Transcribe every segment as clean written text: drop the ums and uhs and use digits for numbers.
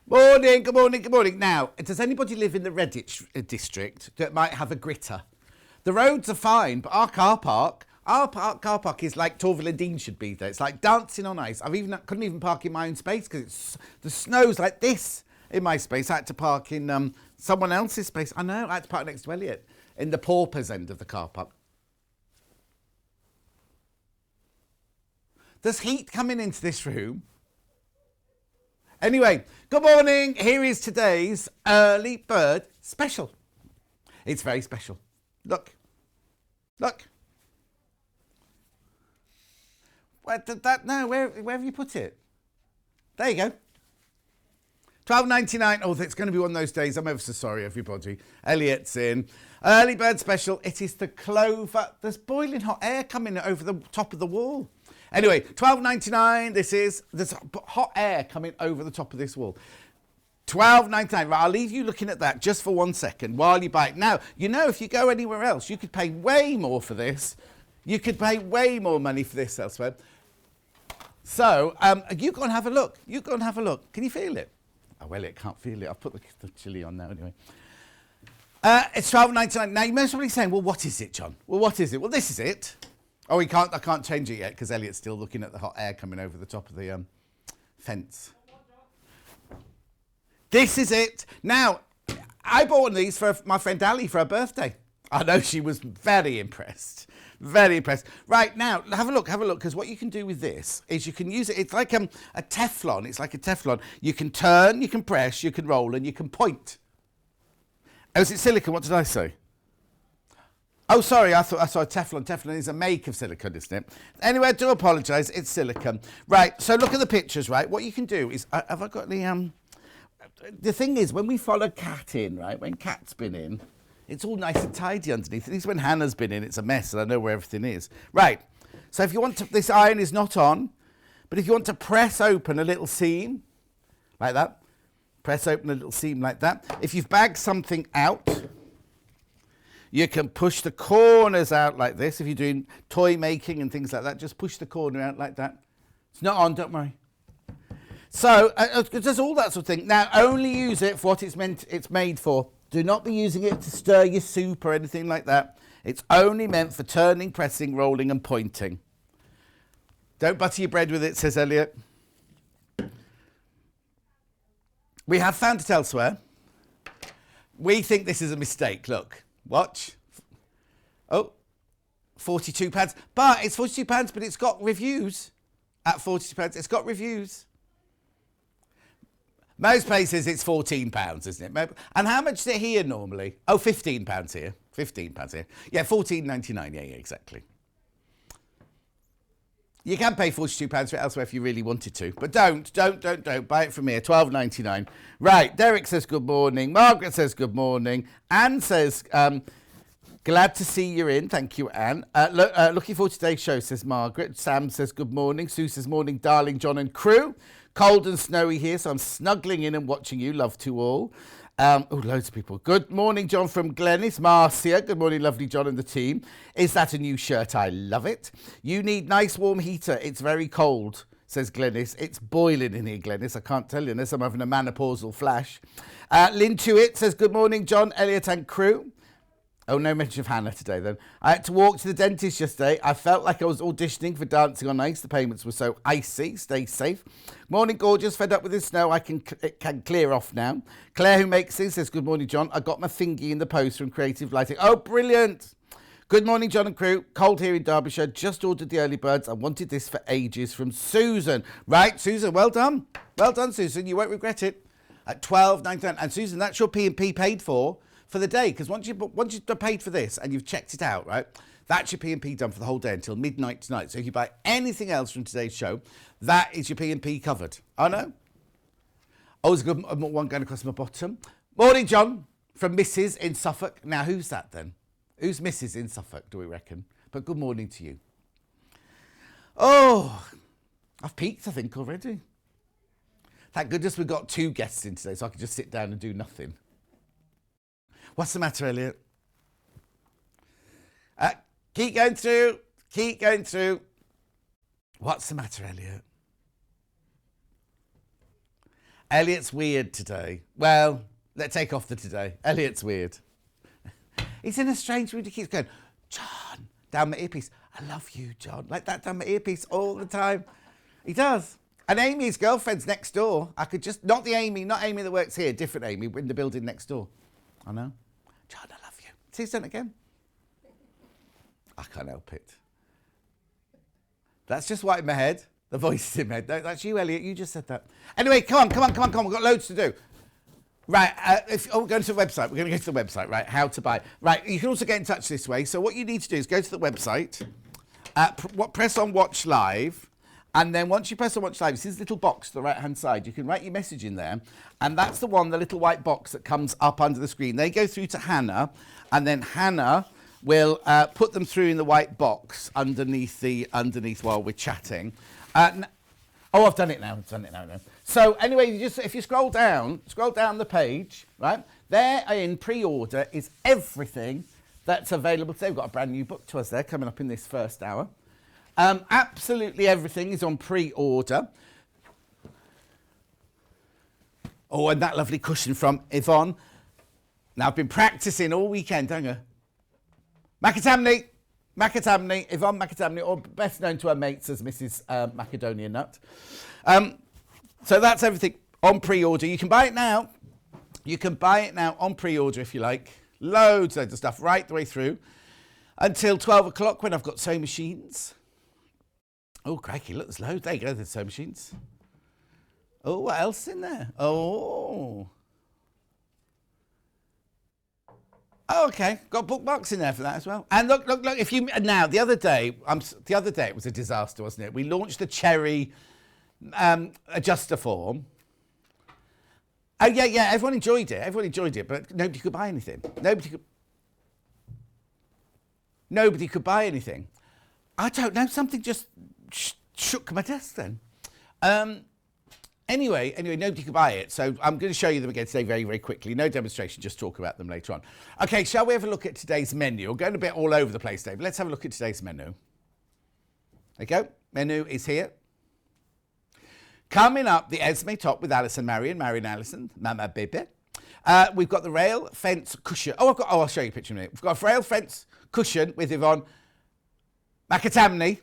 Morning, good morning, good morning. Now, does anybody live in the Redditch district that might have a gritter? The roads are fine, but our car park is like Torvill and Dean should be there. It's like dancing on ice. Couldn't even park in my own space because the snow's like this in my space. I had to park in someone else's space. I know, I had to park next to Elliot in the paupers end of the car park. There's heat coming into this room. Anyway, good morning. Here is today's early bird special. It's very special. Look. Where did that? No, where have you put it? There you go. $12.99. Oh, it's going to be one of those days. I'm ever so sorry, everybody. Elliot's in. Early bird special. It is the clover. There's boiling hot air coming over the top of the wall. Anyway, $12.99. There's hot air coming over the top of this wall. $12.99. Right, I'll leave you looking at that just for 1 second while you buy it. Now, if you go anywhere else, you could pay way more for this. You could pay way more money for this elsewhere. So, you go and have a look. Can you feel it? Oh, well, it can't feel it. I've put the chili on now anyway. It's $12.99. Now, you may be saying, well, what is it, John? Well, what is it? Well, this is it. Oh, I can't change it yet because Elliot's still looking at the hot air coming over the top of the fence. This is it. Now, I bought one of these for my friend Ali for her birthday. I know she was very impressed. Very impressed. Right, now, have a look, because what you can do with this is you can use it. It's like a Teflon. It's like a Teflon. You can turn, you can press, you can roll, and you can point. Oh, is it silicone? What did I say? Oh, sorry, I saw Teflon. Teflon is a make of silicone, isn't it? Anyway, I do apologise. It's silicone. Right, so look at the pictures, right? What you can do is, have I got the thing is, when we follow Cat in, right, when Cat's been in, it's all nice and tidy underneath. At least when Hannah's been in, it's a mess, and I know where everything is. Right, so if you want to, this iron is not on, but if you want to press open a little seam, like that, press open a little seam like that. If you've bagged something out, you can push the corners out like this. If you're doing toy making and things like that, just push the corner out like that. It's not on, don't worry. So, there's all that sort of thing. Now, only use it for what it's made for. Do not be using it to stir your soup or anything like that. It's only meant for turning, pressing, rolling and pointing. Don't butter your bread with it, says Elliot. We have found it elsewhere. We think this is a mistake. Look. Watch. Oh, £42. But it's £42, but it's got reviews at £42. It's got reviews. Most places it's £14, isn't it? And how much is it here normally? Oh, £15 here. £15 here. Yeah, $14.99. Yeah, exactly. You can pay £42 for it elsewhere if you really wanted to. But don't. Buy it from here. $12.99. Right, Derek says good morning. Margaret says good morning. Anne says, glad to see you're in. Thank you, Anne. Looking forward to today's show, says Margaret. Sam says good morning. Sue says morning, darling John and crew. Cold and snowy here, so I'm snuggling in and watching you. Love to all. Loads of people. Good morning, John from Glennis. Marcia, good morning, lovely John and the team. Is that a new shirt? I love it. You need nice warm heater. It's very cold, says Glennis. It's boiling in here, Glennis. I can't tell you unless I'm having a menopausal flash. Lynn Tuitt says, good morning, John, Elliot and crew. Oh, no mention of Hannah today, then. I had to walk to the dentist yesterday. I felt like I was auditioning for Dancing on Ice. The payments were so icy. Stay safe. Morning, gorgeous. Fed up with the snow. It can clear off now. Claire, who makes this, says, good morning, John. I got my thingy in the post from Creative Lighting. Oh, brilliant. Good morning, John and crew. Cold here in Derbyshire. Just ordered the early birds. I wanted this for ages from Susan. Right, Susan, well done. Well done, Susan. You won't regret it. At $12.99. And Susan, that's your P&P paid for the day, because once you've paid for this and you've checked it out, right, that's your P&P done for the whole day until midnight tonight. So if you buy anything else from today's show, that is your P&P covered. I know. Oh, there's a good one going across my bottom. Morning, John, from Mrs. in Suffolk. Now, who's that then? Who's Mrs. in Suffolk, do we reckon? But good morning to you. Oh, I've peaked, I think, already. Thank goodness we've got 2 guests in today, so I can just sit down and do nothing. What's the matter, Elliot? Keep going through. What's the matter, Elliot? Elliot's weird today. Well, let's take off the today. Elliot's weird. He's in a strange mood. He keeps going, John, down my earpiece. I love you, John. Like that down my earpiece all the time. He does. And Amy's girlfriend's next door. I could just, not Amy that works here, different Amy, in the building next door. I know. John, I love you. See, he's done it again. I can't help it. That's just what in my head. The voice is in my head. No, that's you, Elliot. You just said that. Anyway, come on. We've got loads to do. Right, we're going to the website. We're going to go to the website, right? How to buy. Right, you can also get in touch this way. So what you need to do is go to the website, press on Watch Live, and then once you press on Watch Live, you see this little box to the right-hand side. You can write your message in there, and that's the little white box that comes up under the screen. They go through to Hannah, and then Hannah will put them through in the white box underneath while we're chatting. I've done it now. So anyway, if you scroll down the page, right, there in pre-order is everything that's available today. We've got a brand new book to us there coming up in this first hour. Absolutely everything is on pre-order. Oh, and that lovely cushion from Yvonne. Now, I've been practicing all weekend, haven't I? McAtamney, Yvonne McAtamney, or best known to her mates as Mrs. Macedonia Nut. So that's everything on pre-order. You can buy it now. On pre-order if you like. Loads of stuff right the way through until 12 o'clock when I've got sewing machines. Oh, crikey, look, there's loads. There you go, there's sewing machines. Oh, what else is in there? Oh, okay. Got bookmarks in there for that as well. And look. If you now the other day it was a disaster, wasn't it? We launched the cherry adjuster form. Oh yeah. Everyone enjoyed it, but nobody could buy anything. Nobody could buy anything. I don't know. Something just shook my desk then. Anyway, nobody could buy it, so I'm going to show you them again today very, very quickly. No demonstration, just talk about them later on. Okay, shall we have a look at today's menu? We're going a bit all over the place today, but let's have a look at today's menu. There you go. Menu is here. Coming up, the Esme top with Allison Maryon, Allison, Mama Baby. We've got the rail fence cushion. I'll show you a picture in a minute. We've got a rail fence cushion with Yvonne McAtamney.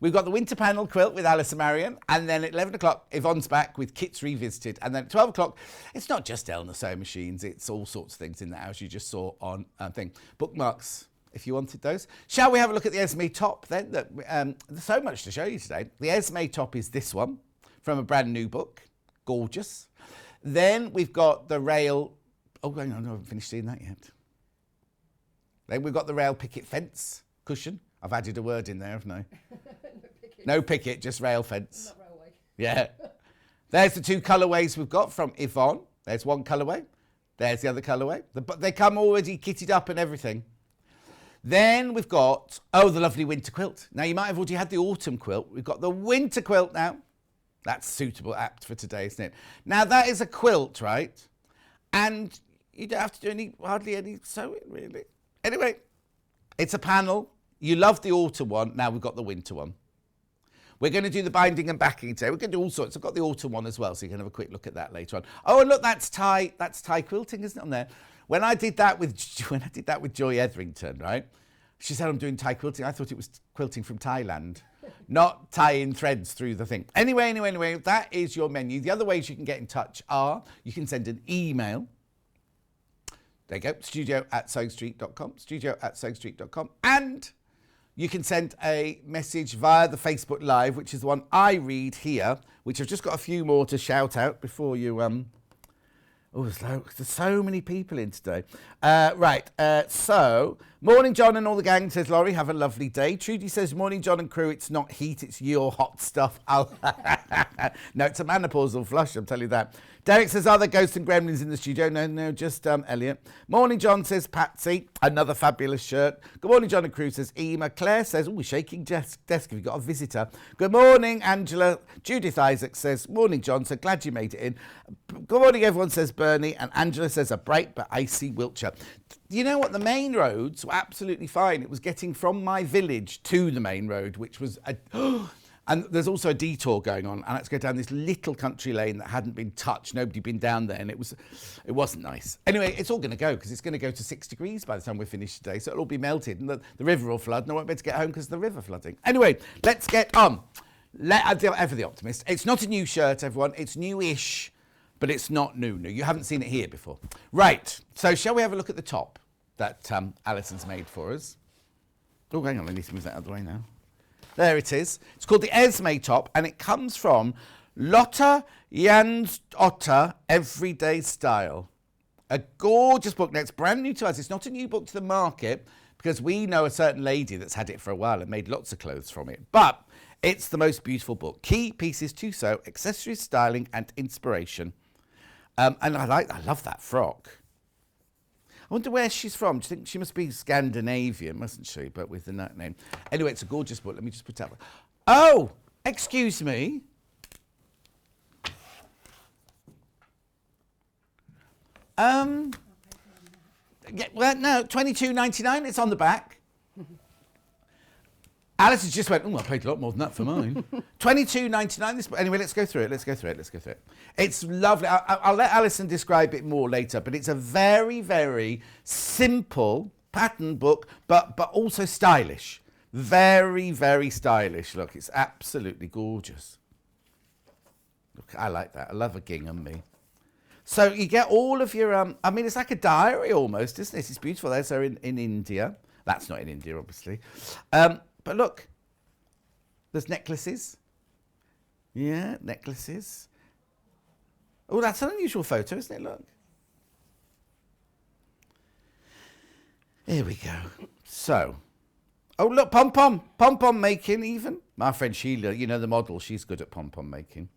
We've got the winter panel quilt with Allison Maryon, and then at 11 o'clock, Yvonne's back with Kits Revisited, and then at 12 o'clock, it's not just Elna sewing machines, it's all sorts of things in the house you just saw on thing. Bookmarks, if you wanted those. Shall we have a look at the Esme top then? There's so much to show you today. The Esme top is this one from a brand new book, gorgeous. Then we've got the rail, hang on, I haven't finished seeing that yet. Then we've got the rail picket fence cushion. I've added a word in there, haven't I? No picket, just rail fence. Not railway. Yeah. There's the two colourways we've got from Yvonne. There's one colourway. There's the other colourway. But they come already kitted up and everything. Then we've got, the lovely winter quilt. Now, you might have already had the autumn quilt. We've got the winter quilt now. That's suitable, apt for today, isn't it? Now, that is a quilt, right? And you don't have to do hardly any sewing, really. Anyway, it's a panel. You love the autumn one. Now we've got the winter one. We're going to do the binding and backing today. We're going to do all sorts. I've got the autumn one as well, so you can have a quick look at that later on. Oh, and look, that's tie quilting, isn't it, on there? When I did that with Joy Etherington, right? She said I'm doing tie quilting. I thought it was quilting from Thailand, not tying threads through the thing. Anyway, that is your menu. The other ways you can get in touch are you can send an email. There you go, studio@sewingstreet.com, and you can send a message via the Facebook Live, which is the one I read here, which I've just got a few more to shout out before you... there's so many people in today. So, morning, John and all the gang, says Laurie. Have a lovely day. Trudy says, morning, John and crew. It's not heat, it's your hot stuff. No, it's a menopausal flush, I'll tell you that. Derek says, are there ghosts and gremlins in the studio? No, just Elliot. Morning, John, says Patsy. Another fabulous shirt. Good morning, John and crew, says Ema. Claire says, shaking desk. Have you got a visitor? Good morning, Angela. Judith Isaac says, morning, John. So glad you made it in. Good morning, everyone, says Bernie. And Angela says, a bright but icy Wiltshire. You know what? The main roads were absolutely fine. It was getting from my village to the main road, which was And there's also a detour going on, and let's go down this little country lane that hadn't been touched. Nobody been down there, and it wasn't nice. Anyway, it's all going to go because it's going to go to 6 degrees by the time we're finished today, so it'll all be melted, and the river will flood, and I won't be able to get home because of the river flooding. Anyway, let's get on. Ever the Optimist. It's not a new shirt, everyone. It's newish, but it's not new. You haven't seen it here before. Right, so shall we have a look at the top that Alison's made for us? Oh, hang on, I need to move that out of the way now. There it is. It's called the Esme top, and it comes from Lotta Jans Otter Everyday Style. A gorgeous book. Now, it's brand new to us. It's not a new book to the market because we know a certain lady that's had it for a while and made lots of clothes from it. But it's the most beautiful book. Key pieces to sew, accessories, styling, and inspiration. And I love that frock. I wonder where she's from. Do you think she must be Scandinavian, mustn't she? But with the name. Anyway, it's a gorgeous book. Let me just put it up. Oh, excuse me. Yeah, well, no, $22.99. It's on the back. Alice has just went, oh, I paid a lot more than that for mine. $22.99. Anyway, let's go through it. It's lovely. I'll let Alison describe it more later, but it's a very, very simple pattern book, but also stylish. Very, very stylish. Look, it's absolutely gorgeous. Look, I like that. I love a gingham, me. So you get all of your, I mean, it's like a diary almost, isn't it? It's beautiful. There's her in India. That's not in India, obviously. But look, there's necklaces. Yeah, necklaces. Oh, that's an unusual photo, isn't it? Look. Here we go. So, oh, look, pom-pom. Pom-pom making even. My friend Sheila, you know the model, she's good at pom-pom making.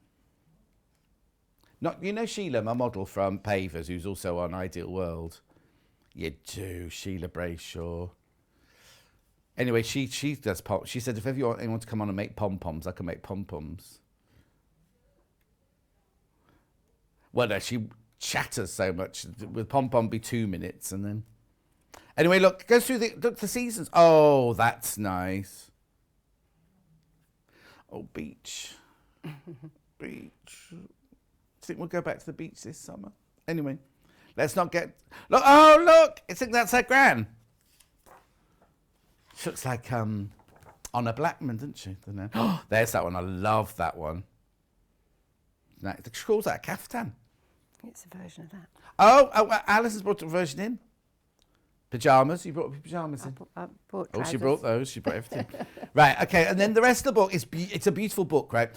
You know Sheila, my model from Pavers, who's also on Ideal World? You do, Sheila Brayshaw. Anyway, she does pom. She said if ever you want anyone to come on and make pom-poms, I can make pom-poms. Well, no, she chatters so much. With pom-pom be 2 minutes and then... Anyway, look, go through the seasons. Oh, that's nice. Oh, beach. Beach. Think we'll go back to the beach this summer. Anyway, let's not get... Look, oh, look! I think that's her gran. She looks like Honor Blackman, doesn't she? Oh, there's that one. I love that one. She calls that a caftan. It's a version of that. Oh, Alison's brought a version in. Pyjamas. You brought pyjamas in. I brought trousers. Oh, she brought those. She brought everything. Right, okay. And then the rest of the book it's a beautiful book, right?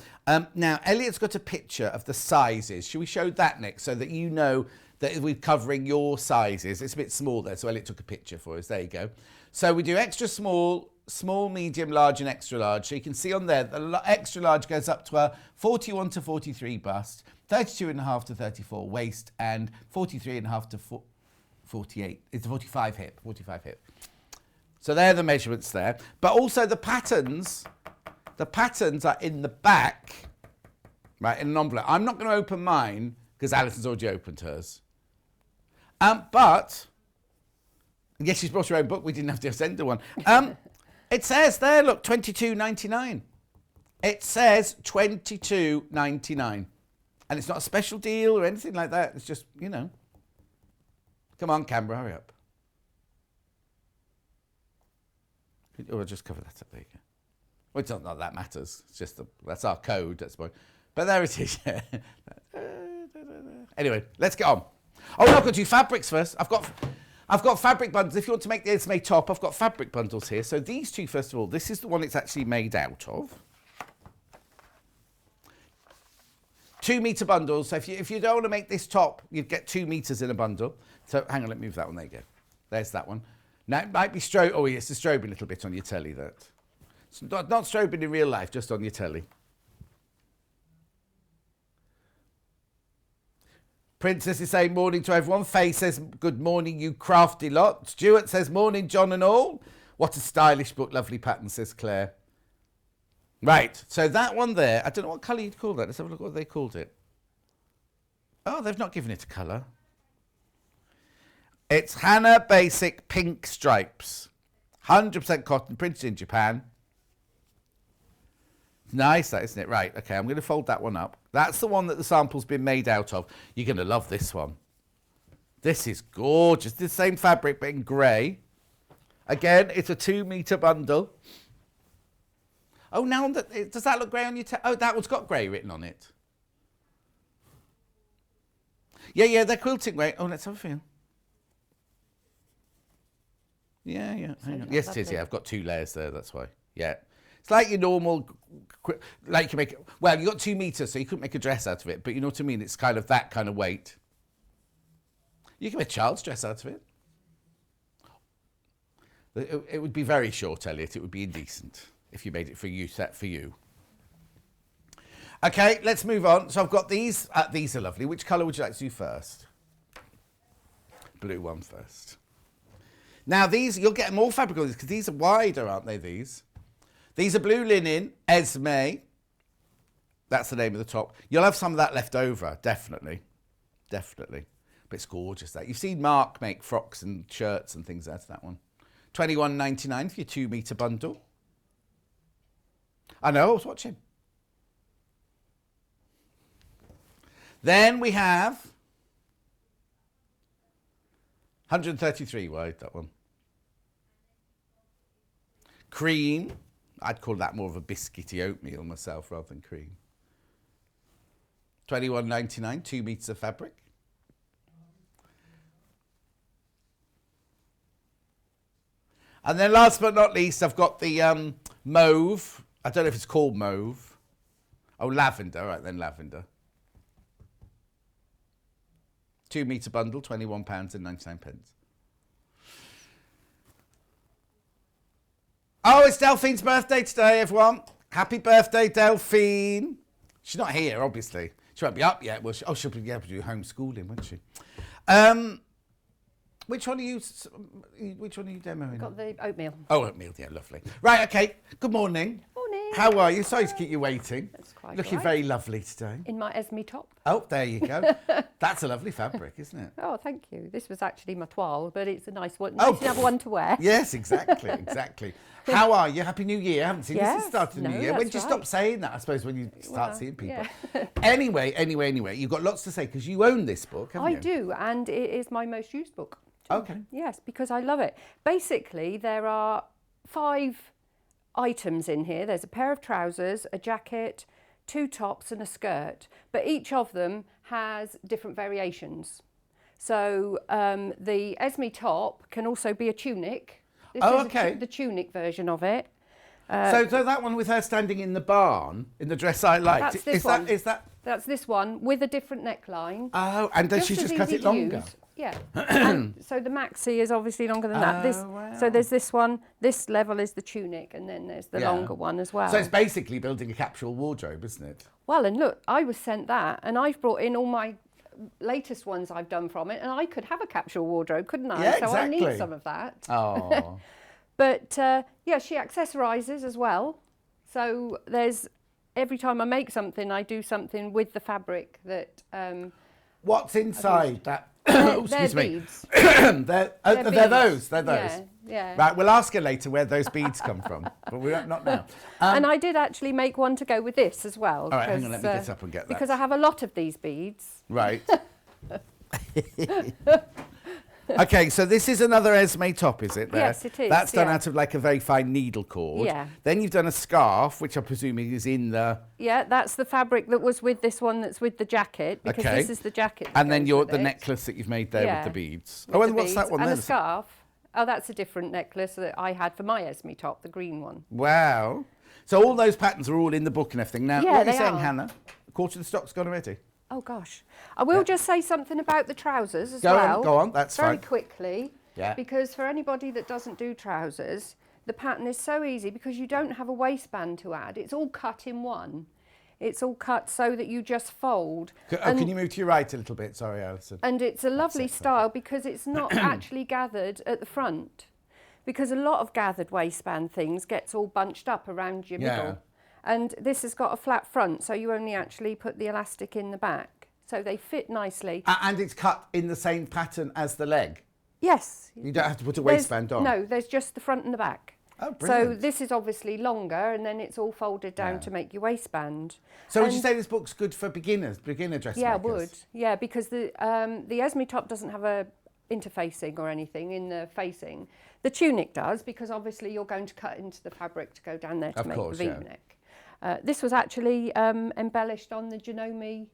Now, Elliot's got a picture of the sizes. Should we show that next so that you know that we're covering your sizes? It's a bit small there, so Elliot took a picture for us. There you go. So we do extra small, small, medium, large, and extra large. So you can see on there, the extra large goes up to a 41 to 43 bust, 32.5 to 34 waist, and 43.5 to 48. It's a 45 hip. So they're the measurements there. But also the patterns are in the back, right, in an envelope. I'm not going to open mine because Alison's already opened hers. But, yes, she's brought her own book. We didn't have to send her one. It says there, look, $22.99. It says $22.99. And it's not a special deal or anything like that. It's just, you know. Come on, camera, hurry up. Or just cover that up. There you go. Well, it's not that matters. It's just that's our code. That's why. But there it is. Anyway, let's get on. Oh, no, I've got to do fabrics first. I've got fabric bundles. If you want to make the Esme top, I've got fabric bundles here. So these two, first of all, this is the one it's actually made out of. 2 metre bundles. So if you don't want to make this top, you'd get 2 meters in a bundle. So hang on, let me move that one. There you go. There's that one. Now it might be oh, yes, it's strobing a little bit on your telly. That it's not strobing in real life, just on your telly. Princess is saying morning to everyone. Faye says good morning, you crafty lot. Stuart says morning, John and all. What a stylish book, lovely pattern, says Claire. Right, so that one there, I don't know what colour you'd call that. Let's have a look what they called it. Oh, they've not given it a colour. It's Hannah Basic Pink Stripes. 100% cotton, printed in Japan. Nice, that, isn't it? Right, okay, I'm going to fold that one up. That's the one that the sample's been made out of. You're going to love this one. This is gorgeous. The same fabric, but in grey. Again, it's a 2 metre bundle. Oh, now does that look grey on your oh, that one's got grey written on it. Yeah, they're quilting grey. Oh, let's have a feel. Yeah. Hang on. Yes, it is. Yeah, I've got 2 layers there. That's why. Yeah, it's like your normal, like you make. Well, you got 2 meters, so you couldn't make a dress out of it. But you know what I mean. It's kind of that kind of weight. You can make a child's dress out of it. It would be very short, Elliot. It would be indecent if you made it for you, set for you. Okay, let's move on. So I've got these. These are lovely. Which colour would you like to do first? Blue one first. Now these, you'll get more fabric on these because these are wider, aren't they, these? These are blue linen, Esme. That's the name of the top. You'll have some of that left over, definitely. Definitely. But it's gorgeous, that. You've seen Mark make frocks and shirts and things out of that one. $21.99 for your 2 metre bundle. I know, I was watching. Then we have 133 wide, that one. Cream. I'd call that more of a biscuity oatmeal myself rather than cream. $21.99, 2 metres of fabric. And then last but not least, I've got the mauve. I don't know if it's called mauve. Oh, lavender. All right, then lavender. 2 metre bundle, £21.99. Oh, it's Delphine's birthday today, everyone. Happy birthday, Delphine. She's not here, obviously. She won't be up yet. Well, she'll be able to do homeschooling, won't she? Which one are you demoing? I've got the oatmeal. Oh, oatmeal, yeah, lovely. Right, okay. Good morning. Morning. How are you? Sorry to keep you waiting. That's quite Looking right. very lovely today. In my Esme top. Oh, there you go. That's a lovely fabric, isn't it? Oh, thank you. This was actually my toile, but it's a nice one. Oh. Nice to have one to wear. Yes, exactly. How are you? Happy New Year. I haven't seen you since the start of the New Year. When did you stop saying that, I suppose, when you start seeing people? Yeah. Anyway, you've got lots to say because you own this book, haven't you? I do, and it is my most used book. Okay. Yes, because I love it. Basically, there are 5 items in here. There's a pair of trousers, a jacket, 2 tops and a skirt, but each of them has different variations. So the Esme top can also be a tunic. This is the tunic version of it. So that one with her standing in the barn, in the dress I liked, That's this one. That's this one with a different neckline. Oh, and does she just cut it longer? Use. Yeah. And so the maxi is obviously longer than that. Wow. So there's this one, this level is the tunic, and then there's the longer one as well. So it's basically building a capsule wardrobe, isn't it? Well, and look, I was sent that, and I've brought in all my latest ones I've done from it, and I could have a capsule wardrobe, couldn't I? Yeah, so exactly. I need some of that. Oh. But yeah, she accessorises as well. So there's, every time I make something, I do something with the fabric that... What's inside that? Excuse me. Beads. They're those. Yeah. Right, we'll ask her later where those beads come from, but we're not now. And I did actually make one to go with this as well. All right, hang on, let me get up and get that. Because I have a lot of these beads. Right. Okay, so this is another Esme top, is it? There? Yes, it is. That's done out of like a very fine needle cord. Yeah. Then you've done a scarf, which I'm presuming is in the... Yeah, that's the fabric that was with this one that's with the jacket, because this is the jacket. And then the necklace that you've made there with the beads. With and what's that one and there? And a scarf. Oh, that's a different necklace that I had for my Esme top, the green one. Wow. So all those patterns are all in the book and everything. Now, what are you saying, are. Hannah? A quarter of the stock's gone already? Oh, gosh. I will just say something about the trousers as well. Go on, that's very fine. quickly. Yeah. Because for anybody that doesn't do trousers, the pattern is so easy because you don't have a waistband to add. It's all cut in one. It's all cut so that you just fold. Can you move to your right a little bit? Sorry, Alison. And it's a lovely style because it's not actually gathered at the front. Because a lot of gathered waistband things gets all bunched up around your middle. And this has got a flat front, so you only actually put the elastic in the back. So they fit nicely. And it's cut in the same pattern as the leg? Yes. You don't have to put a waistband on? No, there's just the front and the back. Oh, So brilliant. this is obviously longer, and then it's all folded down Yeah. to make your waistband. So would you say this book's good for beginner dressmakers? Yeah, I would. Yeah, because the Esme top doesn't have a interfacing or anything in the facing. The tunic does, because obviously you're going to cut into the fabric to go down there to Of make course, the yeah. V-neck. This was actually embellished on the Janome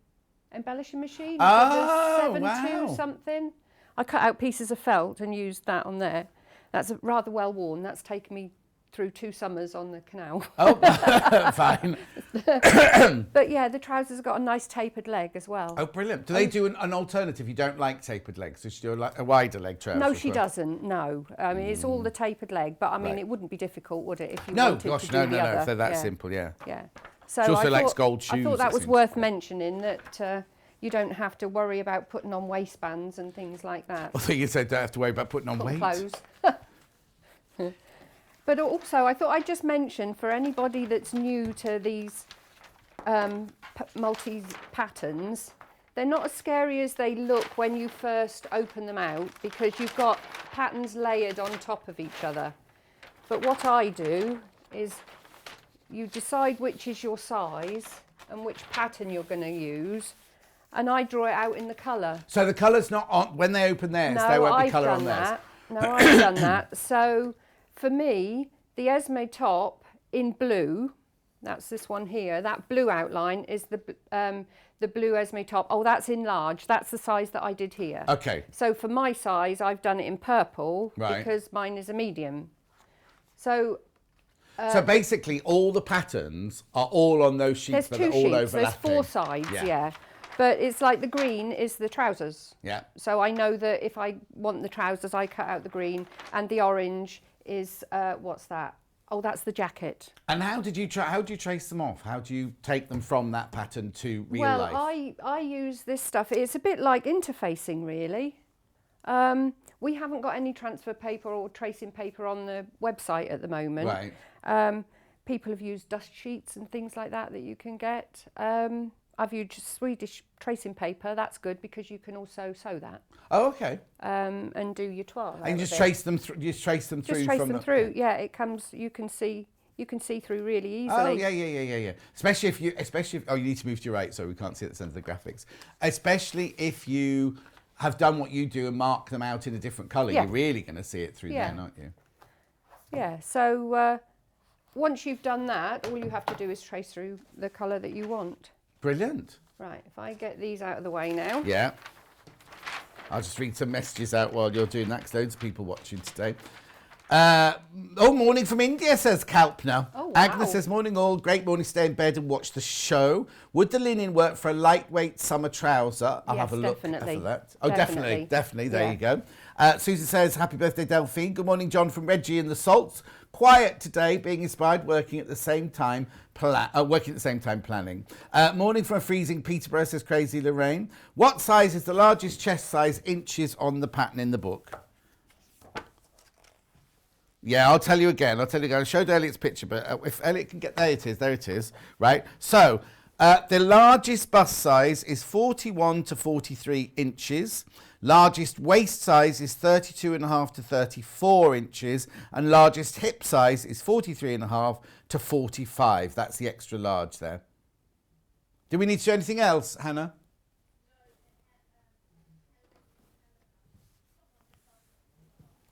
embellishing machine. Oh, the 7.2 wow. something. I cut out pieces of felt and used that on there. That's rather well worn. That's taken me through 2 summers on the canal. Oh, fine. But yeah, the trousers have got a nice tapered leg as well. Oh, brilliant. Do they do an alternative? You don't like tapered legs, so she do like a wider leg trouser? No, she doesn't. No, I mean it's all the tapered leg. But I mean, Right. it wouldn't be difficult, would it, if you No, wanted gosh, to do the no. other? If they're that Yeah. simple, yeah. Yeah. So She also I likes thought, gold I shoes, thought that it was seems. worth mentioning, that you don't have to worry about putting on waistbands and things like that. I think you said don't have to worry about putting on Put weight. clothes. But also, I thought I'd just mention, for anybody that's new to these multi-patterns, they're not as scary as they look when you first open them out, because you've got patterns layered on top of each other. But what I do is you decide which is your size and which pattern you're going to use, and I draw it out in the colour. So the colour's not on, when they open theirs, there won't be colour on theirs? No, I've done that. So for me, the Esme top in blue, that's this one here, that blue outline is the blue Esme top. Oh, that's in large. That's the size that I did here. Okay. So for my size, I've done it in purple, Right. because mine is a medium. So So basically, all the patterns are all on those sheets, there's but 2 they're all sheets, there's overlapping. 4 sides, yeah. But it's like the green is the trousers. Yeah. So I know that if I want the trousers, I cut out the green, and the orange is, what's that? Oh, that's the jacket. And how do you trace them off? How do you take them from that pattern to real life? Well, I use this stuff. It's a bit like interfacing, really. We haven't got any transfer paper or tracing paper on the website at the moment. Right. People have used dust sheets and things like that you can get. I've used Swedish tracing paper. That's good, because you can also sew that. Oh, okay. And do your toile. And you just trace them through. You just trace them through. Just trace from them the, through. Yeah, it comes. You can see through really easily. Oh yeah. Especially if you need to move to your right, so we can't see at the centre of the graphics. Especially if you have done what you do and mark them out in a different colour, Yeah. you're really going to see it through Yeah. there, aren't you? Yeah. So once you've done that, all you have to do is trace through the colour that you want. Brilliant. Right. If I get these out of the way now. Yeah. I'll just read some messages out while you're doing that, 'cause loads of people watching today. Morning from India, says Kalpna. Oh, wow. Agnes says, morning all, great morning, stay in bed and watch the show. Would the linen work for a lightweight summer trouser? I'll have a look definitely. for that. Oh, definitely, there Yeah. you go. Susan says, happy birthday, Delphine. Good morning, John from Reggie and the Salts. Quiet today, being inspired, working at the same time planning. Morning from a freezing Peterborough, says Crazy Lorraine. What size is the largest chest size inches on the pattern in the book? Yeah, I'll tell you again. I showed Elliot's picture, but if Elliot can get... There it is. Right. So, the largest bust size is 41 to 43 inches. Largest waist size is 32.5 to 34 inches. And largest hip size is 43.5 to 45. That's the extra large there. Do we need to do anything else, Hannah?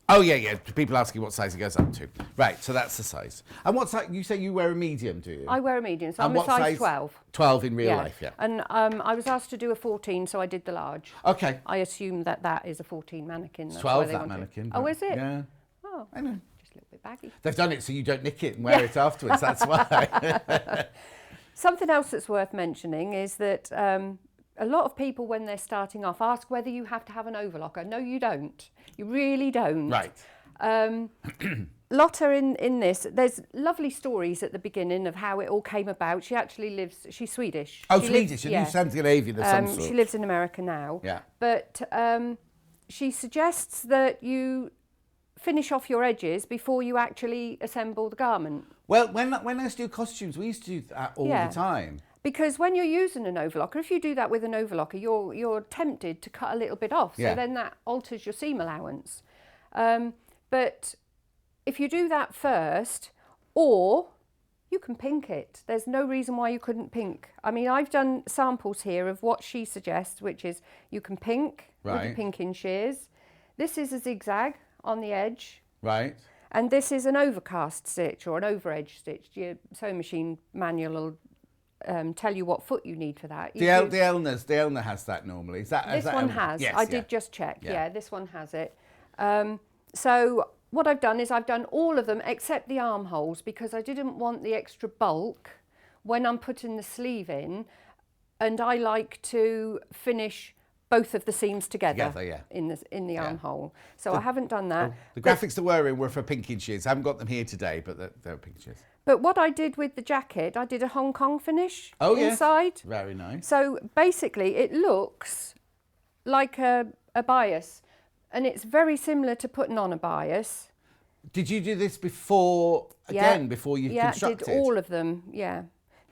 Oh, yeah. People asking what size it goes up to. Right, so that's the size. And what size? You say you wear a medium, do you? I wear a medium, so And I'm a what size 12. 12 in real life, yeah. And I was asked to do a 14, so I did the large. Okay. I assume that is a 14 mannequin. That's 12, why they that wanted it. mannequin. Oh, but- is it? Yeah. Oh, I know. just a little bit baggy. They've done it so you don't nick it and wear it afterwards, that's why. Something else that's worth mentioning is that a lot of people, when they're starting off, ask whether you have to have an overlocker. No, you don't. You really don't. Right. Lotta in this, there's lovely stories at the beginning of how it all came about. She actually she's Swedish. Oh, She Swedish, lives- a New Scandinavian of some sort. She lives in America now. Yeah. But she suggests that you finish off your edges before you actually assemble the garment. Well, when I used to do costumes, we used to do that all Yeah. the time. Because when you're using an overlocker, if you do that with an overlocker, you're tempted to cut a little bit off. Yeah. So then that alters your seam allowance. But if you do that first, or you can pink it. There's no reason why you couldn't pink. I mean, I've done samples here of what she suggests, which is you can pink with the pinking shears. This is a zigzag on the edge. Right. And this is an overcast stitch or an over edge stitch. Your sewing machine manual will tell you what foot you need for that. The Elna has that normally. Is that this that one Elna? has. Yes, I did just check. Yeah. Yeah, this one has it. So what I've done is I've done all of them except the armholes because I didn't want the extra bulk when I'm putting the sleeve in, and I like to finish both of the seams together in the armhole. So I haven't done that. The graphics that were in were for pinking shears. I haven't got them here today, but they're pinking shears. But what I did with the jacket, I did a Hong Kong finish inside. Yes. Very nice. So basically it looks like a bias, and it's very similar to putting on a bias. Did you do this before, before you constructed? Yeah, I did all of them, yeah.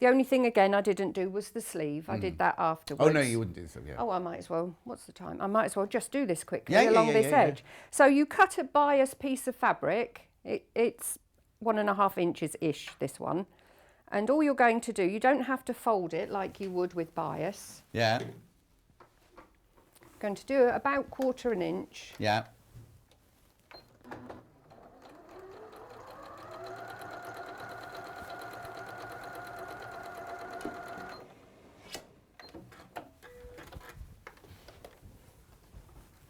The only thing, again, I didn't do was the sleeve. I did that afterwards. Oh, no, you wouldn't do so, yeah. Oh, I might as well. What's the time? I might as well just do this quickly along this edge. So you cut a bias piece of fabric. It's 1.5 inches-ish, this one. And all you're going to do, you don't have to fold it like you would with bias. Yeah. Going to do about 1/4 inch. Yeah.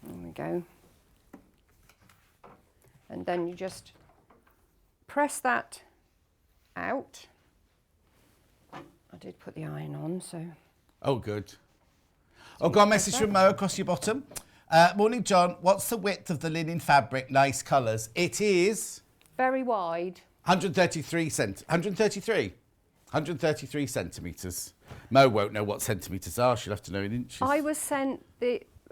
There we go. And then you just press that out. I did put the iron on, so. Oh, good. Oh, got a message from Mo across your bottom. Morning, John. What's the width of the linen fabric? Nice colours. It is very wide. 133 centimetres. Mo won't know what centimetres are. She'll have to know in inches. I was sent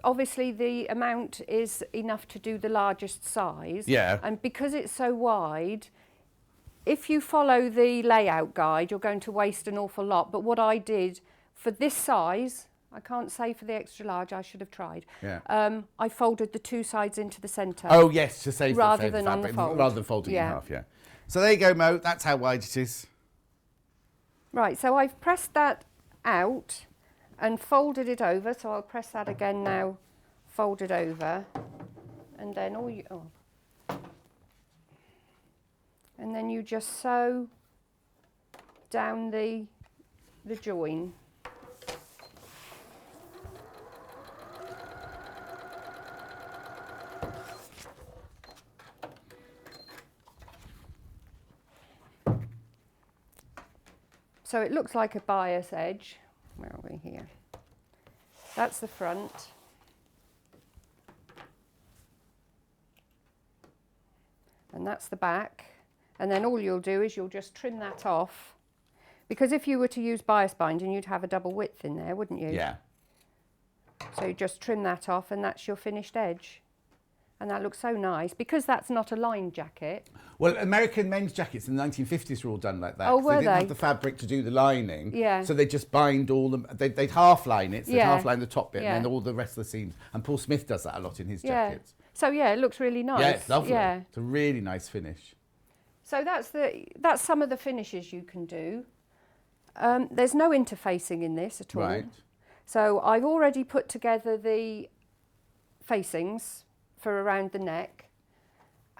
obviously the amount is enough to do the largest size. Yeah. And because it's so wide, if you follow the layout guide, you're going to waste an awful lot. But what I did for this size, I can't say for the extra large, I should have tried. Yeah. I folded the 2 sides into the centre. Oh, yes, to save rather the than fabric, on the fold. rather than folding in half, yeah. So there you go, Mo. That's how wide it is. Right, so I've pressed that out and folded it over. So I'll press that again now, fold it over, and then and then you just sew down the join. So it looks like a bias edge. Where are we here? That's the front. And that's the back. And then all you'll do is you'll just trim that off. Because if you were to use bias binding, you'd have a double width in there, wouldn't you? Yeah. So you just trim that off and that's your finished edge. And that looks so nice because that's not a lined jacket. Well, American men's jackets in the 1950s were all done like that. Oh, were they? Didn't they? have the fabric to do the lining. Yeah. So they just bind all them. They'd half line it. So they'd half line the top bit and then all the rest of the seams. And Paul Smith does that a lot in his jackets. So yeah, it looks really nice. Yeah, it's lovely. Yeah. It's a really nice finish. So that's some of the finishes you can do. There's no interfacing in this at all. Right. So I've already put together the facings for around the neck.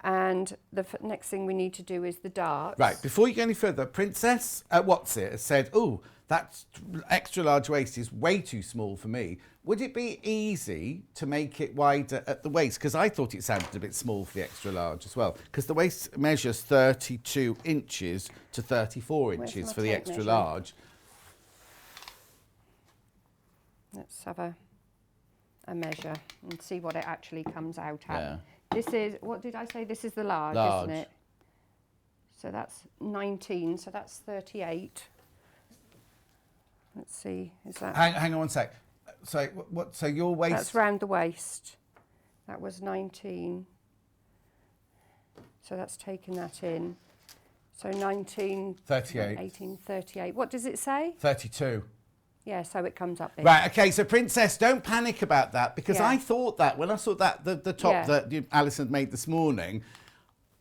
And the next thing we need to do is the darts. Right, before you go any further, Princess What's It has said, oh, that extra large waist is way too small for me. Would it be easy to make it wider at the waist? Because I thought it sounded a bit small for the extra large as well. Because the waist measures 32 inches to 34 inches for the extra large. Let's have a measure and see what it actually comes out at. Yeah. This is, what did I say? This is the large, isn't it? So that's 19, so that's 38. Let's see, is that... Hang on one sec. So, so your waist... That's round the waist. That was 19. So that's taken that in. So 19... 38. 18, 38. What does it say? 32. Yeah, so it comes up big. Right, okay, so Princess, don't panic about that because I thought that, when I saw that, the top that Alison made this morning,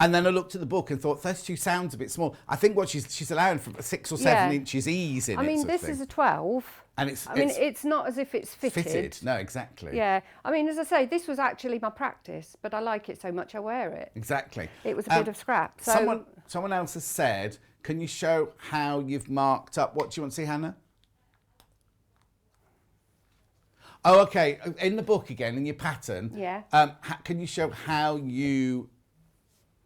And then I looked at the book and thought 32 sounds a bit small. I think what she's allowing for 6 or 7 inches ease in it. I mean, this is a 12. And it's not as if it's fitted. No, exactly. Yeah. I mean, as I say, this was actually my practice, but I like it so much I wear it. Exactly. It was a bit of scrap. So someone else has said, can you show how you've marked up? What do you want to see, Hannah? Oh, okay. In the book again, in your pattern. Yeah. Can you show how you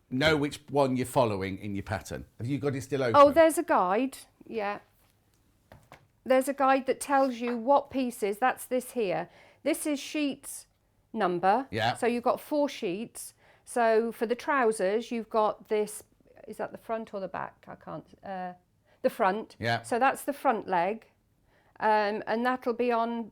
know which one you're following in your pattern? Have you got it still open? Oh, there's a guide. Yeah. There's a guide that tells you what pieces. That's this here. This is sheets number. Yeah. So you've got 4 sheets. So for the trousers, you've got this. Is that the front or the back? I can't. The front. Yeah. So that's the front leg. And that'll be on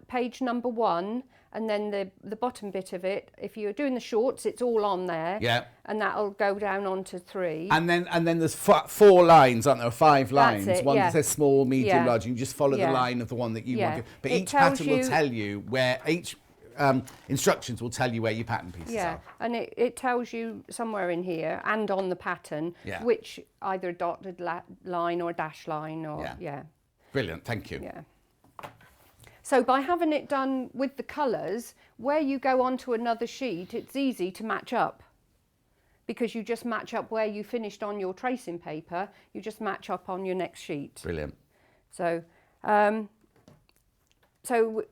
page number 1, and then the bottom bit of it, if you're doing the shorts, it's all on there. Yeah. And that'll go down onto 3. And then there's 4 lines, aren't there? 5 lines. That's it, One yeah. that says small, medium, Yeah. large. You just follow the Yeah. line of the one that you Yeah. want. But It each pattern tells will you- tell you where each instructions will tell you where your pattern pieces Yeah, are. and it tells you somewhere in here and on the pattern which either a dotted line or a dash line or Brilliant, thank you. Yeah. So by having it done with the colours, where you go onto another sheet, it's easy to match up because you just match up where you finished on your tracing paper, you just match up on your next sheet. Brilliant. So,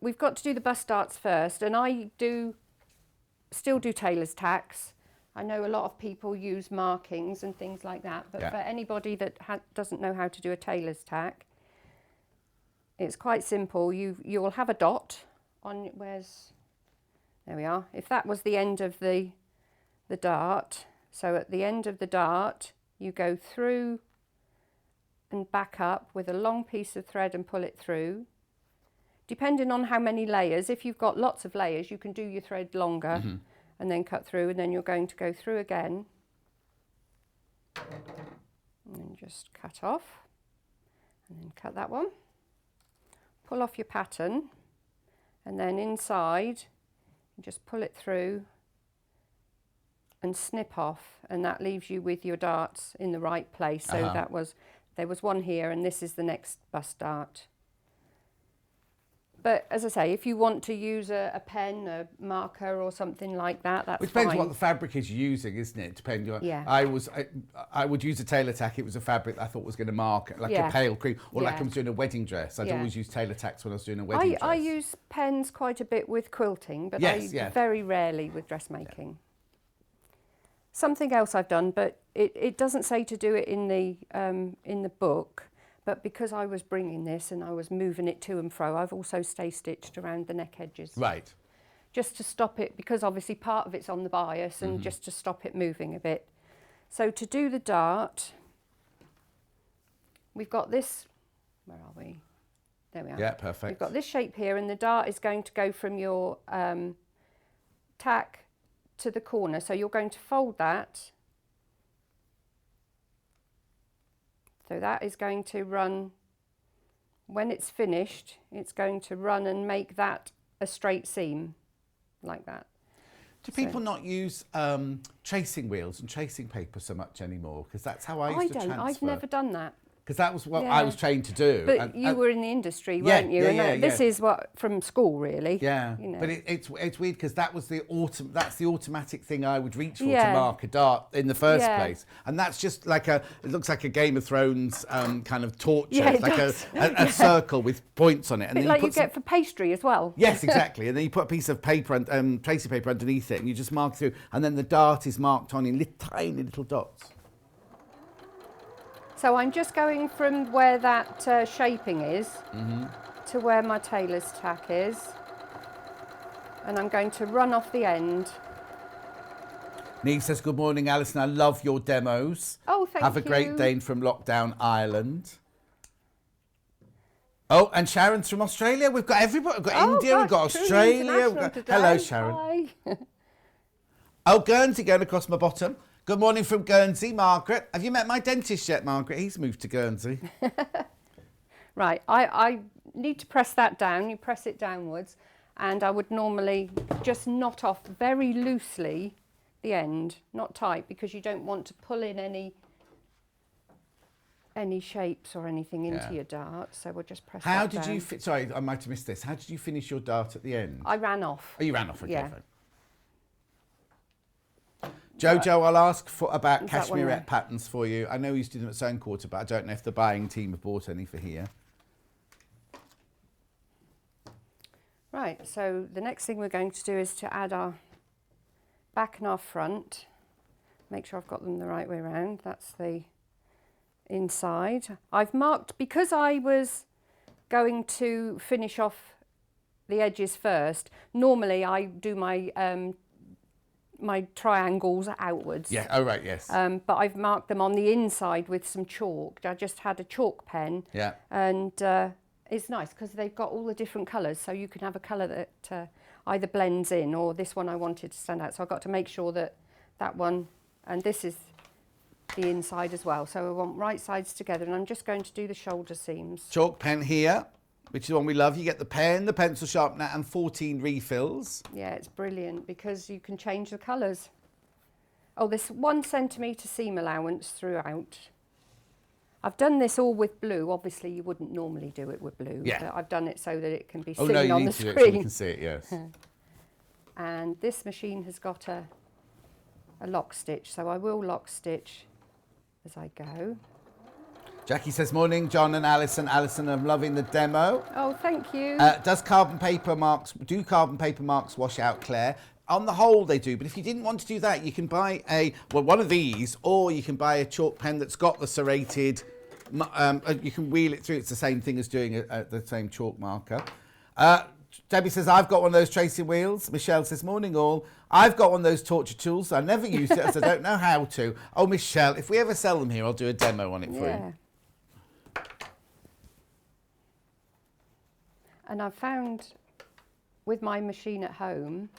we've got to do the bust darts first, and I still do tailor's tacks. I know a lot of people use markings and things like that, but for anybody that doesn't know how to do a tailor's tack, it's quite simple. You'll have a dot on there we are. If that was the end of the dart, so at the end of the dart, you go through and back up with a long piece of thread and pull it through. Depending on how many layers, if you've got lots of layers, you can do your thread longer and then cut through, and then you're going to go through again and then just cut off and then cut that one. Pull off your pattern, and then inside, you just pull it through and snip off, and that leaves you with your darts in the right place. So there was one here, and this is the next bust dart. But as I say, if you want to use a pen, a marker or something like that, that's fine. It depends what the fabric is using, isn't it? Depending on. Yeah. I would use a tailor tack. It was a fabric I thought was going to mark like a pale cream, or like I was doing a wedding dress. I'd always use tailor tacks when I was doing a wedding dress. I use pens quite a bit with quilting, but very rarely with dressmaking. Yeah. Something else I've done, but it doesn't say to do it in the book. But because I was bringing this and I was moving it to and fro, I've also stay stitched around the neck edges. Right. Just to stop it, because obviously part of it's on the bias, and just to stop it moving a bit. So to do the dart, we've got this, where are we? There we are. Yeah, perfect. We've got this shape here, and the dart is going to go from your tack to the corner. So you're going to fold that. So that is going to run, when it's finished, it's going to run and make that a straight seam, like that. Do people not use tracing wheels and tracing paper so much anymore? Because that's how I used to transfer. I've never done that. Because that was what I was trained to do. But you were in the industry, weren't you? This is what from school, really. Yeah, you know. But it's weird because that's the automatic thing I would reach for to mark a dart in the first place, and that's just like it looks like a Game of Thrones kind of torture. Yeah, it's like a circle with points on it, and then like you get for pastry as well. Yes, exactly. And then you put a piece of paper tracing paper underneath it, and you just mark through, and then the dart is marked on in tiny little dots. So I'm just going from where that shaping is to where my tailor's tack is, and I'm going to run off the end. Neve says, good morning, Alison, I love your demos. Oh, thank you. Have a great day from Lockdown Ireland. Oh, and Sharon's from Australia. We've got everybody. We've got India, we've got Australia. Hello, Sharon. Hi. Oh, Guernsey going across my bottom. Good morning from Guernsey, Margaret. Have you met my dentist yet, Margaret? He's moved to Guernsey. Right, I need to press that down. You press it downwards, and I would normally just knot off very loosely the end, not tight, because you don't want to pull in any shapes or anything into your dart. So we'll just press How that did down. you sorry, I might have missed this. How did you finish your dart at the end? I ran off. Oh, you ran off, okay, Yeah. fine. Jojo, I'll ask about Is that one cashmerette there? patterns for you. I know you used to do them at Zone Quarter, but I don't know if the buying team have bought any for here. Right, so the next thing we're going to do is to add our back and our front. Make sure I've got them the right way around. That's the inside. I've marked, because I was going to finish off the edges first, normally I do my my triangles outwards. Yeah, oh right, yes. But I've marked them on the inside with some chalk. I just had a chalk pen. Yeah. And it's nice because they've got all the different colours, so you can have a colour that either blends in, or this one I wanted to stand out. So I've got to make sure that that one, and this is the inside as well. So I want right sides together, and I'm just going to do the shoulder seams. Chalk pen here, which is the one we love. You get the pen, the pencil sharpener, and 14 refills. Yeah, it's brilliant because you can change the colours. Oh, there's 1 centimetre seam allowance throughout. I've done this all with blue. Obviously, you wouldn't normally do it with blue. Yeah. But I've done it so that it can be Oh seen no, you on need the to do screen. it so you can see it, yes. And this machine has got a lock stitch, so I will lock stitch as I go. Jackie says, morning, John and Alison. Alison, I'm loving the demo. Oh, thank you. Do carbon paper marks wash out, Claire? On the whole, they do. But if you didn't want to do that, you can buy one of these, or you can buy a chalk pen that's got the serrated. You can wheel it through. It's the same thing as doing the same chalk marker. Debbie says, I've got one of those tracing wheels. Michelle says, morning all. I've got one of those torture tools. I never used it, as I don't know how to. Oh, Michelle, if we ever sell them here, I'll do a demo on it for you. And I've found with my machine at home,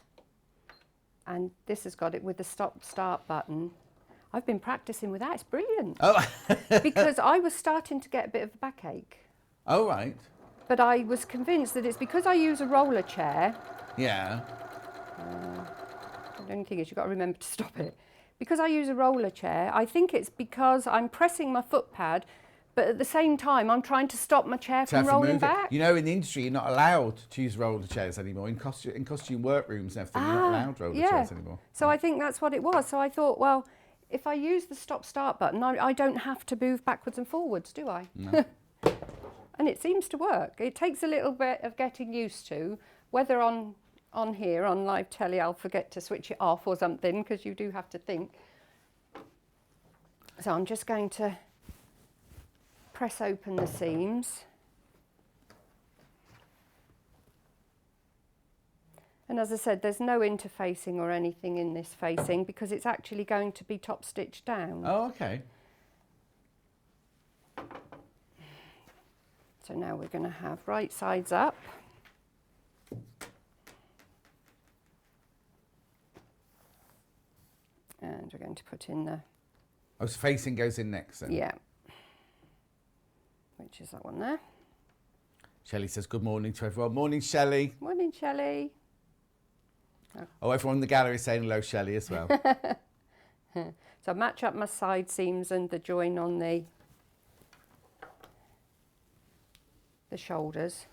and this has got it with the stop-start button, I've been practicing with that. It's brilliant. Oh. Because I was starting to get a bit of a backache. Oh, right. But I was convinced that it's because I use a roller chair. Yeah. The only thing is you've got to remember to stop it. Because I use a roller chair, I think it's because I'm pressing my foot pad, but at the same time, I'm trying to stop my chair from rolling back. You know, in the industry, you're not allowed to use roller chairs anymore. In costume workrooms and everything, you're not allowed roller chairs anymore. So I think that's what it was. So I thought, well, if I use the stop-start button, I don't have to move backwards and forwards, do I? No. And it seems to work. It takes a little bit of getting used to, whether on here, on live telly, I'll forget to switch it off or something, because you do have to think. So I'm just going to press open the seams. And as I said, there's no interfacing or anything in this facing because it's actually going to be top stitched down. Oh, okay. So now we're going to have right sides up. And we're going to put in the... Oh, so facing goes in next then? Yeah. Which is that one there. Shelley says, good morning to everyone. Morning, Shelley. Morning, Shelley. Oh, everyone in the gallery is saying hello, Shelley, as well. So match up my side seams and the join on the shoulders.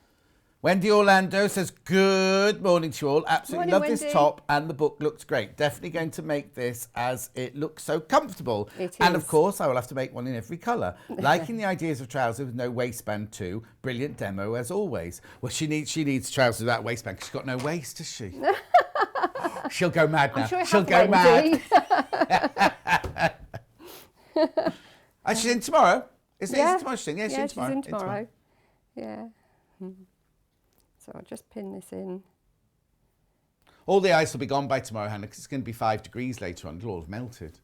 Wendy Orlando says, good morning to you all. Absolutely Morning, love this Wendy. top, and the book looks great. Definitely going to make this as it looks so comfortable. It and is. of course, I will have to make one in every colour. Liking the ideas of trousers with no waistband too. Brilliant demo as always. Well, she needs trousers without waistband because she's got no waist, does she? She'll go mad now. I'm sure you She'll have, go Wendy. mad. She's in tomorrow. Isn't Yeah. it tomorrow? She's in? Yeah, she's in tomorrow. She's in tomorrow. Yeah. So I'll just pin this in. All the ice will be gone by tomorrow, Hannah, because it's going to be 5 degrees later on. It'll all have melted.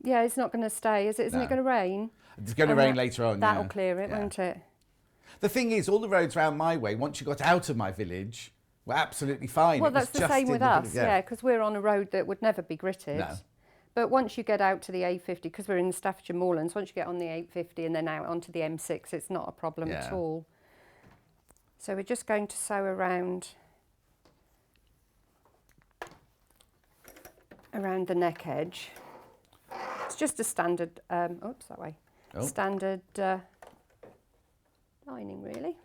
Yeah, it's not going to stay, is it? Isn't No. it going to rain? It's going to rain later on, That'll yeah. clear it, Yeah. won't it? The thing is, all the roads round my way, once you got out of my village, were absolutely fine. Well, It was that's the just same in with the us, village, yeah, because we're on a road that would never be gritted. No. But once you get out to the A50, because we're in the Staffordshire Moorlands, once you get on the 850 and then out onto the M6, it's not a problem at Yeah. all. So we're just going to sew around around the neck edge. It's just a standard, oops, that way. Oh. Standard lining, really.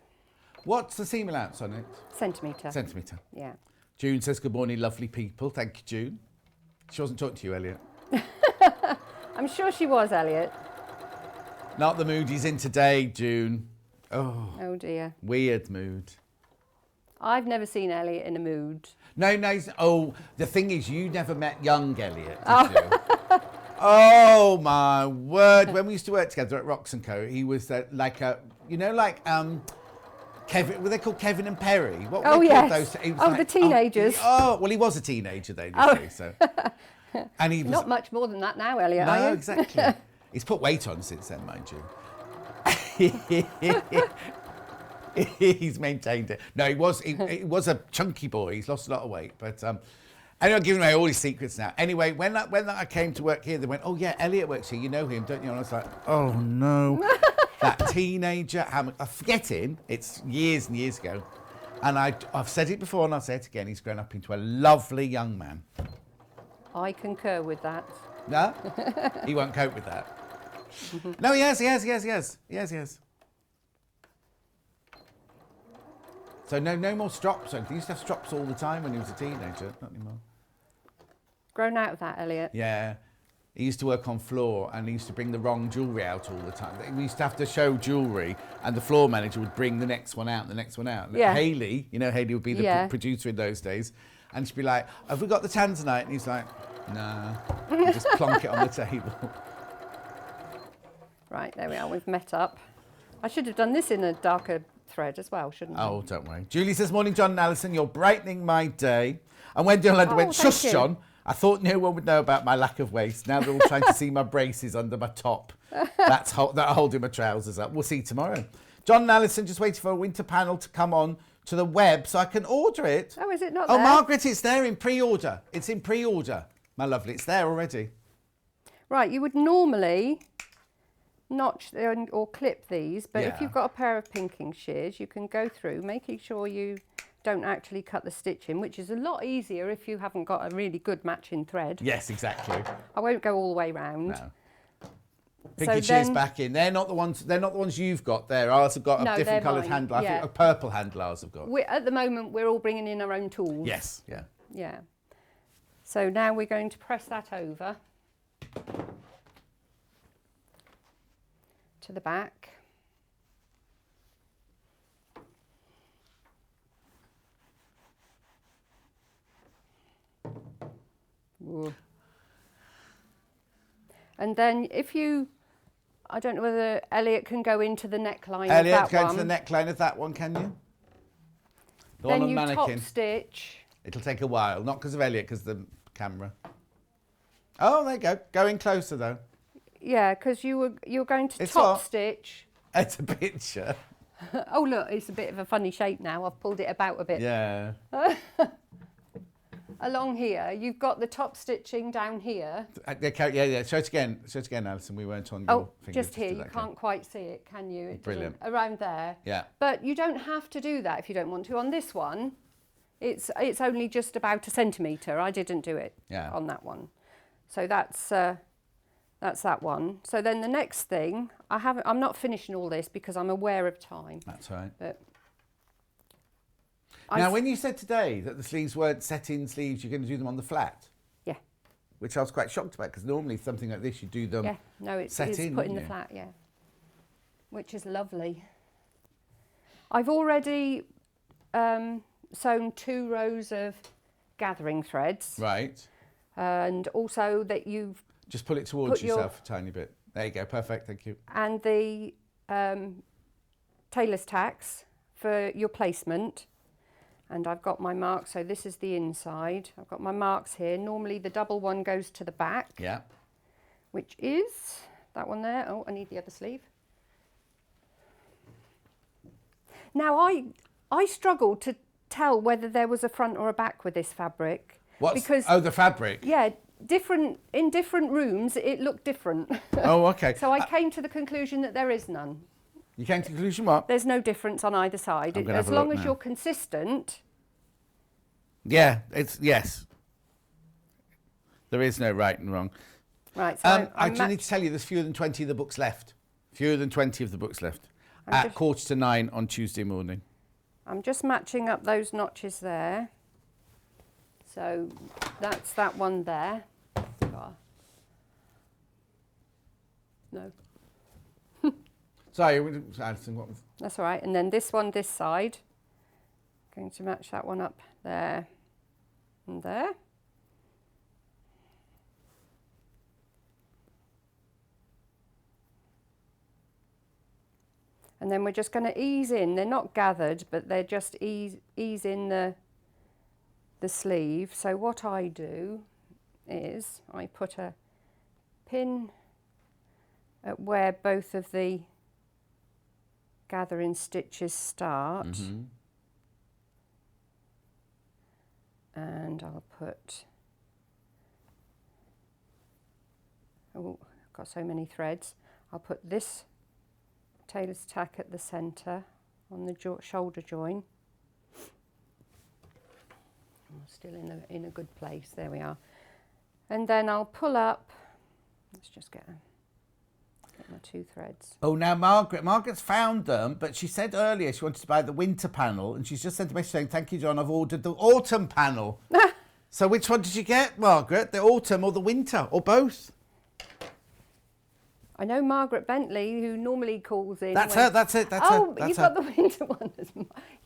What's the seam allowance on it? Centimetre. Centimetre. Yeah. June says, good morning, lovely people. Thank you, June. She wasn't talking to you, Elliot. I'm sure she was, Elliot. Not the mood he's in today, June. Oh dear. Weird mood. I've never seen Elliot in a mood. No, the thing is, you never met young Elliot, did you? Oh, my word. When we used to work together at Rox & Co, he was like Kevin, were they called Kevin and Perry? What were they called those? The teenagers. Well, he was a teenager then, you see, so. And he was... Not much more than that now, Elliot, No, are you? exactly. He's put weight on since then, mind you. He's maintained it. No, he was a chunky boy. He's lost a lot of weight, but anyway, I'm giving away all his secrets now. Anyway, when I came to work here, they went, "Oh yeah, Elliot works here. You know him, don't you?" And I was like, "Oh no, that teenager." I'm forgetting. It's years and years ago, and I've said it before and I'll say it again. He's grown up into a lovely young man. I concur with that. No, he won't cope with that. No, he has. So no more strops. He used to have strops all the time when he was a teenager. Not anymore. Grown out of that, Elliot. Yeah. He used to work on floor and he used to bring the wrong jewellery out all the time. We used to have to show jewellery and the floor manager would bring the next one out, the next one out. Yeah. Hayley, Hayley would be the producer in those days. And she'd be like, "Have we got the tanzanite?" And he's like, "Nah." And just plonk it on the table. Right, there we are. We've met up. I should have done this in a darker thread as well, shouldn't I? Oh, don't worry. Julie says, "Morning, John and Alison. You're brightening my day." And when Yolanda went, "Shush, John, I thought no one would know about my lack of waist. Now they're all trying to see my braces under my top. That holding my trousers up. We'll see tomorrow." John and Alison just waiting for a winter panel to come on to the web so I can order it. Oh, is it not there? there? Oh, Margaret, it's there in pre-order. It's in pre-order, my lovely. It's there already. Right, you would normally notch or clip these, but if you've got a pair of pinking shears, you can go through, making sure you don't actually cut the stitch in, which is a lot easier if you haven't got a really good matching thread. Yes, exactly. I won't go all the way round. No. Pinky shears back in. They're not the ones you've got there. Ours have got a different coloured handle. I think a purple handle ours have got. At the moment, we're all bringing in our own tools. Yes, yeah. Yeah. So now we're going to press that over to the back. Ooh. And then if you, I don't know whether Elliot can go into the neckline of that one. Elliot, go into the neckline of that one, can you? The then one on you mannequin. top stitch. It'll take a while, not because of Elliot, because of the camera. Oh, there you go. Go in closer though. Yeah, because you're going to top stitch. It's a picture. Oh look, it's a bit of a funny shape now. I've pulled it about a bit. Yeah. Along here, you've got the top stitching down here. Yeah. Show it again. Show it again, Alison. We weren't on your finger. Just here. You can't quite see it, can you? It Brilliant. Around there. Yeah. But you don't have to do that if you don't want to. On this one, it's only just about a centimetre. I didn't do it on that one. So that's that one. So then the next thing, I'm not finishing all this because I'm aware of time. That's right. But now, when you said today that the sleeves weren't set-in sleeves, you're going to do them on the flat. Yeah. Which I was quite shocked about because normally something like this you do them. Yeah. No, it's put in the flat. Yeah. Which is lovely. I've already sewn 2 rows of gathering threads. Right. And also that you've just pull it towards yourself a tiny bit. There you go. Perfect. Thank you. And the tailor's tacks for your placement. And I've got my marks. So this is the inside. I've got my marks here. Normally the double one goes to the back. Yeah. Which is that one there. Oh, I need the other sleeve. Now I struggled to tell whether there was a front or a back with this fabric. Because the fabric? Yeah. In different rooms, it looked different. Oh, okay. So I came to the conclusion that there is none. You came to the conclusion what? There's no difference on either side. As long as you're consistent. Yeah, yes. There is no right and wrong. Right, so I do need to tell you, there's fewer than 20 of the books left. Fewer than 20 of the books left. At 8:45 on Tuesday morning. I'm just matching up those notches there. So that's that one there. No. Sorry, Alison, what was... That's all right. And then this one, this side. Going to match that one up there and there. And then we're just going to ease in. They're not gathered, but they're just ease in the sleeve. So what I do is I put a pin at where both of the gathering stitches start. Mm-hmm. And I'll put, oh, I've got so many threads. I'll put this tailor's tack at the centre on the shoulder join. I'm still in a good place, there we are. And then I'll pull up, let's just get my 2 threads. Oh, now Margaret's found them, but she said earlier she wanted to buy the winter panel, and she's just sent a message saying, thank you, John, I've ordered the autumn panel. So which one did you get, Margaret? The autumn or the winter, or both? I know Margaret Bentley, who normally calls in. That's her, that's it, that's her. Oh, you've got the winter one.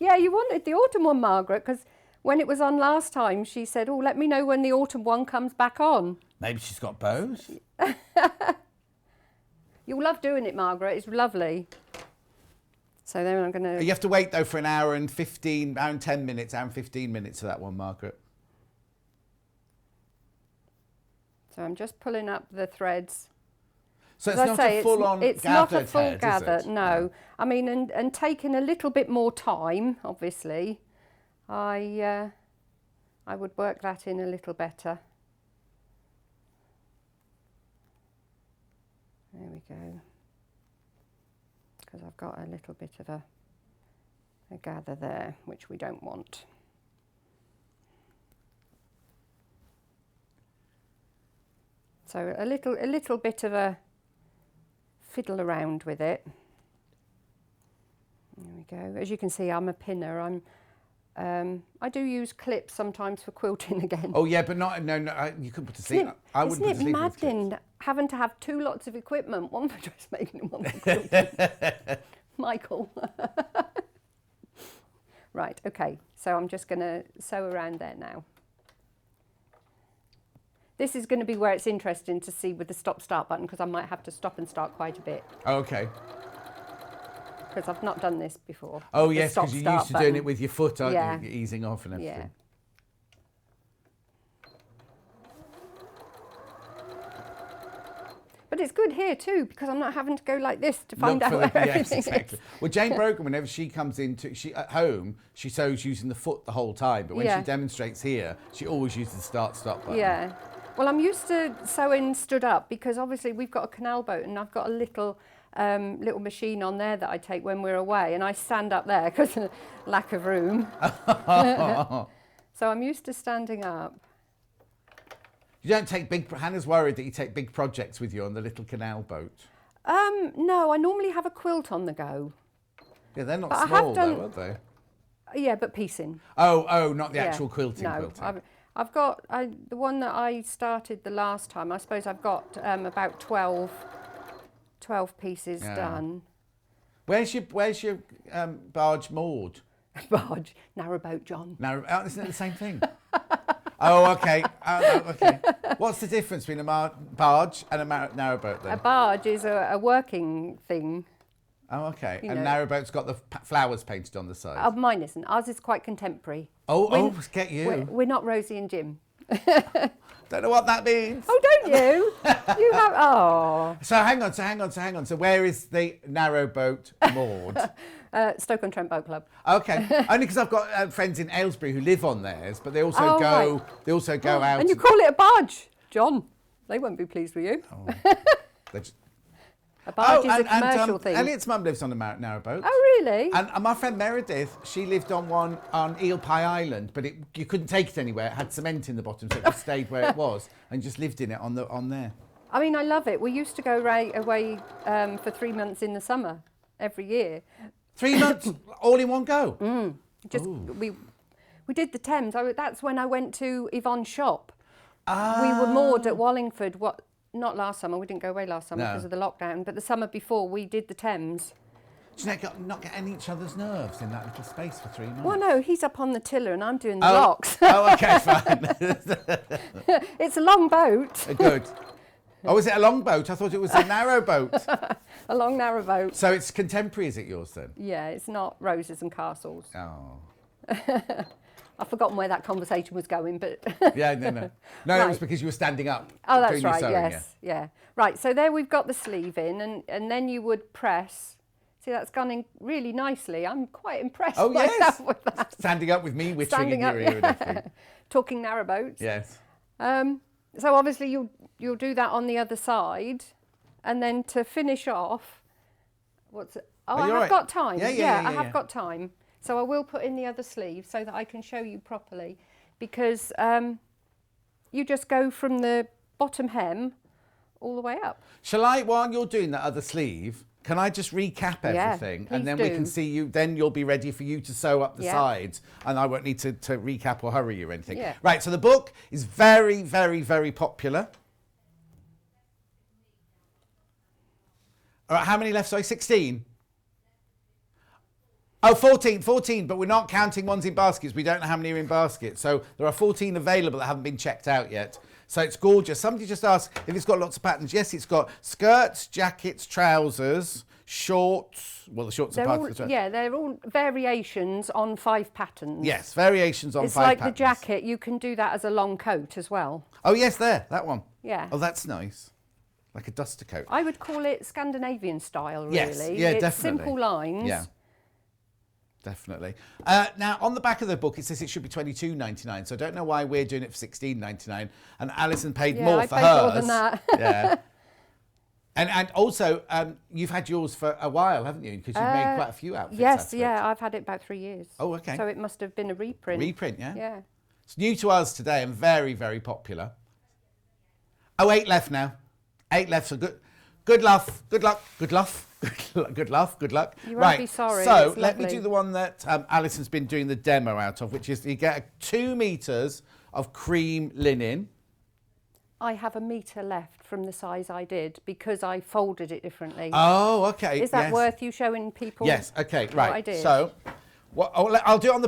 Yeah, you wanted the autumn one, Margaret, because when it was on last time, she said, oh, let me know when the autumn one comes back on. Maybe she's got both. You'll love doing it, Margaret. It's lovely. So then I'm going to... You have to wait, though, for an hour and 10 minutes, hour and 15 minutes for that one, Margaret. So I'm just pulling up the threads. So it's not a full-on gathered It's not a full gather, is it? no. I mean, and taking a little bit more time, obviously, I would work that in a little better. There we go. Because I've got a little bit of a gather there, which we don't want. So a little bit of a fiddle around with it. There we go. As you can see, I'm a pinner. I do use clips sometimes for quilting again. Oh yeah, but no, you couldn't put a sleeve. I wouldn't put a Isn't sleeve it with clips. maddening having to have 2 lots of equipment, one for dressmaking and one for quilting? Michael. Right, okay. So I'm just going to sew around there now. This is going to be where it's interesting to see with the stop-start button, because I might have to stop and start quite a bit. Oh, okay. Because I've not done this before. Oh yes, because you're used to doing button. it with your foot, aren't Yeah. you? You're easing off and everything. Yeah. But it's good here too, because I'm not having to go like this to find out where everything is. Well, Jane Brogan, whenever she comes into, at home, she sews using the foot the whole time. But when she demonstrates here, she always uses the start-stop button. Yeah. Well, I'm used to sewing stood up because obviously we've got a canal boat and I've got a little machine on there that I take when we're away, and I stand up there because of lack of room. So I'm used to standing up. You don't take Hannah's worried that you take big projects with you on the little canal boat. No, I normally have a quilt on the go. Yeah, they're not small though, are they? Yeah, but piecing. Oh, not the actual quilting. No, I've got the one that I started the last time. I suppose I've got about 12 pieces done. Where's your barge moored? Barge, narrowboat, John. Isn't it the same thing? Oh, okay. Okay. What's the difference between a barge and a narrowboat then? A barge is a working thing. Oh, okay. And narrowboat's got the flowers painted on the side. Mine isn't. Ours is quite contemporary. Get you. We're not Rosie and Jim. Don't know what that means. Oh, don't you? You have. Oh. So hang on. So where is the narrowboat moored? Stoke-on-Trent Boat Club. Okay. Only because I've got friends in Aylesbury who live on theirs, but they also go. Right. They also go out. And you call it a barge, John? They won't be pleased with you. Oh. A barge is a commercial thing. Elliot's mum lives on a narrowboat. Oh, really? And my friend Meredith, she lived on one on Eel Pie Island, but you couldn't take it anywhere. It had cement in the bottom, so it just stayed where it was and just lived in it on there. I mean, I love it. We used to go away for 3 months in the summer every year. 3 months, all in one go? We did the Thames. That's when I went to Yvonne's shop. We were moored at Wallingford. Not last summer. We didn't go away last summer because of the lockdown. But the summer before, we did the Thames. Do you not get any each other's nerves in that little space for 3 months? Well, no, he's up on the tiller and I'm doing the locks. Okay, fine. It's a long boat. Good. Oh, is it a long boat? I thought it was a narrow boat. A long, narrow boat. So it's contemporary, is it yours then? Yeah, it's not roses and castles. Oh. I've forgotten where that conversation was going, but... Yeah, no. No, right. It was because you were standing up. Oh, that's right, yes. Yeah. Right, so there we've got the sleeve in, and then you would press. See, that's gone in really nicely. I'm quite impressed myself with that. Standing up with me, whittering in your ear and everything. Talking narrowboats. Yes. So obviously you'll do that on the other side, and then to finish off, I have got time. Yeah, I have got time. So I will put in the other sleeve so that I can show you properly, because you just go from the bottom hem all the way up. Shall I, while you're doing that other sleeve, can I just recap everything? Yeah, and then we can see you, then you'll be ready for you to sew up the sides, and I won't need to recap or hurry you or anything. Yeah. Right, so the book is very, very, very popular. All right, how many left? Sorry, 16? Oh, 14, but we're not counting ones in baskets. We don't know how many are in baskets. So there are 14 available that haven't been checked out yet. So it's gorgeous. Somebody just asked if it's got lots of patterns. Yes, it's got skirts, jackets, trousers, shorts. Well, the shorts are part of the dress. Yeah, they're all variations on 5 patterns. Yes, variations on 5 patterns. It's like the jacket. You can do that as a long coat as well. Oh, yes, that one. Yeah. Oh, that's nice. Like a duster coat. I would call it Scandinavian style, really. Yes, yeah, it's definitely. Simple lines. Yeah. Definitely. Now, on the back of the book, it says it should be $22.99, so I don't know why we're doing it for $16.99, and Alison paid more for hers. I paid more than that. Yeah. And also, you've had yours for a while, haven't you? Because you've made quite a few outfits. Yes, yeah, I've had it about 3 years. Oh, okay. So it must have been a reprint. Reprint, yeah? Yeah. It's new to us today and very, very popular. Oh, 8 left now. 8 left, so good luck. You won't be sorry. So let me do the one that Alison's been doing the demo out of, which is you get 2 meters of cream linen. I have 1 metre left from the size I did because I folded it differently. Oh, okay. Is that worth you showing people? Yes. Okay. Right. What I did? So, I'll do it on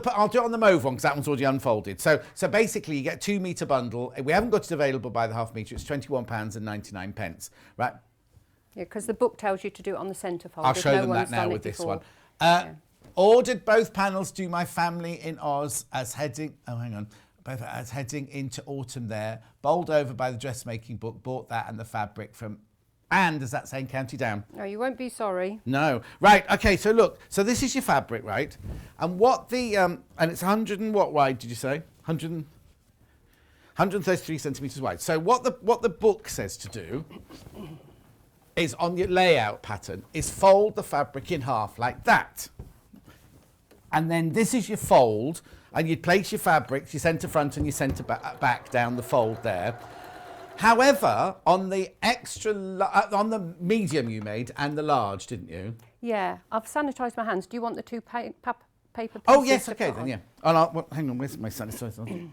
the mauve one because that one's already unfolded. So basically, you get a 2 metre bundle. We haven't got it available by the half metre. It's £21.99. Right. Yeah, because the book tells you to do it on the centre fold. I'll show them that now with this one. Ordered both panels to my family in Oz as heading... Oh, hang on. Both as heading into autumn there. Bowled over by the dressmaking book. Bought that and the fabric from... And, does that say County Down? No, you won't be sorry. No. Right, okay, so look. So this is your fabric, right? And what the... and it's 100 and what wide, did you say? 133 centimetres wide. So what the book says to do... is on your layout pattern, is fold the fabric in half like that. And then this is your fold, and you'd place your fabrics, your centre front and your centre back down the fold there. However, on the on the medium you made and the large, didn't you? Yeah, I've sanitised my hands. Do you want the 2 paper pieces? Oh, yes, okay, then, yeah. Oh, hang on, where's my sanitizer?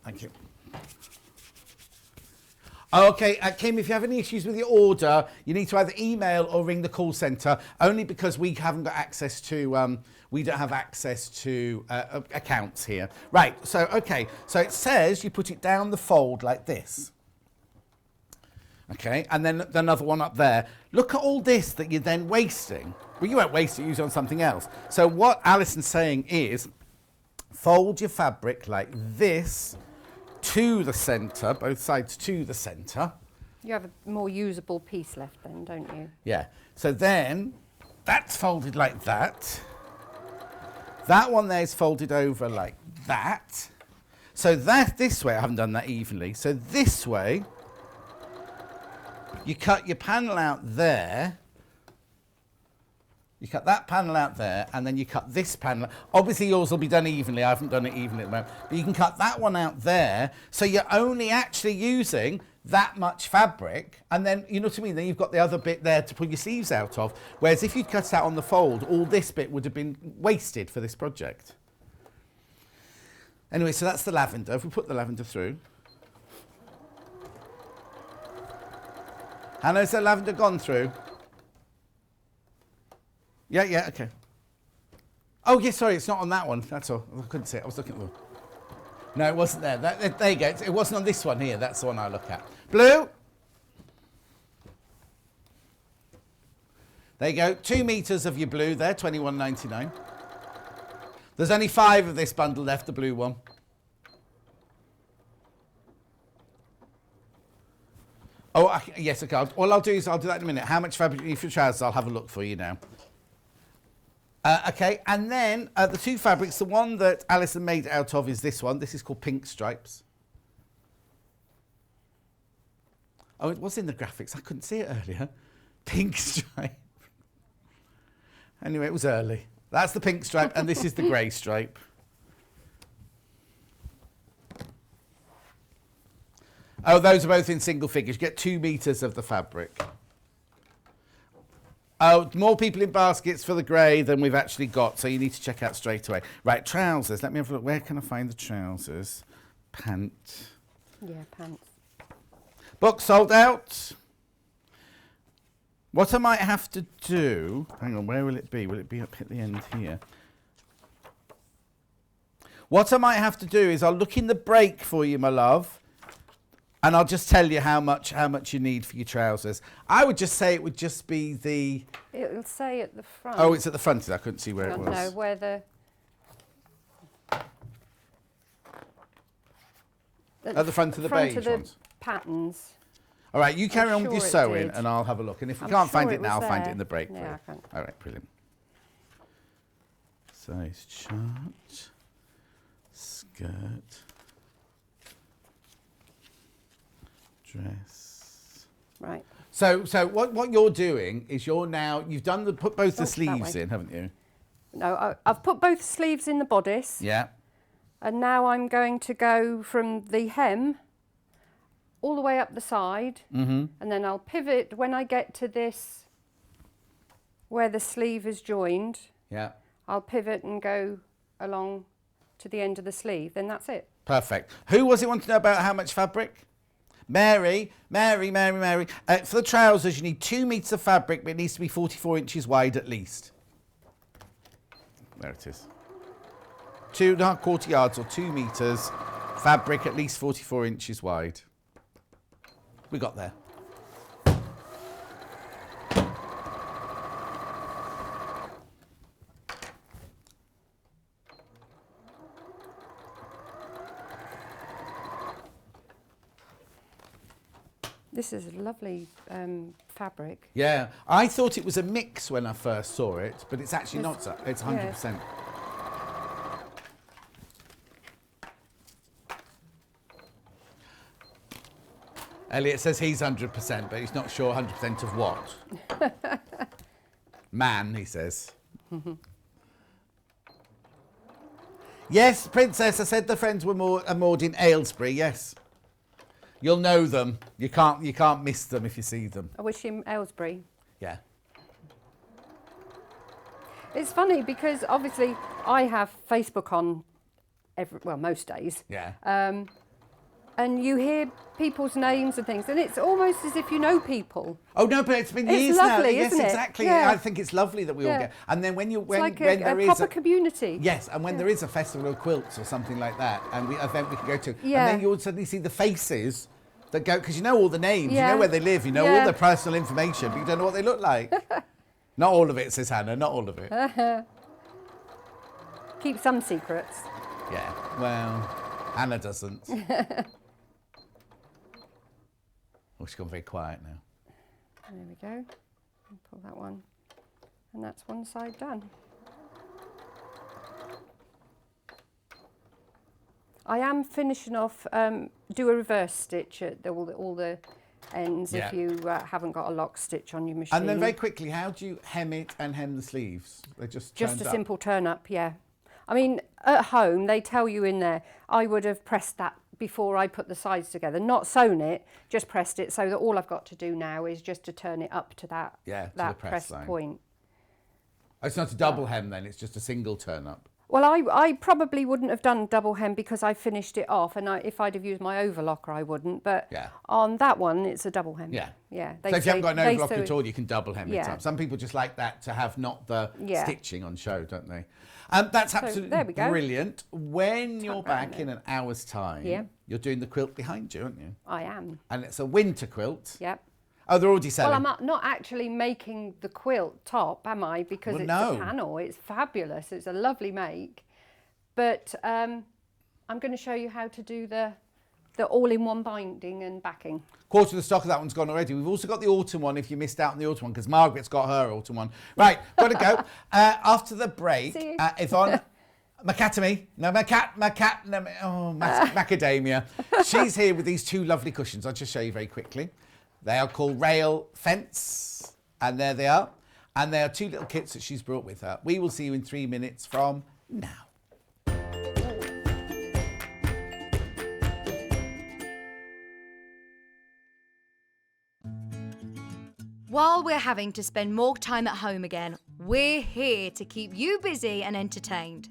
Thank you. Okay, Kim, if you have any issues with your order, you need to either email or ring the call centre, only because we haven't got access to, we don't have access to accounts here. Right, so, okay, so it says you put it down the fold like this. Okay, and then another one up there. Look at all this that you're then wasting. Well, you won't waste it, use it on something else. So what Alison's saying is, fold your fabric like this, to the centre, both sides to the centre. You have a more usable piece left then, don't you? Yeah. So then, that's folded like that. That one there is folded over like that. So this way, I haven't done that evenly. So this way, you cut your panel out there. You cut that panel out there, and then you cut this panel. Obviously, yours will be done evenly. I haven't done it evenly at the moment. But you can cut that one out there, so you're only actually using that much fabric, and then, you know what I mean? Then you've got the other bit there to pull your sleeves out of. Whereas if you'd cut it out on the fold, all this bit would have been wasted for this project. Anyway, so that's the lavender. If we put the lavender through. Hannah, has the lavender gone through? Yeah, okay. Oh, yeah, sorry, it's not on that one. That's all. I couldn't see it. I was looking at the... No, it wasn't there. There you go. It wasn't on this one here. That's the one I look at. Blue. There you go. 2 meters of your blue there, $21.99. There's only 5 of this bundle left, the blue one. Oh, yes, okay. All I'll do is I'll do that in a minute. How much fabric you need for your trousers, I'll have a look for you now. Okay, and then the 2 fabrics, the one that Alison made it out of is this one. This is called Pink Stripes. Oh, it was in the graphics. I couldn't see it earlier. Pink Stripe. Anyway, it was early. That's the pink stripe, and this is the grey stripe. Oh, those are both in single figures. You get 2 meters of the fabric. Oh, more people in baskets for the grey than we've actually got, so you need to check out straight away. Right, trousers. Let me have a look. Where can I find the trousers? Pant. Yeah, pants. Book sold out. What I might have to do... Hang on, where will it be? Will it be up at the end here? What I might have to do is I'll look in the break for you, my love, and I'll just tell you how much you need for your trousers. I would just say it would just be the... It'll say at the front. Oh, it's at the front. I couldn't see where it was. No, where the... At the front of the beige ones? Patterns. All right, you carry on with your sewing, did. and I'll have a look. And if we can't find it now, I'll find it there. in the break. Yeah, I can't. All right, brilliant. Size chart, skirt, dress. Right. So what you're doing is you've done put both the sleeves in, haven't you? No, I've put both sleeves in the bodice. Yeah. And now I'm going to go from the hem all the way up the side, and then I'll pivot when I get to this, where the sleeve is joined. Yeah. I'll pivot and go along to the end of the sleeve, then that's it. Perfect. Who was it wanting to know about how much fabric? Mary. For the trousers, you need 2 meters of fabric, but it needs to be 44 inches wide at least. There it is. 2¼ yards or 2 meters, fabric at least 44 inches wide. We got there. This is a lovely fabric. Yeah, I thought it was a mix when I first saw it, but it's actually not. It's 100%. Elliot says he's 100%, but he's not sure 100% of what. Man, he says. Yes, Princess, I said the friends were moored in Aylesbury, yes. You'll know them. You can't miss them if you see them. I wish him Aylesbury. Yeah. It's funny because obviously I have Facebook on most days. Yeah. And you hear people's names and things, and it's almost as if you know people. Oh no, but it's been years It's lovely, now. Yes, isn't it? exactly. Yeah. I think it's lovely that we all get. And then when It's like a proper community. Yes, and when there is a festival of quilts or something like that, and event we can go to, Yeah. and then you'll suddenly see the faces that go, because you know all the names, you Yeah. know where they live, you know all their personal information, but you don't know what they look like. Not all of it, says Hannah. Not all of it. Keep some secrets. Yeah. Well, Hannah doesn't. Oh, she's gone very quiet now. There we go. Pull that one. And that's one side done. I am finishing off, do a reverse stitch at all the ends Yeah. if you haven't got a lock stitch on your machine. And then very quickly, how do you hem it and hem the sleeves? They're just Just turned a up. simple turn up, yeah. I mean, at home, they tell you in there, I would have pressed that before I put the sides together, not sewn it, just pressed it, so that all I've got to do now is just to turn it up to that, to the that press press line. point. Oh, it's not a double hem then, it's just a single turn up. Well, I probably wouldn't have done double hem because I finished it off, and if I'd have used my overlocker, I wouldn't. But on that one, it's a double hem. Yeah. Yeah. So if you haven't got an overlock at all, you can double hem it Yeah. up. Some people just like that to have not the stitching on show, don't they? That's absolutely there we go. brilliant. When you're back in an hour's time, Yeah. you're doing the quilt behind you, aren't you? I am. And it's a winter quilt. Yep. Oh, they're already selling. Well, I'm not actually making the quilt top, am I? Because it's a panel. It's fabulous. It's a lovely make. But I'm going to show you how to do the all-in-one binding and backing. Quarter of the stock of that one's gone already. We've also got the autumn one if you missed out on the autumn one, because Margaret's got her autumn one. Right, got to go. After the break, Yvonne McAtamney, Macadamia. She's here with these two lovely cushions. I'll just show you very quickly. They are called Rail Fence, and there they are. And they are two little kits that she's brought with her. We will see you in 3 minutes from now. While we're having to spend more time at home again, we're here to keep you busy and entertained.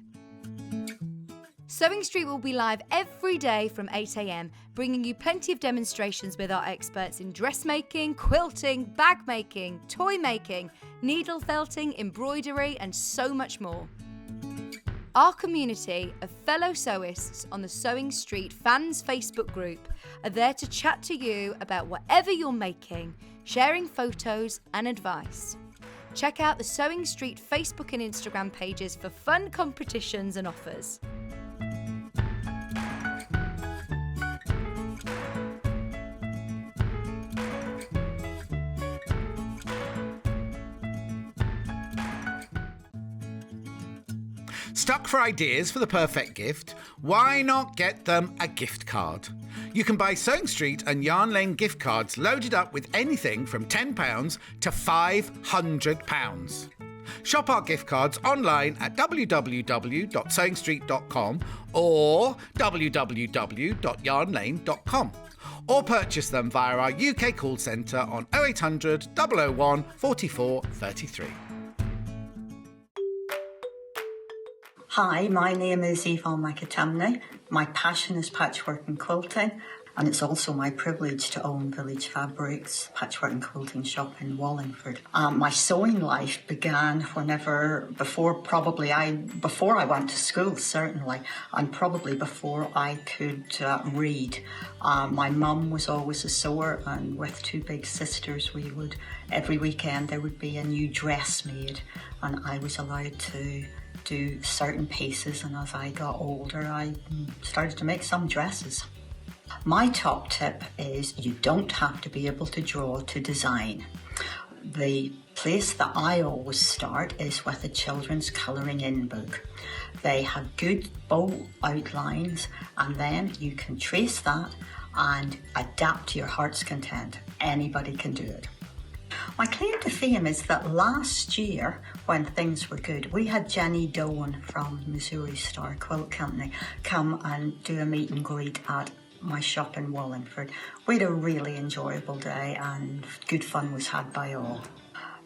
Sewing Street will be live every day from 8 a.m, bringing you plenty of demonstrations with our experts in dressmaking, quilting, bag making, toy making, needle felting, embroidery, and so much more. Our community of fellow sewists on the Sewing Street Fans Facebook group are there to chat to you about whatever you're making, sharing photos and advice. Check out the Sewing Street Facebook and Instagram pages for fun competitions and offers. Stuck for ideas for the perfect gift? Why not get them a gift card? You can buy Sewing Street and Yarn Lane gift cards loaded up with anything from £10 to £500. Shop our gift cards online at www.sewingstreet.com or www.yarnlane.com, or purchase them via our UK call centre on 0800 001 44 33. Hi, my name is Yvonne McAtamney. My passion is patchwork and quilting, and it's also my privilege to own Village Fabrics patchwork and quilting shop in Wallingford. My sewing life began before I went to school, certainly, and probably before I could read. My mum was always a sewer, and with two big sisters, every weekend there would be a new dress made, and I was allowed to do certain pieces, and as I got older I started to make some dresses. My top tip is you don't have to be able to draw to design. The place that I always start is with a children's colouring in book. They have good bold outlines, and then you can trace that and adapt to your heart's content. Anybody can do it. My claim to fame is that last year, when things were good, we had Jenny Doan from Missouri Star Quilt Company come and do a meet and greet at my shop in Wallingford. We had a really enjoyable day and good fun was had by all.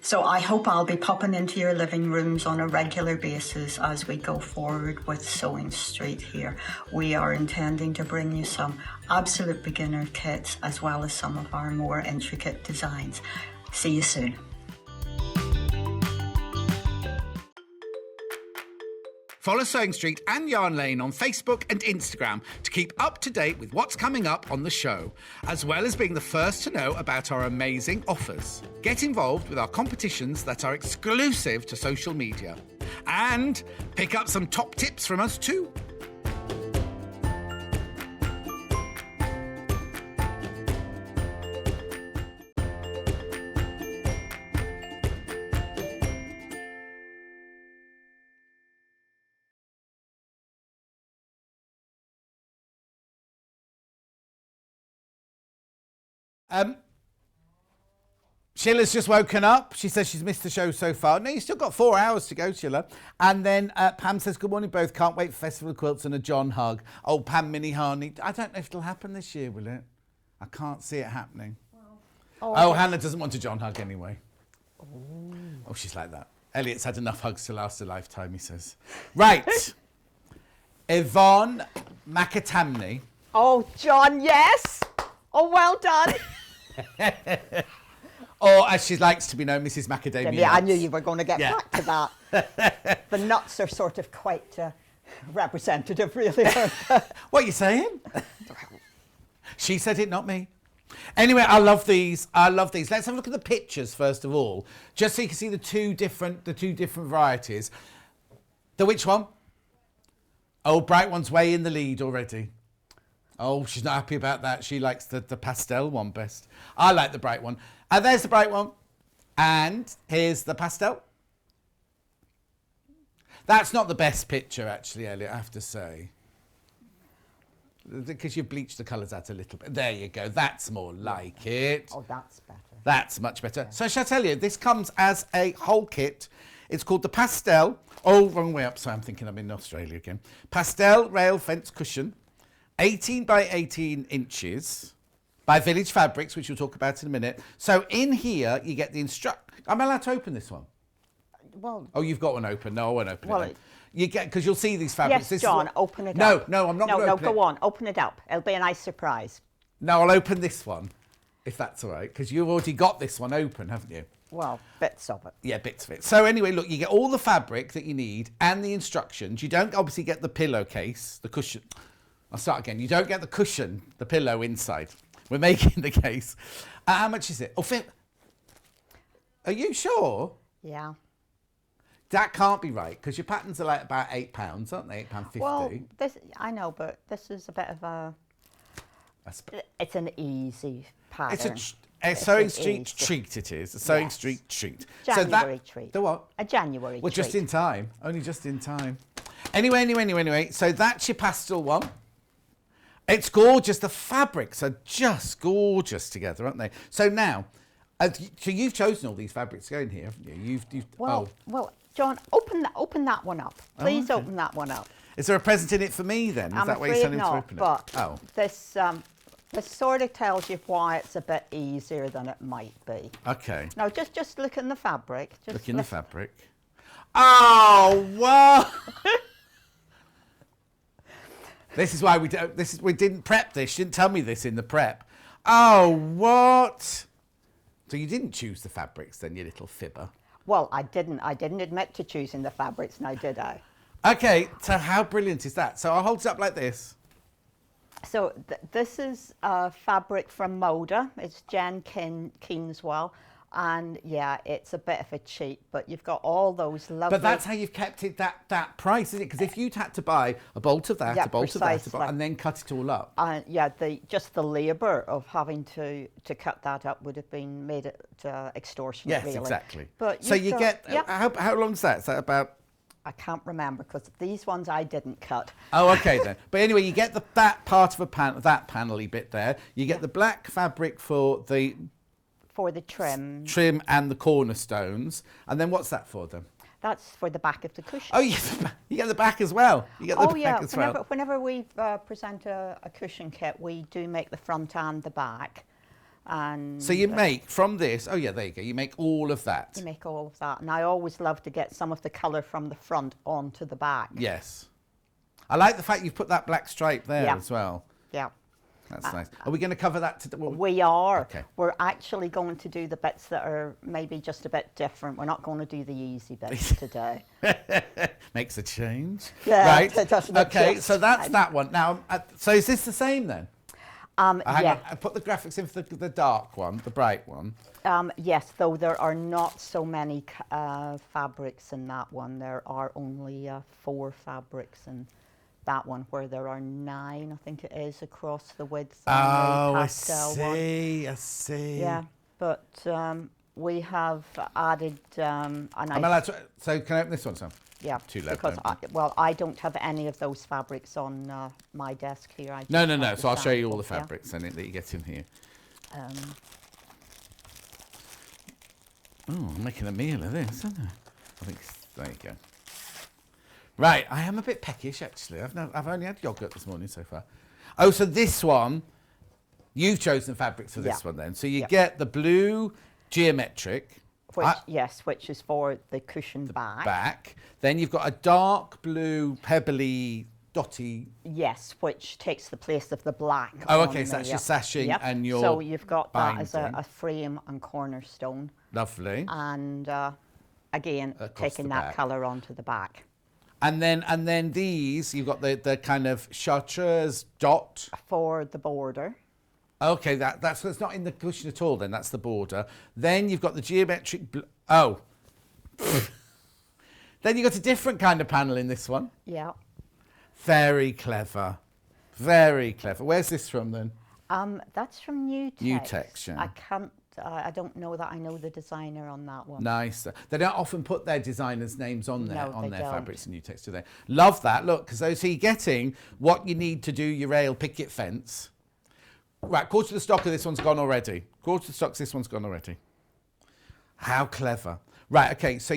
So I hope I'll be popping into your living rooms on a regular basis as we go forward with Sewing Street here. We are intending to bring you some absolute beginner kits as well as some of our more intricate designs. See you soon. Follow Sewing Street and Yarn Lane on Facebook and Instagram to keep up to date with what's coming up on the show, as well as being the first to know about our amazing offers. Get involved with our competitions that are exclusive to social media. And pick up some top tips from us too. Chilla's just woken up. She says she's missed the show so far. No, you've still got 4 hours to go, Chilla. And then Pam says, good morning, both. Can't wait for Festival of Quilts and a John hug. Oh, Pam Mini Harney. I don't know if it'll happen this year, will it? I can't see it happening. Oh, Hannah doesn't want a John hug anyway. Oh, she's like that. Elliot's had enough hugs to last a lifetime, he says. Right. Yvonne McAtamney. Oh, John, yes. Oh, well done. Or, as she likes to be known, Mrs. Macadamia. Yeah, I Nuts. knew you were going to get back to that. The nuts are sort of quite representative, really. What are you saying? She said it, not me. Anyway, I love these. Let's have a look at the pictures first of all, just so you can see the two different varieties. The which one? Oh, bright one's way in the lead already. Oh, she's not happy about that. She likes the pastel one best. I like the bright one. And there's the bright one. And here's the pastel. That's not the best picture, actually, Elliot, I have to say. Because you've bleached the colours out a little bit. There you go. That's more like it. Oh, that's better. That's much better. So shall I tell you, this comes as a whole kit. It's called the Pastel. Oh, wrong way up. So I'm thinking I'm in Australia again. Pastel Rail Fence Cushion. 18 by 18 inches. By Village Fabrics, which we'll talk about in a minute. So in here, you get the I'm allowed to open this one? Well, oh, you've got one open. No, I won't open well, it. You get, because you'll see these fabrics. Yes, this John, open it no, up. No, I'm not going to open it. No, go on, open it up. It'll be a nice surprise. No, I'll open this one, if that's all right, because you've already got this one open, haven't you? Well, bits of it. Yeah, bits of it. So anyway, look, you get all the fabric that you need and the instructions. You don't obviously get the pillowcase, the cushion. I'll start again. You don't get the cushion, the pillow inside. We're making the case. How much is it? Oh, are you sure? Yeah. That can't be right, because your patterns are like about £8, aren't they? £8.50. Well, I know, but this is a bit of a... It's an easy pattern. It's a Sewing Street treat, it is. A Sewing Street treat. January treat. The what? A January treat. Well, just in time. Only just in time. Anyway. So that's your pastel one. It's gorgeous. The fabrics are just gorgeous together, aren't they? So now, so you've chosen all these fabrics to go in here, haven't you? Well, John, open that one up. Please open that one up. Is there a present in it for me then? Is that why you're telling me to open it? But this sort of tells you why it's a bit easier than it might be. Okay. Now, just look in the fabric. Look in the fabric. Oh, wow! This is why we didn't prep this. You didn't tell me this in the prep. Oh, what? So you didn't choose the fabrics then, you little fibber? Well, I didn't admit to choosing the fabrics now, did I? Okay, so how brilliant is that? So I'll hold it up like this. So this is fabric from Moda. It's Jen Keenswell. And yeah, it's a bit of a cheat, but you've got all those lovely... But that's how you've kept it that price, isn't it? Because if you'd had to buy a bolt of that, a bolt of that, and then cut it all up... yeah, just the labour of having to cut that up would have been made it extortionate, really. Yes, exactly. But so you get... How long is that? Is that about... I can't remember, because these ones I didn't cut. Oh, okay then. But anyway, you get that part of that panel-y bit there. You get the black fabric for the... For the trim. Trim and the cornerstones. And then what's that for them? That's for the back of the cushion. Oh, you get the back as well. You get the back as well. Whenever we present a cushion kit, we do make the front and the back. And so you make from this, oh yeah, there you go. You make all of that. You make all of that. And I always love to get some of the colour from the front onto the back. Yes. I like the fact you've put that black stripe there as well. Yeah. That's nice. Are we going to cover that today? We are. Okay. We're actually going to do the bits that are maybe just a bit different. We're not going to do the easy bits today. Makes a change. Yeah, right. It doesn't okay, so that's that one. Now, so is this the same then? Hang on. I put the graphics in for the dark one, the bright one. Yes, though there are not so many fabrics in that one. There are only 4 fabrics in that one, where there are 9, I think it is, across the width. Oh, I see. Yeah, but we have added I'm allowed to, so can I open this one, Sam? Yeah, too low. Because I don't have any of those fabrics on my desk here. No. So I'll show you all the fabrics that you get in here. Oh, I'm making a meal of this, aren't I? I think, there you go. Right, I am a bit peckish, actually. I've only had yoghurt this morning so far. Oh, so this one, you've chosen fabrics for this one then. So you get the blue geometric. Which is for the cushion back. Then you've got a dark blue, pebbly, dotty. Yes, which takes the place of the black. Oh, okay, so that's your sashing and your So you've got that binding. as a frame and cornerstone. Lovely. And again, Across taking the that back. colour onto the back. And then these, you've got the kind of chartreuse dot. For the border. Okay, that's not in the cushion at all then, that's the border. Then you've got the geometric, oh. Then you've got a different kind of panel in this one. Yeah. Very clever, very clever. Where's this from then? That's from New Text. New Text, yeah. I don't know that I know the designer on that one. Nice. They don't often put their designers' names on their No, they don't. fabrics in New Text, do they? Love that. Look, because so you're getting what you need to do your rail picket fence. Right, quarter of the stock of this one's gone already. Quarter of the stock, this one's gone already. How clever. Right, okay, so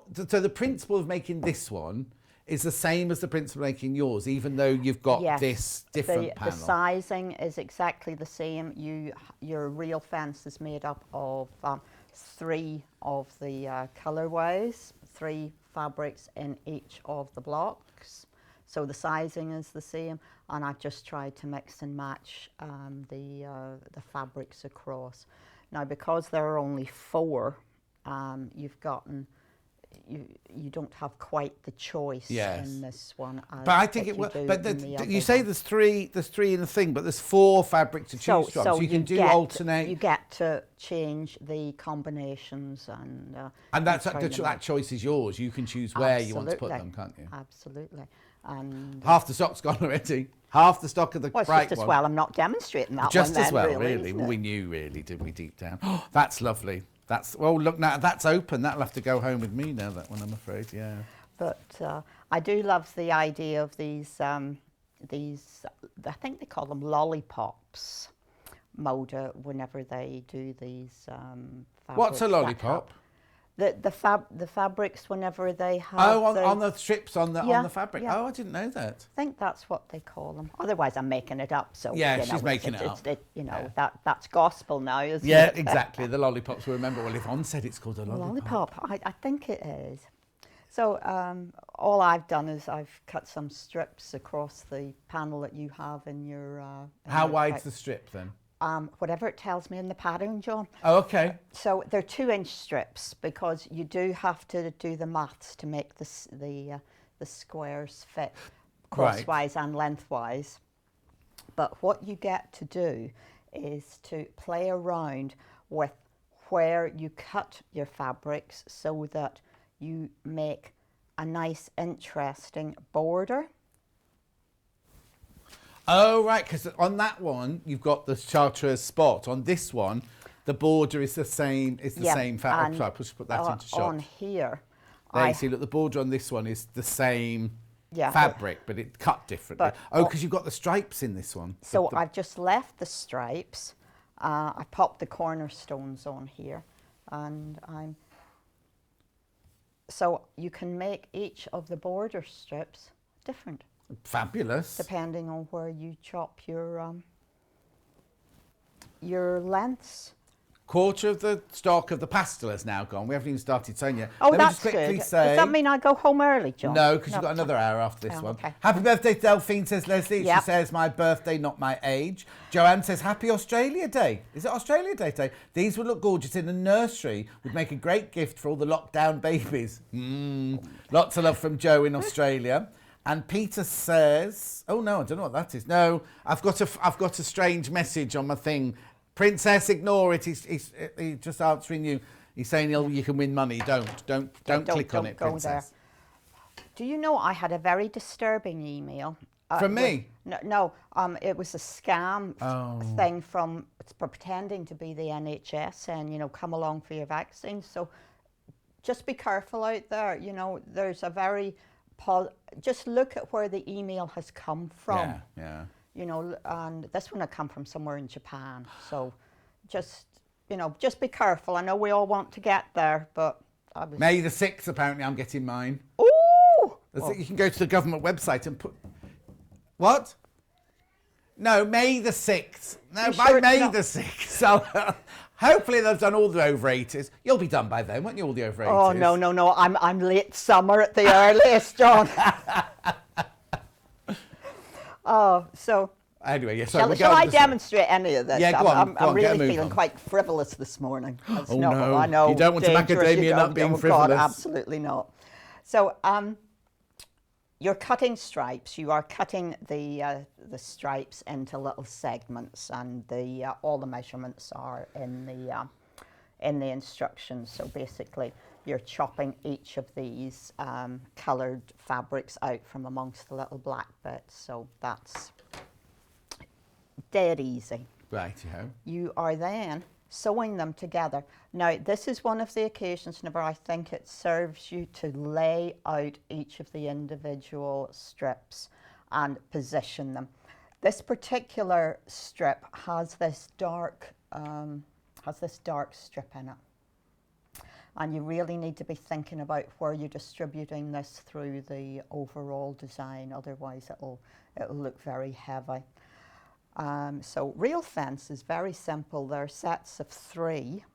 the principle of making this one is the same as the principle of making yours, even though you've got this different panel. The sizing is exactly the same. Your real fence is made up of 3 of the colourways, 3 fabrics in each of the blocks. So the sizing is the same, and I've just tried to mix and match the fabrics across. Now, because there are only 4, you don't have quite the choice in this one. But I think it will. But you say there's three in the thing, but there's 4 fabrics to choose from, so you can alternate. You get to change the combinations and that choice is yours. You can choose where you want to put them, can't you? Absolutely. And half the stock's gone already. Half the stock of the bright one. Just as well I'm not demonstrating that just one as well, really. Well, we knew, really, didn't we, deep down? Oh, that's lovely. Look, now that's open. That'll have to go home with me now, that one, I'm afraid, yeah. But I do love the idea of these, I think they call them lollipops, Moda, whenever they do these fabrics. What's a lollipop? The fabrics, whenever they have... Oh, on the strips on the fabric. Yeah. Oh, I didn't know that. I think that's what they call them. Otherwise, I'm making it up. So yeah, she's making it up. That's gospel now, isn't it? Yeah, exactly. The lollipops. We remember. Well, Yvonne said it's called a lollipop. I think it is. So all I've done is I've cut some strips across the panel that you have in your... How wide's the strip then? Whatever it tells me in the pattern, John. Oh, okay. So they're 2-inch strips because you do have to do the maths to make the squares fit crosswise and lengthwise. But what you get to do is to play around with where you cut your fabrics so that you make a nice, interesting border. Oh, right, because on that one, you've got the chartreuse spot. On this one, the border is the same fabric. So I put that into shot. On here... There you see, look, the border on this one is the same fabric, but it cut differently. Because you've got the stripes in this one. So I've just left the stripes. I popped the cornerstones on here. And so you can make each of the border strips different. Fabulous. Depending on where you chop your lengths. Quarter of the stock of the pastel has now gone. We haven't even started sewing yet. Oh, Let that's me just quickly good. say... Does that mean I go home early, John? No, because you've got another hour after this one. Okay. Happy birthday, Delphine, says Leslie. Yep. She says, my birthday, not my age. Joanne says, happy Australia Day. Is it Australia Day today? These would look gorgeous in a nursery. Would make a great gift for all the lockdown babies. Lots of love from Joe in Australia. And Peter says, oh no, I don't know what that is. No, I've got a strange message on my thing. Princess, ignore it. He's just answering you. He's saying you can win money. Don't click on it, Princess. There. Do you know I had a very disturbing email from me? No, it was a scam thing from pretending to be the NHS saying, come along for your vaccine. So just be careful out there. There's a very just look at where the email has come from. Yeah. And this one had come from somewhere in Japan. So just, you know, just be careful. I know we all want to get there, but I was... May the 6th, apparently, I'm getting mine. Ooh! You can go to the government website and put... What? No, May the 6th. No, You by sure it's May not- the 6th. So hopefully they've done all the over 80s. You'll be done by then, won't you, all the over 80s? Oh, no. I'm late summer at the earliest, John. Oh, so... Anyway, yeah, sorry, Shall I demonstrate any of this? Yeah, go on, I'm get a really move feeling on. quite frivolous this morning. It's Oh, not, no. I know. You don't want to dangerous, macadamia you nut don't, being oh, frivolous. God, absolutely not. So, you're cutting stripes. You are cutting the stripes into little segments, and all the measurements are in the instructions. So basically, you're chopping each of these coloured fabrics out from amongst the little black bits. So that's dead easy. Righty-ho. You are then sewing them together. Now, this is one of the occasions whenever I think it serves you to lay out each of the individual strips and position them. This particular strip has this dark strip in it. And you really need to be thinking about where you're distributing this through the overall design, otherwise it'll look very heavy. So real fence is very simple. There are sets of 3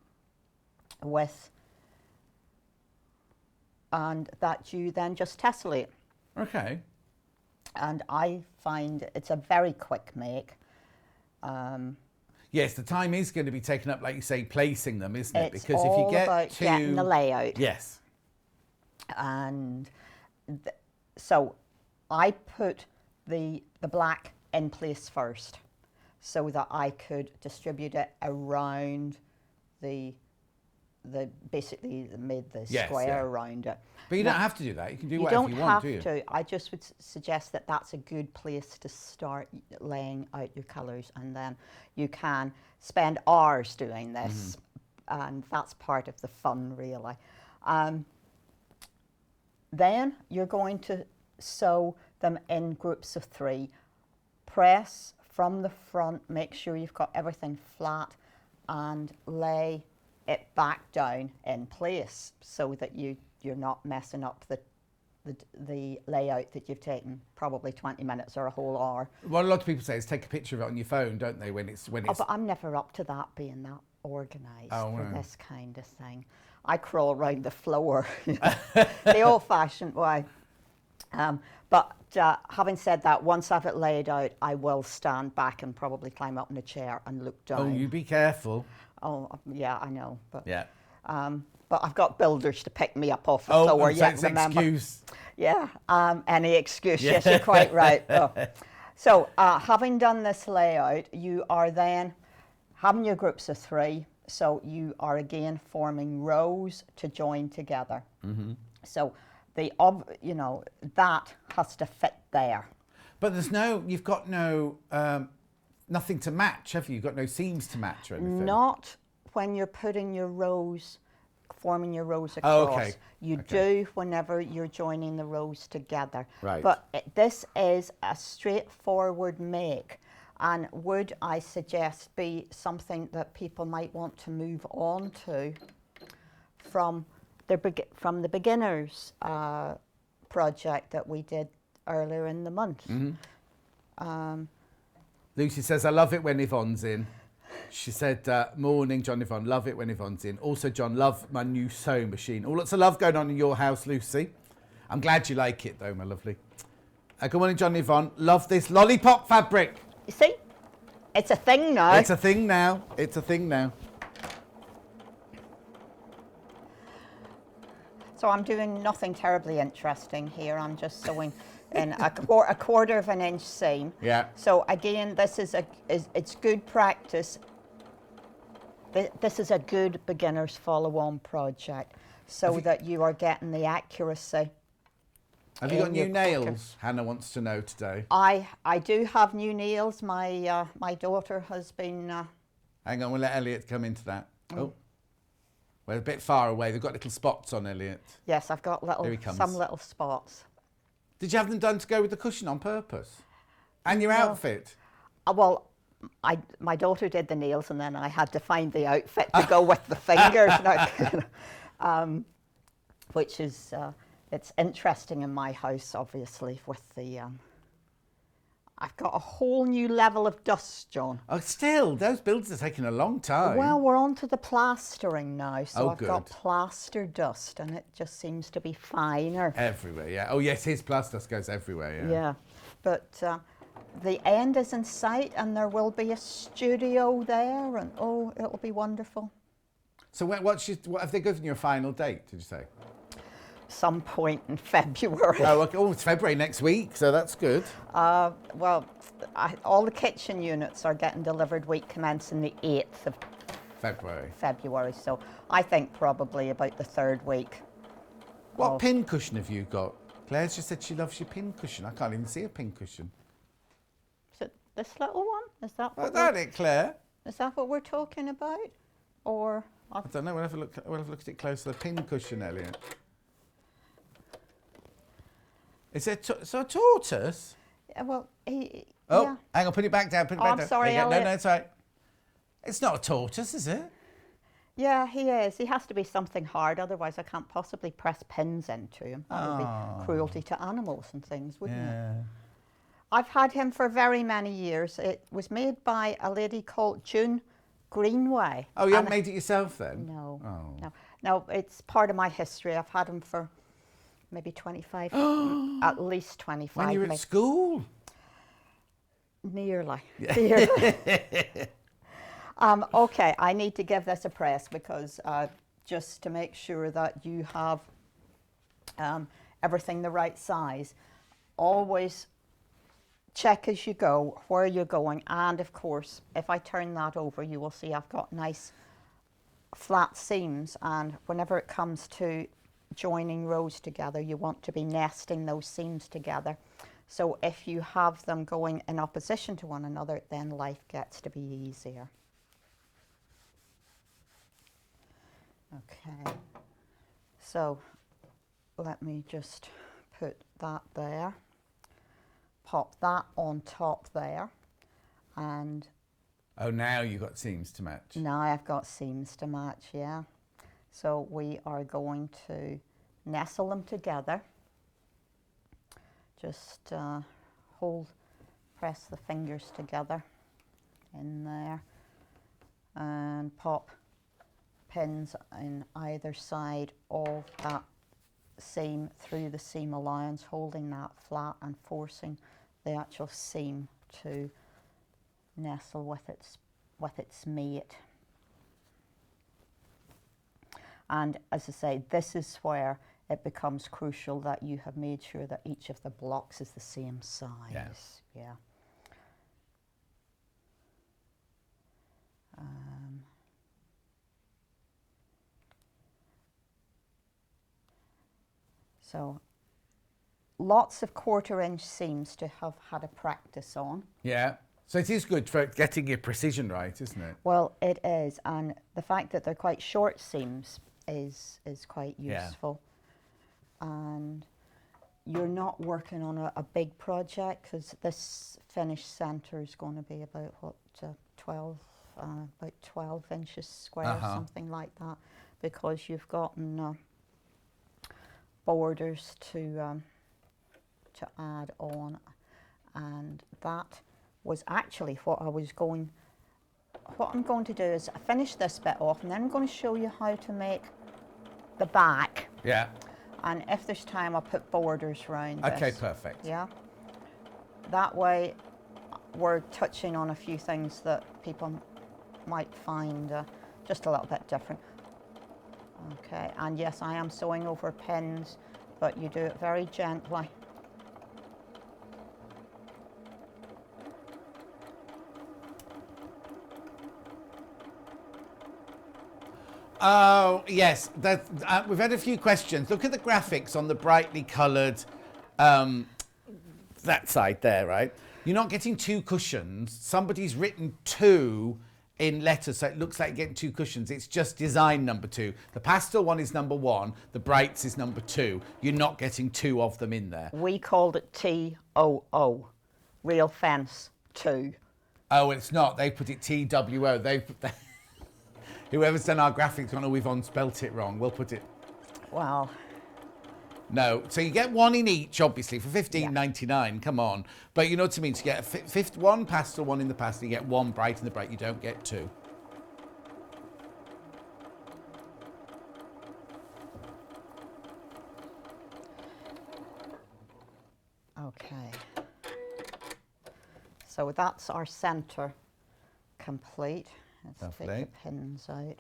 and that you then just tessellate. Okay. And I find it's a very quick make. Yes, the time is going to be taken up, like you say, placing them, isn't it? It's Because if all you get about to... getting the layout. Yes. And so I put the black in place first, so that I could distribute it around basically made the Yes, square yeah. around it. But you don't have to do that. You can do whatever you want, do you? You don't have to. I just would suggest that that's a good place to start laying out your colours, and then you can spend hours doing this, and that's part of the fun, really. Then you're going to sew them in groups of 3. Press from the front, make sure you've got everything flat, and lay it back down in place so that you're not messing up the layout that you've taken probably 20 minutes or a whole hour. What a lot of people say is take a picture of it on your phone, don't they, when it's... Oh, but I'm never up to that, being that organised for this kind of thing. I crawl around the floor, the old-fashioned way. But having said that, once I've it laid out, I will stand back and probably climb up in a chair and look down. Oh, you be careful. Oh, yeah, I know. But, Yeah. but I've got builders to pick me up off the Oh, floor. so Yeah, it's remember. excuse. Yeah, any excuse. Yes, you're quite right. Oh. So having done this layout, you are then having your groups of 3. So you are again forming rows to join together. So that has to fit there. But you've got no, nothing to match, have you? You've got no seams to match or anything? Not when you're putting your rows, forming your rows across. Oh, okay. You do whenever you're joining the rows together. Right. But this is a straightforward make, and would, I suggest, be something that people might want to move on to from the beginners project that we did earlier in the month. Lucy says, I love it when Yvonne's in. She said, morning, John, Yvonne, love it when Yvonne's in. Also, John, love my new sewing machine. All lots of love going on in your house, Lucy. I'm glad you like it, though, my lovely. Good morning, John, Yvonne. Love this lollipop fabric. You see, it's a thing now. It's a thing now. It's a thing now. So I'm doing nothing terribly interesting here. I'm just sewing in a quarter of an inch seam. Yeah. So again, this is it's good practice. This is a good beginner's follow-on project, so that you are getting the accuracy. Have you got new nails? Hannah wants to know today. I do have new nails. My my daughter has been. Hang on, we'll let Elliot come into that. Oh. We're a bit far away. They've got little spots on Elliot. Yes, I've got some little spots. Did you have them done to go with the cushion on purpose? And your outfit? Well, my daughter did the nails, and then I had to find the outfit to go with the fingers. Which is, it's interesting in my house, obviously, with the, I've got a whole new level of dust, John. Oh, still, those builds are taking a long time. Well, we're on to the plastering now, so Oh, I've got good. plaster dust, and it just seems to be finer. Everywhere, yeah. Oh, yes, his plaster dust goes everywhere, yeah. Yeah, but the end is in sight, and there will be a studio there, and oh, it'll be wonderful. So what have they given you a final date, did you say? Some point in February. Oh, okay. Oh, it's February next week, so that's good. Well, all the kitchen units are getting delivered week commencing the 8th of February. So I think probably about the 3rd week. What pin cushion have you got? Claire's just said she loves your pin cushion. I can't even see a pin cushion. Is it this little one? Is that Oh, what that it, Claire? is that what we're talking about? Or I don't know. We'll have a look at it closer. The pin cushion, Elliot. Is it a tortoise? well, he. Oh, Yeah. hang on. Put it back down. Put it Oh, back I'm down. sorry, There you go. No, Elliot. no, it's all right. It's not a tortoise, is it? Yeah, he is. He has to be something hard, otherwise I can't possibly press pins into him. That would be cruelty to animals and things, wouldn't it? I've had him for very many years. It was made by a lady called June Greenway. Oh, you haven't made it yourself then? No, Oh. no. No, it's part of my history. I've had him for maybe 25, at least 25. When you were at school? Nearly. Nearly. Okay, I need to give this a press because just to make sure that you have everything the right size, always check as you go where you're going, and of course if I turn that over you will see I've got nice flat seams, and whenever it comes to joining rows together you want to be nesting those seams together. So if you have them going in opposition to one another, then life gets to be easier. Okay, so let me just put that there, pop that on top there, and Oh, now you've got seams to match. now I've got seams to match, yeah. So we are going to nestle them together. Just press the fingers together in there and pop pins in either side of that seam through the seam allowance, holding that flat and forcing the actual seam to nestle with its mate. And as I say, this is where it becomes crucial that you have made sure that each of the blocks is the same size. Yes. Yeah. So lots of 1/4 inch seams to have had a practice on. Yeah. So it is good for getting your precision right, isn't it? Well, it is, and the fact that they're quite short seams is quite Yeah. useful. And you're not working on a big project because this finished centre is going to be about what 12 inches square, something like that, because you've gotten borders to add on, and that was actually what I'm going to do is finish this bit off, and then I'm going to show you how to make the back. Yeah. And if there's time, I'll put borders around this. Okay, perfect. Yeah. That way, we're touching on a few things that people might find just a little bit different. Okay, and yes, I am sewing over pins, but you do it very gently. Oh, yes. We've had a few questions. Look at the graphics on the brightly coloured, that side there, right? You're not getting 2 cushions. Somebody's written 2 in letters, so it looks like you're getting 2 cushions. It's just design number 2. The pastel one is number 1. The brights is number 2. You're not getting 2 of them in there. We called it TOO, Real Fence 2. Oh, it's not. They put it TWO. Whoever's done our graphics on Yvonne spelt it wrong. We'll put it... Well... No, so you get one in each, obviously, for $15.99. Come on. But you know what I mean? To get one pastel, one in the pastel, you get one bright in the bright. You don't get two. Okay. So that's our centre complete. Let's take the pins out.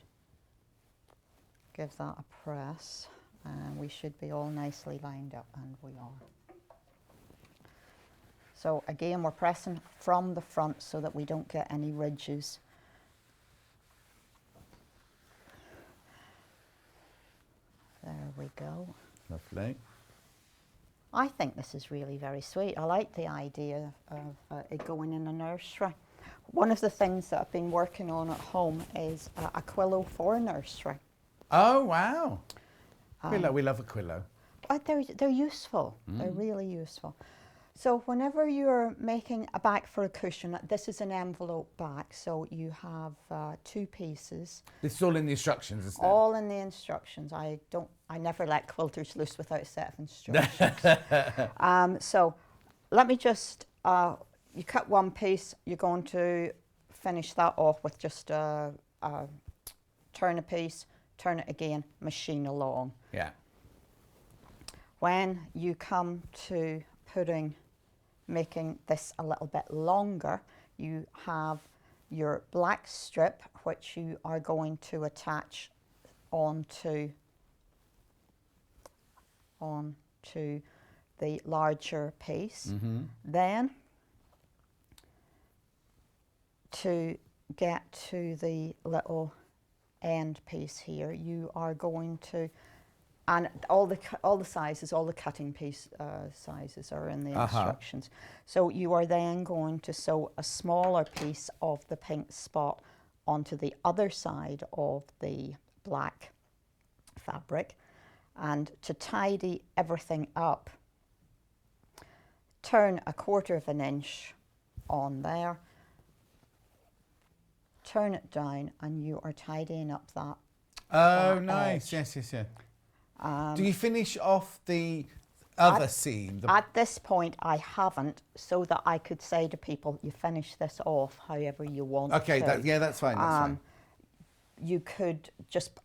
Give that a press. And we should be all nicely lined up, and we are. So again, we're pressing from the front so that we don't get any ridges. There we go. Lovely. I think this is really very sweet. I like the idea of it going in a nursery. One of the things that I've been working on at home is a Quillo for a nursery. Oh, wow. We love a Quillo. They're useful. They're really useful. So whenever you're making a back for a cushion, this is an envelope back, so you have 2 pieces. This is all in the instructions, isn't it? All in the instructions. I never let quilters loose without a set of instructions. So let me just, you cut one piece, you're going to finish that off with just turn a piece, turn it again, machine along. Yeah. When you come to making this a little bit longer, you have your black strip, which you are going to attach onto the larger piece. Then, to get to the little end piece here, you are going to, and all the sizes, all the cutting piece sizes are in the instructions. So you are then going to sew a smaller piece of the pink spot onto the other side of the black fabric. And to tidy everything up, turn 1/4 of an inch on there, turn it down, and you are tidying up that. Oh, nice. Edge. Yes. Do you finish off the other seam? At this point, I haven't, so that I could say to people, you finish this off however you want to. Okay, that's fine. That's fine. You could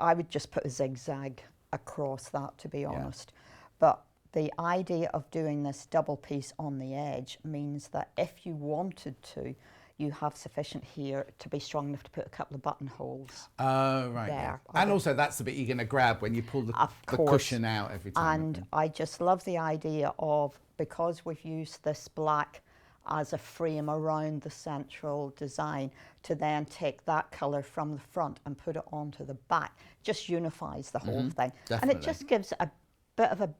I would just put a zigzag across that, to be honest. But the idea of doing this double piece on the edge means that if you wanted to, you have sufficient here to be strong enough to put a couple of buttonholes. Oh, right. There. And also, that's the bit you're going to grab when you pull the cushion out every time. And I just love the idea of, because we've used this black as a frame around the central design, to then take that colour from the front and put it onto the back. Just unifies the whole thing. Definitely. And it just gives a bit of a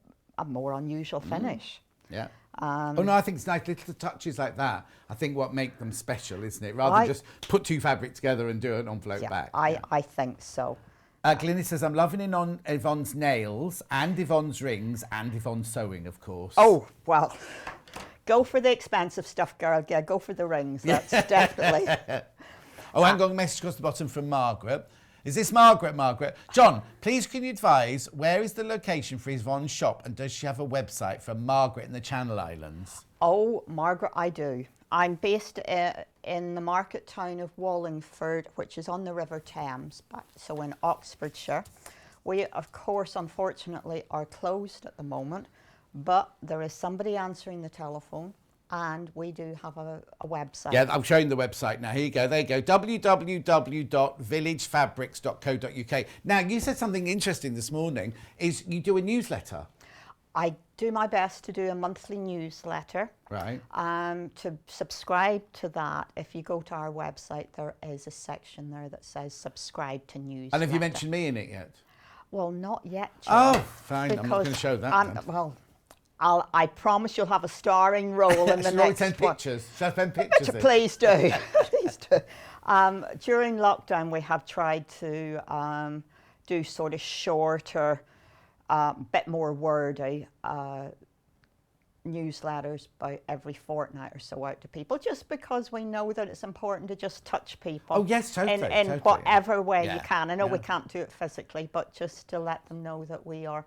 more unusual finish. Yeah. Oh no, I think it's nice little touches like that. I think what make them special, isn't it? Rather than just put 2 fabrics together and do an envelope back. I think so. Glynis says, I'm loving in on Yvonne's nails and Yvonne's rings and Yvonne's sewing, of course. Oh, well, go for the expensive stuff, girl. Yeah, go for the rings. That's definitely. Oh, hang on, a message across the bottom from Margaret. Is this Margaret? John, please can you advise where is the location for Yvonne's shop, and does she have a website for Margaret in the Channel Islands? Oh, Margaret, I do. I'm based in the market town of Wallingford, which is on the River Thames, so in Oxfordshire. We, of course, unfortunately, are closed at the moment, but there is somebody answering the telephone. And we do have a website. Yeah, I'm showing the website now. Here you go. There you go. www.villagefabrics.co.uk. Now, you said something interesting this morning, is you do a newsletter. I do my best to do a monthly newsletter. Right. To subscribe to that, if you go to our website, there is a section there that says subscribe to newsletter. And have you mentioned me in it yet? Well, not yet, John. Oh, fine. I'm not going to show that. Well, I promise you'll have a starring role in the next 10 pictures. Shall I send pictures? Please do. Please do. During lockdown, we have tried to do sort of shorter, bit more wordy newsletters about every fortnight or so out to people, just because we know that it's important to just touch people. Oh yes, totally. In totally, whatever way yeah. you can. I know we Yeah. can't do it physically, but just to let them know that we're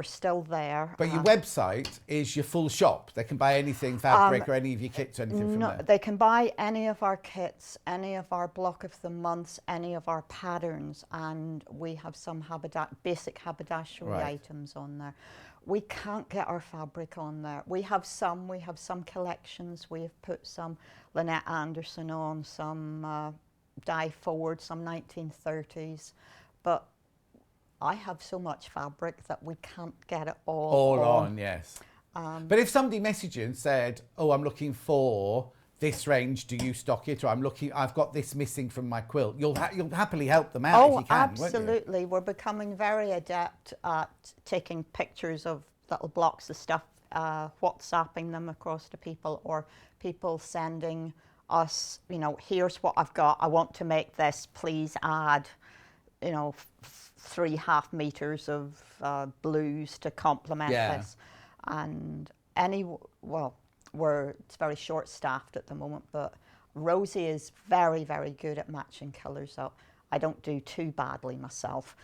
still there. But your website is your full shop. They can buy anything, fabric or any of your kits or anything from there. They can buy any of our kits, any of our block of the months, any of our patterns, and we have some basic haberdashery Right. items on there. We can't get our fabric on there. We have some collections. We have put some Lynette Anderson on, some Di Ford, some 1930s, but I have so much fabric that we can't get it all on. Yes. But if somebody messaged you and said, "Oh, I'm looking for this range. Do you stock it?" Or I've got this missing from my quilt. You'll happily help them out if you can. Absolutely. Won't We're becoming very adept at taking pictures of little blocks of stuff, WhatsApping them across to people, or people sending us, here's what I've got. I want to make this. Please add, 3.5 meters of blues to complement this. And it's very short-staffed at the moment, but Rosie is very, very good at matching colours up. I don't do too badly myself.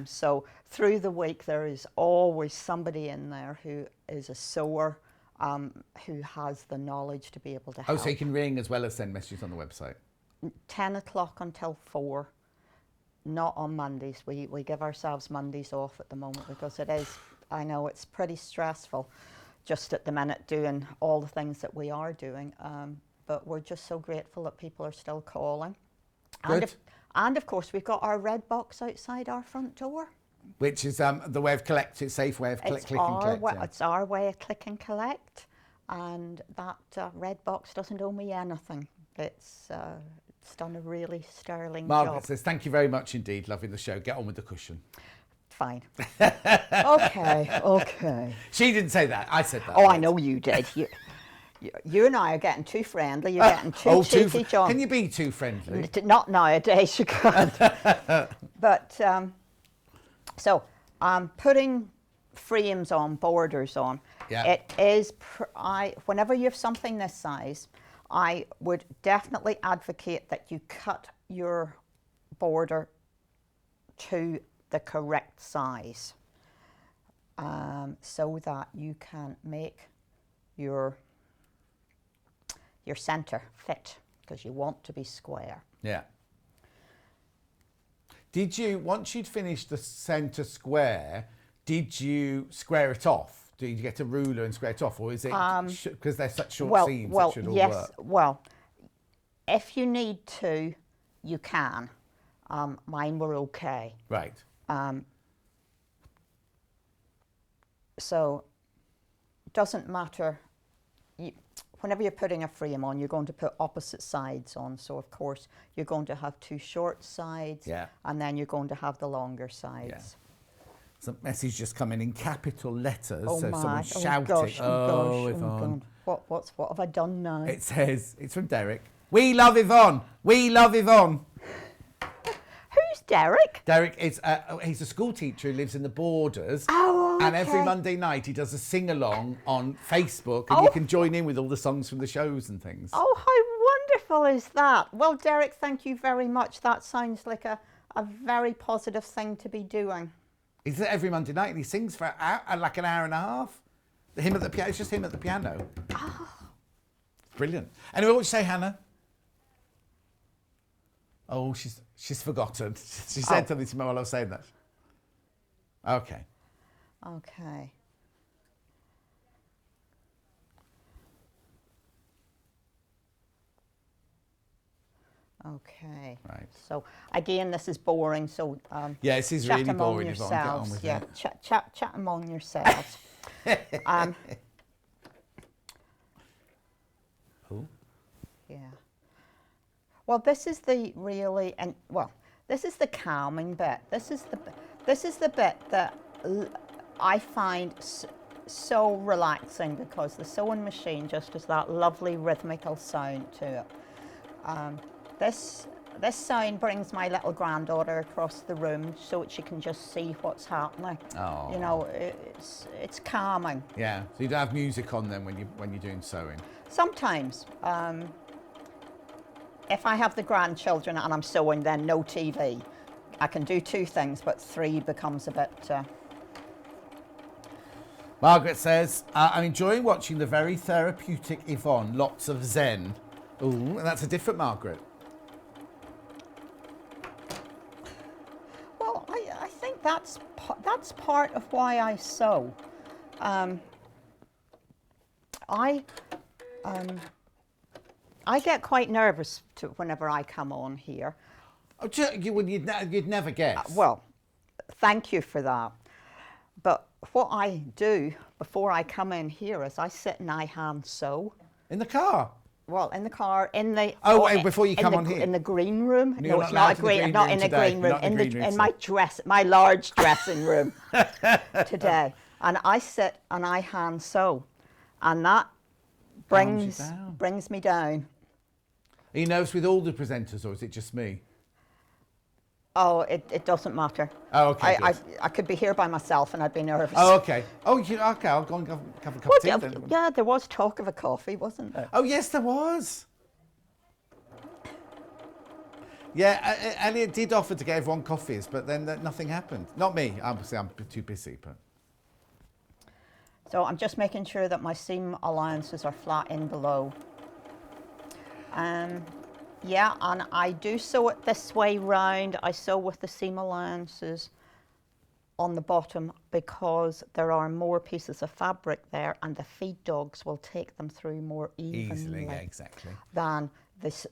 So through the week, there is always somebody in there who is a sewer, who has the knowledge to be able to help. Oh, so you can ring as well as send messages on the website? 10 o'clock until 4. Not on Mondays. We give ourselves Mondays off at the moment because it is, I know it's pretty stressful just at the minute doing all the things that we are doing. But we're just so grateful that people are still calling. Good. And of course, we've got our red box outside our front door. Which is the way of collecting, safe way of click and collect. It's our way of click and collect. And that red box doesn't owe me anything. It's done a really sterling Margaret job. says, "Thank you very much indeed. Loving the show. Get on with the cushion." Fine. Okay. She didn't say that. I said that. Oh, I know you did. You and I are getting too friendly. You're getting too cheeky, John. Can you be too friendly? Not nowadays, you can't. But, so I'm putting frames on, borders on. Yeah. It is, whenever you have something this size, I would definitely advocate that you cut your border to the correct size, so that you can make your center fit, because you want to be square. Yeah. Did you, once you'd finished the centre square, did you square it off? Did you get a ruler and square it off, or is it because they're such short seams it should all work? Well, if you need to, you can. Mine were okay. Right. So it doesn't matter. Whenever you're putting a frame on, you're going to put opposite sides on. So of course you're going to have 2 short sides, and then you're going to have the longer sides. Yeah. Some message just coming in capital letters. Oh so my! someone's Oh shouting. gosh! Oh gosh! Yvonne. Oh God. What have I done now? It says, it's from Derek. "We love Yvonne. We love Yvonne." Who's Derek? Derek is he's a school teacher who lives in the Borders. Oh, okay. And every Monday night he does a sing-along on Facebook, and you can join in with all the songs from the shows and things. Oh, how wonderful is that? Well, Derek, thank you very much. That sounds like a very positive thing to be doing. Is it every Monday night? And he sings for like an hour and a half. Him at the piano. It's just him at the piano. Oh. Brilliant. Anyway, what would you say, Hannah? Oh, she's forgotten. She said something to me while I was saying that. Okay. Okay. Okay. Right. So again, this is boring. So yeah, this is really boring. Yvonne, get on with it. Chat among yourselves. Oh. Yeah. Well, this is the really this is the calming bit. This is the bit that I find so relaxing, because the sewing machine just has that lovely rhythmical sound to it. This this sign brings my little granddaughter across the room so she can just see what's happening. Oh. You know, it's calming. Yeah. So you don't have music on then when you're doing sewing. Sometimes, if I have the grandchildren and I'm sewing, then no TV. I can do 2 things, but 3 becomes a bit. Margaret says, I'm enjoying watching the very therapeutic Yvonne. Lots of zen. Ooh, and that's a different Margaret. Well, I think that's part of why I sew. I get quite nervous whenever I come on here. Oh, you'd never guess. Well, thank you for that. But what I do before I come in here is I sit and I hand sew. In the car? Well, in the car, in the... Before you come on here? In the green room. No, it's not a green, not in the green room. In my large dressing room today. And I sit and I hand sew. And that brings me down. Are you nervous with all the presenters, or is it just me? Oh, it doesn't matter. Oh, okay. I could be here by myself and I'd be nervous. Oh, okay. Oh, okay. I'll go and have a cup of tea then. Yeah, there was talk of a coffee, wasn't there? Oh, yes, there was. Yeah, Elliot did offer to get everyone coffees, but then nothing happened. Not me. Obviously, I'm too busy, but... So I'm just making sure that my seam allowances are flat in below. Yeah, and I do sew it this way round. I sew with the seam allowances on the bottom because there are more pieces of fabric there and the feed dogs will take them through more evenly yeah, exactly. than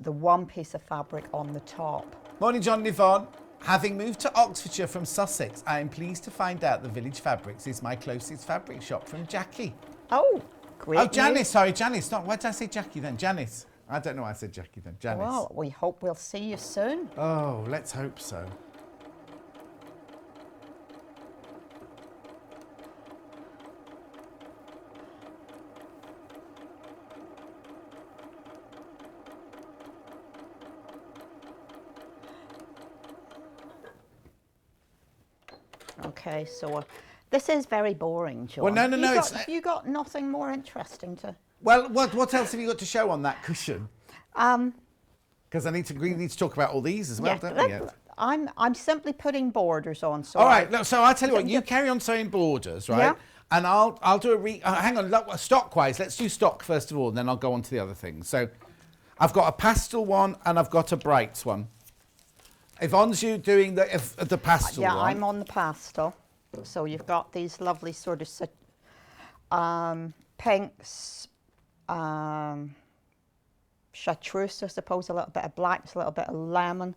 the one piece of fabric on the top. Morning, John and Yvonne. Having moved to Oxfordshire from Sussex, I am pleased to find out the Village Fabrics is my closest fabric shop from Jackie. Oh, great. Oh, Janice, sorry, Janice. Why did I say Jackie then? Janice. I don't know why I said Jackie then. Janice. Well, we hope we'll see you soon. Oh, let's hope so. Okay, so this is very boring, John. Well, no, Have you got nothing more interesting to... Well, what else have you got to show on that cushion? Because we need to talk about all these as well, don't we? Yet? I'm simply putting borders on. So all right. So I'll tell you what. You carry on sewing borders, right? Yeah. And I'll do hang on. Stock-wise, let's do stock first of all, and then I'll go on to the other things. So I've got a pastel one and I've got a brights one. Yvonne's you doing the pastel one? Yeah, I'm on the pastel. So you've got these lovely sort of pinks. Chartreuse, I suppose, a little bit of blacks, a little bit of lemon.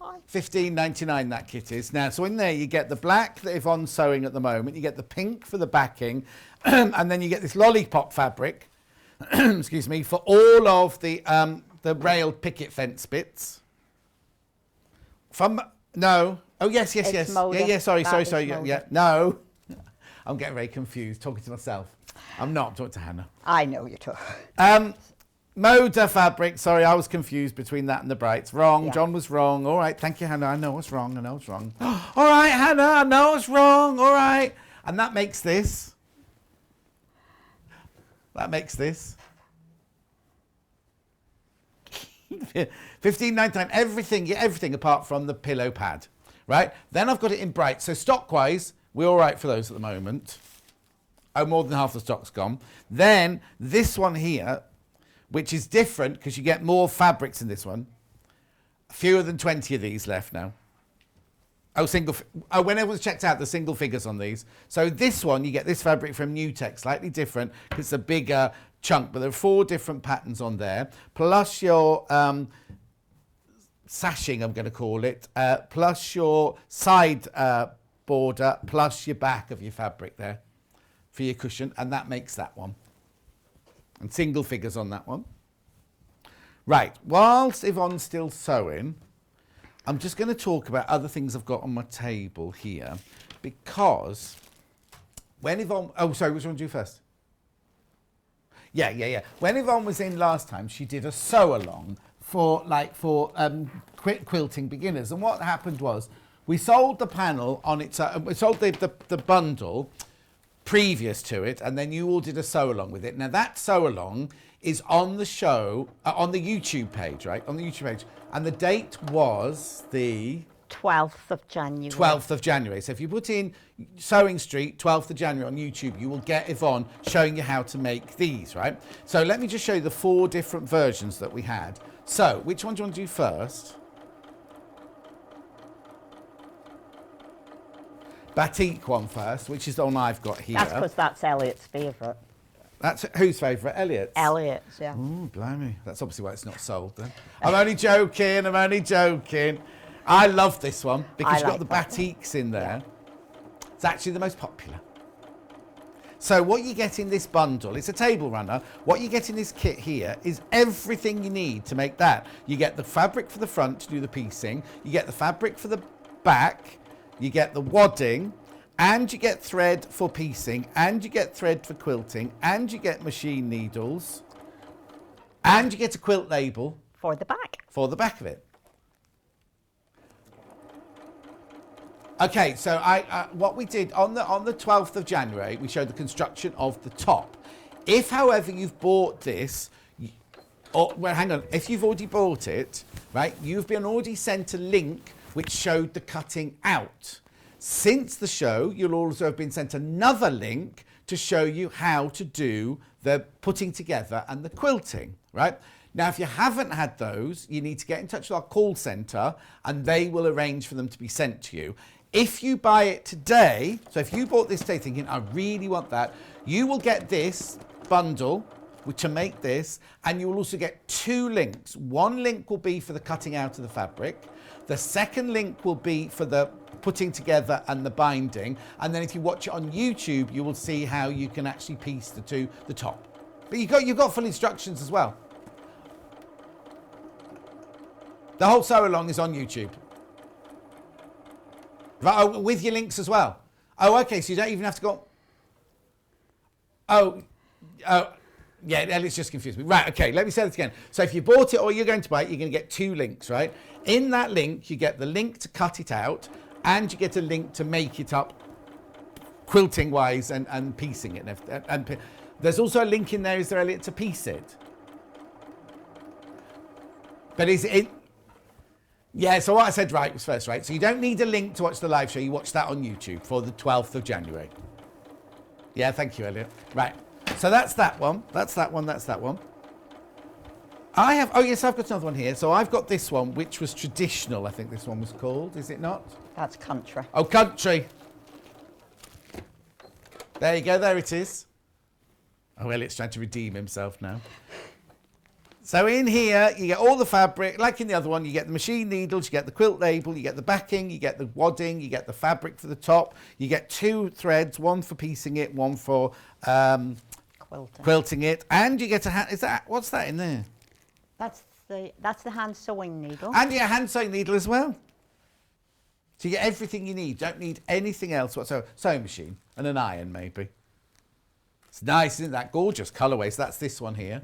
$15.99 that kit is. Now, so in there you get the black that Yvonne's sewing at the moment, you get the pink for the backing, and then you get this lollipop fabric, excuse me, for all of the railed picket fence bits. No. Oh, yes. Yeah, sorry, yeah. No. I'm getting very confused, talking to myself. I'm talking to Hannah. I know you're talking. Moda fabric. Sorry, I was confused between that and the brights. Wrong. Yeah. John was wrong. All right. Thank you, Hannah. I know what's wrong. All right, Hannah. I know what's wrong. All right. And that makes this. $15.99. Everything apart from the pillow pad. Right. Then I've got it in bright. So stock-wise, we're all right for those at the moment. Oh, more than half the stock's gone. Then this one here, which is different because you get more fabrics in this one. Fewer than 20 of these left now. When everyone's checked out, the single figures on these. So this one, you get this fabric from New Tech, slightly different because it's a bigger chunk, but there are 4 different patterns on there. Plus your sashing, I'm going to call it, plus your side border, plus your back of your fabric there for your cushion, and that makes that one. And single figures on that one. Right, whilst Yvonne's still sewing, I'm just going to talk about other things I've got on my table here, because when Yvonne... Oh, sorry, which one do you do first? Yeah. When Yvonne was in last time, she did a sew-along for quilting beginners. And what happened was we sold the panel on its own. We sold the bundle previous to it, and then you all did a sew along with it. Now that sew along is on the show on the YouTube page, right? On the YouTube page, and the date was the 12th of January. 12th of January. So if you put in Sewing Street 12th of January on YouTube, you will get Yvonne showing you how to make these, right? So let me just show you the 4 different versions that we had. So which one do you want to do first? Batik one first, which is the one I've got here. That's because that's Elliot's favourite. That's whose favourite? Elliot's? Elliot's, yeah. Oh, blimey. That's obviously why it's not sold then. I'm only joking. I'm only joking. I love this one because you've got the batiks in there. Yeah. It's actually the most popular. So what you get in this bundle, it's a table runner. What you get in this kit here is everything you need to make that. You get the fabric for the front to do the piecing. You get the fabric for the back. You get the wadding. And you get thread for piecing. And you get thread for quilting. And you get machine needles. And you get a quilt label. For the back. For the back of it. Okay, so what we did on the 12th of January, we showed the construction of the top. If, however, you've bought this, well, hang on, if you've already bought it, right, you've been already sent a link which showed the cutting out. Since the show, you'll also have been sent another link to show you how to do the putting together and the quilting, right? Now, if you haven't had those, you need to get in touch with our call centre and they will arrange for them to be sent to you. If you buy it today, so if you bought this today thinking, I really want that, you will get this bundle to make this, and you will also get 2 links. One link will be for the cutting out of the fabric. The second link will be for the putting together and the binding. And then if you watch it on YouTube, you will see how you can actually piece the top. But you've got full instructions as well. The whole sew along is on YouTube. Right, oh, with your links as well. Oh, okay, so you don't even have to go. Oh, yeah, Elliot's just confused me. Right, okay, let me say this again. So if you bought it or you're going to buy it, you're going to get 2 links, right? In that link, you get the link to cut it out and you get a link to make it up quilting-wise and piecing it. And there's also a link in there, is there, Elliot, to piece it? But is it... Yeah, so what I said right was first, right? So you don't need a link to watch the live show. You watch that on YouTube for the 12th of January. Yeah, thank you, Elliot. Right. So that's that one. That's that one. That's that one. I have... Oh, yes, I've got another one here. So I've got this one, which was traditional, I think this one was called. Is it not? That's country. Oh, country. There you go. There it is. Oh, Elliot's trying to redeem himself now. So in here, you get all the fabric, like in the other one, you get the machine needles, you get the quilt label, you get the backing, you get the wadding, you get the fabric for the top, you get 2 threads, one for piecing it, one for quilting it, and you get a hand, what's that in there? That's the hand sewing needle. And you get a hand sewing needle as well. So you get everything you need, don't need anything else whatsoever. Sewing machine and an iron maybe. It's nice, isn't that? Gorgeous colourway, so that's this one here.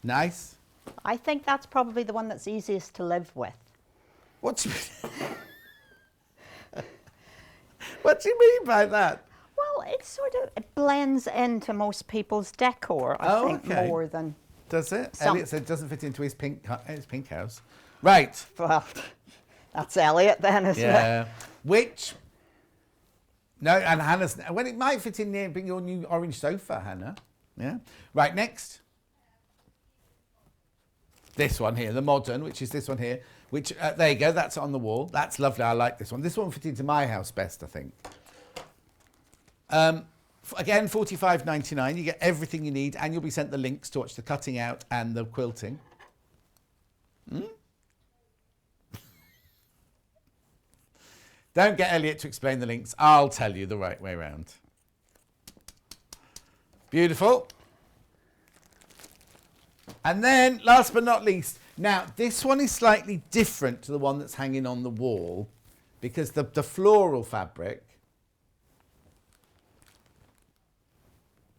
Nice. I think that's probably the one that's easiest to live with. What do you mean by that? Well, it blends into most people's decor, I think, okay. more than... Does it? Elliot said it doesn't fit into his pink house. Right. Well, that's Elliot then, isn't it? Yeah. Which... No, and Hannah's... Well, it might fit in there and bring your new orange sofa, Hannah. Yeah. Right, next. This one here, the modern, which is this one here, which, there you go, that's on the wall. That's lovely, I like this one. This one fit into my house best, I think. Again, $45.99, you get everything you need, and you'll be sent the links to watch the cutting out and the quilting. Don't get Elliot to explain the links, I'll tell you the right way around. Beautiful. And then, last but not least, now this one is slightly different to the one that's hanging on the wall because the floral fabric,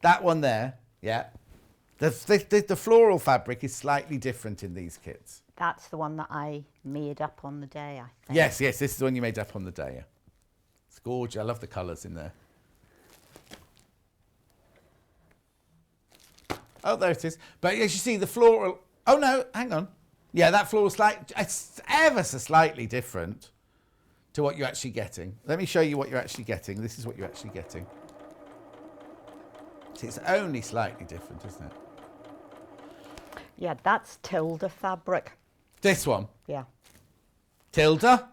that one there, yeah, The floral fabric is slightly different in these kits. That's the one that I made up on the day, I think. Yes, this is the one you made up on the day. Yeah. It's gorgeous. I love the colours in there. Oh, there it is. But as you see, the floral... Oh, no, hang on. Yeah, that floral it's ever so slightly different to what you're actually getting. Let me show you what you're actually getting. This is what you're actually getting. See, it's only slightly different, isn't it? Yeah, that's Tilda fabric. This one? Yeah. Tilda?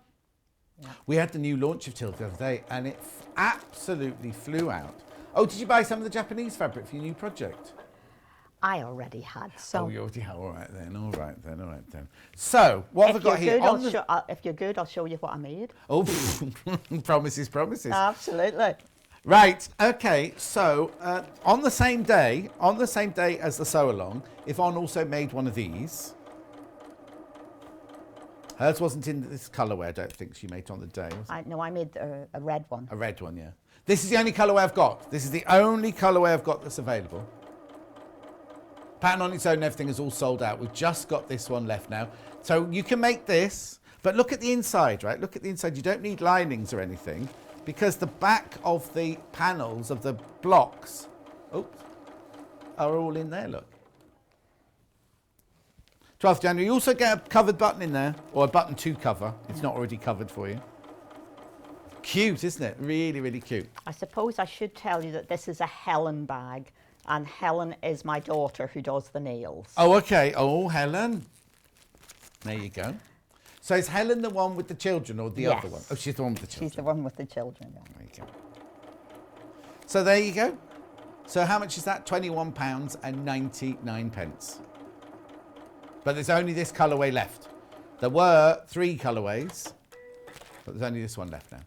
Yeah. We had the new launch of Tilda the other day, and it absolutely flew out. Oh, did you buy some of the Japanese fabric for your new project? I already had some. Oh, you already have. All right then. So, what have I got here? If you're good, I'll show you what I made. Oh, promises. Absolutely. Right. Okay. So, on the same day as the sew along, Yvonne also made one of these. Hers wasn't in this colourway. I don't think she made it on the day. I made a red one. A red one, yeah. This is the only colourway I've got. This is the only colourway I've got that's available. Pattern on its own, everything is all sold out. We've just got this one left now. So you can make this, but look at the inside, right? Look at the inside. You don't need linings or anything because the back of the panels of the blocks, are all in there, look. 12th January. You also get a covered button in there, or a button to cover. It's not already covered for you. Cute, isn't it? Really, really cute. I suppose I should tell you that this is a Helen bag. And Helen is my daughter who does the nails. Oh, okay. Oh, Helen. There you go. So is Helen the one with the children or the other one? Oh, she's the one with the children. She's the one with the children, yeah. There you go. So there you go. So how much is that? £21.99. But there's only this colourway left. There were 3 colourways, but there's only this one left now.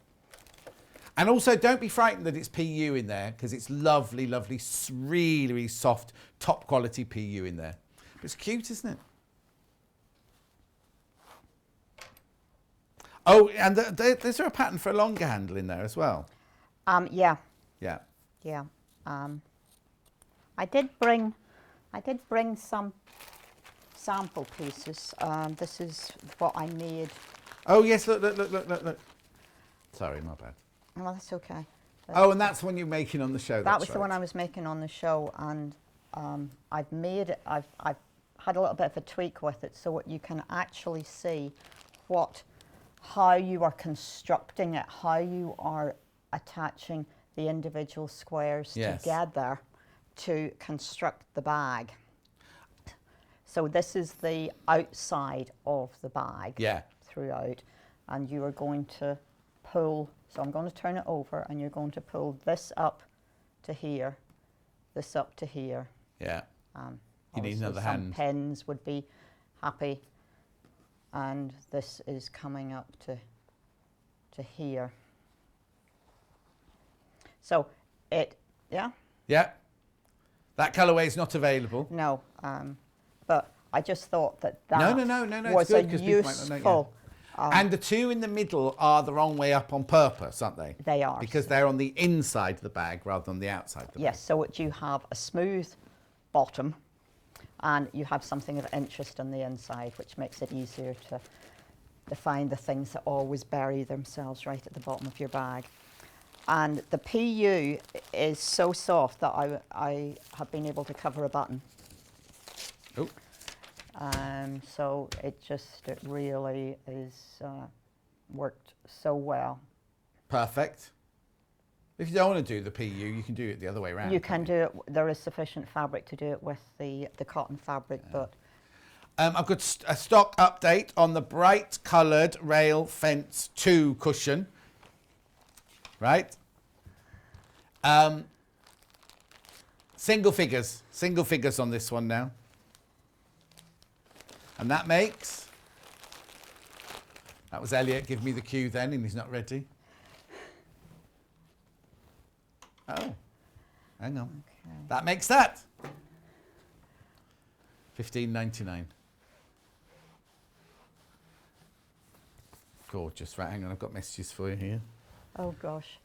And also, don't be frightened that it's PU in there, because it's lovely, lovely, really, really soft, top quality PU in there. But it's cute, isn't it? Oh, and is there a pattern for a longer handle in there as well? Yeah. Yeah. Yeah. I did bring some sample pieces. This is what I made. Oh yes, look. Sorry, my bad. Oh, that's okay. Oh, and that's one you're making on the show. That was the one I was making on the show, and I've made it. I've had a little bit of a tweak with it, so you can actually see how you are constructing it, how you are attaching the individual squares together to construct the bag. So this is the outside of the bag throughout, and you are going to pull. So I'm going to turn it over, and you're going to pull this up to here, this up to here. Yeah. You need another some hand. Pins would be happy, and this is coming up to here. So yeah. That colourway is not available. No, but I just thought that No, was it's good, a 'cause people might not know, useful. And the 2 in the middle are the wrong way up on purpose, aren't they? They are. Because they're on the inside of the bag rather than the outside of the bag. Yes, so you have a smooth bottom, and you have something of interest on the inside, which makes it easier to find the things that always bury themselves right at the bottom of your bag. And the PU is so soft that I have been able to cover a button. Oh. So it really is worked so well. Perfect. If you don't want to do the PU, you can do it the other way around. You can do it. There is sufficient fabric to do it with the cotton fabric, but I've got a stock update on the bright coloured Rail Fence 2 cushion. Right? Single figures on this one now. And that makes... That was Elliot give me the cue then, and he's not ready. Oh, hang on. Okay. That makes that. $15.99. Gorgeous. Right, hang on, I've got messages for you here. oh gosh.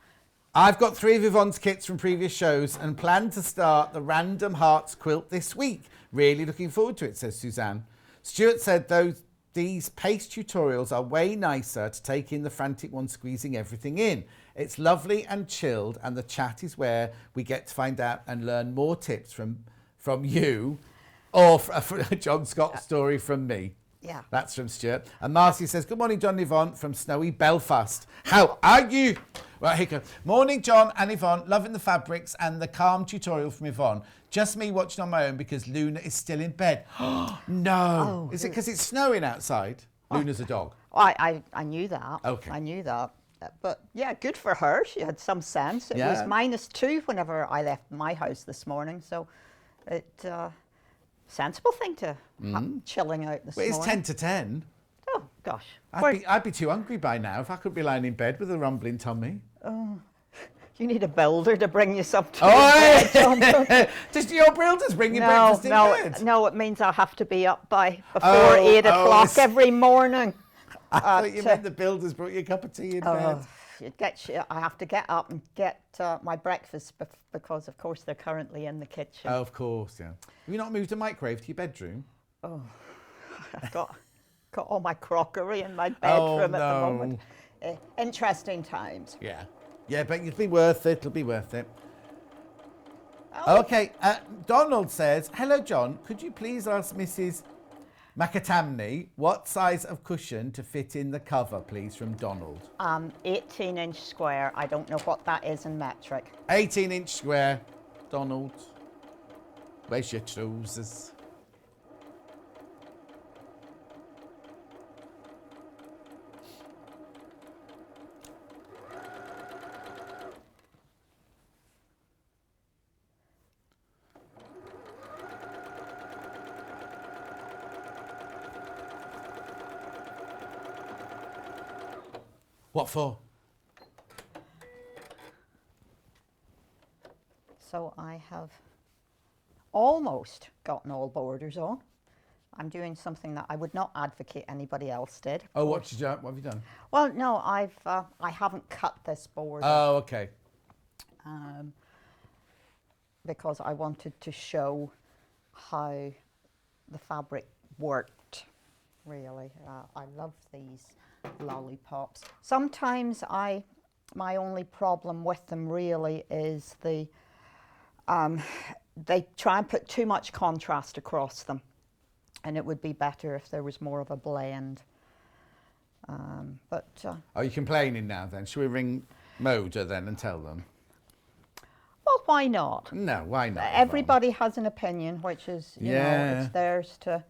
I've got 3 of Yvonne's kits from previous shows and plan to start the Random Hearts quilt this week. Really looking forward to it, says Suzanne. Stuart said these paste tutorials are way nicer to take in the frantic one squeezing everything in. It's lovely and chilled, and the chat is where we get to find out and learn more tips from you, or John Scott's story from me. Yeah. That's from Stuart. And Marcy says, good morning, John and Yvonne from snowy Belfast. How are you? Right, here you go. Morning, John and Yvonne. Loving the fabrics and the calm tutorial from Yvonne. Just me watching on my own because Luna is still in bed. No. Is it because it's snowing outside? Luna's a dog. I knew that. Okay. I knew that. But yeah, good for her. She had some sense. It was -2 whenever I left my house this morning. So it sensible thing to chilling out this morning. It's 10 to 10. Oh, gosh. I'd be too hungry by now if I could be lying in bed with a rumbling tummy. Oh, you need a builder to bring you something. Does your builders bring you breakfast in bed? No, it means I have to be up before 8 o'clock every morning. I thought you meant the builders brought you a cup of tea in bed. I have to get up and get my breakfast because, of course, they're currently in the kitchen. Oh, of course, yeah. Have you not moved a microwave to your bedroom? Oh, I've got all my crockery in my bedroom at the moment. Interesting times. Yeah. Yeah, but it'll be worth it. It'll be worth it. Oh. Okay. Donald says, hello, John. Could you please ask Mrs. McAtamney what size of cushion to fit in the cover, please, from Donald? 18-inch square. I don't know what that is in metric. 18-inch square. Donald, where's your trousers? What for? So I have almost gotten all borders on. I'm doing something that I would not advocate anybody else did. Oh, what have you done? Well, no, I haven't cut this border. Oh, okay. Because I wanted to show how the fabric worked, really. I love these lollipops. Sometimes my only problem with them really is they try and put too much contrast across them, and it would be better if there was more of a blend. Are you complaining now then? Should we ring Moda then and tell them? Well, why not? No, why not? Everybody has an opinion, which is, you know, it's theirs to...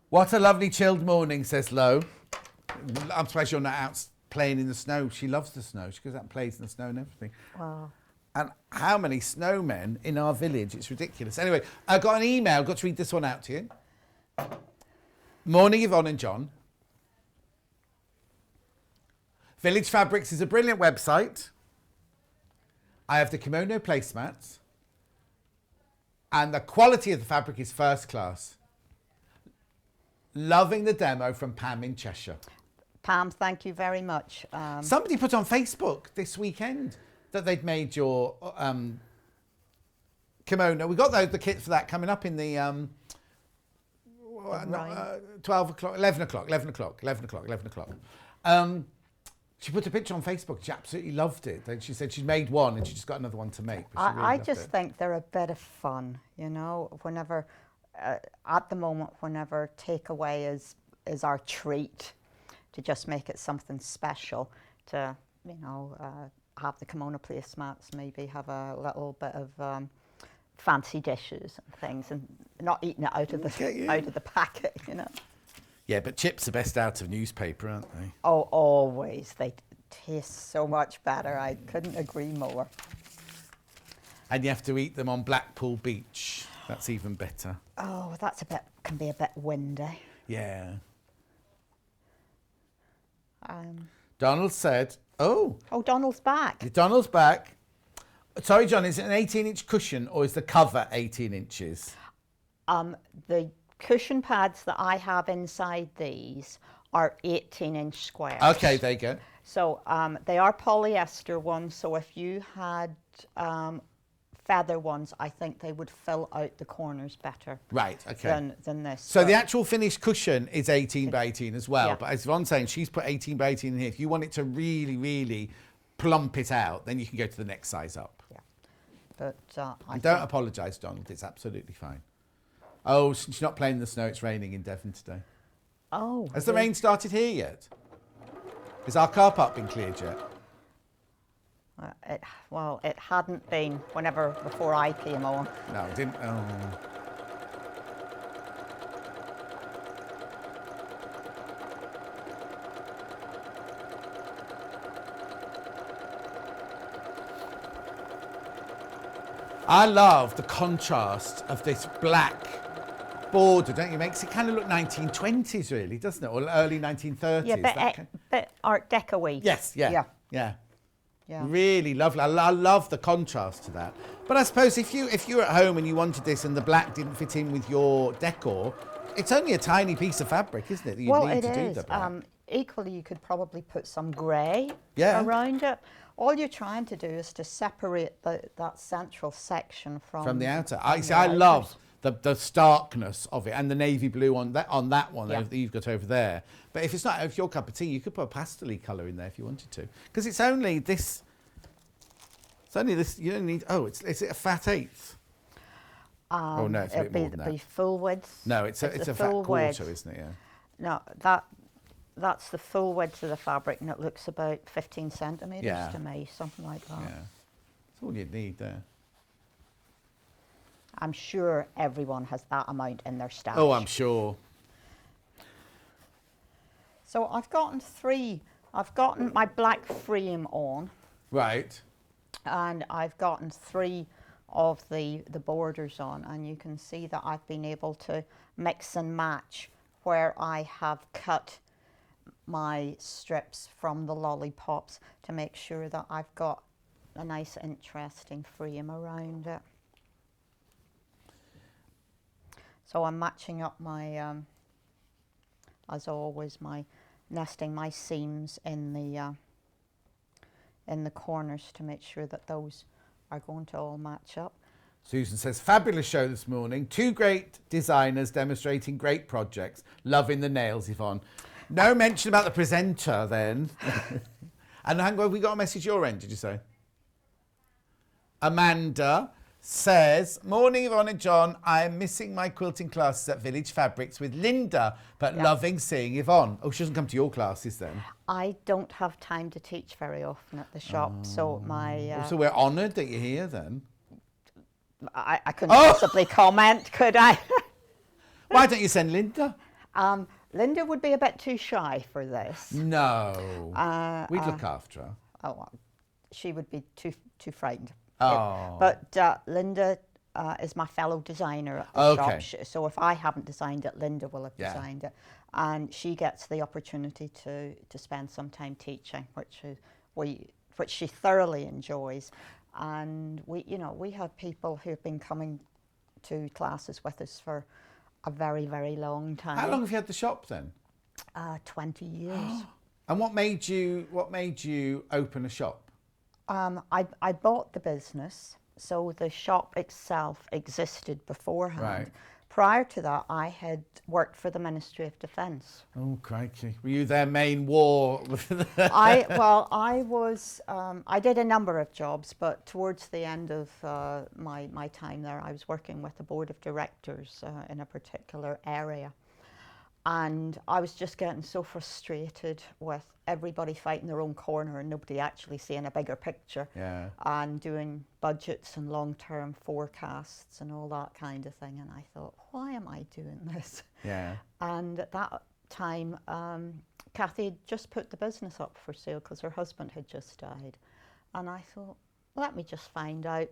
What a lovely chilled morning, says Lo. I'm surprised you're not out playing in the snow. She loves the snow. She goes out and plays in the snow and everything. Wow. And how many snowmen in our village? It's ridiculous. Anyway, I got an email. Got to read this one out to you. Morning, Yvonne and John. Village Fabrics is a brilliant website. I have the kimono placemats. And the quality of the fabric is first class. Loving the demo from Pam in Cheshire. Pam, thank you very much. Somebody put on Facebook this weekend that they'd made your kimono. We got the kits for that coming up in the 12 o'clock, 11 o'clock. She put a picture on Facebook. She absolutely loved it. And she said she'd made one and she just got another one to make. But she really I just think they're a bit of fun, you know, whenever, at the moment, whenever takeaway is our treat, to just make it something special, to, you know, have the kimono placemats, maybe have a little bit of fancy dishes and things, and not eating it out of the packet, you know. Yeah, but chips are best out of newspaper, aren't they? Oh, always. They taste so much better. I couldn't agree more. And you have to eat them on Blackpool Beach. That's even better. Oh, can be a bit windy. Yeah. Donald said, oh, Donald's back. Donald's back. Sorry, John, is it an 18-inch cushion or is the cover 18 inches? The cushion pads that I have inside these are 18-inch squares. Okay, there you go. So they are polyester ones, so if you had feather ones, I think they would fill out the corners better. Right, okay. Than this. So the actual finished cushion is 18 by 18 as well, Yeah. but as Yvonne's saying, she's put 18 by 18 in here. If you want it to really, really plump it out, then you can go to the next size up. Yeah. But And don't apologise, Donald, it's absolutely fine. Oh, she's not playing in the snow, it's raining in Devon today. Oh. Has the rain started here yet? Has our car park been cleared yet? Well, it hadn't been before I came on. No, it didn't. Oh. I love the contrast of this black border, don't you? Makes it kind of look 1920s, really, doesn't it? Or early 1930s. Yeah, bit Art Deco-y. Yes, yeah. Yeah. Really lovely. I love the contrast to that. But I suppose if you're at home and you wanted this and the black didn't fit in with your decor, it's only a tiny piece of fabric, isn't it? That you need to do the black. Equally, you could probably put some grey around it. All you're trying to do is to separate that central section from the outer. I love the starkness of it, and the navy blue on that one that you've got over there. But if if your cup of tea, you could put a pastel-y colour in there if you wanted to, because it's only this. It's only this. You don't need. Oh, is it a fat eighth? Oh no, it's a bit more than that. It'll be full width. No, it's a fat full quarter, width. isn't it? Yeah. No, that's the full width of the fabric, and it looks about 15 centimetres to me, something like that. Yeah, that's all you'd need there. I'm sure everyone has that amount in their stash. Oh, I'm sure. So I've gotten my black frame on. Right. And I've gotten 3 of the borders on, and you can see that I've been able to mix and match where I have cut my strips from the lollipops to make sure that I've got a nice interesting frame around it. So I'm matching up my, as always, nesting my seams in the corners to make sure that those are going to all match up. Susan says, fabulous show this morning. 2 great designers demonstrating great projects. Loving the nails, Yvonne. No mention about the presenter then. And hang on, have we got a message your end, did you say? Amanda says, morning Yvonne and John, I am missing my quilting classes at Village Fabrics with Linda, but loving seeing Yvonne. Oh, she doesn't come to your classes then? I don't have time to teach very often at the shop, so so we're honoured that you're here then. I couldn't possibly comment, could I? Why don't you send Linda? Linda would be a bit too shy for this. No. We'd look after her. Oh, well, she would be too frightened. Oh. But Linda is my fellow designer at the shop. So if I haven't designed it, Linda will have designed it. And she gets the opportunity to spend some time teaching, which she thoroughly enjoys. And we have people who've been coming to classes with us for a very, very long time. How long have you had the shop then? 20 years. And what made you open a shop? I bought the business, so the shop itself existed beforehand. Right. Prior to that, I had worked for the Ministry of Defence. Oh, crikey. Were you their main war? I did a number of jobs, but towards the end of my time there, I was working with the board of directors in a particular area. And I was just getting so frustrated with everybody fighting their own corner and nobody actually seeing a bigger picture. Yeah. And doing budgets and long-term forecasts and all that kind of thing. And I thought, why am I doing this? Yeah. And at that time, Kathy had just put the business up for sale because her husband had just died. And I thought, let me just find out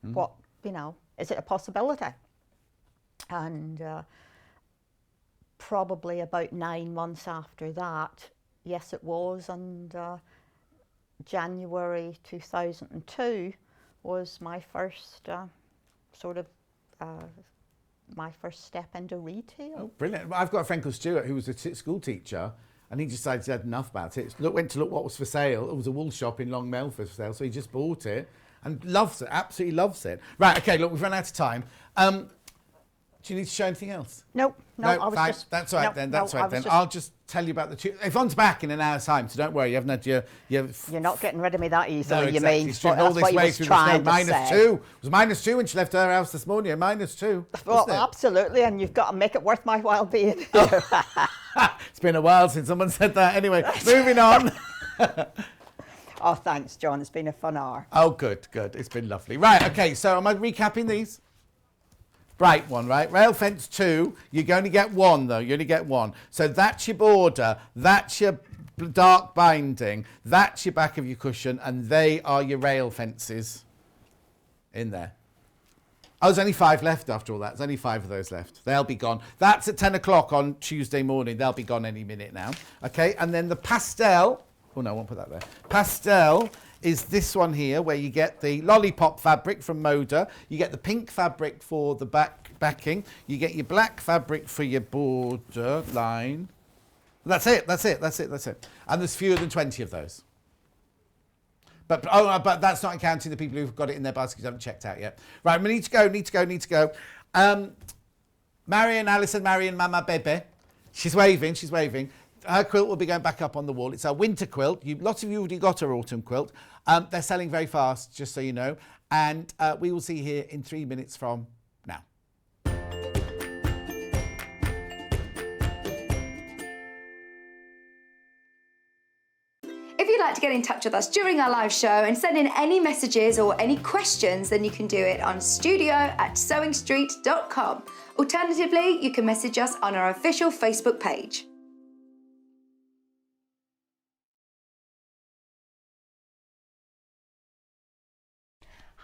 what, is it a possibility? And probably about 9 months after that, yes it was, and January 2002 was my first my first step into retail. Oh, brilliant. I've got a friend called Stuart who was a school teacher, And he decided he had enough about it. Went to look what was for sale. It was a wool shop in Long Melford for sale. So he just bought it and loves it, absolutely loves it. Right, okay, look, we've run out of time. Do you need to show anything else? No, I was fine. just... That's all right no, then, no, that's all right I was then. just- I'll just tell you about the two. Yvonne's back in an hour's time, so don't worry, you haven't had your You're not getting rid of me that easily, no, you exactly. mean? She's But driven all that's this what he way was through the snow. trying to Minus say. 2. It was -2 when she left her house this morning. -2. Well, wasn't it? absolutely, and you've got to make it worth my while being here. It's been a while since someone said that. Anyway, moving on. Oh, thanks, John. It's been a fun hour. Oh, good. It's been lovely. Right, okay, so am I recapping these? Bright one, right? Rail fence 2, you only get 1 though, you only get 1. So that's your border, that's your dark binding, that's your back of your cushion, and they are your rail fences in there. Oh, there's only 5 left after all that. There's only 5 of those left. They'll be gone. That's at 10 o'clock on Tuesday morning. They'll be gone any minute now. Okay, and then the pastel, oh no, I won't put that there. Pastel is this one here, where you get the lollipop fabric from Moda. You get the pink fabric for the backing. You get your black fabric for your border line. That's it. And there's fewer than 20 of those. But that's not counting the people who've got it in their baskets who haven't checked out yet. Right, we need to go. Allison Maryon, Mama Bebe. She's waving. Her quilt will be going back up on the wall. It's our winter quilt. Lots of you already got her autumn quilt. They're selling very fast, just so you know. And we will see you here in 3 minutes from now. If you'd like to get in touch with us during our live show and send in any messages or any questions, then you can do it on studio@sewingstreet.com. Alternatively, you can message us on our official Facebook page.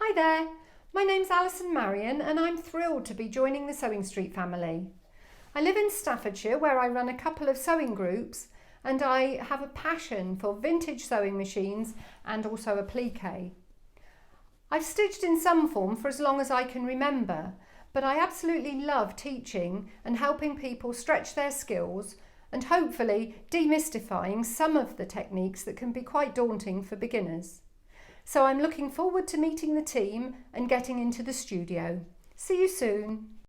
Hi there, my name's Allison Maryon and I'm thrilled to be joining the Sewing Street family. I live in Staffordshire where I run a couple of sewing groups and I have a passion for vintage sewing machines and also applique. I've stitched in some form for as long as I can remember, but I absolutely love teaching and helping people stretch their skills and hopefully demystifying some of the techniques that can be quite daunting for beginners. So I'm looking forward to meeting the team and getting into the studio. See you soon.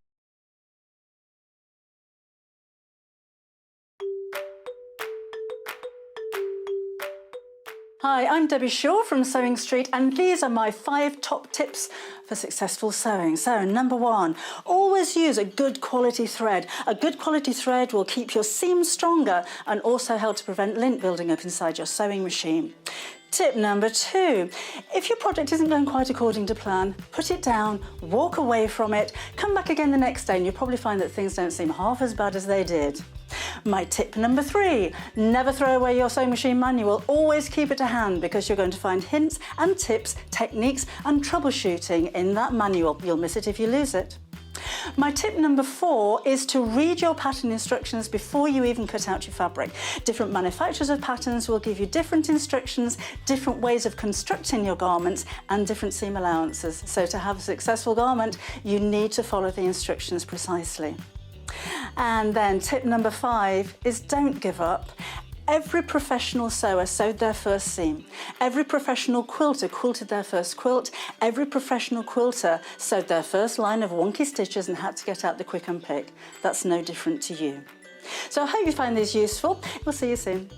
Hi, I'm Debbie Shaw from Sewing Street, and these are my 5 top tips for successful sewing. So, number 1, always use a good quality thread. A good quality thread will keep your seams stronger and also help to prevent lint building up inside your sewing machine. Tip number 2, if your project isn't going quite according to plan, put it down, walk away from it, come back again the next day and you'll probably find that things don't seem half as bad as they did. My tip number 3, never throw away your sewing machine manual, always keep it to hand because you're going to find hints and tips, techniques and troubleshooting in that manual. You'll miss it if you lose it. My tip number 4 is to read your pattern instructions before you even cut out your fabric. Different manufacturers of patterns will give you different instructions, different ways of constructing your garments and different seam allowances. So to have a successful garment, you need to follow the instructions precisely. And then tip number 5 is don't give up. Every professional sewer sewed their first seam. Every professional quilter quilted their first quilt. Every professional quilter sewed their first line of wonky stitches and had to get out the quick unpick. That's no different to you. So I hope you find these useful. We'll see you soon.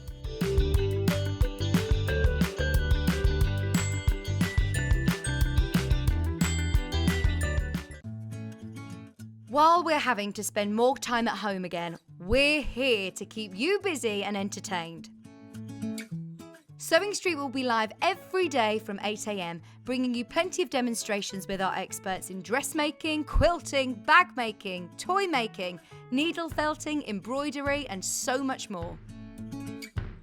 While we're having to spend more time at home again, we're here to keep you busy and entertained. Sewing Street will be live every day from 8 AM, bringing you plenty of demonstrations with our experts in dressmaking, quilting, bag making, toy making, needle felting, embroidery, and so much more.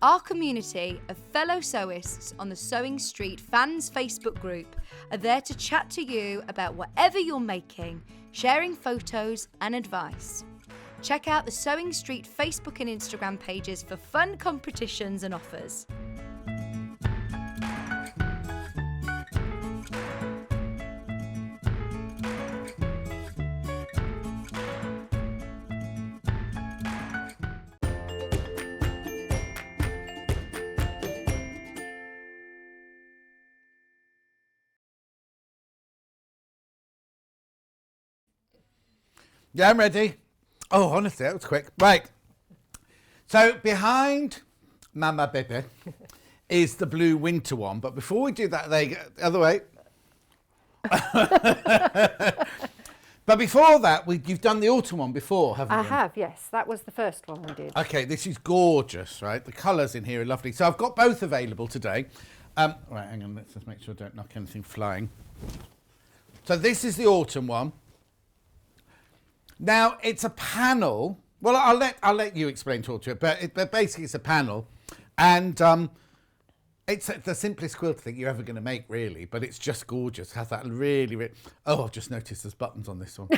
Our community of fellow sewists on the Sewing Street fans Facebook group are there to chat to you about whatever you're making, sharing photos and advice. Check out the Sewing Street Facebook and Instagram pages for fun competitions and offers. Yeah, I'm ready. Oh, honestly, that was quick. Right. So behind Mama Baby is the blue winter one. But before we do that, there you go. The other way. But before that, you've done the autumn one before, haven't you? I have, yes. That was the first one we did. Okay, this is gorgeous, right? The colours in here are lovely. So I've got both available today. Right, hang on. Let's just make sure I don't knock anything flying. So this is the autumn one. Now, it's a panel. Well, I'll let you explain talk to it, but basically it's a panel. And it's the simplest quilt thing you're ever going to make, really, but it's just gorgeous. It has that really... Oh, I've just noticed there's buttons on this one.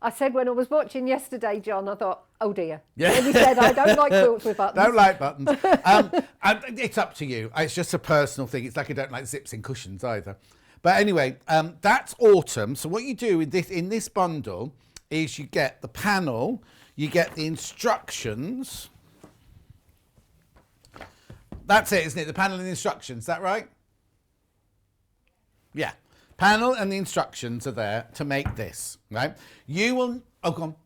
I said when I was watching yesterday, John, I thought, oh dear. Yeah. And he said, I don't like quilts with buttons. Don't like buttons. And it's up to you. It's just a personal thing. It's like I don't like zips in cushions either. But anyway, that's autumn. So what you do in this bundle is you get the panel, you get the instructions. That's it, isn't it? The panel and the instructions. Is that right? Yeah. Panel and the instructions are there to make this, right? You will... Oh, go on.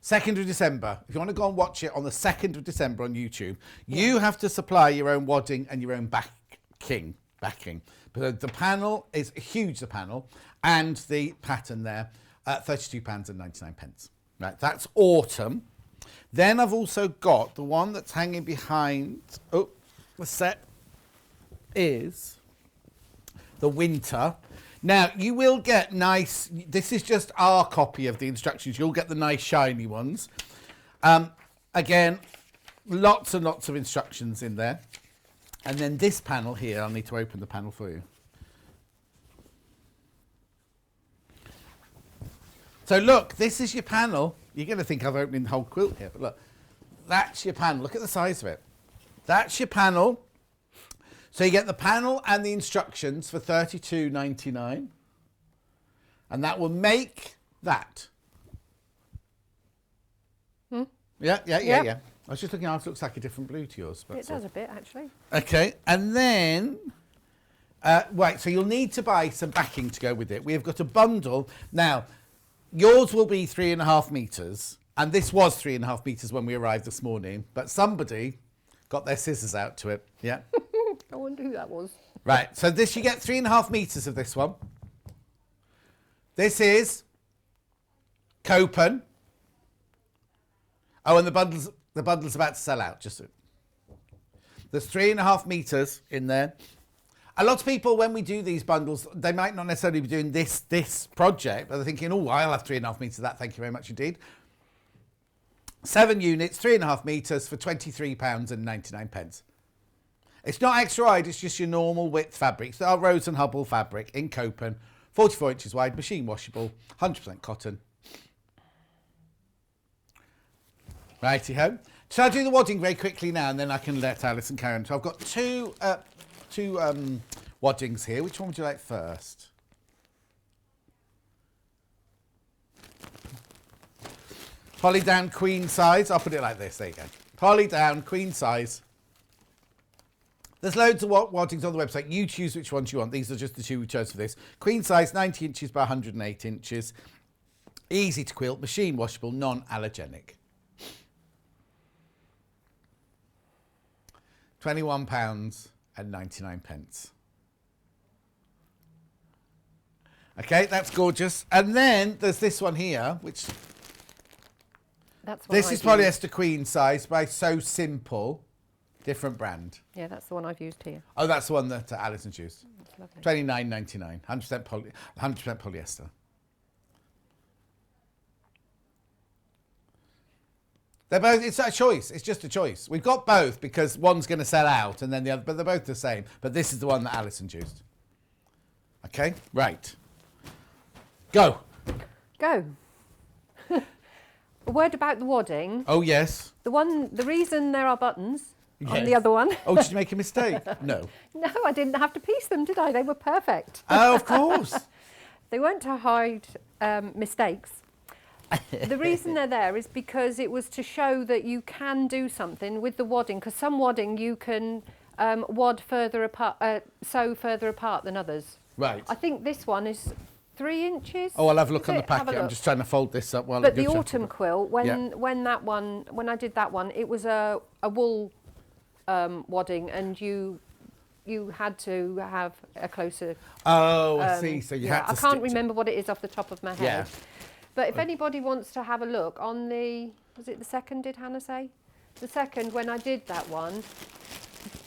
2nd of December. If you want to go and watch it on the 2nd of December on YouTube, you have to supply your own wadding and your own backing. But the panel is huge, the panel, and the pattern there at £32.99. Right, that's autumn. Then I've also got the one that's hanging behind. Oh, the set is the winter. Now, you will get nice... This is just our copy of the instructions. You'll get the nice shiny ones. Again, lots and lots of instructions in there. And then this panel here, I'll need to open the panel for you. So look, this is your panel. You're going to think I've opened the whole quilt here, but look, that's your panel. Look at the size of it. That's your panel. So you get the panel and the instructions for £32.99, and that will make that. Yeah. I was just looking, it looks like a different blue to yours. But it does a bit, actually. Okay, and then, right, so you'll need to buy some backing to go with it. We have got a bundle. Now, yours will be 3.5 metres, and this was 3.5 metres when we arrived this morning, but somebody got their scissors out to it, yeah? I wonder who that was. Right, so this, you get 3.5 metres of this one. This is Copen. Oh, and the bundle's about to sell out, just so. There's 3.5 metres in there. A lot of people, when we do these bundles, they might not necessarily be doing this project, but they're thinking, oh, I'll have 3.5 metres of that, thank you very much indeed. 7 units, 3.5 metres for £23.99. It's not extra wide, it's just your normal width fabric. It's our Rose and Hubble fabric in Copen, 44 inches wide, machine washable, 100% cotton. Righty-ho. Shall I do the wadding very quickly now, and then I can let Alison carry on? So I've got two waddings here. Which one would you like first? Poly down queen size. I'll put it like this. There you go. Poly down queen size. There's loads of waddings on the website. You choose which ones you want. These are just the two we chose for this. Queen size, 90 inches by 108 inches. Easy to quilt, machine washable, non-allergenic. £21.99. Okay, that's gorgeous. And then there's this one here, which... This is polyester queen size by So Simple. Different brand. Yeah, that's the one I've used here. Oh, that's the one that Alison's used. That's lovely. £29.99. 100% polyester. They're both, it's a choice. It's just a choice. We've got both because one's going to sell out and then the other, but they're both the same. But this is the one that Alison's used. Okay, right. Go. Go. A word about the wadding. Oh, yes. The reason there are buttons on Yes. the other one. Oh, did you make a mistake? No. No, I didn't have to piece them, did I? They were perfect. Oh, of course. They weren't to hide mistakes. The reason they're there is because it was to show that you can do something with the wadding, because some wadding you can wad further apart, sew further apart than others. Right. I think this one is 3 inches. Oh, I'll have a look Is on the it? Have a packet. I'm look. just trying to fold this up while But you're the chatting. autumn quilt, when I did that one, it was a wool wadding, and you had to have a closer. Oh, I see. So you had to. I can't remember what it is off the top of my head. Yeah. But if anybody wants to have a look on was it the second? Did Hannah say? The second, when I did that one,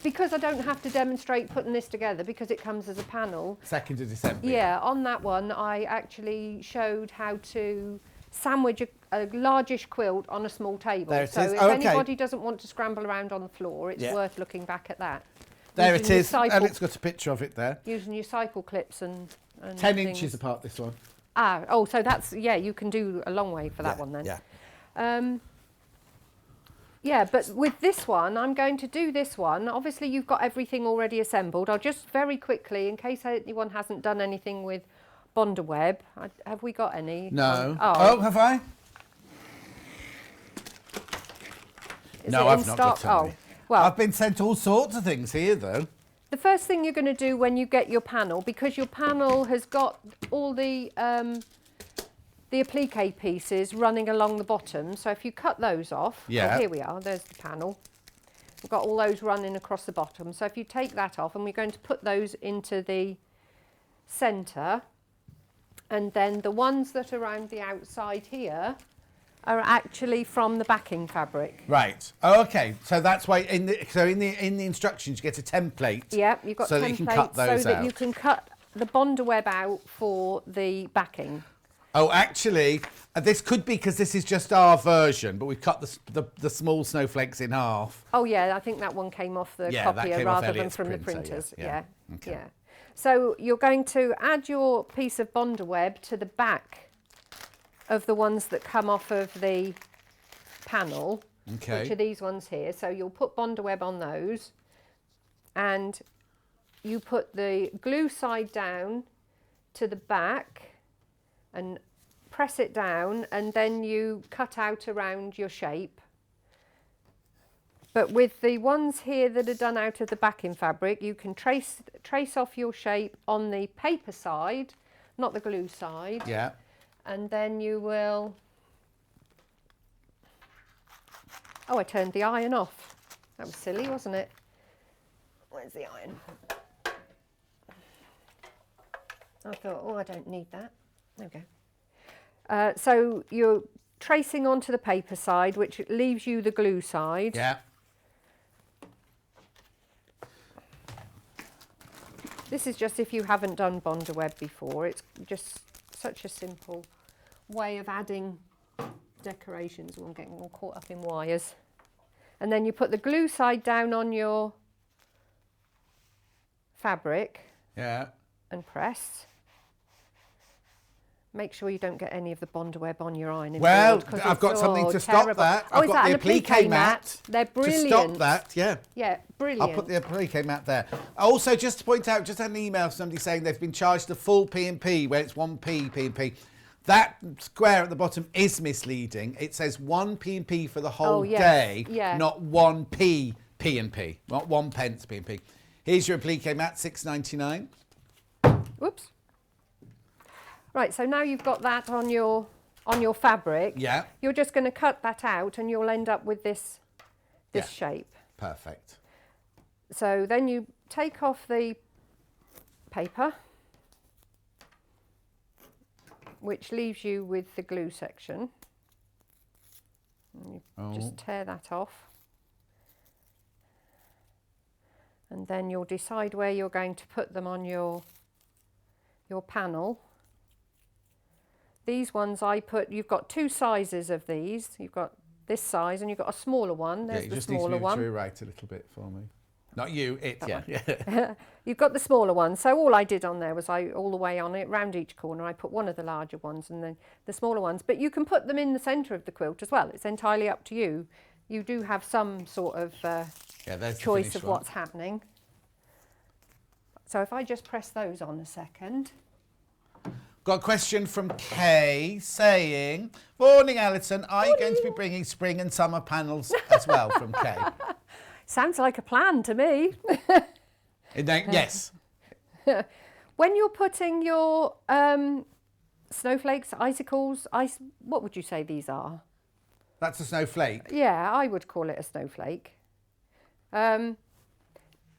because I don't have to demonstrate putting this together because it comes as a panel. 2nd of December. Yeah, on that one, I actually showed how to sandwich a largish quilt on a small table. There it so is. if Oh, okay. anybody doesn't want to scramble around on the floor, it's Yeah. worth looking back at that. There it Using your is. And it's got a picture of it there. Using your cycle clips and 10 things. inches apart, this one. So that's, you can do a long way for that one then. Yeah. But with this one, I'm going to do this one. Obviously, you've got everything already assembled. I'll just very quickly, in case anyone hasn't done anything with Bondaweb, have we got any? No. Oh, Have I? is No, it I've in not stock? got any. Well, I've been sent all sorts of things here, though. the first thing you're going to do when you get your panel, because your panel has got all the applique pieces running along the bottom. So if you cut those off, Yeah. here we are, there's the panel. We've got all those running across the bottom. So if you take that off, and we're going to put those into the centre, and then the ones that are around the outside here are actually from the backing fabric. Right. Oh, okay. So that's why in the instructions you get a template. Yep, you've got so templates that you can cut those so that out. you can cut the Bondaweb out for the backing. Oh, actually, this could be because this is just our version, but we've cut the small snowflakes in half. Oh yeah, I think that one came off the Yeah, that copier came off rather than Elliot's from the printer, printers. yeah. Okay. Yeah. So you're going to add your piece of Bondaweb to the back of the ones that come off of the panel, Okay. which are these ones here. So you'll put Bondaweb on those, and you put the glue side down to the back and press it down, and then you cut out around your shape. But with the ones here that are done out of the backing fabric, you can trace off your shape on the paper side, not the glue side. Yeah. And then you will... Oh, I turned the iron off. That was silly, wasn't it? Where's the iron? I thought, oh, I don't need that. There we go. So you're tracing onto the paper side, which leaves you the glue side. Yeah. This is just if you haven't done Bondaweb before. It's just such a simple way of adding decorations. I'm getting all caught up in wires. And then you put the glue side down on your fabric Yeah. and press. Make sure you don't get any of the Bondaweb on your ironing Well, board, 'cause I've it's got something to terrible. stop that. Oh, I've is got that the an applique mat They're brilliant. to stop that. Yeah. Yeah, brilliant. I'll put the applique mat there. Also, just to point out, just had an email from somebody saying they've been charged the full P&P where it's 1p P&P. That square at the bottom is misleading. It says 1 P&P for the whole yes, day, yeah. not 1p P&P, not 1 pence P&P. Here's your applique mat, £6.99. Whoops. Right, so now you've got that on your fabric. Yeah. You're just going to cut that out, and you'll end up with this Yeah. shape. Perfect. So then you take off the paper, which leaves you with the glue section. And you just tear that off. And then you'll decide where you're going to put them on your panel. These ones you've got 2 sizes of these. You've got this size and you've got a smaller one. There's you the just need to smaller move one. to right a little bit for me. Not you, it, yeah. You've got the smaller one. So all I did on there was all the way on it, round each corner, I put one of the larger ones and then the smaller ones. But you can put them in the centre of the quilt as well. It's entirely up to you. You do have some sort of there's the choice finished of one. what's happening. So if I just press those on a second. Got a question from Kay saying, "Morning, Alison. Are you going to be bringing spring and summer panels as well?" From Kay. Sounds like a plan to me. Yes. When you're putting your snowflakes, icicles, what would you say these are? That's a snowflake. Yeah, I would call it a snowflake.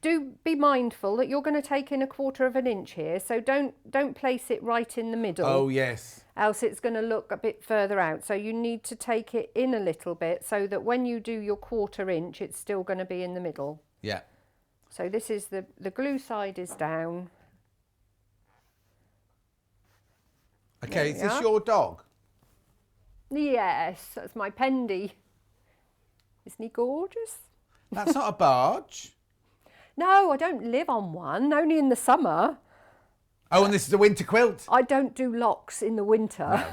Do be mindful that you're going to take in 1/4 of an inch here, so don't place it right in the middle. Oh, yes. Else it's going to look a bit further out. So you need to take it in a little bit so that when you do your 1/4 inch, it's still going to be in the middle. Yeah. So this is the glue side is down. Okay, is this your dog? Yes, that's my Pendy. Isn't he gorgeous? That's not a barge. No, I don't live on one, only in the summer. Oh, and this is a winter quilt. I don't do locks in the winter.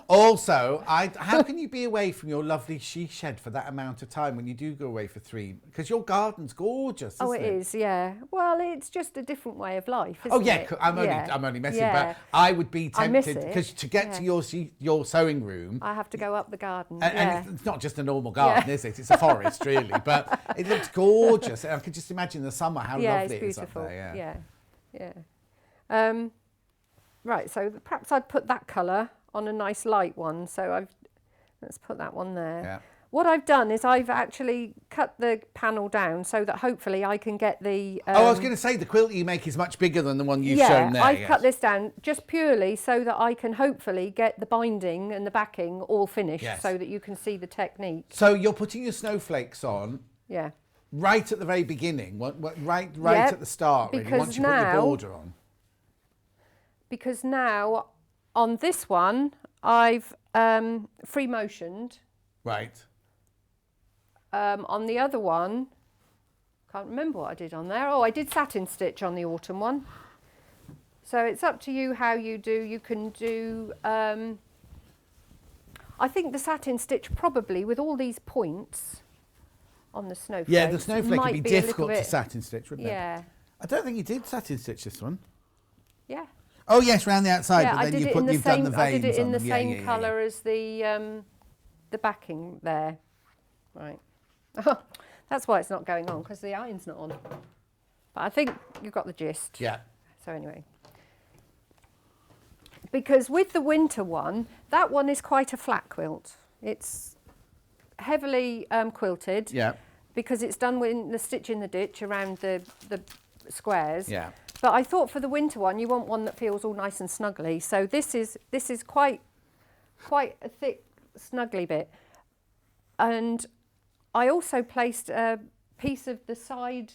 Also, how can you be away from your lovely she shed for that amount of time when you do go away for 3? Because your garden's gorgeous, isn't it? Oh, it is, yeah. Well, it's just a different way of life, isn't Oh, yeah, it? I'm only messing, but I would be I miss tempted, it. because to get to your sewing room, I have to go up the garden, and it's not just a normal garden, is it? It's a forest, really, but it looks gorgeous. I could just imagine the summer, how lovely it's it is up beautiful. there. Yeah. Right, so perhaps I'd put that colour on a nice light one. So let's put that one there. Yeah. What I've done is I've actually cut the panel down so that hopefully I can get the... I was going to say, the quilt you make is much bigger than the one you've shown there. I've cut this down just purely so that I can hopefully get the binding and the backing all finished so that you can see the technique. So you're putting your snowflakes on right at the very beginning, right at the start, really, once you put your border on. Because now on this one, I've free motioned. Right. On the other one, can't remember what I did on there. Oh, I did satin stitch on the autumn one. So it's up to you how you do. You can do, I think the satin stitch probably with all these points on the snowflake. Yeah, the snowflake would be difficult to satin stitch, wouldn't it? Yeah. I don't think you did satin stitch this one. Yeah. Oh yes, round the outside, Yeah, but then you've done the veins. I did it in on the them. same colour as the backing there. Right. That's why it's not going on, because the iron's not on. But I think you've got the gist. Yeah. So anyway. Because with the winter one, that one is quite a flat quilt. It's heavily quilted. Yeah. Because it's done with the stitch in the ditch around the squares. Yeah. But I thought for the winter one, you want one that feels all nice and snuggly. So this is quite a thick, snuggly bit. And I also placed a piece of the side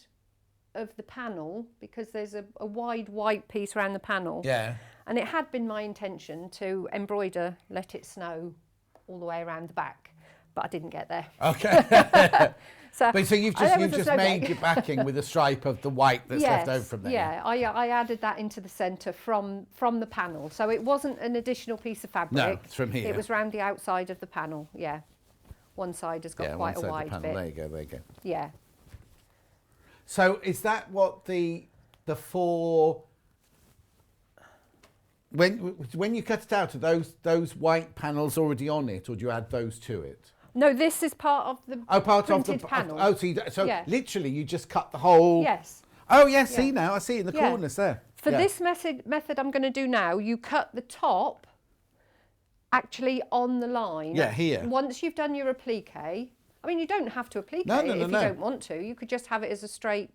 of the panel, because there's a wide white piece around the panel. Yeah. And it had been my intention to embroider Let It Snow all the way around the back, but I didn't get there. Okay. So you've just made your backing with a stripe of the white that's left over from there. Yeah, I added that into the centre from the panel. So it wasn't an additional piece of fabric. No, it's from here. It was round the outside of the panel, yeah. One side has got quite a wide bit. There you go. Yeah. So is that what the four... When you cut it out, are those white panels already on it, or do you add those to it? No, this is part of the printed panel. Literally you just cut the whole... Yes. Oh, yes, see now, I see in the corners there. For this method I'm going to do now, you cut the top actually on the line. Yeah, here. Once you've done your applique, I mean, you don't have to applique if you don't want to. You could just have it as a straight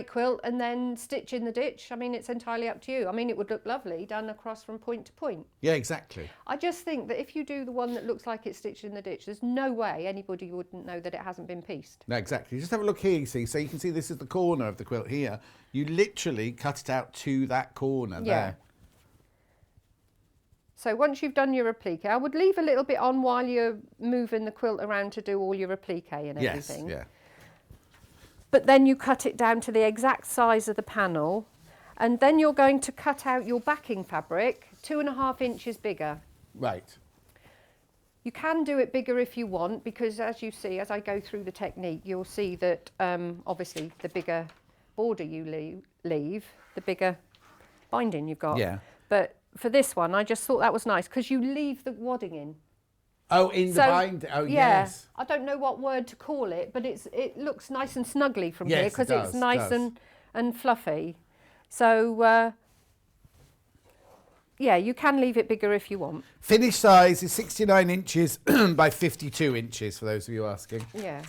quilt and then stitch in the ditch. I mean, it's entirely up to you. I mean, it would look lovely done across from point to point. Yeah, exactly. I just think that if you do the one that looks like it's stitched in the ditch, there's no way anybody wouldn't know that it hasn't been pieced. No, exactly. Just have a look here, you see. So you can see this is the corner of the quilt here. You literally cut it out to that corner there. So once you've done your applique, I would leave a little bit on while you're moving the quilt around to do all your applique and everything. Yes, yeah. But then you cut it down to the exact size of the panel, and then you're going to cut out your backing fabric 2.5 inches bigger. Right. You can do it bigger if you want, because as you see, as I go through the technique, you'll see that obviously the bigger border you leave, the bigger binding you've got. Yeah. But for this one, I just thought that was nice, because you leave the wadding in. Oh, in the bind. Oh, yeah, yes. I don't know what word to call it, but it looks nice and snuggly from yes, here, because it's nice and fluffy. So Yeah, you can leave it bigger if you want. Finished size is 69 inches by 52 inches, for those of you asking. Yeah.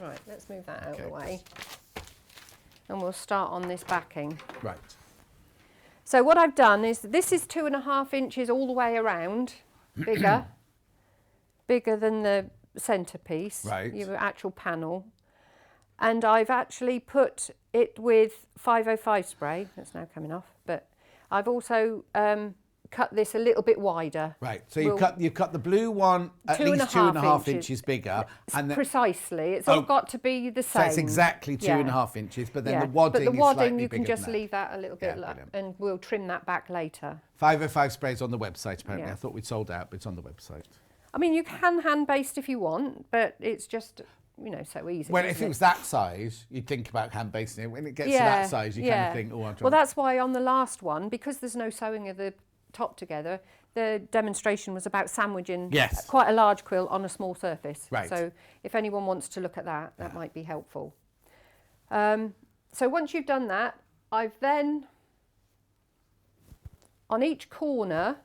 Right, let's move that out of the way. And we'll start on this backing. Right. So what I've done is, this is 2.5 inches all the way around, bigger, bigger than the centrepiece, Right. your actual panel. And I've actually put it with 505 spray, that's now coming off, but I've also cut this a little bit wider. Right, so you've cut the blue one at least 2.5 inches bigger. And then, precisely, it's all got to be the so same. it's exactly 2.5 inches, but then the wadding but the is wadding slightly you can bigger just than that. leave that a little bit, brilliant. and we'll trim that back later. 505 sprays on the website, apparently. Yeah. I thought we'd sold out, but it's on the website. I mean, you can hand baste if you want, but it's just, you know, so easy. Well, if isn't it was that size, you'd think about hand basting it. When it gets to that size, you kind of think, oh, I'm Well, that's why on the last one, because there's no sewing of the top together, the demonstration was about sandwiching quite a large quilt on a small surface. Right. So if anyone wants to look at that, that might be helpful. So once you've done that, I've then, on each corner,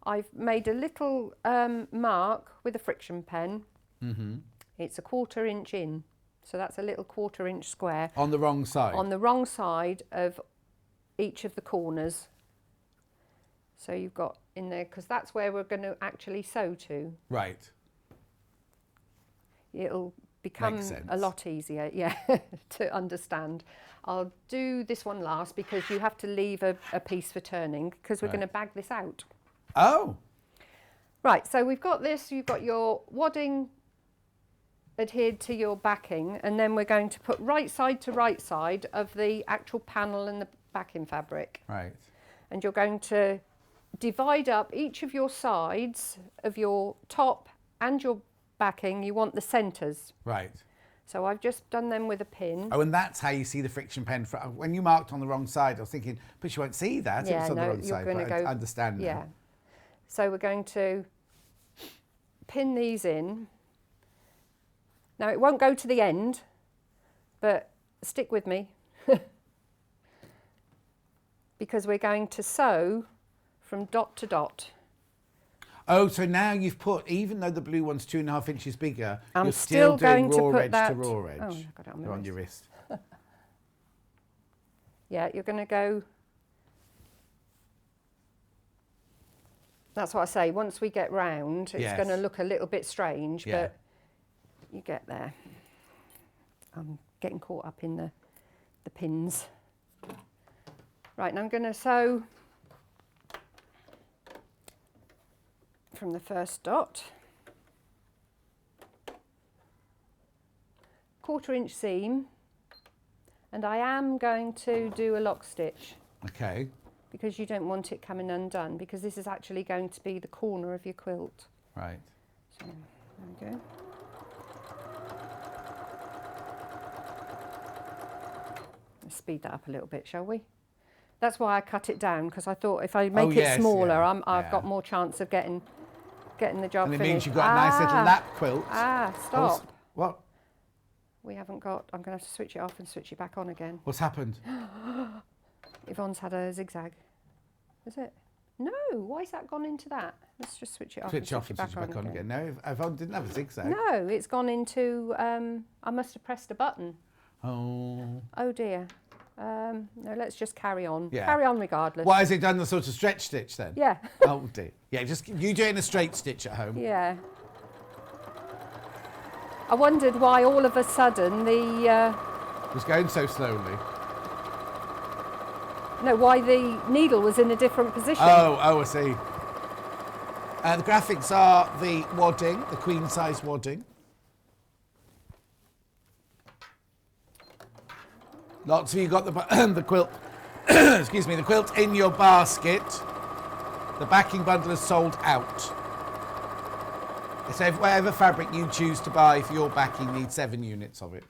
I've made a little mark with a friction pen. Mm-hmm. It's a 1/4 inch in, so that's a little 1/4 inch square. on the wrong side. On the wrong side of each of the corners. So you've got in there, because that's where we're going to actually sew to. Right. It'll become Makes sense. a lot easier, to understand. I'll do this one last because you have to leave a piece for turning, because we're going to bag this out. Oh. Right, so we've got this, you've got your wadding adhered to your backing, and then we're going to put right side to right side of the actual panel and the backing fabric. Right. And you're going to divide up each of your sides of your top and your backing. You want the centres. Right. So I've just done them with a pin. Oh, and that's how you see the friction pen. When you marked on the wrong side, I was thinking, but you won't see that if it's on the wrong side. But I understand now. Yeah. So we're going to pin these in. Now it won't go to the end, but stick with me. Because we're going to sew from dot to dot. Oh, so now you've put, even though the blue one's 2.5 inches bigger, I'm you're still doing going to raw put edge that. to raw edge. Oh, I've got it on my They're on wrist. your wrist. Yeah, you're going to go. That's what I say. Once we get round, it's going to look a little bit strange, but you get there. I'm getting caught up in the pins. Right, now I'm going to sew from the first dot. 1/4 inch seam, and I am going to do a lock stitch. Okay. Because you don't want it coming undone, because this is actually going to be the corner of your quilt. Right. So, there we go. Let's speed that up a little bit, shall we? That's why I cut it down, because I thought if I make it smaller, I've got more chance of getting the job And it finished. means you've got a nice little lap quilt. Stop. What? We haven't got, I'm going to have to switch it off and switch it back on again. What's happened? Yvonne's had a zigzag. Is it? No, why's that gone into that? Let's just switch it off. Switch off and switch it back on again. No, Yvonne didn't have a zigzag. No, it's gone into, I must have pressed a button. Oh. Oh dear. No, let's just carry on. Yeah. Carry on regardless. Why has it done the sort of stretch stitch then? Yeah. Oh dear. Yeah, just you do it in a straight stitch at home. Yeah. I wondered why all of a sudden the... It was going so slowly. No, why the needle was in a different position. Oh, I see. The graphics are the wadding, the queen size wadding. Lots of you got the quilt, excuse me, the quilt in your basket. The backing bundle is sold out. So whatever fabric you choose to buy for your backing needs 7 units of it.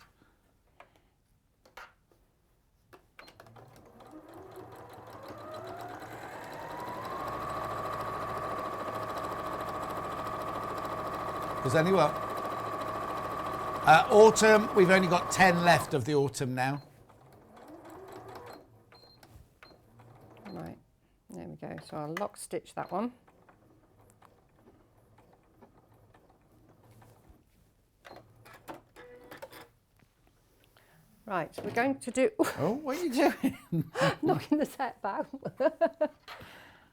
Does anyone? Autumn, we've only got 10 left of the autumn now. Right, there we go. So I'll lock stitch that one. Right, so we're going to do... Oh, what are you doing? knocking the set back.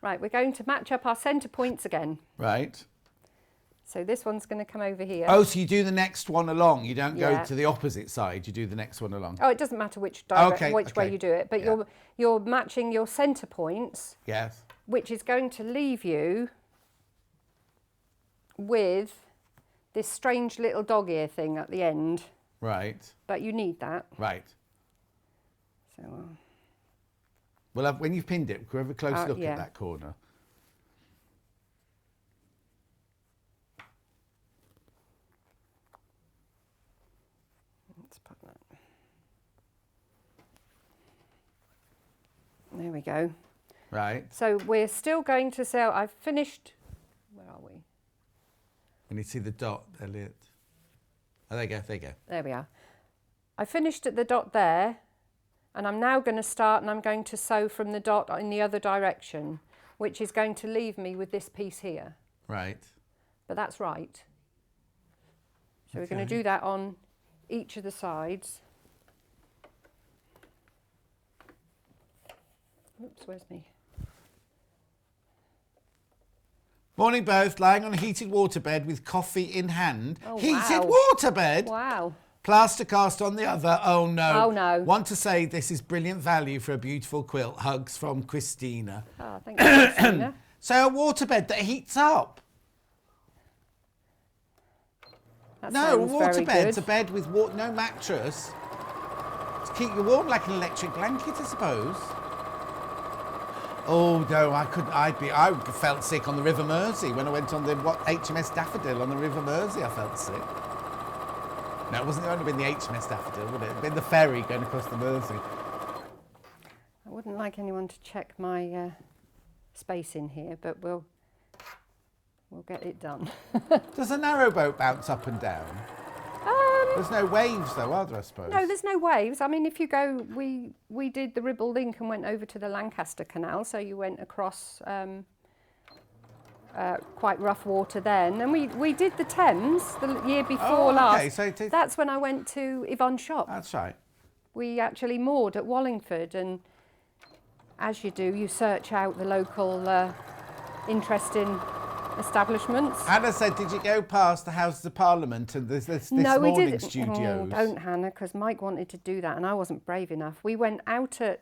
Right, we're going to match up our centre points again. Right. So this one's going to come over here. Oh, so you do the next one along. You don't go Yeah. to the opposite side. You do the next one along. Oh, it doesn't matter which way you do it, but Yeah. you're matching your centre points, Yes. which is going to leave you with this strange little dog ear thing at the end. Right. But you need that. Right. So Well, when you've pinned it, have a close look yeah. at that corner. let's put that. There we go. Right. So we're still going to say, I've finished, where are we? And you see the dot, Elliot. Oh, there you go, there you go. There we are. I finished at the dot there, and I'm now going to start and I'm going to sew from the dot in the other direction, which is going to leave me with this piece here. Right. But that's right. So we're going to do that on each of the sides. Oops, where's me? Morning both, lying on a heated waterbed with coffee in hand. Oh, Heated wow. waterbed? Wow. Plaster cast on the other. Oh no. Oh, no. Want to say this is brilliant value for a beautiful quilt. Hugs from Christina. Oh, thank you, Christina. So a waterbed that heats up. That No, a sounds very waterbed's good. a bed with no mattress. To keep you warm like an electric blanket, I suppose. Oh no, I felt sick on the River Mersey when I went on the HMS Daffodil on the River Mersey. I felt sick. No, it wasn't only been the HMS Daffodil, would it? It'd been the ferry going across the Mersey. I wouldn't like anyone to check my space in here, but we'll get it done. Does a narrowboat bounce up and down? There's no waves though, are there, I suppose? No, there's no waves. I mean, if you go, we did the Ribble Link and went over to the Lancaster Canal, so you went across quite rough water then. And we did the Thames the year before last. So That's when I went to Yvonne's shop. that's right. We actually moored at Wallingford, and as you do, you search out the local interesting establishments. Hannah said, did you go past the Houses of Parliament and this No, we morning did. studios? Oh, don't, Hannah, because Mike wanted to do that and I wasn't brave enough. We went out at...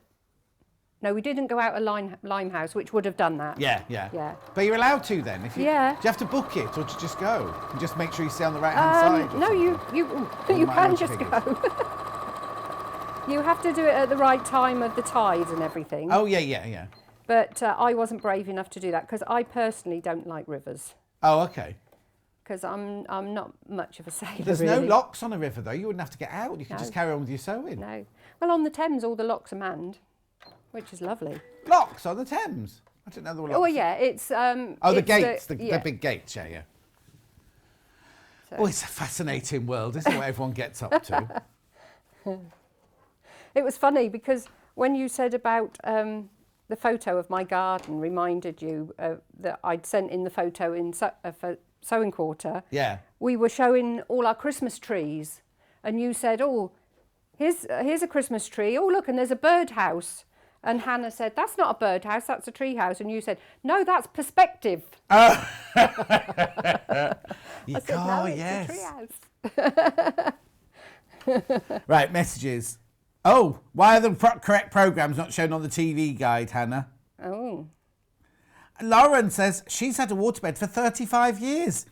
No, we didn't go out at Limehouse, which would have done that. Yeah. But you're allowed to then? If you, Yeah. Do you have to book it or do you just go? And just make sure you stay on the right-hand side? No, you my can own just figures. go. You have to do it at the right time of the tide and everything. Oh, yeah. But I wasn't brave enough to do that because I personally don't like rivers. Oh, okay. Because I'm not much of a sailor. There's really. no locks on a river, though. You wouldn't have to get out. You could No. just carry on with your sewing. No. Well, on the Thames, all the locks are manned, which is lovely. Locks on the Thames? I didn't know there were locks. Oh, yeah, it's... Oh, the it's gates, the yeah. big gates, yeah. So- Oh, it's a fascinating world, isn't it, what everyone gets up to? It was funny because when you said about the photo of my garden reminded you that I'd sent in the photo in for Sewing Quarter. Yeah. We were showing all our Christmas trees, and you said, "Oh, here's a Christmas tree. Oh, look, and there's a birdhouse." And Hannah said, "That's not a birdhouse. That's a tree house." And you said, "No, that's perspective." Oh, I said, "No, it's yes. a tree house." Right, messages. Oh, why are the correct programmes not shown on the TV guide, Hannah? Oh. Lauren says she's had a waterbed for 35 years.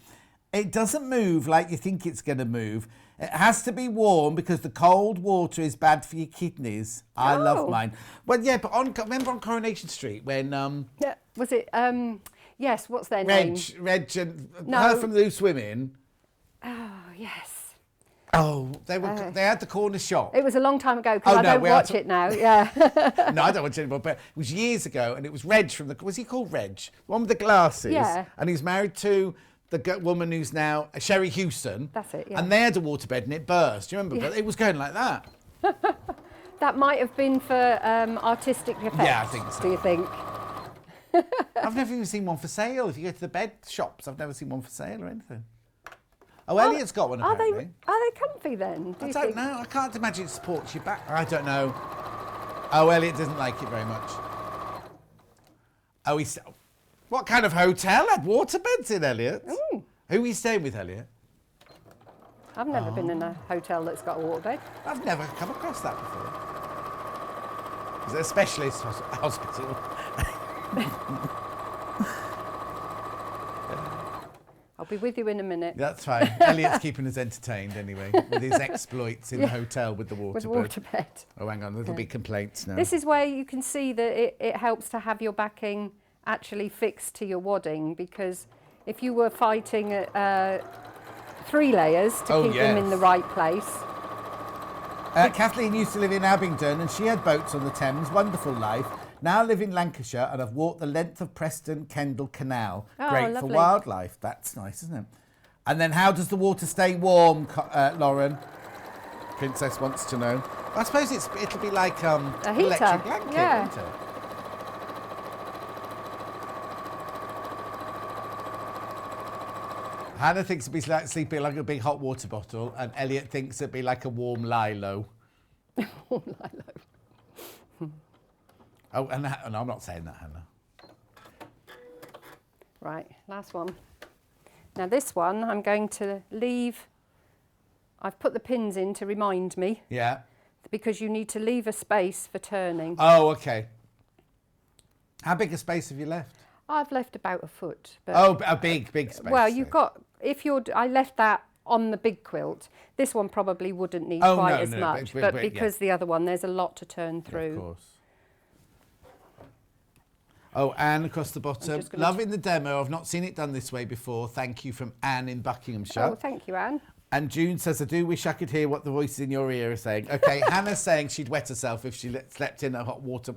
It doesn't move like you think it's going to move. It has to be warm because the cold water is bad for your kidneys. I love Oh. mine. Well, yeah, but remember on Coronation Street when Yeah. Was it? Yes. What's their name? Reg and No. her from Loose Women. Oh, yes. Oh, they had the corner shop. It was a long time ago because Oh, I no, don't we are watch it now. Yeah. No, I don't watch it anymore, but it was years ago, and it was Reg from was he called Reg? The one with the glasses. Yeah. And he's married to the woman who's now Sherry Hewson. That's it, yeah. And they had a waterbed and it burst. Do you remember? Yeah. But it was going like that. That might have been for artistic effects. Yeah, I think so. Do you think? I've never even seen one for sale. If you go to the bed shops, I've never seen one for sale or anything. Oh, Elliot's got one apparently. Are they comfy then? I don't know. I can't imagine it supports your back. I don't know. Oh, Elliot doesn't like it very much. Oh, what kind of hotel had water beds in, Elliot? Ooh. Who are you staying with, Elliot? I've never been in a hotel that's got a waterbed. I've never come across that before. Is it a specialist hospital? I'll be with you in a minute. That's fine. Elliot's keeping us entertained anyway with his exploits in the hotel with the waterbed. With the waterbed. Oh, hang on, there'll be complaints now. This is where you can see that it helps to have your backing actually fixed to your wadding, because if you were fighting 3 layers to keep them in the right place. Kathleen used to live in Abingdon and she had boats on the Thames, wonderful life. Now I live in Lancashire and I've walked the length of Preston Kendal Canal. Oh, Great lovely. for wildlife. That's nice, isn't it? And then how does the water stay warm, Lauren? Princess wants to know. I suppose it'll be like a an heater. electric blanket, Yeah. won't it? Hannah thinks it'd be like sleeping like a big hot water bottle, and Elliot thinks it'd be like a warm lilo. Warm lilo. Oh, and no, I'm not saying that, Hannah. Right, last one. Now this one I'm going to leave. I've put the pins in to remind me, Yeah. because you need to leave a space for turning. Oh, okay. How big a space have you left? I've left about a foot. But Oh, a big space. well, you've got, I left that on the big quilt. This one probably wouldn't need Oh, quite no, as no, much, but because the other one, there's a lot to turn through. Yeah, of course. Oh, Anne across the bottom. just gonna Loving the demo. I've not seen it done this way before. Thank you from Anne in Buckinghamshire. Oh, thank you, Anne. And June says, I do wish I could hear what the voices in your ear are saying. Okay, Hannah's saying she'd wet herself if she slept in a hot water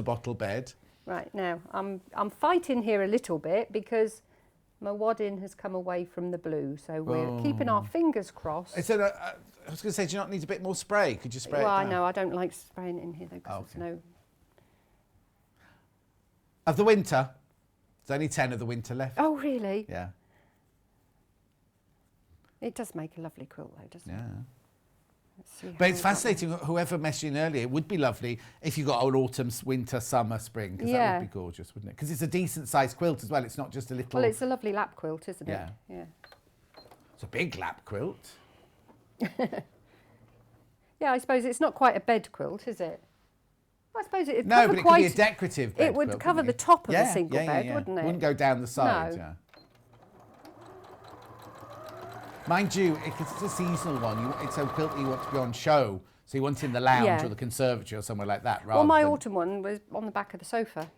bottle bed. Right, now I'm fighting here a little bit because my wadding has come away from the blue, so we're keeping our fingers crossed. I said, I was going to say, do you not need a bit more spray? Could you spray it Well, I down? know, I don't like spraying it in here though, because Okay. there's no... Of the winter? There's only 10 of the winter left. Oh, really? Yeah. It does make a lovely quilt though, doesn't it? Yeah. Let's see But how it's we got fascinating, whoever messaged in earlier, it would be lovely if you got an autumn, winter, summer, spring, because that Yeah. would be gorgeous, wouldn't it? Because it's a decent sized quilt as well, it's not just a little... Well, it's a lovely lap quilt, isn't Yeah. it? Yeah. It's a big lap quilt. Yeah, I suppose it's not quite a bed quilt, is it? I suppose it'd No, cover but it quite... could be a decorative bed It would quilt, cover wouldn't the it? top of a single bed, wouldn't it? Wouldn't go down the side, No. yeah. Mind you, it's a seasonal one. It's a quilt you want to be on show. So you want it in the lounge Yeah. or the conservatory or somewhere like that. Well, rather my than... autumn one was on the back of the sofa.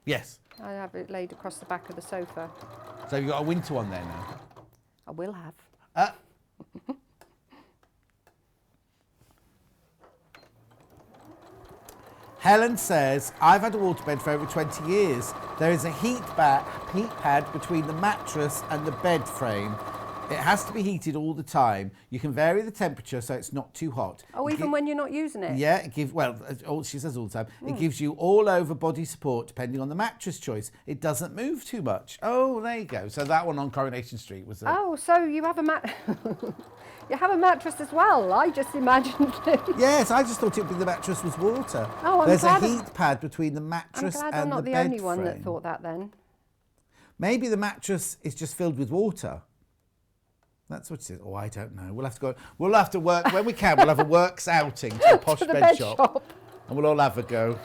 Yes. I have it laid across the back of the sofa. So you've got a winter one there now. I will have. Helen says, I've had a waterbed for over 20 years. There is a heat pad between the mattress and the bed frame. It has to be heated all the time. You can vary the temperature so it's not too hot. Oh, even when you're not using it? Yeah, she says all the time. It gives you all over body support depending on the mattress choice. It doesn't move too much. Oh, there you go. So that one on Coronation Street was Oh, so you have a you have a mattress as well. I just imagined it. Yes, I just thought the mattress was water. Oh, I'm There's a glad heat pad between the I'm mattress glad and I'm not the the bed only one that frame. thought that then. Maybe the mattress is just filled with water. That's what it says. Oh, I don't know. We'll have to go. We'll have to work when we can. We'll have a works outing to a posh To the bed shop, and we'll all have a go.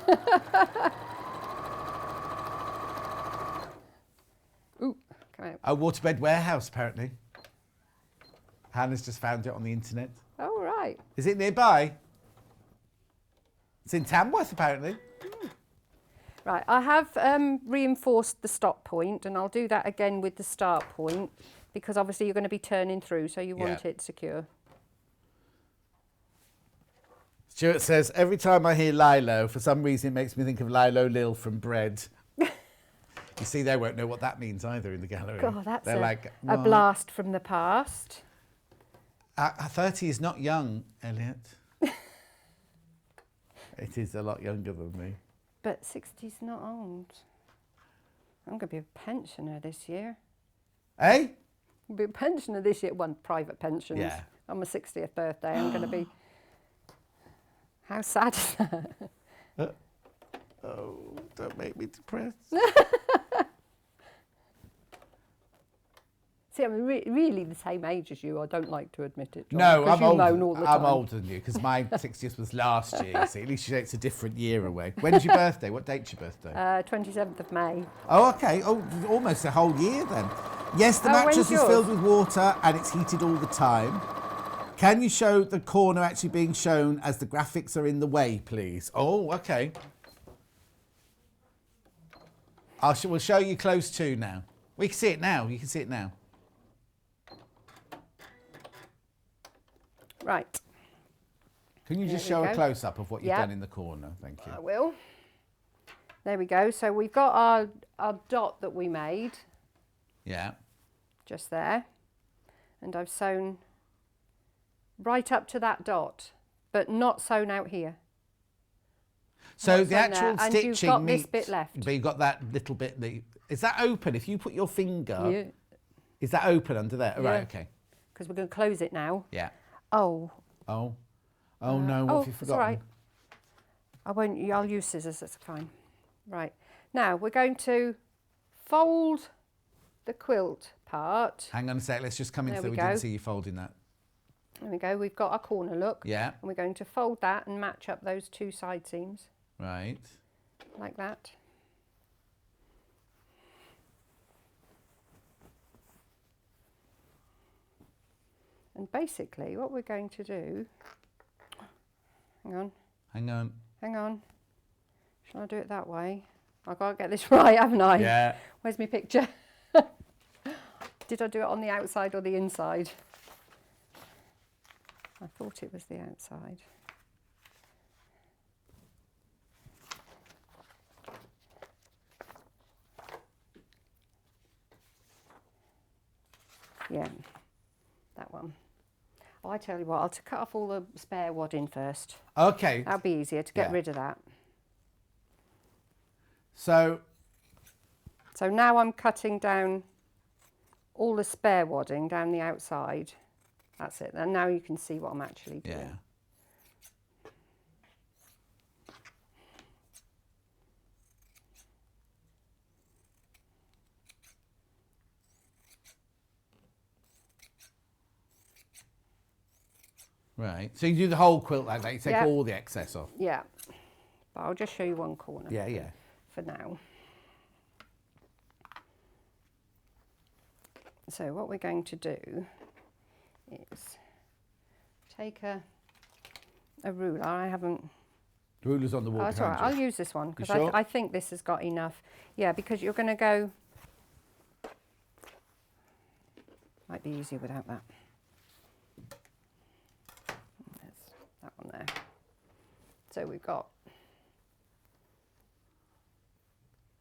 Ooh, come out. A waterbed warehouse, apparently. Hannah's just found it on the internet. Oh, right. Is it nearby? It's in Tamworth, apparently. Right, I have reinforced the stop point, and I'll do that again with the start point, because obviously you're going to be turning through, so you want it secure. Stuart says, every time I hear Lilo, for some reason it makes me think of Lilo Lil from Bread. You see, they won't know what that means either in the gallery. God, that's They're like, a blast from the past. 30 is not young, Elliot. It is a lot younger than me. But 60's not old. I'm going to be a pensioner this year. Eh? I'll be a pensioner this year. One private pensions. Yeah. On my 60th birthday, I'm going to be... How sad is that? Oh, don't make me depressed. See, I'm really the same age as you. I don't like to admit it, John, No, 'cause I'm you older. moan all the time. I'm older than you because my 60th was last year. You see, at least it's a different year away. When's your birthday? What date's your birthday? 27th of May. Oh, okay. Oh, almost a whole year then. Yes, the Oh, mattress when's is filled yours? with water and it's heated all the time. Can you show the corner actually being shown as the graphics are in the way, please? Oh, okay. We'll show you close to now. We can see it now. You can see it now. Right. Can you There just we show a go. close-up of what you've Yeah. done in the corner? Thank you. I will. There we go. So we've got our dot that we made Yeah. just there. And I've sewn right up to that dot, but not sewn out here. So What's the on actual there? And stitching you've got this meets- bit left. But you've got that little bit. Is that open? If you put your finger, Yeah. is that open under there? Right, okay. Because we're going to close it now. Yeah. Oh. Oh. Oh no, what have you It's forgotten? all right. I won't, I'll use scissors, that's fine. Right. Now we're going to fold the quilt part. Hang on a sec, let's just come in There so we we go. didn't see you folding that. There we go. We've got our corner look. Yeah. And we're going to fold that and match up those two side seams Right. like that. And basically what we're going to do, hang on, Hang on. hang on. Shall I do it that way? I've got to get this right, haven't I? Yeah. Where's my picture? Did I do it on the outside or the inside? I thought it was the outside. Yeah, that one. Oh, I tell you what, I'll cut off all the spare wadding first. Okay. That'll be easier to get Yeah. rid of that. So So now I'm cutting down all the spare wadding down the outside. That's it. And now you can see what I'm actually doing. yeah. Right. So you do the whole quilt like that. You take Yeah. all the excess off. Yeah. But I'll just show you one corner Yeah, yeah. for now. So what we're going to do is take a ruler. I haven't... The ruler's on the wall. Oh, that's all right. behind I'll you. use this one because sure? I think this has got enough. Yeah, because you're going to go... Might be easier without that. There's that one there. So we've got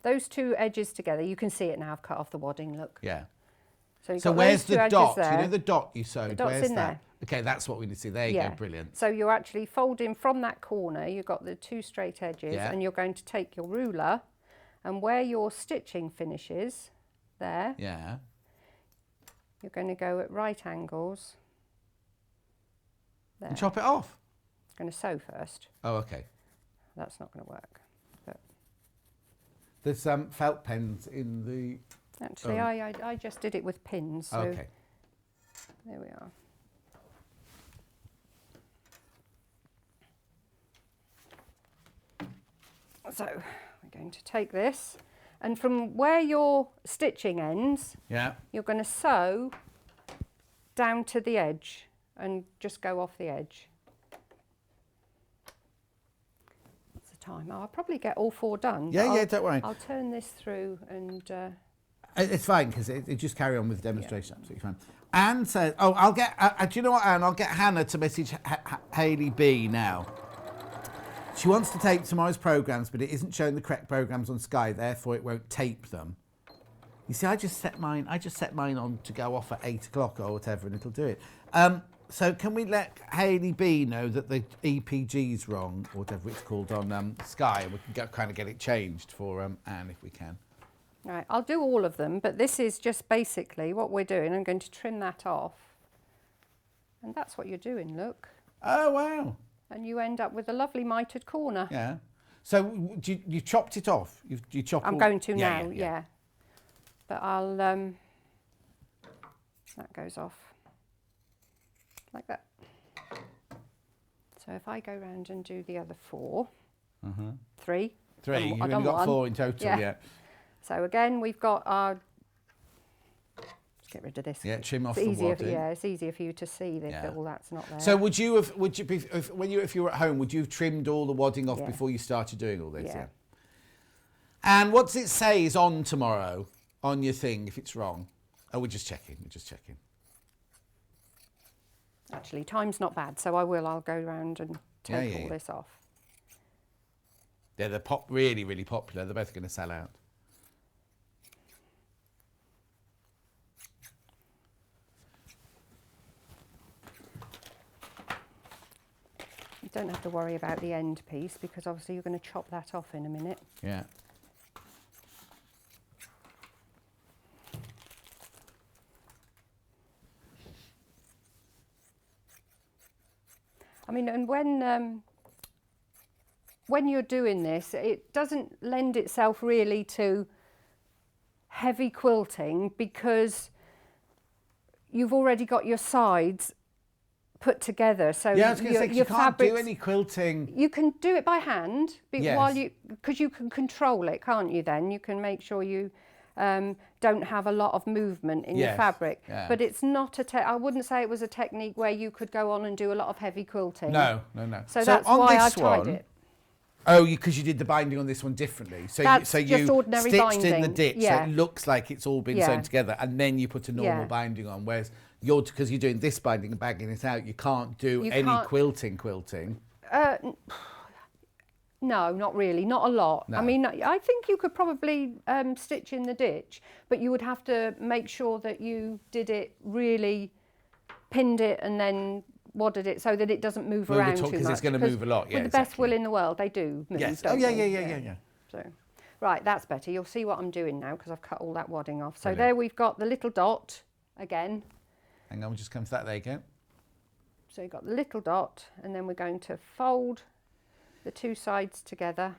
those two edges together. You can see it now. I've cut off the wadding. Look. Yeah. So, you've So got where's those two the edges dot? there. You know the dot you sewed? The dot's where's in that? there. Okay, that's what we need to see. There you Yeah. go. Brilliant. So you're actually folding from that corner. You've got the two straight edges, Yeah. and you're going to take your ruler, and where your stitching finishes, there, Yeah. you're going to go at right angles. There. And chop it off. Going to sew first. Oh, okay. That's not going to work. But There's felt pens in the... actually, Oh. I just did it with pins. So Okay. there we are. So we're going to take this, and from where your stitching ends, Yeah. you're going to sew down to the edge and just go off the edge. What's the time? Oh, I'll probably get all four done. Yeah, but yeah, I'll- don't worry. I'll turn this through and... It's fine because it just carry on with the demonstration. Absolutely fine. Anne says, "Oh, I'll get. Do you know what, Anne? I'll get Hannah to message Hayley B now. She wants to tape tomorrow's programmes, but it isn't showing the correct programmes on Sky, therefore it won't tape them. You see, I just set mine on to go off at 8 o'clock or whatever, and it'll do it. So can we let Hayley B know that the EPG's wrong, or whatever it's called, on Sky, and we can kind of get it changed for Anne if we can. Right, I'll do all of them, but this is just basically what we're doing. I'm going to trim that off. And that's what you're doing, look. Oh, wow. And you end up with a lovely mitered corner. Yeah. So you chopped it off? You chop I'm all... going to yeah, now, yeah. yeah. But I'll, that goes off like that. So if I go round and do the other 4, 3. Three, you've I've only done got one. 4 in total, yeah. So again, we've got our, let's get rid of this. Yeah, trim off It's the easier, wadding. yeah, it's easier for you to see that Yeah. all that's not there. So would you be, if you were at home, would you have trimmed all the wadding off Yeah. before you started doing all this? Yeah. And what does it say is on tomorrow on your thing if it's wrong? Oh, we're just checking. Actually, time's not bad, so I'll go round and take all this off. Yeah, they're really, really popular. They're both going to sell out. You don't have to worry about the end piece because obviously you're going to chop that off in a minute. Yeah. I mean, and when you're doing this, it doesn't lend itself really to heavy quilting because you've already got your sides put together. So Yeah, I was going to say, 'cause you can't do any quilting. You can do it by hand, Yes. because you can control it, can't you? Then you can make sure you don't have a lot of movement in your Yes, fabric. yeah. But it's not I wouldn't say it was a technique where you could go on and do a lot of heavy quilting. No. So that's on why I this tried one, it. Oh, because you did the binding on this one differently. So That's you just ordinary stitched in the binding, ditch, yeah. so it looks like it's all been Yeah. sewn together, and then you put a normal Yeah. binding on. Whereas because you're doing this binding and bagging it out, you can't do You any can't- quilting. No, not really, not a lot. No. I mean, I think you could probably stitch in the ditch, but you would have to make sure that you did it really, pinned it and then wadded it so that it doesn't move Move it around all, too 'cause much. it's gonna move a lot, yeah, With the best exactly. will in the world, they do move, Yes. don't Oh, yeah, they? yeah. So, right, that's better. You'll see what I'm doing now because I've cut all that wadding off. So Brilliant. there we've got the little dot again. Hang on, we'll just come to that. There you go. So you've got the little dot and then we're going to fold the 2 sides together.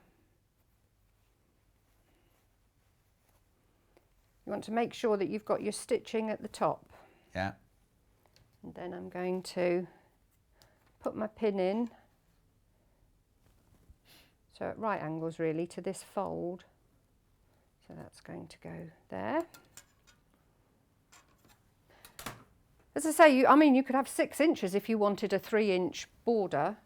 You want to make sure that you've got your stitching at the top. Yeah. And then I'm going to put my pin in, so at right angles really to this fold. So that's going to go there. As I say, you could have 6 inches if you wanted a 3-inch border.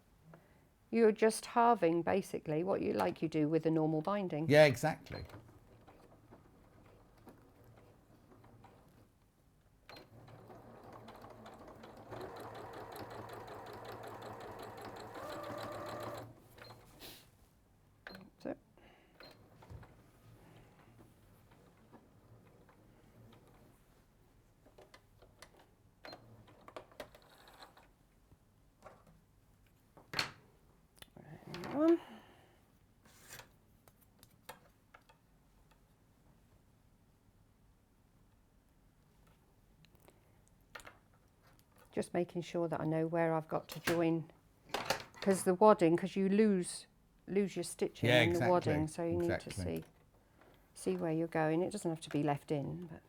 You're just halving basically what you do with a normal binding. Yeah, exactly. So, one. Just making sure that I know where I've got to join, because the wadding, because you lose your stitching Yeah, in exactly, the wadding, so you exactly. need to see where you're going. It doesn't have to be left in, but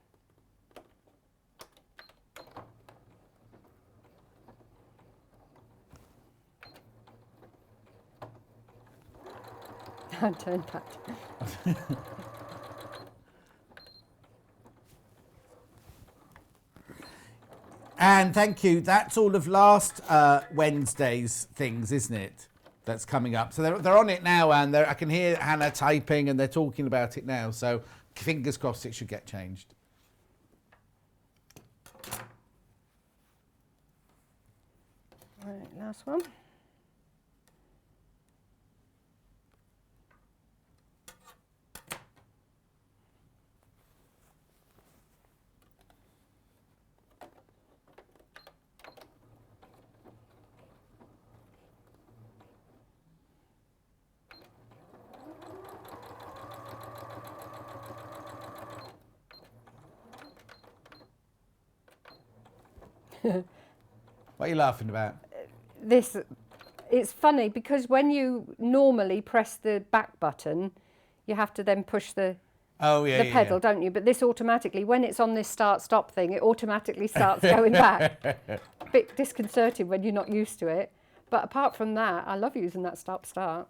I turned that. And thank you. That's all of last Wednesday's things, isn't it? That's coming up. So they're on it now, and I can hear Hannah typing, and they're talking about it now. So fingers crossed it should get changed. Right, last one. What are you laughing about? This, it's funny because when you normally press the back button, you have to then push the pedal, don't you? But this automatically, when it's on this start-stop thing, it automatically starts going back. Bit disconcerting when you're not used to it. But apart from that, I love using that stop-start.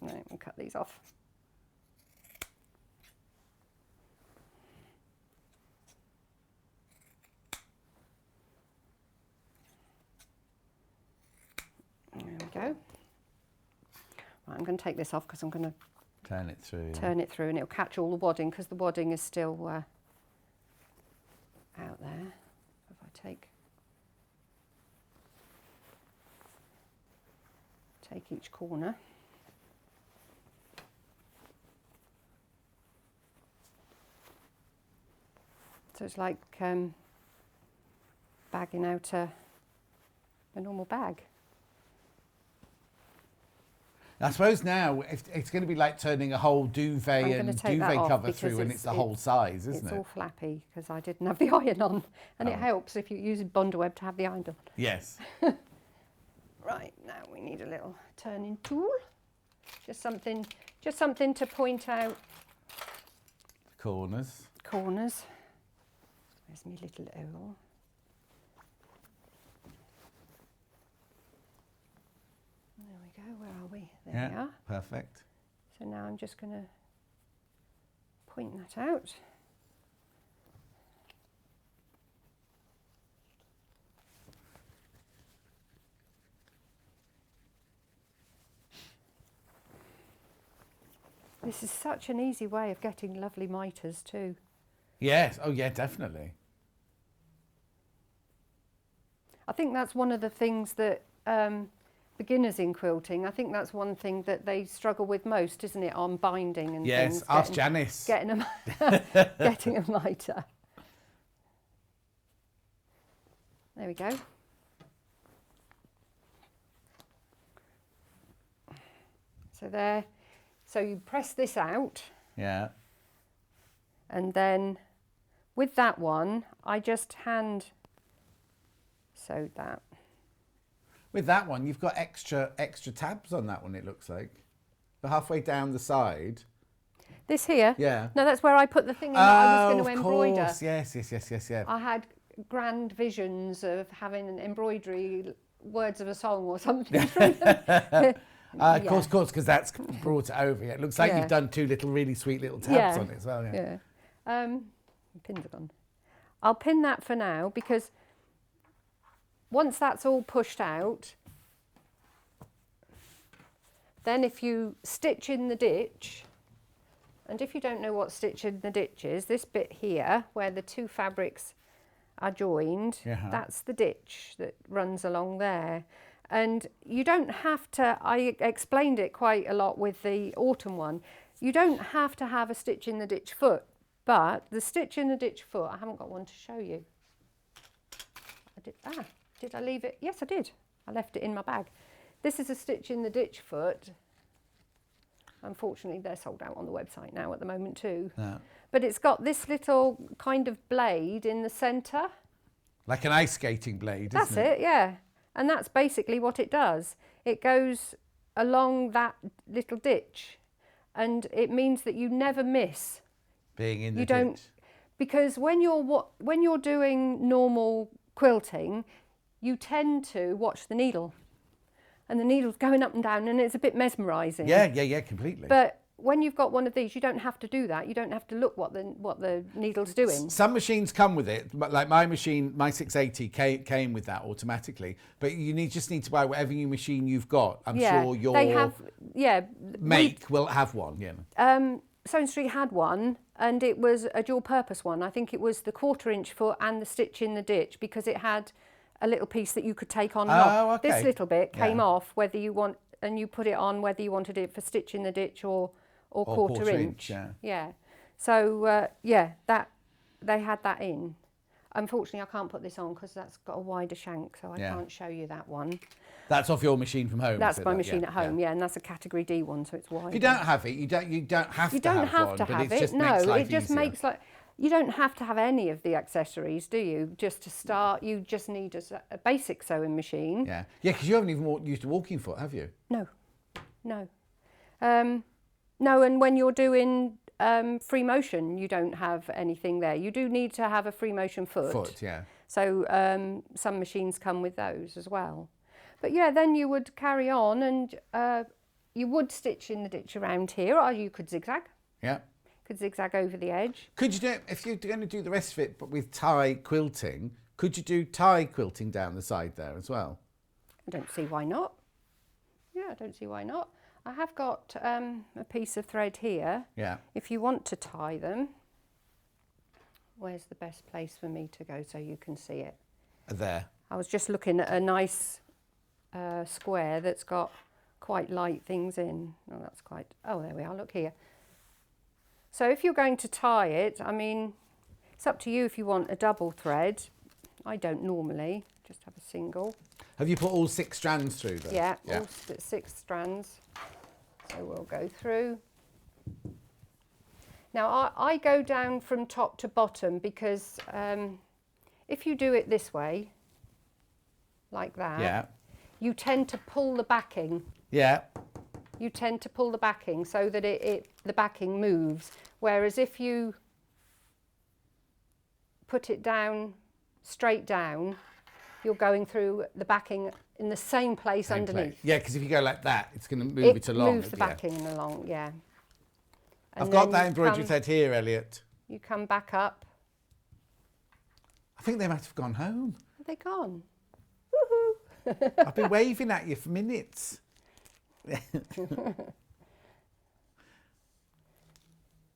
Right, we'll cut these off. There we go. Right, I'm going to take this off because I'm going to turn it through. Turn it through, and it'll catch all the wadding because the wadding is still out there. If I take each corner. So it's like bagging out a normal bag. I suppose now it's going to be like turning a whole duvet and duvet cover through, and it's the whole size, isn't it? It's all flappy because I didn't have the iron on, and it helps if you use a bondweb to have the iron on. Yes. Right, now we need a little turning tool. Just something to point out corners. Corners. Where's my little owl? There we go. Where are we? There we are. Perfect. So now I'm just going to point that out. This is such an easy way of getting lovely mitres too. Yes, oh yeah, definitely. I think that's one of the things that beginners in quilting, I think that's one thing that they struggle with most, isn't it, on binding and yes, things. Yes, ask Janice. Getting a mitre. There we go. So there. So you press this out. Yeah. And then with that one, I just hand sewed that. With that one, you've got extra tabs on that one, it looks like. But halfway down the side. This here? Yeah. No, that's where I put the thing in that I was going to embroider. Course. Yes. I had grand visions of having an embroidery, words of a song or something through them. Of course, because that's brought it over. Yeah. It looks like you've done two really sweet little tabs on it as well. Yeah. Pins are gone. I'll pin that for now because once that's all pushed out, then if you stitch in the ditch, and if you don't know what stitch in the ditch is, this bit here where the two fabrics are joined, that's the ditch that runs along there. And you don't have to, I explained it quite a lot with the autumn one, you don't have to have a stitch in the ditch foot, but the stitch in the ditch foot, I haven't got one to show you. Did I leave it? Yes, I did. I left it in my bag. This is a stitch in the ditch foot. Unfortunately, they're sold out on the website now at the moment too. Yeah. But it's got this little kind of blade in the centre. Like an ice skating blade, isn't it? That's it, yeah. And that's basically what it does. It goes along that little ditch, and it means that you never miss being in the ditch. Because when you're doing normal quilting, you tend to watch the needle, and the needle's going up and down, and it's a bit mesmerising. Yeah, completely. But when you've got one of these, you don't have to do that. You don't have to look what the needle's doing. Some machines come with it, but like my machine, my 680 came with that automatically. But you just need to buy whatever new machine you've got. I'm sure your make will have one. Yeah. Sewing Street had one, and it was a dual purpose one. I think it was the 1/4 inch foot and the stitch in the ditch, because it had a little piece that you could take on and off. Okay. This little bit came off whether you want, and you put it on whether you wanted it for stitch in the ditch or 1/4 inch. Yeah. So that they had that in. Unfortunately, I can't put this on because that's got a wider shank, so I can't show you that one. That's off your machine from home. That's my machine at home, and that's a category D one, so it's wider. If you don't have it, you don't have to have one. But it just makes life easier. Makes like You don't have to have any of the accessories, do you? Just to start, you just need a basic sewing machine. Yeah, because you haven't even used a walking foot, have you? No, no. No, and when you're doing free motion, you don't have anything there. You do need to have a free motion foot. Foot, yeah. So some machines come with those as well. But yeah, then you would carry on and you would stitch in the ditch around here, or you could zigzag. Yeah. Could zigzag over the edge. Could you do, if you're going to do the rest of it, but with tie quilting, could you do tie quilting down the side there as well? I don't see why not. Yeah, I don't see why not. I have got a piece of thread here. Yeah. If you want to tie them, where's the best place for me to go so you can see it? There. I was just looking at a nice square that's got quite light things in. Oh, that's quite, oh, there we are, look here. So if you're going to tie it, I mean, it's up to you if you want a double thread. I don't normally, just have a single. Have you put all 6 strands through though? Yeah, all 6 strands. So we'll go through. Now I go down from top to bottom because if you do it this way, like that, Yeah. you tend to pull the backing. Yeah. You tend to pull the backing so that the backing moves. Whereas if you put it down, straight down, you're going through the backing in the same place underneath. Yeah, because if you go like that, it's going to move it along. It moves the backing along, yeah. And I've got then that you embroidery thread here, Elliot. You come back up. I think they might have gone home. Are they gone? Woohoo! I've been waving at you for minutes.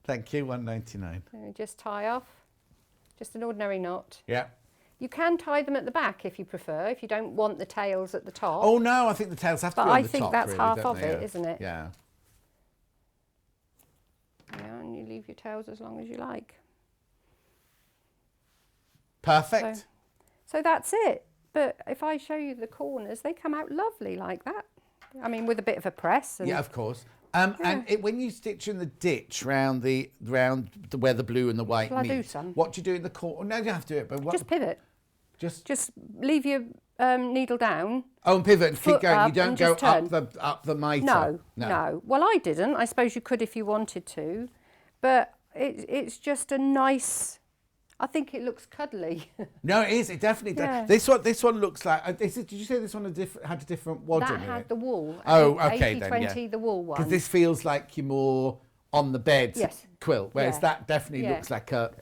Thank you, £1.99. Just tie off, just an ordinary knot. Yeah. You can tie them at the back if you prefer, if you don't want the tails at the top. Oh no, I think the tails have to be on the top. But I think that's really, half don't of they? it, isn't it? Yeah. Yeah, and you leave your tails as long as you like. Perfect. So that's it. But if I show you the corners, they come out lovely like that. I mean, with a bit of a press. And yeah, of course. And when you stitch in the ditch round where the blue and the white Shall I meet, do some? what do you do in the corner? No, you don't have to do it. But what? Just pivot. Just leave your needle down. Oh, and pivot and keep foot going. You up don't and go just turn. up the mitre. No. Well, I didn't. I suppose you could if you wanted to, but it's just a nice. I think it looks cuddly. No, it is. It definitely Yeah. does. This one looks like. Did you say this one had a different wadding That in had it? the wool. Oh, okay 80, then. 20, Yeah. the wool one. Because this feels like you're more on the bed quilt, whereas Yeah. that definitely Yeah. looks like a.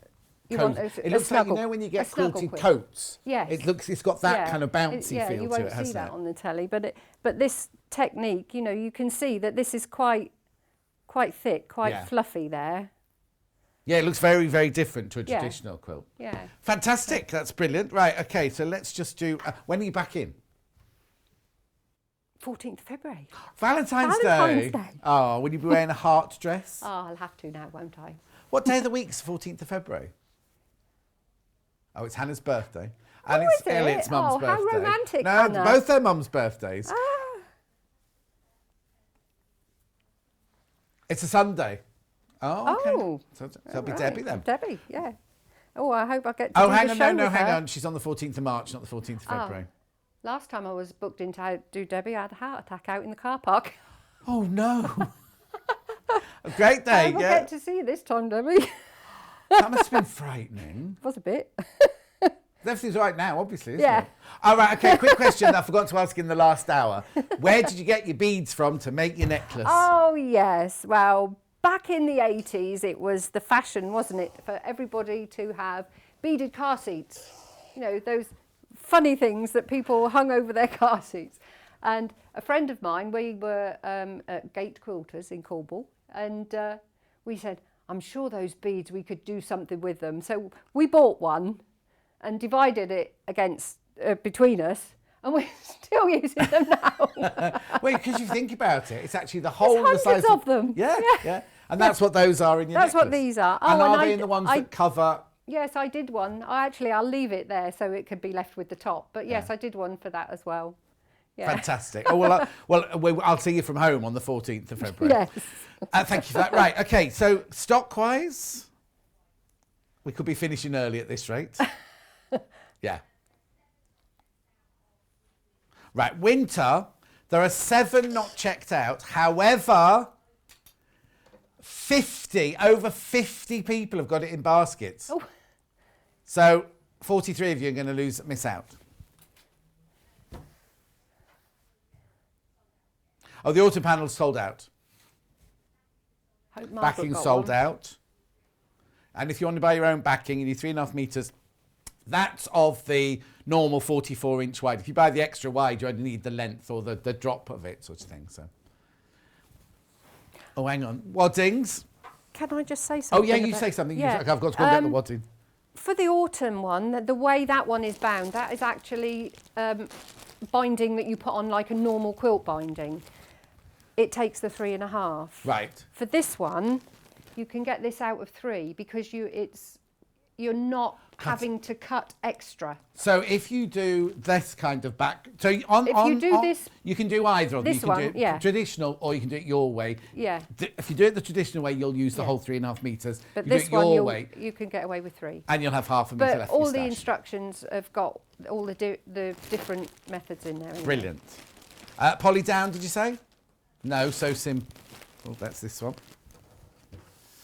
You coat. want It a looks like, you snuggle- know, when you a get snuggle quilted quilt. coats. Yes. It's got that kind of bouncy yeah, feel you to won't it, see hasn't that it? on the telly, but this technique, you know, you can see that this is quite thick, quite fluffy there. Yeah, it looks very, very different to a Yeah. traditional quilt. Yeah. Fantastic. That's brilliant. Right, okay, so let's just do... when are you back in? 14th February. Valentine's Valentine's Day. Day. Oh, will you be wearing a heart dress? Oh, I'll have to now, won't I? What day of the week's 14th of February? Oh, it's Hannah's birthday. And Oh, it's is it? Elliot's mum's Oh, birthday. how romantic, No, Hannah. both their mums' birthdays. Ah. It's a Sunday. Oh, okay. Oh. So it'll be Right. Debbie then. Debbie, yeah. Oh, I hope I get to Oh, do hang the on, show no, with hang her. on. She's on the 14th of March, not the 14th of February. Last time I was booked in to do Debbie, I had a heart attack out in the car park. Oh, no. A great day, I will yeah. get to see you this time, Debbie. That must have been frightening. Was a bit. Everything's all right now, obviously, isn't Yeah. it? All right, okay, quick question that I forgot to ask in the last hour. Where did you get your beads from to make your necklace? Oh, yes. Well, back in the 80s, it was the fashion, wasn't it, for everybody to have beaded car seats. You know, those funny things that people hung over their car seats. And a friend of mine, we were at Gate Quilters in Cornwall, and we said, I'm sure those beads, we could do something with them. So we bought one and divided it between us, and we're still using them now. Wait, because you think about it, it's actually the whole There's the size hundreds of them. Yeah, yeah. And that's what those are in your That's necklace. what these are. And Oh, are and they in the ones that cover... Yes, I did one. I'll leave it there so it could be left with the top. But yes, I did one for that as well. Yeah. Fantastic. Oh, I'll see you from home on the 14th of February. Yes. Thank you for that. Right, okay, so stock-wise? We could be finishing early at this rate. Yeah. Right, winter. There are 7 not checked out. However, over 50 people have got it in baskets. Oh. So 43 of you are going to miss out. Oh, the autumn panel's sold out. Hope Margaret Backing got sold one. out. And if you want to buy your own backing, you need 3.5 metres. That's of the normal 44-inch wide. If you buy the extra wide, you only need the length or the drop of it, sort of thing. So. Oh, hang on. Waddings. Can I just say Oh, something? yeah, you say something. Yeah. I've got to go and get the wadding. For the autumn one, the way that one is bound, that is actually binding that you put on like a normal quilt binding. It takes the 3.5. Right. For this one, you can get this out of 3 because you're not having to cut extra. So if you do this kind of back, so this, you can do either of them. this You can one, do it yeah. traditional, or you can do it your way. Yeah. If you do it the traditional way, you'll use the Yeah. whole 3.5 metres. But you this do it one, your way, you can get away with 3. and you'll have half a metre But left. all for the your stash. instructions have got all the different methods in there. Brilliant. Poly down, did you say? No, so simple. Oh, that's this one.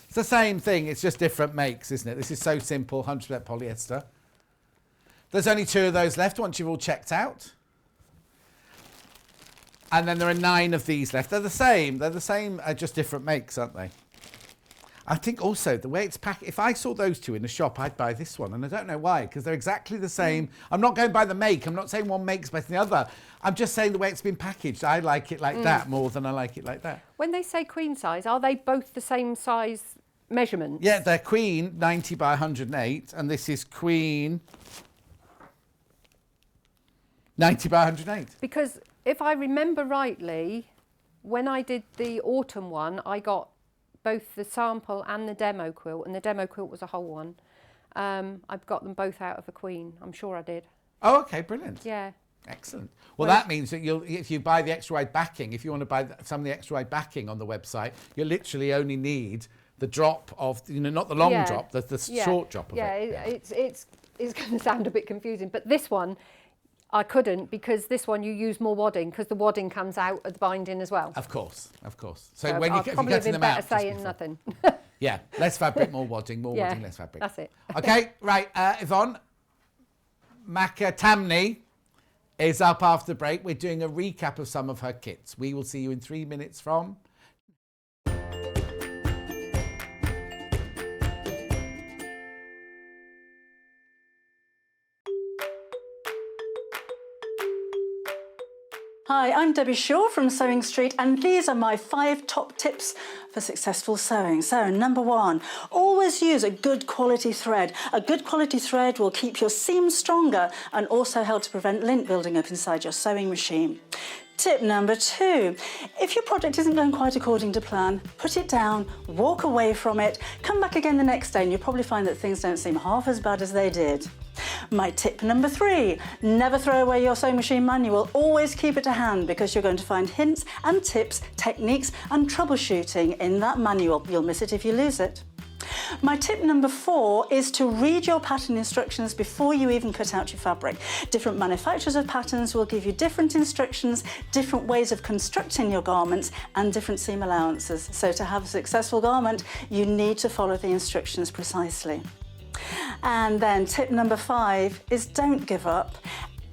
It's the same thing, it's just different makes, isn't it? This is so simple, 100% polyester. There's only 2 of those left once you've all checked out. And then there are 9 of these left. They're the same, just different makes, aren't they? I think also the way it's packed, if I saw those 2 in a shop, I'd buy this one. And I don't know why, because they're exactly the same. I'm not going by the make. I'm not saying one make's better than the other. I'm just saying the way it's been packaged. I like it like that more than I like it like that. When they say queen size, are they both the same size measurements? Yeah, they're queen 90 by 108, and this is queen 90 by 108. Because if I remember rightly, when I did the autumn one, I got both the sample and the demo quilt, and the demo quilt was a whole one. I've got them both out of a queen. I'm sure I did. Oh, okay, brilliant. Yeah. Excellent. Well, that means that if you buy the extra wide backing, if you want to buy some of the extra wide backing on the website, you literally only need the drop of, not the long drop, the short drop of it. It's going to sound a bit confusing, but this one, I couldn't, because this one you use more wadding, because the wadding comes out of the binding as well. Of course. So So when I've you're probably getting been them out, better just saying before. nothing. Yeah, less fabric, more wadding, wadding, less fabric. That's it. Okay, right, Yvonne McAtamney is up after the break. We're doing a recap of some of her kits. We will see you in 3 minutes from... Hi, I'm Debbie Shaw from Sewing Street, and these are my 5 top tips for successful sewing. So, number 1, always use a good quality thread. A good quality thread will keep your seams stronger and also help to prevent lint building up inside your sewing machine. Tip number 2, if your project isn't going quite according to plan, put it down, walk away from it, come back again the next day and you'll probably find that things don't seem half as bad as they did. My tip number 3, never throw away your sewing machine manual, always keep it to hand because you're going to find hints and tips, techniques and troubleshooting in that manual. You'll miss it if you lose it. My tip number 4 is to read your pattern instructions before you even cut out your fabric. Different manufacturers of patterns will give you different instructions, different ways of constructing your garments and different seam allowances. So to have a successful garment, you need to follow the instructions precisely. And then tip number 5 is don't give up.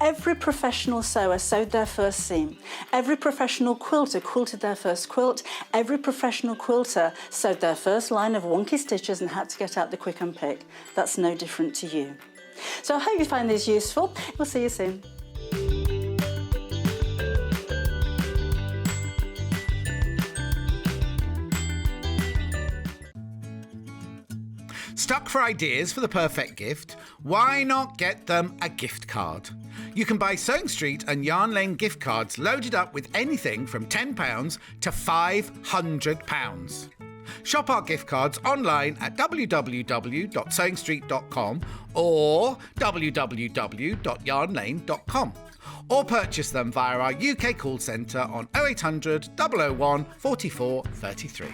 Every professional sewer sewed their first seam. Every professional quilter quilted their first quilt. Every professional quilter sewed their first line of wonky stitches and had to get out the quick and pick. That's no different to you. So I hope you find these useful. We'll see you soon. Stuck for ideas for the perfect gift? Why not get them a gift card? You can buy Sewing Street and Yarn Lane gift cards loaded up with anything from £10 to £500. Shop our gift cards online at www.sewingstreet.com or www.yarnlane.com, or purchase them via our UK call centre on 0800 001 44 33.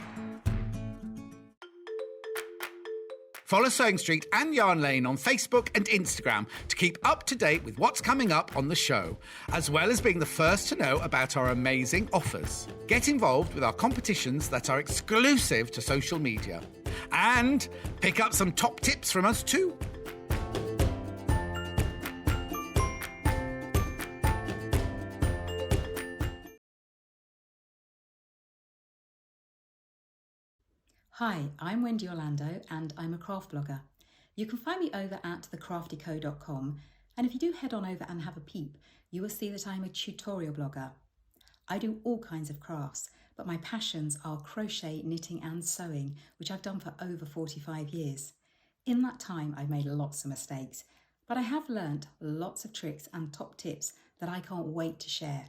Follow Sewing Street and Yarn Lane on Facebook and Instagram to keep up to date with what's coming up on the show, as well as being the first to know about our amazing offers. Get involved with our competitions that are exclusive to social media. And pick up some top tips from us too. Hi, I'm Wendy Orlando and I'm a craft blogger. You can find me over at thecraftyco.com, and if you do head on over and have a peep, you will see that I'm a tutorial blogger. I do all kinds of crafts, but my passions are crochet, knitting and sewing, which I've done for over 45 years. In that time, I've made lots of mistakes, but I have learnt lots of tricks and top tips that I can't wait to share.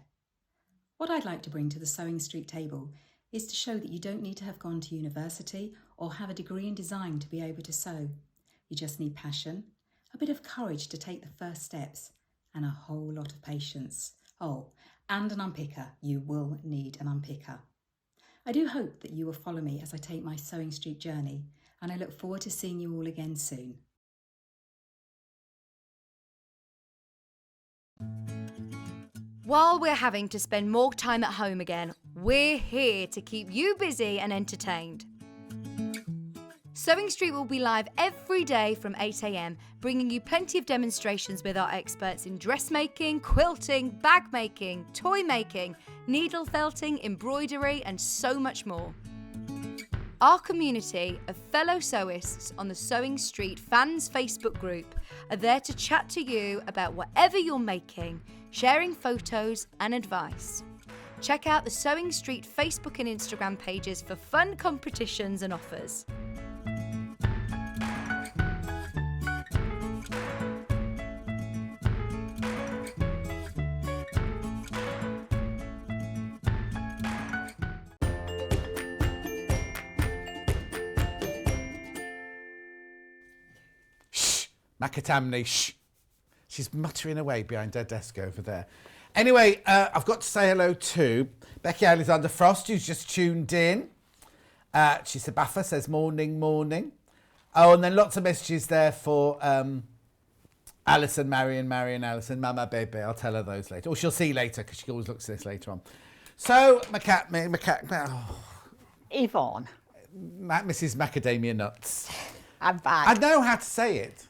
What I'd like to bring to the Sewing Street table is to show that you don't need to have gone to university or have a degree in design to be able to sew. You just need passion, a bit of courage to take the first steps, and a whole lot of patience. Oh, and an unpicker. You will need an unpicker. I do hope that you will follow me as I take my Sewing Street journey, and I look forward to seeing you all again soon. While we're having to spend more time at home again, we're here to keep you busy and entertained. Sewing Street will be live every day from 8 a.m, bringing you plenty of demonstrations with our experts in dressmaking, quilting, bag making, toy making, needle felting, embroidery, and so much more. Our community of fellow sewists on the Sewing Street fans Facebook group are there to chat to you about whatever you're making, sharing photos and advice. Check out the Sewing Street Facebook and Instagram pages for fun competitions and offers. McAtamney, shh. She's muttering away behind her desk over there. Anyway, I've got to say hello to Becky Alexander Frost, who's just tuned in. She Sabafa says morning, morning. Oh, and then lots of messages there for Allison Maryon, Allison, Mama Baby. I'll tell her those later. Or she'll see later, because she always looks at this later on. So, Yvonne. Mrs. Macadamia Nuts. I'm back. I know how to say it.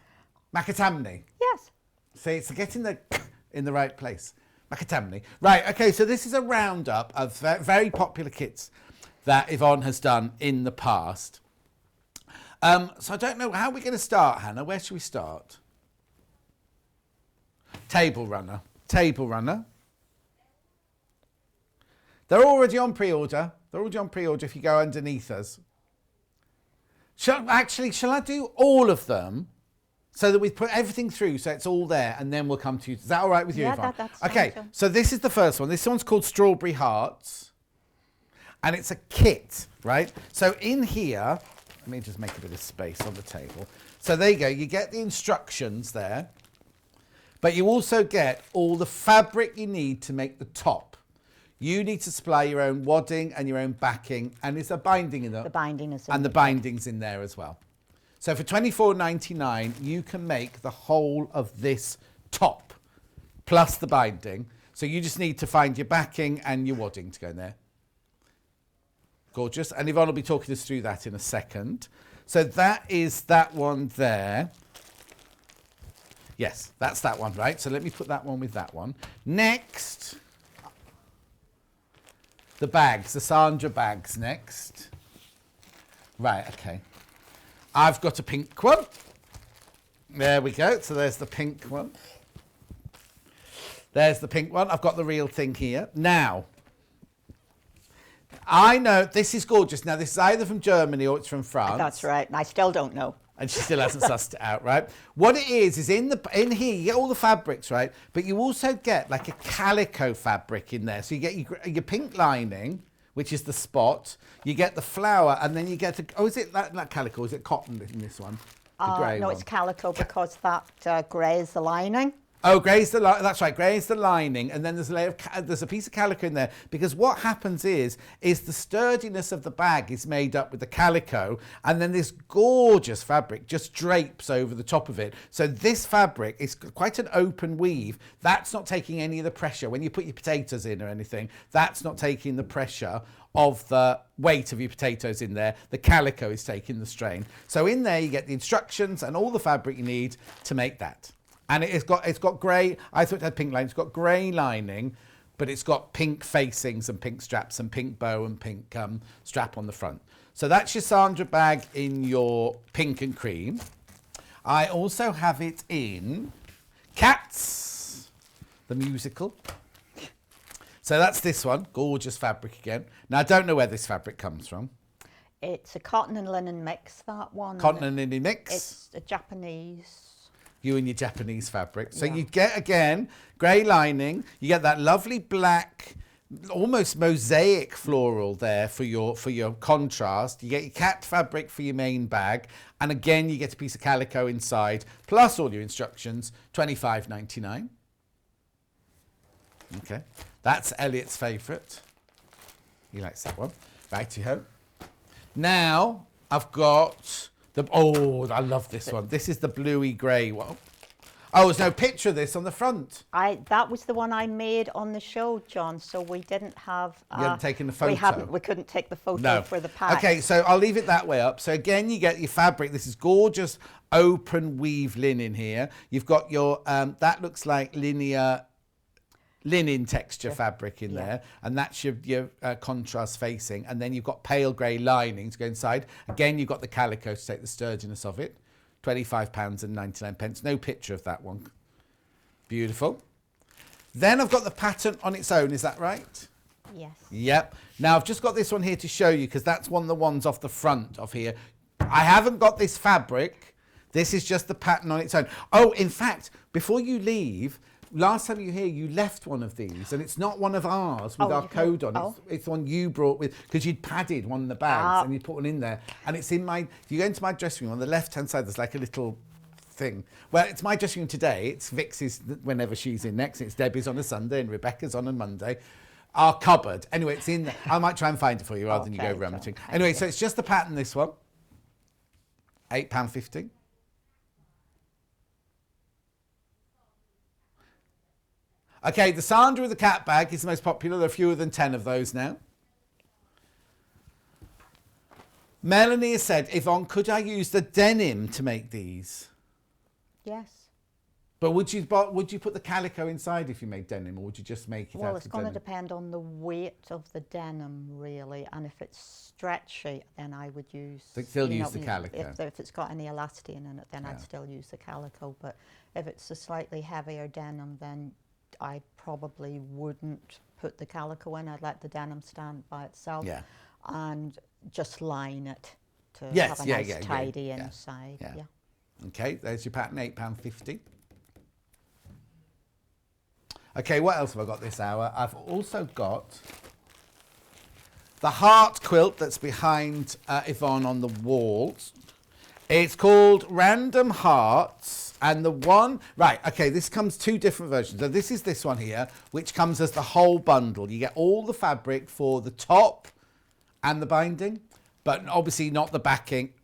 McAtamney. Yes. See, it's getting the in the right place. McAtamney. Right, okay, so this is a roundup of very popular kits that Yvonne has done in the past. So I don't know, how are we going to start, Hannah? Where should we start? Table runner. Table runner. They're already on pre-order. They're already on pre-order if you go underneath us. Shall I do all of them? So that we put everything through, so it's all there, and then we'll come to you. Is that all right with you, Yvonne? That's okay, fine. so this is the first one. This one's called Strawberry Hearts, and it's a kit, right? So in here, let me just make a bit of space on the table. So there you go. You get the instructions there, but you also get all the fabric you need to make the top. You need to supply your own wadding and your own backing, and there's a binding in there. The binding is in and the binding's in there as well. So for $24.99, you can make the whole of this top, plus the binding. So you just need to find your backing and your wadding to go in there. Gorgeous. And Yvonne will be talking us through that in a second. So that is that one there. Yes, that's that one, right? So let me put that one with that one. Next, the bags, the Sandra bags next. Right, okay. I've got a pink one. There we go. So there's the pink one. There's the pink one. I've got the real thing here. Now, I know this is gorgeous. Now, this is either from Germany or it's from France. That's right. And I still don't know. And she still hasn't sussed it out, right? What it is in here, you get all the fabrics, right? But you also get like a calico fabric in there. So you get your pink lining, which is the spot. You get the flower, and then you get is it that calico? Is it cotton in this one? The grey no, one. it's calico because that grey is the lining. Oh, grey's the that's right. Grey's the lining, and then there's a layer of there's a piece of calico in there, because what happens is the sturdiness of the bag is made up with the calico, and then this gorgeous fabric just drapes over the top of it. So this fabric is quite an open weave. That's not taking any of the pressure when you put your potatoes in or anything. That's not taking the pressure of the weight of your potatoes in there. The calico is taking the strain. So in there you get the instructions and all the fabric you need to make that. And it's got grey. I thought it had pink lining. It's got grey lining, but it's got pink facings and pink straps and pink bow and pink strap on the front. So that's your Sandra bag in your pink and cream. I also have it in Cats, the musical. So that's this one, gorgeous fabric again. Now I don't know where this fabric comes from. It's a cotton and linen mix, that one. Cotton and linen mix. It's a Japanese. You and your Japanese fabric. So Yeah. you get, again, grey lining. You get that lovely black, almost mosaic floral there for your contrast. You get your cat fabric for your main bag. And again, you get a piece of calico inside, plus all your instructions, $25.99. Okay. That's Elliot's favourite. He likes that one. Righty-ho. Now, I've got... I love this one. This is the bluey grey one. Oh, there's no picture of this on the front. That was the one I made on the show, John. So we didn't have. You haven't taken the photo. We couldn't take the photo for the pack. Okay, so I'll leave it that way up. So again, you get your fabric. This is gorgeous open weave linen here. You've got your that looks like linear linen texture fabric in there, and that's your contrast facing, and then you've got pale grey lining to go inside. Again, you've got the calico to take the sturdiness of it. £25.99. No picture of that one. Beautiful. Then I've got the pattern on its own, is that right? Yes. Yep. Now I've just got this one here to show you, because that's one of the ones off the front of here. I haven't got this fabric. This is just the pattern on its own. Oh, in fact, before you leave, last time you were here, you left one of these, and it's not one of ours with our code on it. It's the one you brought with, because you'd padded one of the bags and you put one in there. And it's in my, if you go into my dressing room, on the left-hand side, there's like a little thing. Well, it's my dressing room today. It's Vix's whenever she's in next. It's Debbie's on a Sunday and Rebecca's on a Monday. Our cupboard. Anyway, it's in there. I might try and find it for you rather than you go rummaging. Anyway, so it's just the pattern, this one. £8.50. Okay, the Sandra with the cat bag is the most popular. There are fewer than 10 of those now. Melanie has said, Yvonne, could I use the denim to make these? Yes. But would you put the calico inside if you made denim, or would you just make it out of denim? Well, it's going to depend on the weight of the denim, really. And if it's stretchy, then I would use... Still use the calico. If it's got any elastane in it, then I'd still use the calico. But if it's a slightly heavier denim, then I probably wouldn't put the calico in. I'd let the denim stand by itself and just line it to have a nice tidy inside. Yeah. Okay, there's your pattern, £8.50. Okay, what else have I got this hour? I've also got the heart quilt that's behind Yvonne on the walls. It's called Random Hearts, and the one... Right, okay, this comes two different versions. So this is this one here, which comes as the whole bundle. You get all the fabric for the top and the binding, but obviously not the backing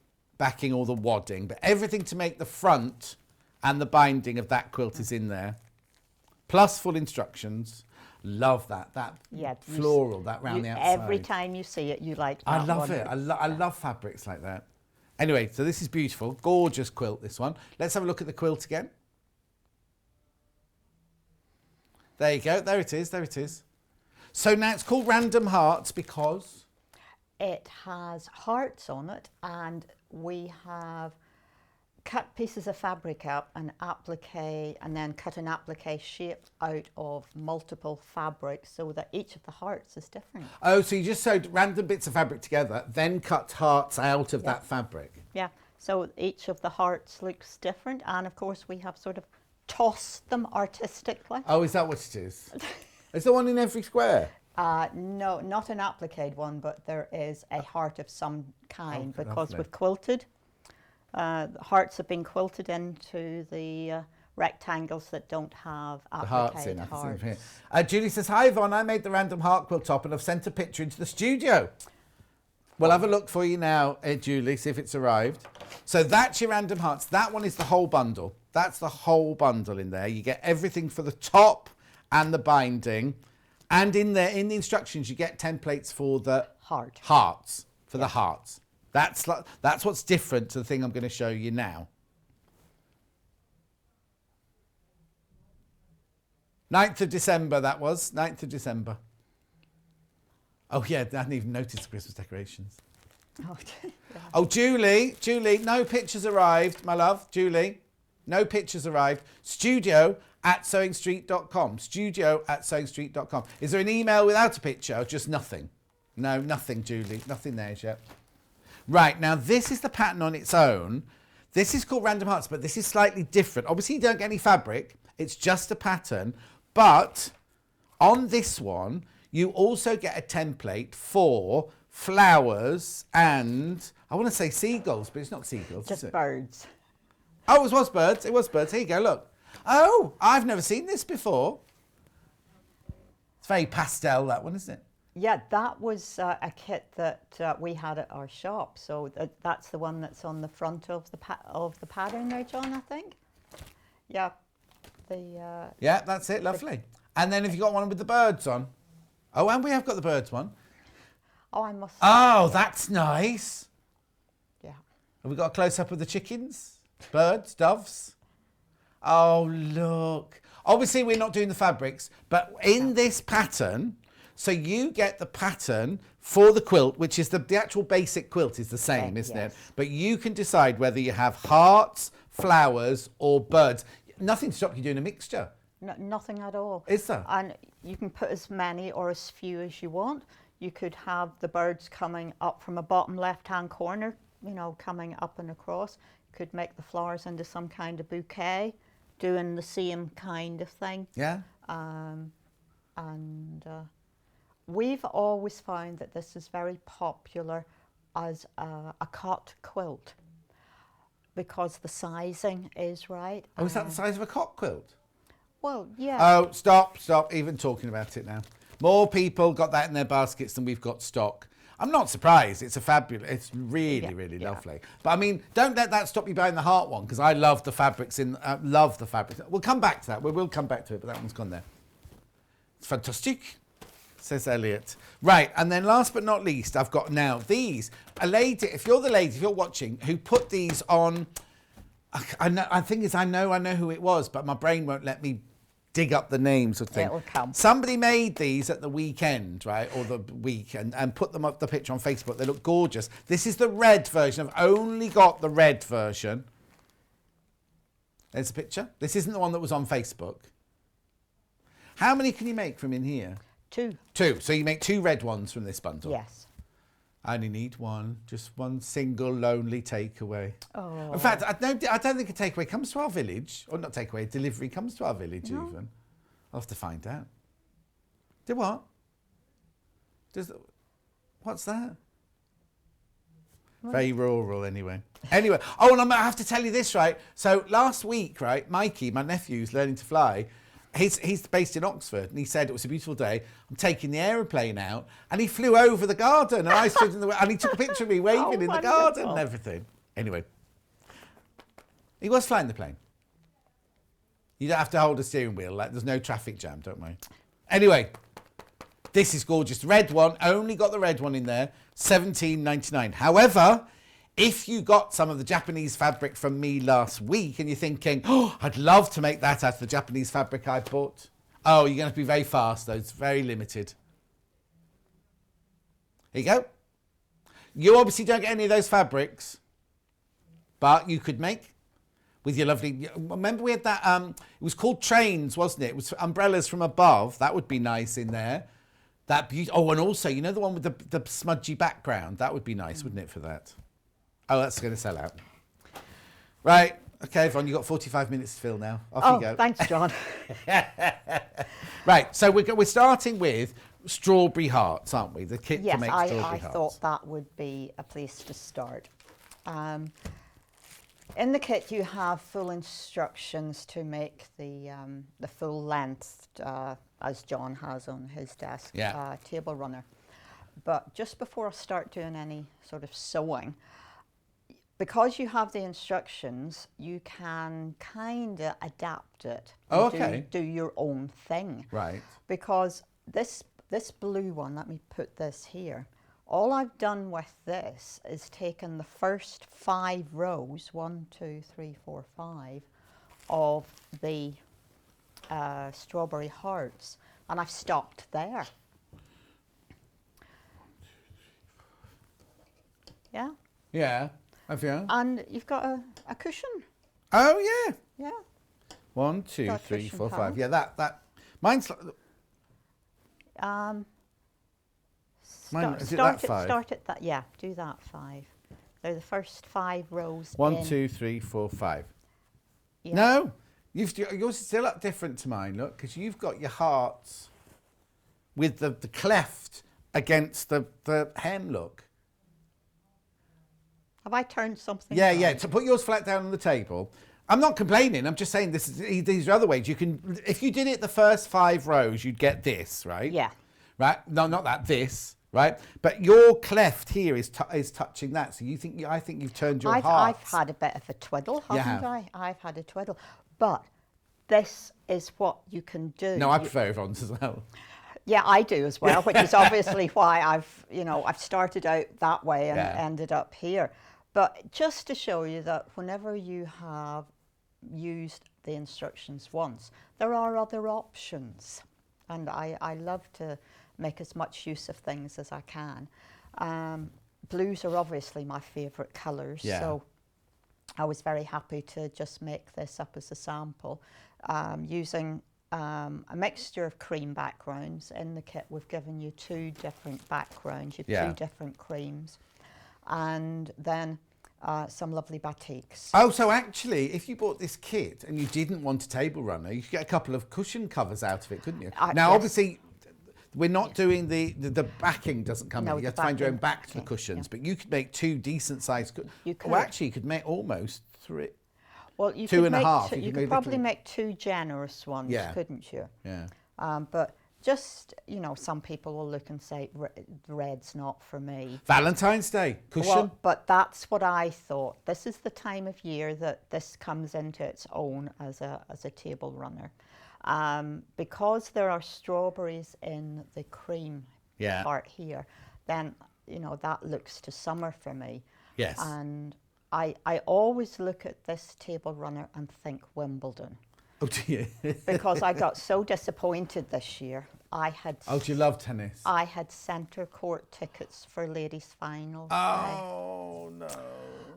or the wadding, but everything to make the front and the binding of that quilt is in there. Plus full instructions. Love that floral, that round the outside. Every time you see it, you like that. I love it. I love fabrics like that. Anyway, so this is beautiful. Gorgeous quilt, this one. Let's have a look at the quilt again. There you go. There it is. There it is. So now it's called Random Hearts because... It has hearts on it, and we have cut pieces of fabric up and applique, and then cut an applique shape out of multiple fabrics so that each of the hearts is different. Oh, so you just sewed random bits of fabric together, then cut hearts out of that fabric? Yeah, so each of the hearts looks different, and of course we have sort of tossed them artistically. Oh, is that what it is? Is there one in every square? No, not an appliqued one, but there is a heart of some kind, because lovely. we've quilted. Hearts have been quilted into the rectangles that don't have The hearts applique in. I can see them hearts. here. Julie says, hi Yvonne, I made the random heart quilt top and I've sent a picture into the studio. We'll have a look for you now, Julie, see if it's arrived. So that's your random hearts. That one is the whole bundle. That's the whole bundle in there. You get everything for the top and the binding. And in there, in the instructions, you get templates for the hearts. For the hearts. That's what's different to the thing I'm going to show you now. 9th of December, that was. 9th of December. Oh, yeah, I hadn't even noticed the Christmas decorations. Oh, Julie, no pictures arrived, my love. Julie, no pictures arrived. Studio@sewingstreet.com. Studio@sewingstreet.com. Is there an email without a picture or just nothing? No, nothing, Julie. Nothing there yet. Right, now this is the pattern on its own. This is called Random Hearts, but this is slightly different. Obviously, you don't get any fabric. It's just a pattern. But on this one, you also get a template for flowers and, I want to say seagulls, but it's not seagulls, Just is it? birds. Oh, it was birds. It was birds. Here you go, look. Oh, I've never seen this before. It's very pastel, that one, isn't it? Yeah, that was a kit that we had at our shop. So that's the one that's on the front of the pattern there, John, I think. Yeah. Yeah, that's it. Lovely. And then have you got one with the birds on? Oh, and we have got the birds one. Oh, I must. Oh, that's nice. Yeah. Have we got a close-up of the chickens? Birds? Doves? Oh, look. Obviously, we're not doing the fabrics, but in this pattern, so you get the pattern for the quilt, which is the actual basic quilt is the same, isn't it? But you can decide whether you have hearts, flowers, or birds. Nothing to stop you doing a mixture. No, nothing at all. Is there? And you can put as many or as few as you want. You could have the birds coming up from a bottom left-hand corner, you know, coming up and across. You could make the flowers into some kind of bouquet, doing the same kind of thing. Yeah. We've always found that this is very popular as a cut quilt because the sizing is right. Oh, is that the size of a cock quilt? Well, yeah. Oh, stop even talking about it now. More people got that in their baskets than we've got stock. I'm not surprised. It's it's really lovely. But I mean, don't let that stop you buying the heart one because I love the fabrics love the fabrics. We'll come back to that. We will come back to it, but that one's gone there. It's fantastic, says Elliot. Right, and then last but not least, I've got now these. A lady, if you're the lady, if you're watching, who put these on, I know who it was, but my brain won't let me dig up the names of things. It'll come. Somebody made these at the weekend, right, or the week, and put them up the picture on Facebook. They look gorgeous. This is the red version. I've only got the red version. There's a picture. This isn't the one that was on Facebook. How many can you make from in here? 2. 2. So you make 2 red ones from this bundle? Yes. I only need one. Just one single lonely takeaway. Oh. In fact, I don't think a takeaway comes to our village. Or not takeaway, delivery comes to our village even. I'll have to find out. Do what? What's that? Very rural anyway. Anyway, oh, and I have to tell you this, right? So last week, right, Mikey, my nephew's learning to fly. He's based in Oxford, and he said it was a beautiful day. I'm taking the aeroplane out, and he flew over the garden, and I stood in the and he took a picture of me waving in the garden and everything. Anyway, he was flying the plane. You don't have to hold a steering wheel. Like there's no traffic jam, don't worry. Anyway, this is gorgeous. Red one, only got the red one in there. $17.99. However, if you got some of the Japanese fabric from me last week and you're thinking, oh, I'd love to make that out of the Japanese fabric I bought. Oh, you're going to have to be very fast, though. It's very limited. Here you go. You obviously don't get any of those fabrics, but you could make with your lovely... Remember we had that... it was called trains, wasn't it? It was umbrellas from above. That would be nice in there. That oh, and also, you know the one with the smudgy background? That would be nice, wouldn't it, for that? Oh, that's going to sell out. Right. Okay, Yvonne, you've got 45 minutes to fill now. Off you go. Thanks, John. Right, so we're starting with strawberry hearts, aren't we? The kit to make strawberry hearts. I thought that would be a place to start. In the kit, you have full instructions to make the full length, as John has on his desk, table runner. But just before I start doing any sort of sewing, because you have the instructions, you can kind of adapt it. Oh, okay. Do your own thing. Right. Because this blue one, let me put this here. All I've done with this is taken the first 5 rows, 1, 2, 3, 4, 5, of the strawberry hearts, and I've stopped there. Yeah? Yeah. Have you? And you've got a cushion. Oh, yeah. Yeah. 1, 2, Got 3, cushion 4, 5. panel. Yeah, that. Mine's. Mine, is it that 5? Start at that, yeah, do that 5. They're the first 5 rows. 1, 2, 3, 4, 5. Yeah. No, yours is still up different to mine, look, because you've got your hearts with the cleft against the hem, look. Have I turned something? Yeah, around? yeah, to put yours flat down on the table. I'm not complaining, I'm just saying these are other ways. You can, if you did it the first 5 rows, you'd get this, right? Yeah. Right? No, not that, this. Right, but your cleft here is touching that. So I think you've turned your heart. I've had a bit of a twiddle, haven't I? I've had a twiddle, but this is what you can do. No, I prefer Yvonne's as well. Yeah, I do as well, which is obviously why I've started out that way and ended up here. But just to show you that whenever you have used the instructions once, there are other options, and I love to make as much use of things as I can. Blues are obviously my favourite colours, so I was very happy to just make this up as a sample. Using a mixture of cream backgrounds. In the kit we've given you 2 different backgrounds, you have 2 different creams, and then some lovely batiks. Oh, so actually, if you bought this kit and you didn't want a table runner, you could get a couple of cushion covers out of it, couldn't you? Now, yes. obviously, we're not doing the backing doesn't come in. You have to find your own back to the backing, cushions, but you could make 2 decent sized. You could. Well, actually, you could make almost 3. Well, you 2 could and a make half. You could probably make 2 generous ones, couldn't you? Yeah. But just, some people will look and say, red's not for me. Valentine's Day cushion. Well, but that's what I thought. This is the time of year that this comes into its own as a table runner. Because there are strawberries in the cream part here, then, that looks to summer for me. Yes. And I always look at this table runner and think Wimbledon. Oh, do you? Because I got so disappointed this year. Oh, do you love tennis? I had centre court tickets for ladies' finals. Oh, no.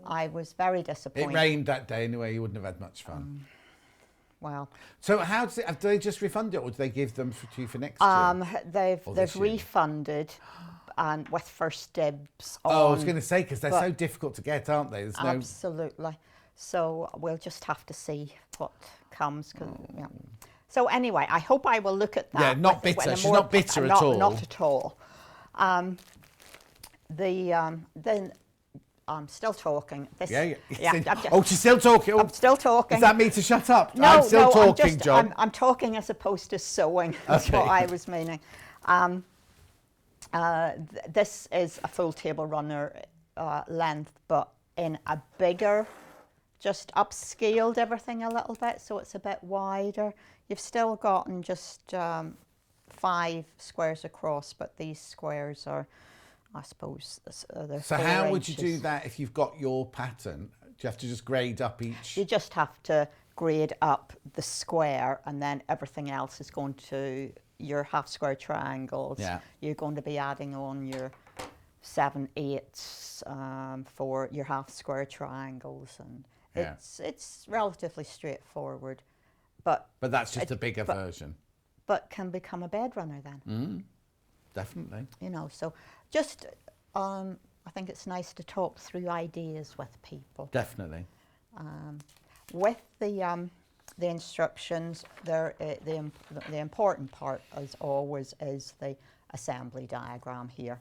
I was very disappointed. It rained that day anyway. You wouldn't have had much fun. Well. So how does it? Do they just refund it, or do they give them to you for next year? They've refunded, and with first dibs. I was going to say, because they're so difficult to get, aren't they? There's absolutely. So we'll just have to see what comes. So anyway, I hope I will look at that. Yeah, not bitter. She's not bitter at all. Not at all. Then I'm still talking. She's still talking. I'm still talking. Does that mean to shut up? No, I'm still talking, John. I'm talking as opposed to sewing. That's what I was meaning. This is a full table runner length, but in a bigger, just upscaled everything a little bit, so it's a bit wider. You've still gotten just 5 squares across, but these squares are, I suppose, they're 4 So how would you inches. do that if you've got your pattern? Do you have to just grade up each? You just have to grade up the square, and then everything else is going to your half square triangles. Yeah. You're going to be adding on your 7/8 for your half square triangles, and it's relatively straightforward. But that's just a bigger version. But can become a bed runner then. Definitely. So just I think it's nice to talk through ideas with people. Definitely. With the instructions, the important part, as always, is the assembly diagram here.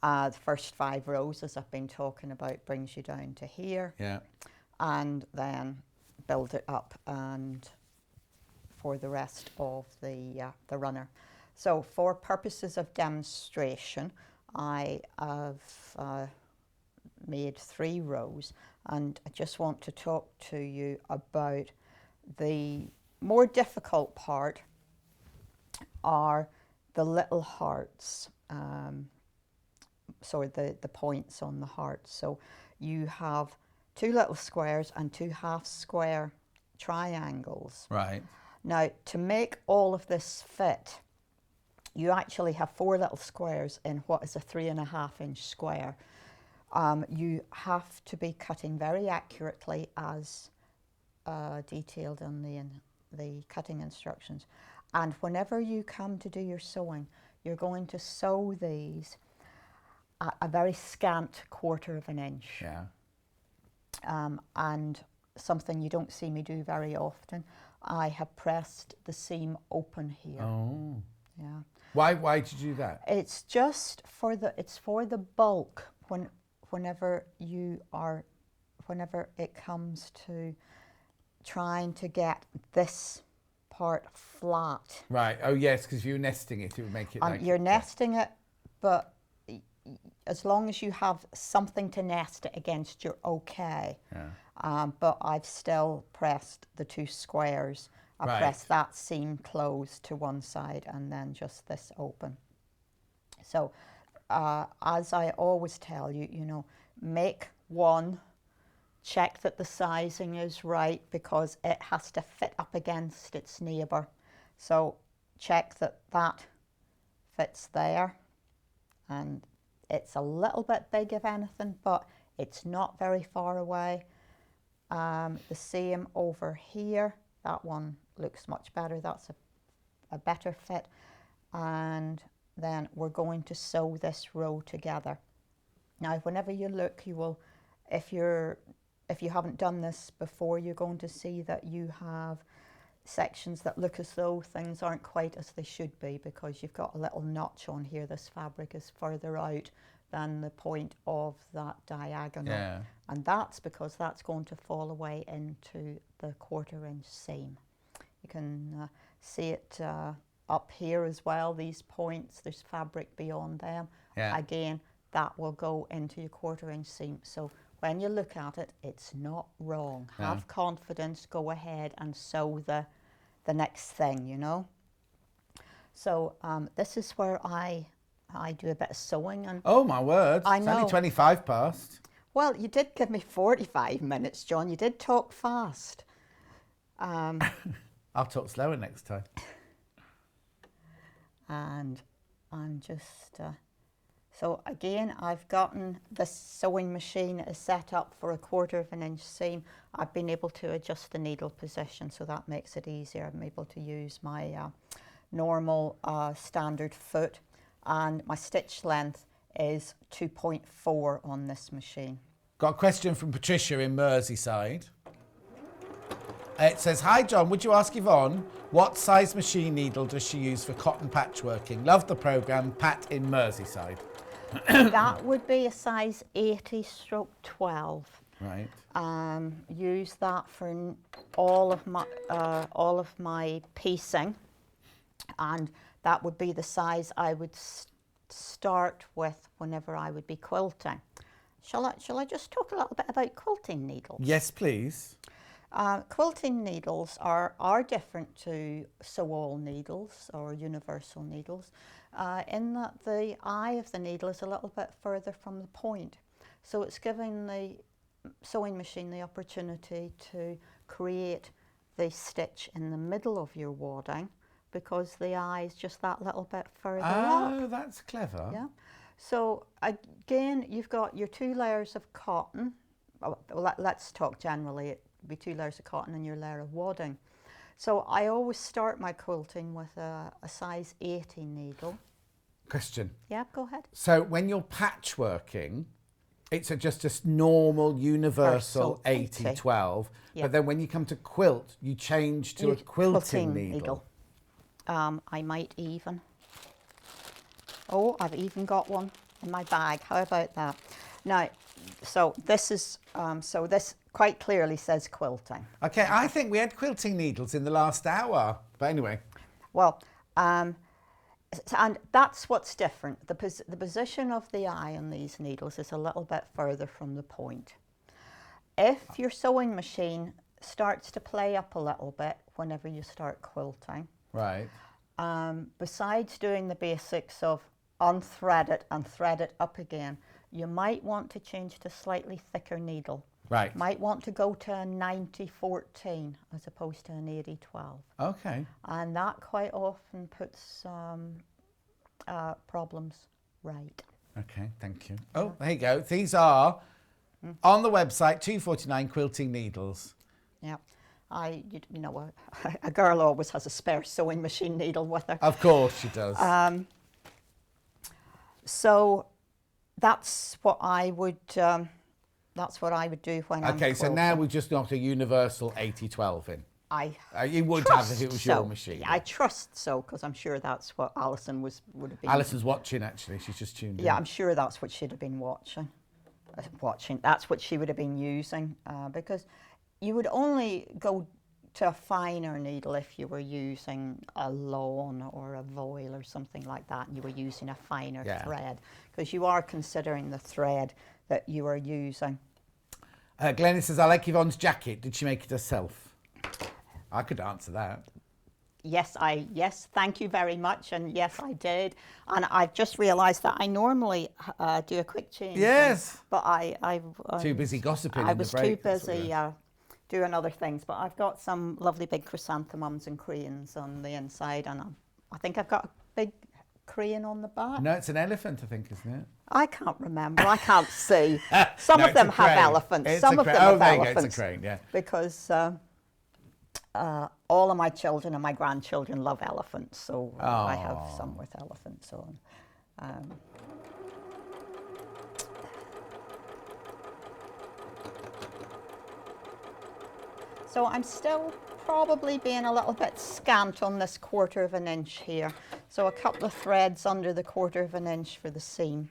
The first 5 rows, as I've been talking about, brings you down to here. Yeah. And then build it up and for the rest of the runner. So for purposes of demonstration, I have made 3 rows, and I just want to talk to you about the more difficult part are the little hearts, sorry, the points on the hearts. So you have 2 little squares and 2 half square triangles. Right. Now, to make all of this fit, you actually have 4 little squares in what is a 3.5-inch square. You have to be cutting very accurately as detailed in the cutting instructions. And whenever you come to do your sewing, you're going to sew these at a very scant 1/4 of an inch. Yeah. And something you don't see me do very often, I have pressed the seam open here. Oh. Yeah. Why did you do that? It's just for the bulk whenever it comes to trying to get this part flat. Right. Oh yes, because you're nesting it, it would make it. You're nesting it, but as long as you have something to nest it against, you're okay. Yeah. But I've still pressed the 2 squares. I Right. pressed that seam closed to one side and then just this open. So as I always tell you, make one, check that the sizing is right because it has to fit up against its neighbour. So check that that fits there, and it's a little bit big if anything, but it's not very far away. The same over here, that one looks much better, that's a better fit. And then we're going to sew this row together. Now whenever you look, you will, if you haven't done this before, you're going to see that you have sections that look as though things aren't quite as they should be because you've got a little notch on here. This fabric is further out than the point of that diagonal. Yeah. And that's because that's going to fall away into the 1/4 inch seam. You can see it up here as well, these points, there's fabric beyond them. Yeah. Again, that will go into your 1/4 inch seam. So when you look at it, it's not wrong. No. Have confidence, go ahead and sew the next thing, So this is where I do a bit of sewing. And Oh my word! I It's know. only 25 past. well, you did give me 45 minutes, John. You did talk fast. I'll talk slower next time. And I'm just so again, I've gotten this sewing machine is set up for a 1/4 of an inch seam. I've been able to adjust the needle position, so that makes it easier. I'm able to use my normal standard foot, and my stitch length is 2.4 on this machine. Got a question from Patricia in Merseyside. It says, "Hi John, would you ask Yvonne what size machine needle does she use for cotton patchworking? Love the programme, Pat in Merseyside." That would be a size 80/12. Right. Use that for all of my piecing, and that would be the size I would start with whenever I would be quilting. Shall I just talk a little bit about quilting needles? Yes, please. Quilting needles are different to sew-all needles or universal needles in that the eye of the needle is a little bit further from the point. So it's giving the sewing machine the opportunity to create the stitch in the middle of your wadding because the eye is just that little bit further up. Oh, that's clever. Yeah. So again, you've got your 2 layers of cotton. Let's talk generally. It'd be 2 layers of cotton and your layer of wadding. So I always start my quilting with a size 80 needle. Question. Yeah, go ahead. So when you're patchworking, it's just a normal universal 80/12, Yeah. but then when you come to quilt, you change to a quilting needle. I might even. Oh, I've even got one in my bag. How about that? Now, so this is, so this quite clearly says quilting. Okay, I think we had quilting needles in the last hour. But anyway. Well, and that's what's different. The position of the eye on these needles is a little bit further from the point. If your sewing machine starts to play up a little bit whenever you start quilting, right. Besides doing the basics of unthread it and thread it up again, you might want to change to slightly thicker needle. Right. Might want to go to a 90-14 as opposed to an 80-12. Okay. And that quite often puts problems right. Okay, thank you. Oh, there you go. These are on the website, $2.49 quilting needles. Yeah. You know, a girl always has a spare sewing machine needle with her. Of course she does. So that's what I would do when I'm Okay, so quilting. now we've just knocked a universal 80-12 in. You would trust have if it was so. your machine. Yeah, I trust so, because I'm sure that's what Alison would have been. Alison's watching, actually. She's just tuned in. Yeah, I'm sure that's what she'd have been watching. That's what she would have been using, because you would only go to a finer needle if you were using a lawn or a voile or something like that, and you were using a finer thread, because you are considering the thread that you are using. Glennie says, I like Yvonne's jacket. Did she make it herself? I could answer that. Yes, thank you very much, and yes, I did. And I've just realised that I normally do a quick change. Yes. But I too busy gossiping. I was too busy doing other things. But I've got some lovely big chrysanthemums and crayons on the inside, and I think I've got a big crayon on the back. No, it's an elephant, I think, isn't it? I can't remember. I can't see. Some of them have elephants. Some of them have elephants. It's a crane, yeah. Because all of my children and my grandchildren love elephants, so I have some with elephants on. So I'm still probably being a little bit scant on this 1/4 of an inch here. So a couple of threads under the 1/4 of an inch for the seam.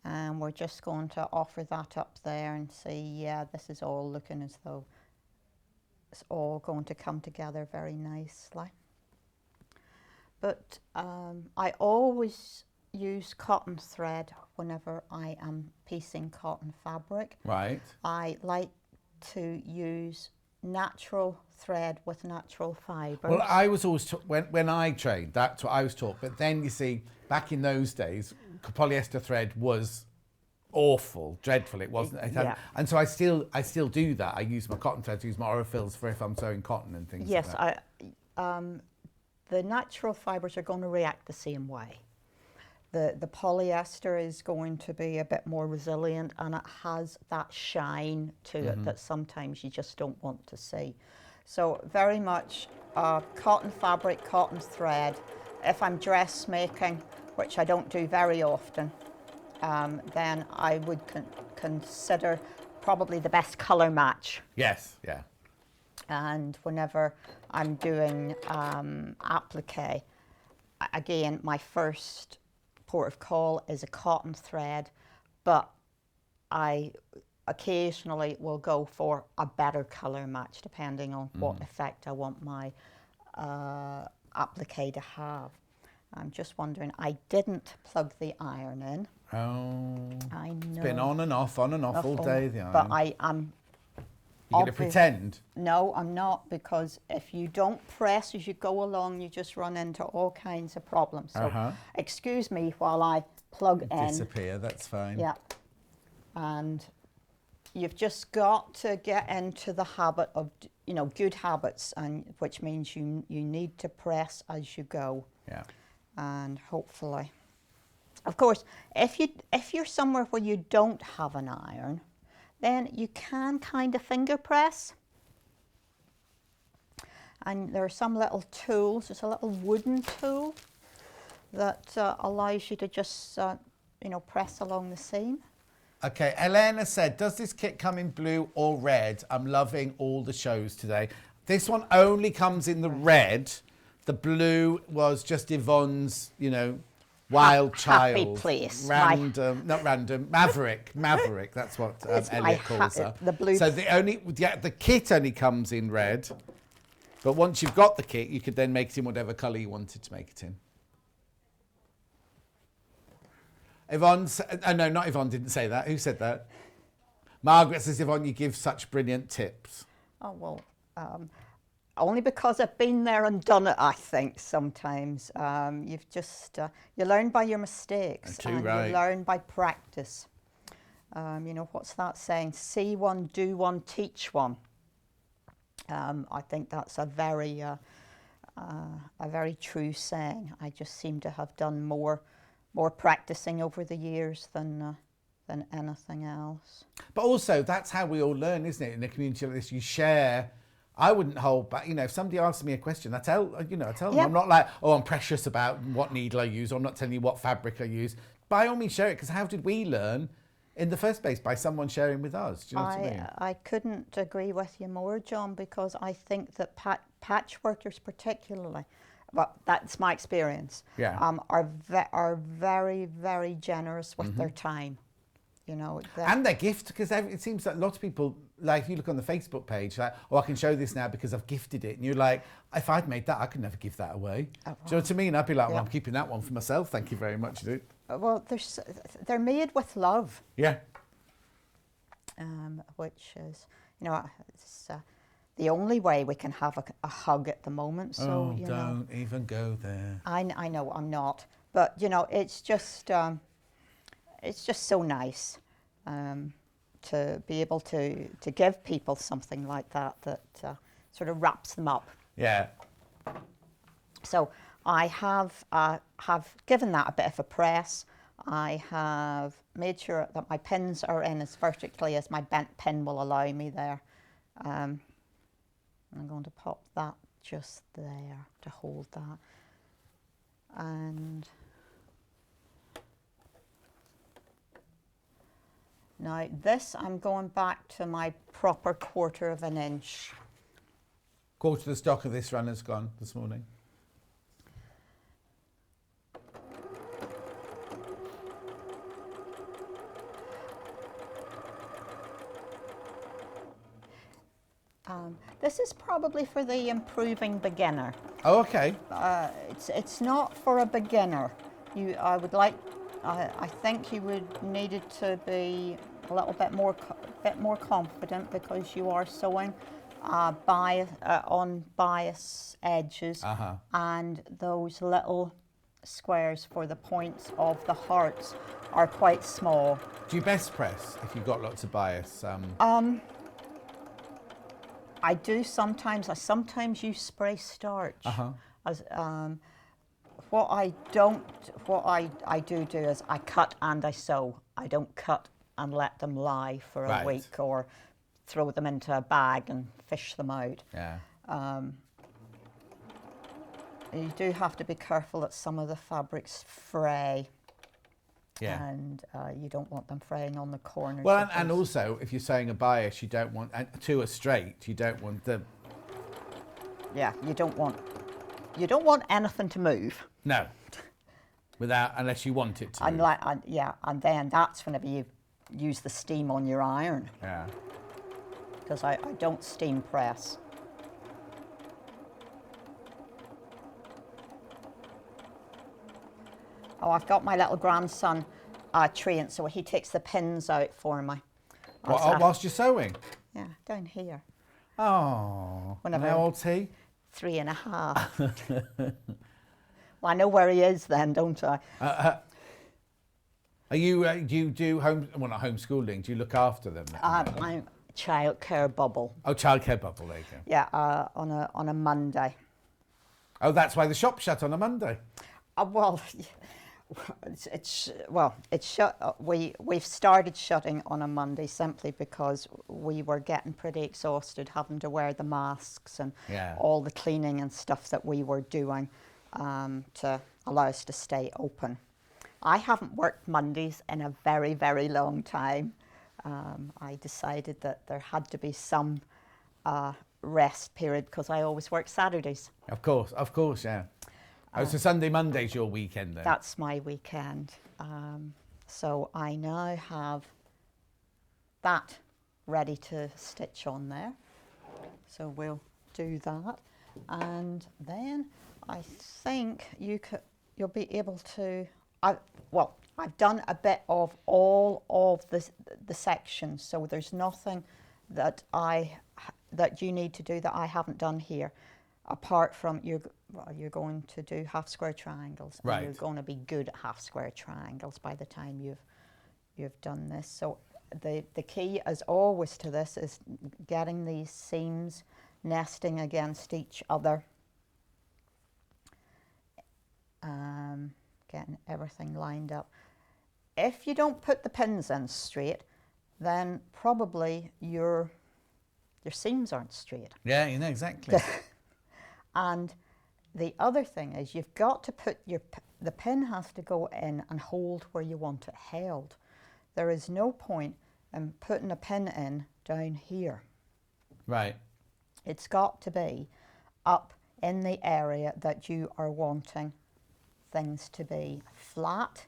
And we're just going to offer that up there and see, yeah, this is all looking as though it's all going to come together very nicely. But I always use cotton thread whenever I am piecing cotton fabric. Right. I like to use natural thread with natural fibres. Well, I was always when I trained, that's what I was taught. But then you see, back in those days, polyester thread was awful, dreadful. It wasn't. And so I still do that. I use my cotton thread to use my orifills for if I'm sewing cotton and things. Yes, like that. The natural fibres are going to react the same way. The polyester is going to be a bit more resilient, and it has that shine to it that sometimes you just don't want to see. So very much cotton fabric, cotton thread. If I'm dressmaking, which I don't do very often, then I would consider probably the best colour match. Yes, yeah. And whenever I'm doing applique, again, my first port of call is a cotton thread, but I occasionally will go for a better colour match depending on what effect I want my applique to have. I'm just wondering, I didn't plug the iron in. Oh, I know. It's been on and off all day, the iron. But I'm... You're going to pretend? No, I'm not, because if you don't press as you go along, you just run into all kinds of problems. So excuse me while I plug in. Disappear, that's fine. Yeah. And you've just got to get into the habit of, you know, good habits, and which means you need to press as you go. Yeah. And hopefully, of course, if you're somewhere where you don't have an iron, then you can kind of finger press. And there are some little tools. There's a little wooden tool that allows you to just, you know, press along the seam. Okay, Elna said, does this kit come in blue or red? I'm loving all the shows today. This one only comes in the red. The blue was just Yvonne's, you know, wild happy child. place. Random, not random, maverick. Maverick, that's what Elliot calls her. The blue. So the kit only comes in red, but once you've got the kit, you could then make it in whatever colour you wanted to make it in. Yvonne, no, not Yvonne didn't say that. Who said that? Margaret says, Yvonne, you give such brilliant tips. Oh, well, only because I've been there and done it, I think, sometimes. You've just, you learn by your mistakes. And right. you learn by practice. You know, what's that saying? See one, do one, teach one. I think that's a very true saying. I just seem to have done more practicing over the years than anything else. But also, that's how we all learn, isn't it? In a community like this, you share. I wouldn't hold back. You know, if somebody asks me a question, I tell them. Yeah. I'm not like, oh, I'm precious about what needle I use, or I'm not telling you what fabric I use. By all means, share it, because how did we learn in the first place? By someone sharing with us. Do you know what I mean? I couldn't agree with you more, John, because I think that patchworkers particularly, well, that's my experience, Yeah. are very, very generous with their time. You know, and their gift, because it seems that a lot of people, like, if you look on the Facebook page, like, oh, I can show this now because I've gifted it. And you're like, if I'd made that, I could never give that away. Oh, wow. Do you know what I mean? I'd be like, well, I'm keeping that one for myself. Thank you very much, dude. Well, they're made with love. Yeah. Which is, you know, it's the only way we can have a hug at the moment. So, you don't even go there. I know I'm not, but you know, it's just so nice to be able to give people something like that sort of wraps them up. Yeah. So I have given that a bit of a press. I have made sure that my pins are in as vertically as my bent pin will allow me there. I'm going to pop that just there to hold that. And now this, I'm going back to my proper 1/4 of an inch. 1/4 of the stock of this runner's gone this morning. This is probably for the improving beginner. Oh, okay. It's not for a beginner. I think you would need it to be a little bit more confident, because you are sewing on bias edges, and those little squares for the points of the hearts are quite small. Do you best press if you've got lots of bias? I do sometimes. I sometimes use spray starch. What I do is I cut and I sew. I don't cut and let them lie for a week, or throw them into a bag and fish them out. Yeah. You do have to be careful that some of the fabrics fray. Yeah. And you don't want them fraying on the corners. Well, and also, if you're sewing a bias, you don't want, to a straight, you don't want the... Yeah, you don't want anything to move. No. Unless you want it to. And then that's whenever you use the steam on your iron. Yeah. Because I don't steam press. Oh, I've got my little grandson trained, so he takes the pins out for me. Whilst you're sewing? Yeah, down here. Oh. Whenever, how old's he? 3.5. Well, I know where he is then, don't I? Do you do not homeschooling? Do you look after them? I'm childcare bubble. Oh, childcare bubble. There you go. Yeah, on a Monday. Oh, that's why the shop's shut on a Monday. Well, it's shut. We've started shutting on a Monday simply because we were getting pretty exhausted having to wear the masks and all the cleaning and stuff that we were doing to allow us to stay open. I haven't worked Mondays in a very, very long time. I decided that there had to be some rest period because I always work Saturdays. Of course, yeah. Oh, so Sunday, Monday's your weekend then? That's my weekend. So I now have that ready to stitch on there. So we'll do that. And then I think you'll be able to, I've done a bit of all of the sections, so there's nothing that you need to do that I haven't done here, apart from you're going to do half square triangles, and right. You're going to be good at half square triangles by the time you've done this. So the key, as always, to this is getting these seams nesting against each other, getting everything lined up. If you don't put the pins in straight, then probably your seams aren't straight. Yeah, you know, exactly. And the other thing is you've got to put the pin has to go in and hold where you want it held. There is no point in putting a pin in down here. Right. It's got to be up in the area that you are wanting things to be flat.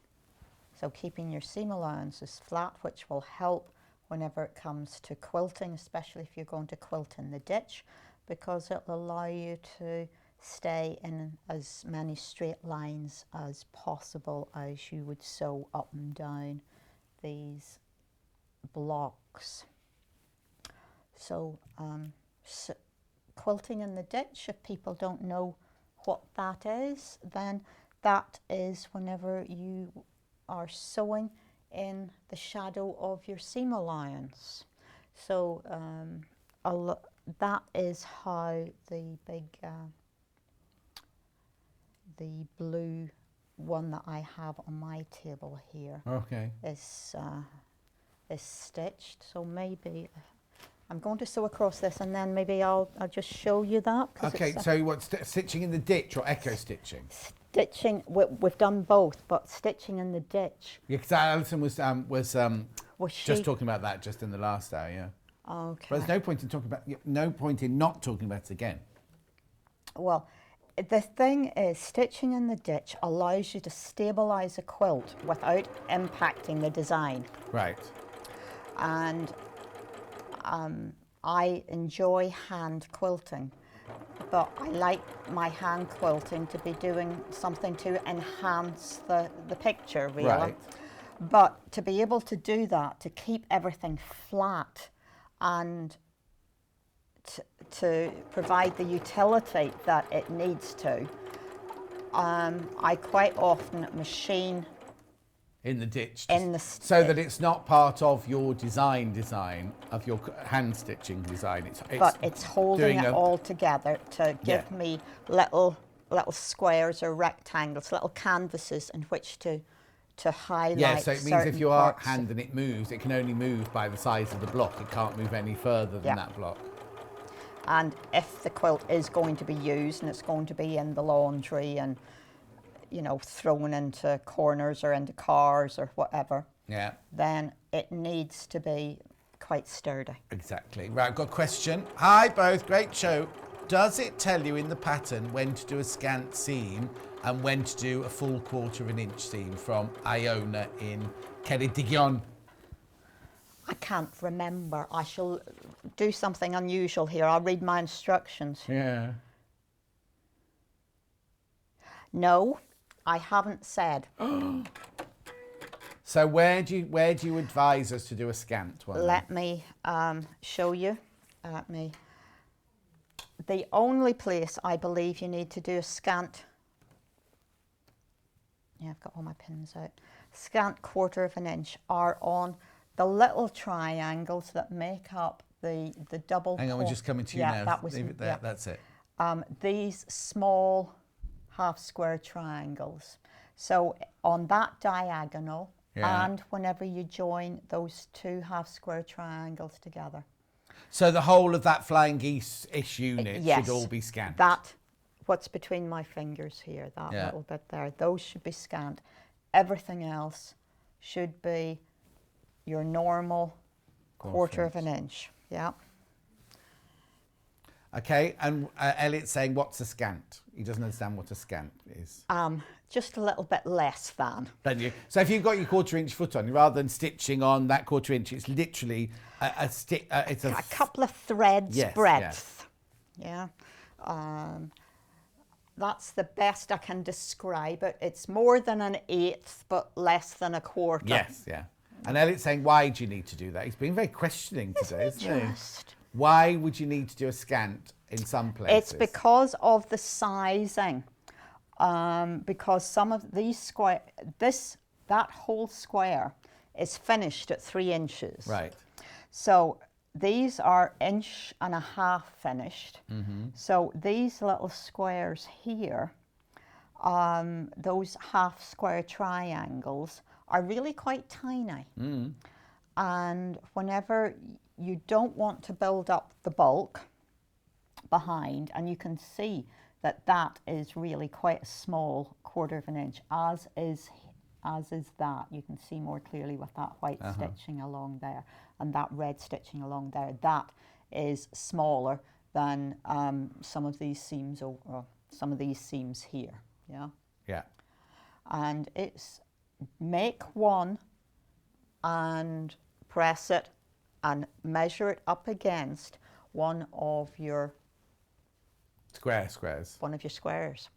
So keeping your seam allowances flat, which will help whenever it comes to quilting, especially if you're going to quilt in the ditch, because it'll allow you to stay in as many straight lines as possible as you would sew up and down these blocks. So, quilting in the ditch, if people don't know what that is, then that is whenever you are sewing in the shadow of your seam allowance. So that is how the big, the blue one that I have on my table here is stitched. So maybe I'm going to sew across this, and then maybe I'll just show you that. Okay, so what's stitching in the ditch or echo stitching? Stitching, we've done both, but stitching in the ditch. Yeah, because Alison was just talking about that just in the last hour, yeah. Okay. But there's no point in not talking about it again. Well, the thing is, stitching in the ditch allows you to stabilise a quilt without impacting the design. Right. And I enjoy hand quilting, but I like my hand quilting to be doing something to enhance the picture, really. Right. But to be able to do that, to keep everything flat and to provide the utility that it needs to, I quite often machine in the ditch, so that it's not part of your design of your hand stitching design. It's holding it all together to give me little squares or rectangles, little canvases in which to highlight. Yeah, so it means if you are parts. hand and it moves, it can only move by the size of the block. It can't move any further than that block. And if the quilt is going to be used and it's going to be in the laundry and, you know, thrown into corners or into cars or whatever, then it needs to be quite sturdy. Exactly. Right, I've got a question. Hi both, great show. Does it tell you in the pattern when to do a scant seam and when to do a full 1/4 inch seam? From Iona in Ceredigion. I can't remember. I shall do something unusual here. I'll read my instructions. Yeah. No, I haven't said. So where do you advise us to do a scant one? Let me show you. The only place I believe you need to do a scant. Yeah, I've got all my pins out. Scant 1/4 inch are on the little triangles that make up the double. Hang on, we're just coming to you now. That was, leave it there. That's it. These small half square triangles. So on that diagonal, and whenever you join those two half square triangles together. So the whole of that flying geese-ish unit should all be scant? What's between my fingers here, that little bit there, those should be scant. Everything else should be your normal 1/4 inch. Yeah. Okay, and Elliot's saying, what's a scant? He doesn't understand what a scant is. Just a little bit less than. Don't you? So if you've got your 1/4 inch foot on, rather than stitching on that 1/4 inch, it's literally it's A couple of threads Yes, breadth. Yeah. That's the best I can describe it. It's more than an 1/8, but less than a 1/4. Yes, yeah. And Elliot's saying, why do you need to do that? He's been very questioning today, isn't he? Just. Why would you need to do a scant in some places? It's because of the sizing. Because some of these that whole square is finished at 3 inches. Right. So these are 1.5 inches finished. So these little squares here, those half square triangles, are really quite tiny. And whenever you don't want to build up the bulk behind, and you can see that that is really quite a small 1/4 inch, as is that. You can see more clearly with that white stitching along there and that red stitching along there. That is smaller than some of these seams or some of these seams here. Yeah. Yeah. And it's make one and press it and measure it up against one of your squares. One of your squares.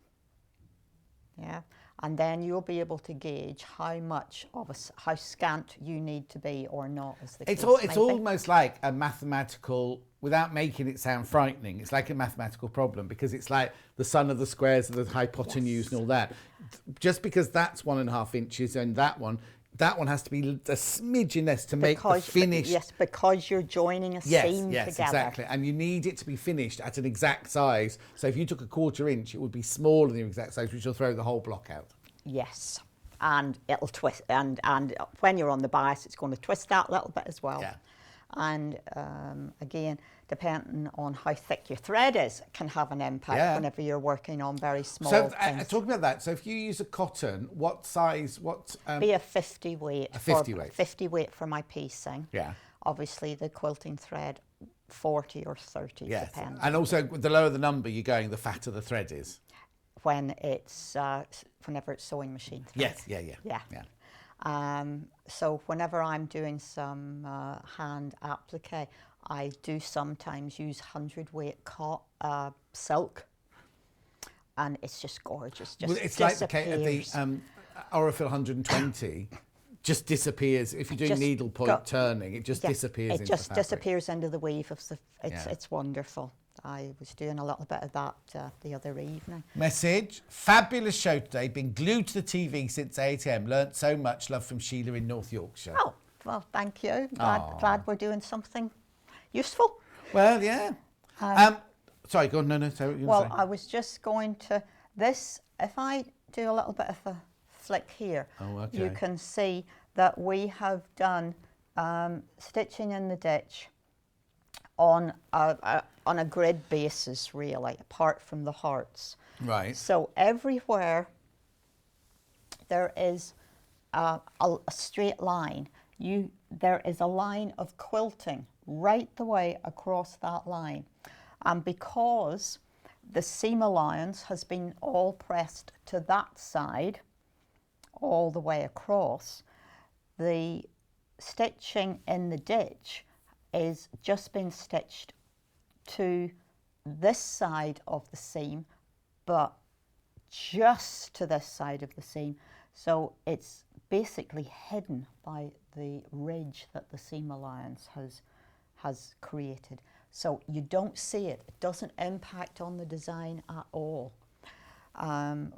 Yeah. And then you'll be able to gauge how much of how scant you need to be or not, as the case may It's be. almost like a mathematical, without making it sound frightening, it's like a mathematical problem, because it's like the sum of the squares of the hypotenuse and all that. Just because that's 1.5 inches and that one has to be a smidgen less to make the finish. Yes, because you're joining a seam Yes, together. exactly. And you need it to be finished at an exact size. So if you took a 1/4 inch, it would be smaller than your exact size, which will throw the whole block out. Yes, and it'll twist, and when you're on the bias, it's going to twist that a little bit as well. Yeah. And again, depending on how thick your thread is, it can have an impact whenever you're working on very small things. Talking about that, so if you use a cotton, what size, Be a 50 weight. A 50 weight. 50 weight for my piecing. Yeah. Obviously, the quilting thread, 40 or 30, Yes. depending. And also, the lower the number you're going, the fatter the thread is. When it's, whenever it's sewing machine thread. Yes, yeah. So whenever I'm doing some hand applique, I do sometimes use 100 weight silk, and it's just gorgeous. Just It's like disappears. the Orifil 120 just disappears. If you're doing needle point turning, it just disappears into It just the fabric. disappears into the weave of the. It's wonderful. I was doing a little bit of that the other evening. Message: fabulous show today. Been glued to the TV since 8 a.m. Learnt so much. Love from Sheila in North Yorkshire. Oh, well, thank you. Glad we're doing something useful. Well, yeah. Sorry, go on. No. Sorry, what you Well, were saying. I was just going to this. If I do a little bit of a flick here, you can see that we have done stitching in the ditch on a grid basis, really, apart from the hearts. Right. So everywhere there is a straight line, there is a line of quilting right the way across that line. And because the seam allowance has been all pressed to that side all the way across, the stitching in the ditch is just been stitched to this side of the seam, but just to this side of the seam. So it's basically hidden by the ridge that the seam allowance has created. So you don't see it. It doesn't impact on the design at all.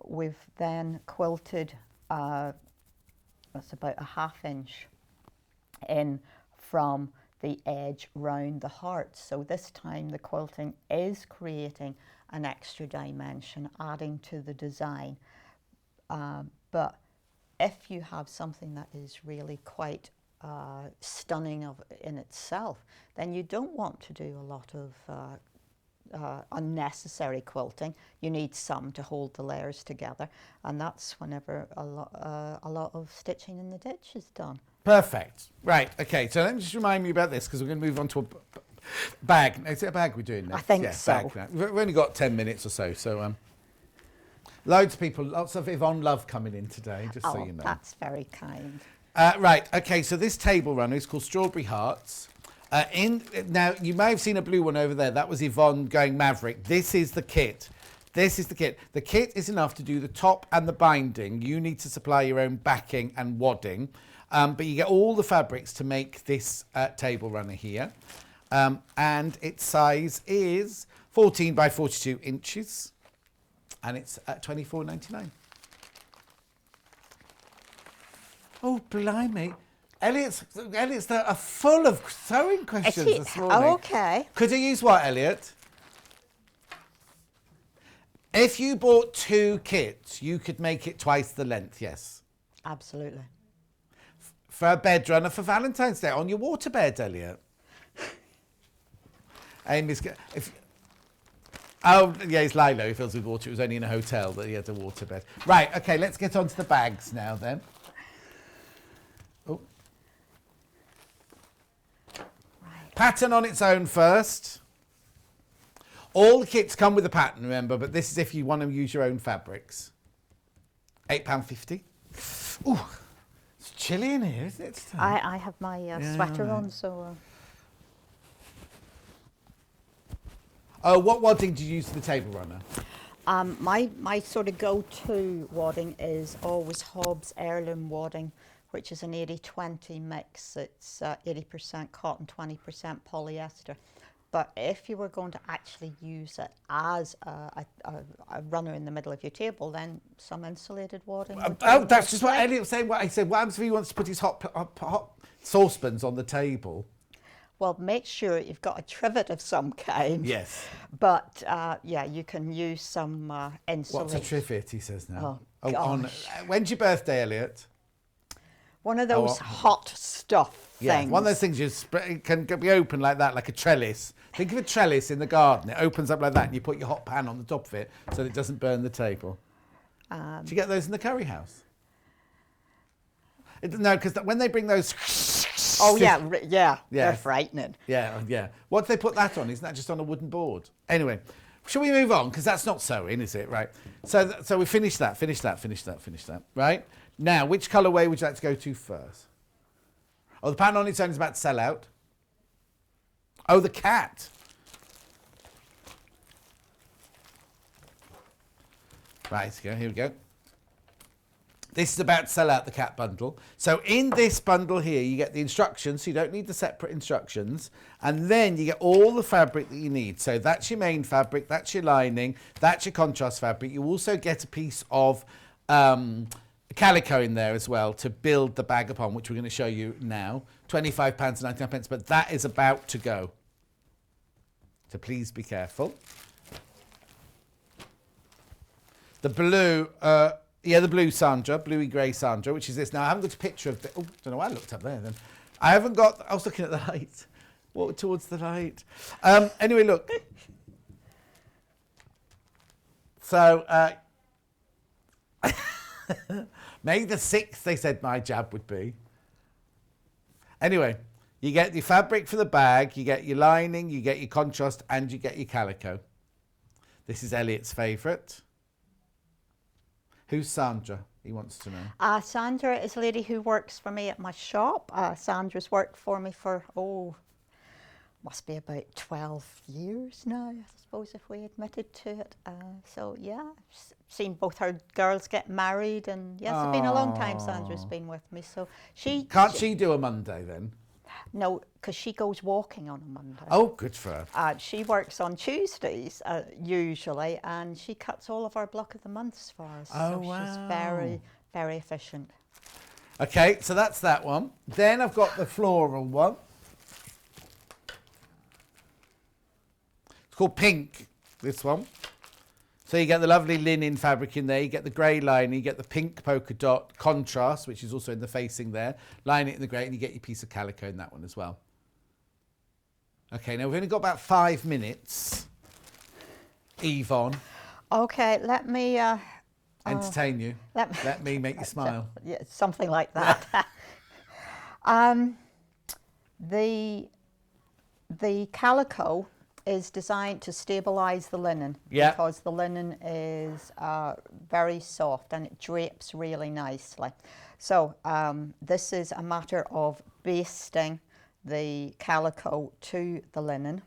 We've then quilted, that's about a 1/2 inch in from the edge round the heart. So this time the quilting is creating an extra dimension, adding to the design. But if you have something that is really quite stunning in itself, then you don't want to do a lot of unnecessary quilting. You need some to hold the layers together, and that's whenever a lot of stitching in the ditch is done. Perfect. Right. Okay. So let me just remind me about this, because we're going to move on to a bag. Is it a bag we're doing next? I think yeah, so. Bag. We've only got 10 minutes or so. So Loads of people, lots of Yvonne love coming in today, just so you know. That's very kind. Right, okay, so this table runner is called Strawberry Hearts. Now, you may have seen a blue one over there. That was Yvonne going Maverick. This is the kit. This is the kit. The kit is enough to do the top and the binding. You need to supply your own backing and wadding. But you get all the fabrics to make this table runner here. And its size is 14 by 42 inches. And it's at $24.99. Oh, blimey. Elliot's are full of sewing questions this morning. Oh, okay. Could I use what, Elliot? If you bought 2 kits, you could make it twice the length, yes. Absolutely. For a bed runner for Valentine's Day on your waterbed, Elliot. Amy's... Oh, yeah, it's Lilo who fills with water. It was only in a hotel that he had a waterbed. Right, okay, let's get on to the bags now then. Oh. Right. Pattern on its own first. All the kits come with a pattern, remember, but this is if you want to use your own fabrics. £8.50. Ooh, it's chilly in here, isn't it? I have my sweater on, so... Oh, what wadding do you use for the table runner? My sort of go-to wadding is always Hobbs Heirloom wadding, which is an 80-20 mix. It's 80% cotton, 20% polyester. But if you were going to actually use it as a runner in the middle of your table, then some insulated wadding. That's just what Elliot was saying. What he said, what happens if he wants to put his hot saucepans on the table? Well, make sure you've got a trivet of some kind. Yes. But, yeah, you can use some insulation. What's a trivet, he says now? Oh, gosh. When's your birthday, Elliot? One of those hot stuff things. Yeah, one of those things it can be open like that, like a trellis. Think of a trellis in the garden. It opens up like that and you put your hot pan on the top of it so that it doesn't burn the table. Do you get those in the curry house? No, because when they bring those... Oh, yeah, they're frightening. Yeah. What do they put that on? Isn't that just on a wooden board? Anyway, shall we move on? Because that's not sewing, is it? Right. So we finish that. Right. Now, which colourway would you like to go to first? Oh, the pattern on its own is about to sell out. Oh, the cat. Right, here we go. This is about to sell out, the cat bundle. So in this bundle here, you get the instructions, so you don't need the separate instructions. And then you get all the fabric that you need. So that's your main fabric, that's your lining, that's your contrast fabric. You also get a piece of calico in there as well to build the bag upon, which we're going to show you now. £25.99, but that is about to go. So please be careful. The blue... the blue Sandra, bluey grey Sandra, which is this. Now, I haven't got a picture of... Oh, don't know why I looked up there then. I haven't got... I was looking at the light. Walk towards the light. Anyway, look. So, May the 6th, they said my jab would be. Anyway, you get your fabric for the bag, you get your lining, you get your contrast, and you get your calico. This is Elliot's favourite. Who's Sandra? He wants to know. Sandra is a lady who works for me at my shop. Sandra's worked for me for, must be about 12 years now, I suppose, if we admitted to it. So, yeah, I've seen both her girls get married, and yes, it's been a long time Sandra's been with me. So Can't she do a Monday then? No, because she goes walking on a Monday. Oh, good for her. She works on Tuesdays, usually, and she cuts all of our block of the months for us. Oh, so wow. She's very, very efficient. Okay, so that's that one. Then I've got the floral one. It's called Pink, this one. So you get the lovely linen fabric in there, you get the grey lining, you get the pink polka dot contrast, which is also in the facing there. Line it in the grey, and you get your piece of calico in that one as well. Okay, now we've only got about 5 minutes. Yvonne. Okay, let me... entertain you. Let me make you smile. Yeah, something like that. The calico is designed to stabilise the linen. Yeah. Because the linen is very soft and it drapes really nicely. So this is a matter of basting the calico to the linen,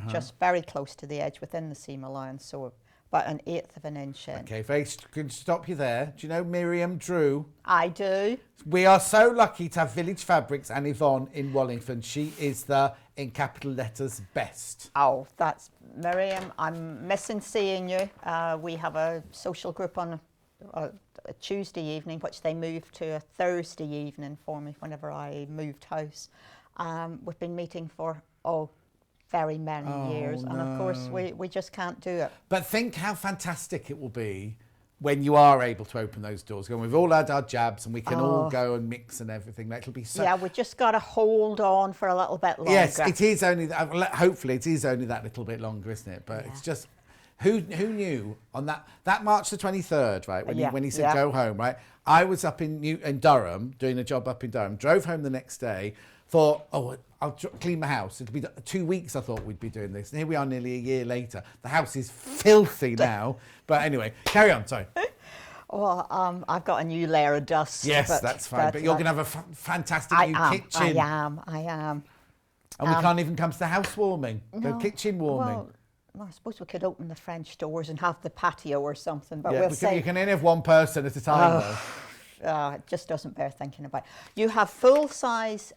just very close to the edge within the seam allowance, so about 1/8 of an inch in. Okay, can stop you there. Do you know Miriam Drew? I do. We are so lucky to have Village Fabrics and Yvonne in Wallingford. She is the, in capital letters, best. Oh, that's Miriam. I'm missing seeing you. We have a social group on a Tuesday evening, which they moved to a Thursday evening for me whenever I moved house. We've been meeting for, very many years. And of course, we just can't do it. But think how fantastic it will be when you are able to open those doors. And we've all had our jabs and we can all go and mix and everything. That'll be so... Yeah, we just got to hold on for a little bit longer. Yes, it is only... hopefully it is only that little bit longer, isn't it? But it's just... Who knew on that March the 23rd, right, when he said go home, right? I was up in Durham, doing a job up in Durham, drove home the next day, thought, I'll clean my house. It'll be 2 weeks I thought we'd be doing this. And here we are nearly a year later. The house is filthy now. But anyway, carry on, sorry. Well, I've got a new layer of dust. Yes, that's fine. But you're going to have a fantastic new kitchen. I am. And we can't even come to the housewarming, the kitchen warming. Well, I suppose we could open the French doors and have the patio or something, but we'll see. You can only have one person at a time, though. It just doesn't bear thinking about. You have full-size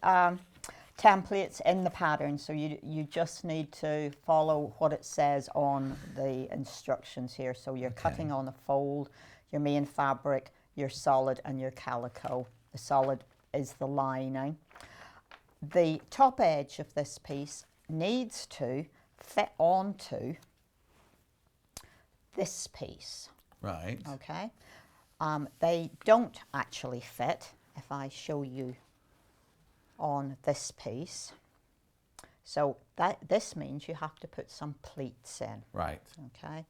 templates in the pattern, so you just need to follow what it says on the instructions here. So you're cutting on a fold, your main fabric, your solid, and your calico. The solid is the lining. The top edge of this piece needs to fit onto this piece. Right. Okay. They don't actually fit if I show you on this piece. So this means you have to put some pleats in. Right. Okay.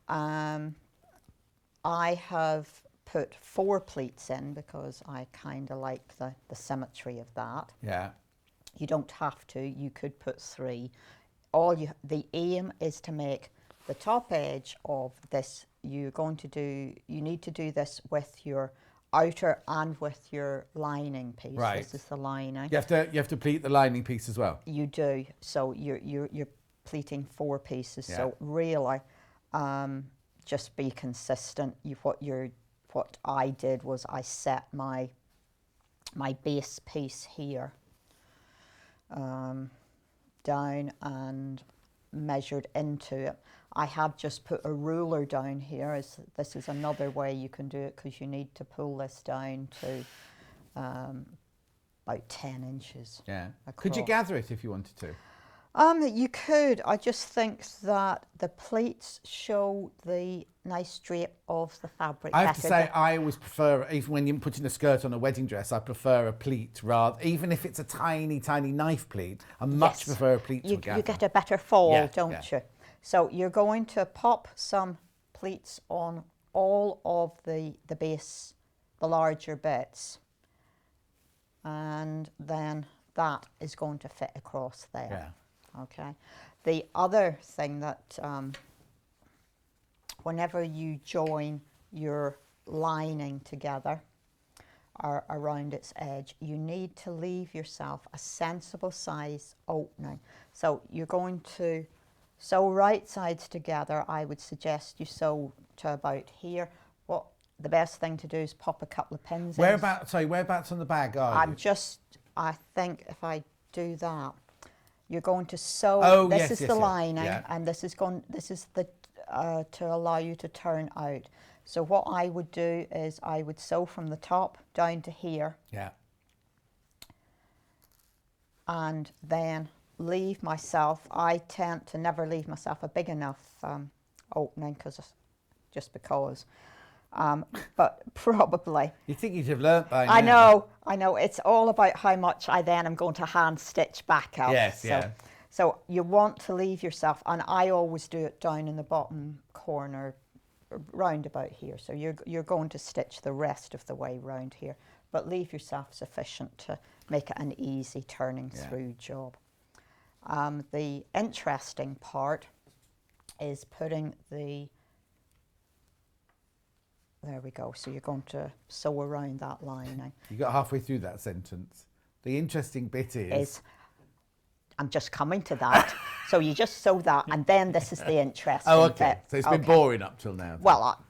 I have put 4 pleats in because I kind of like the symmetry of that. Yeah. You don't have to. You could put 3. The aim is to make the top edge of this. You need to do this with your outer and with your lining piece. Right. This is the lining. You have to pleat the lining piece as well. You do. So you're pleating 4 pieces. Yeah. So really, just be consistent. What I did was I set my base piece here. Down and measured into it. I have just put a ruler down here. This is another way you can do it, because you need to pull this down to about 10 inches. Yeah. Across. Could you gather it if you wanted to? You could. I just think that the pleats show the nice drape of the fabric. I have to say, I always prefer, even when you're putting a skirt on a wedding dress, I prefer a pleat even if it's a tiny, tiny knife pleat. I much prefer a pleat to a gather. You get a better fall, don't yeah. you? So you're going to pop some pleats on all of the base, the larger bits, and then that is going to fit across there. Yeah. Okay. The other thing that whenever you join your lining together or around its edge, you need to leave yourself a sensible size opening. So you're going to sew right sides together. I would suggest you sew to about here. What the best thing to do is pop a couple of pins in. Whereabouts on the bag are you? I think if I do that, you're going to sew. This is the lining, and this is the to allow you to turn out. So what I would do is I would sew from the top down to here. Yeah. And then leave myself. I tend to never leave myself a big enough opening just because. But probably. You think you'd have learnt by now. I know. It's all about how much I then am going to hand stitch back up. Yes, So you want to leave yourself, and I always do it down in the bottom corner, round about here. So you're going to stitch the rest of the way round here, but leave yourself sufficient to make it an easy turning through job. The interesting part is putting the, there we go, so you're going to sew around that lining. You got halfway through that sentence. The interesting bit is I'm just coming to that. So you just sew that, and then this is the interesting oh, okay. bit. So it's been boring up till now. Then. Well,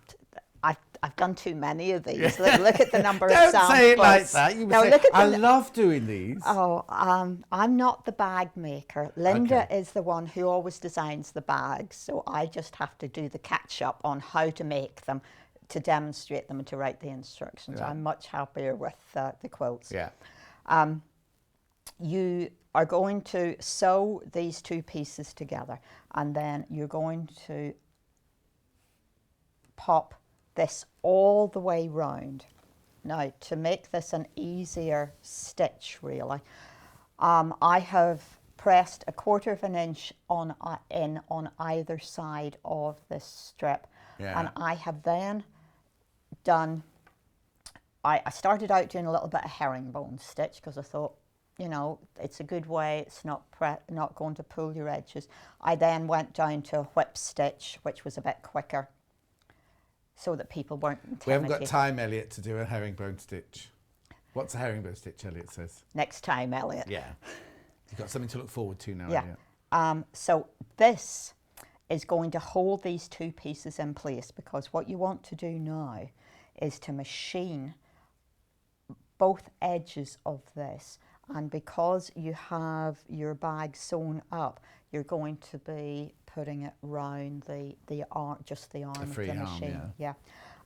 I've done too many of these. Look at the number of Don't samples. say it like that. You No, say, look at I love doing these. Oh, I'm not the bag maker. Linda is the one who always designs the bags, so I just have to do the catch-up on how to make them, to demonstrate them and to write the instructions. Yeah. I'm much happier with the quilts. Yeah. You are going to sew these two pieces together, and then you're going to pop this all the way round. Now, to make this an easier stitch, really, I have pressed 1/4 of an inch on either side of this strip, and I have then done. I started out doing a little bit of herringbone stitch because I thought, you know, it's a good way. It's not going to pull your edges. I then went down to a whip stitch, which was a bit quicker, so that people weren't intimidated. We haven't got time, Elliot, to do a herringbone stitch. What's a herringbone stitch, Elliot says? Next time, Elliot. Yeah. You've got something to look forward to now, Yeah. Elliot. So this is going to hold these two pieces in place, because what you want to do now is to machine both edges of this. And because you have your bag sewn up, you're going to be putting it round the arm, just the arm of the machine. Yeah.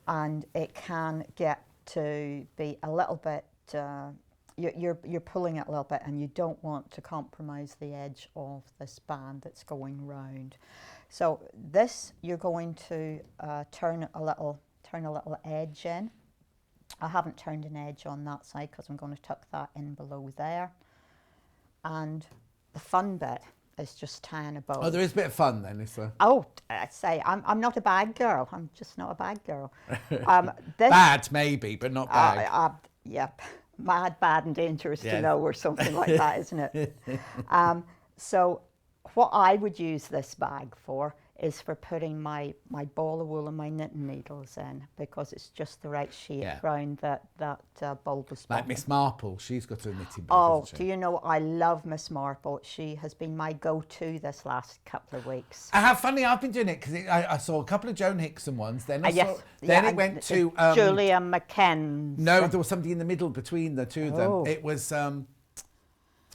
And it can get to be a little bit, you're pulling it a little bit, and you don't want to compromise the edge of this band that's going round. So this, you're going to turn a little edge in. I haven't turned an edge on that side because I'm going to tuck that in below there. And the fun bit is just tying a bow. Oh, there is a bit of fun then, is there? Oh, I say, I'm not a bag girl. I'm just not a bag girl. Bad, maybe, but not bad. Yep. Mad, bad and dangerous to know, or something like that, isn't it? So what I would use this bag for is for putting my ball of wool and my knitting needles in, because it's just the right shape round that bulbous bottom. Like Miss Marple, she's got a knitting bag, Oh, she? do you know, I love Miss Marple. She has been my go-to this last couple of weeks. How funny, I've been doing it because I saw a couple of Joan Hickson ones, then it went to... Julia McKenzie. No, there was somebody in the middle between the two of them. It was... oh,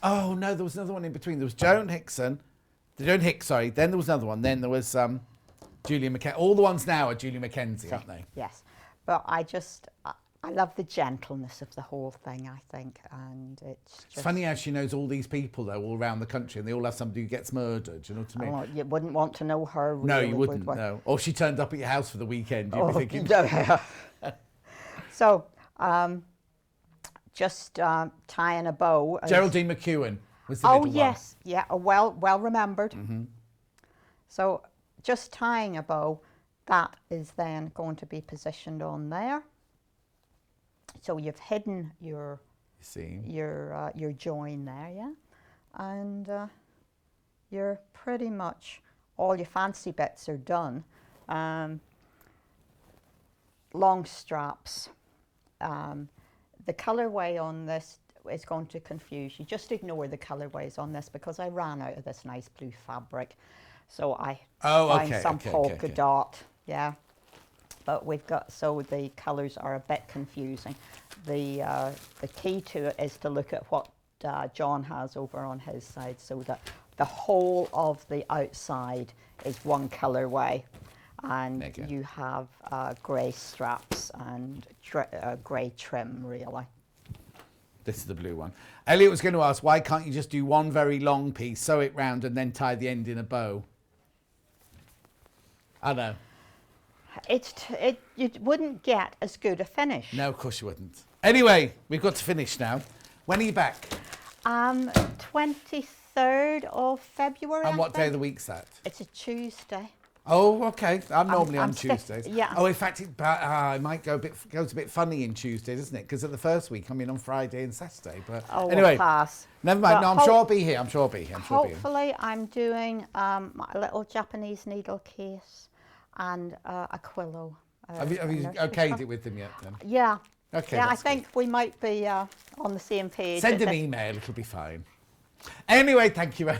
no, there was another one in between. There was Joan Hickson... Joan Hicks, sorry. Then there was another one. Then there was Julia McKenzie. All the ones now are Julia McKenzie, aren't they? Yes. But I love the gentleness of the whole thing, I think. And it's funny how she knows all these people, though, all around the country, and they all have somebody who gets murdered. Do you know what I mean? Oh, you wouldn't want to know her, really, no, you wouldn't, no. Or she turned up at your house for the weekend. You'd be thinking... So, just tying a bow. Geraldine McEwen. Oh yes, yeah, well remembered. Mm-hmm. So just tying a bow, that is then going to be positioned on there. So you've hidden your join there, yeah, and you're pretty much, all your fancy bits are done. Long straps. The colorway on this is going to confuse you. Just ignore the colorways on this, because I ran out of this nice blue fabric, so I find some polka dot. Yeah, but we've got, so the colors are a bit confusing. The key to it is to look at what John has over on his side, so that the whole of the outside is one colorway, and you have grey straps and grey trim, really. This is the blue one. Elliot was going to ask, why can't you just do one very long piece, sew it round, and then tie the end in a bow? I know. You wouldn't get as good a finish. No, of course you wouldn't. Anyway, we've got to finish now. When are you back? 23rd of February. And what day of the week's that? It's a Tuesday. Oh, okay. I'm normally on I'm Tuesdays. yeah. Oh, in fact, it might goes a bit funny in Tuesday, doesn't it? Because at the first week, I'm in on Friday and Saturday. But anyway, pass. never mind. But No, I'm sure I'll be here. Hopefully, I'm doing a little Japanese needle case and a quillo. Have you okayed it with them yet, then? Yeah. Okay. Yeah, I think we might be on the same page. Send an email. It'll be fine. Anyway, thank you.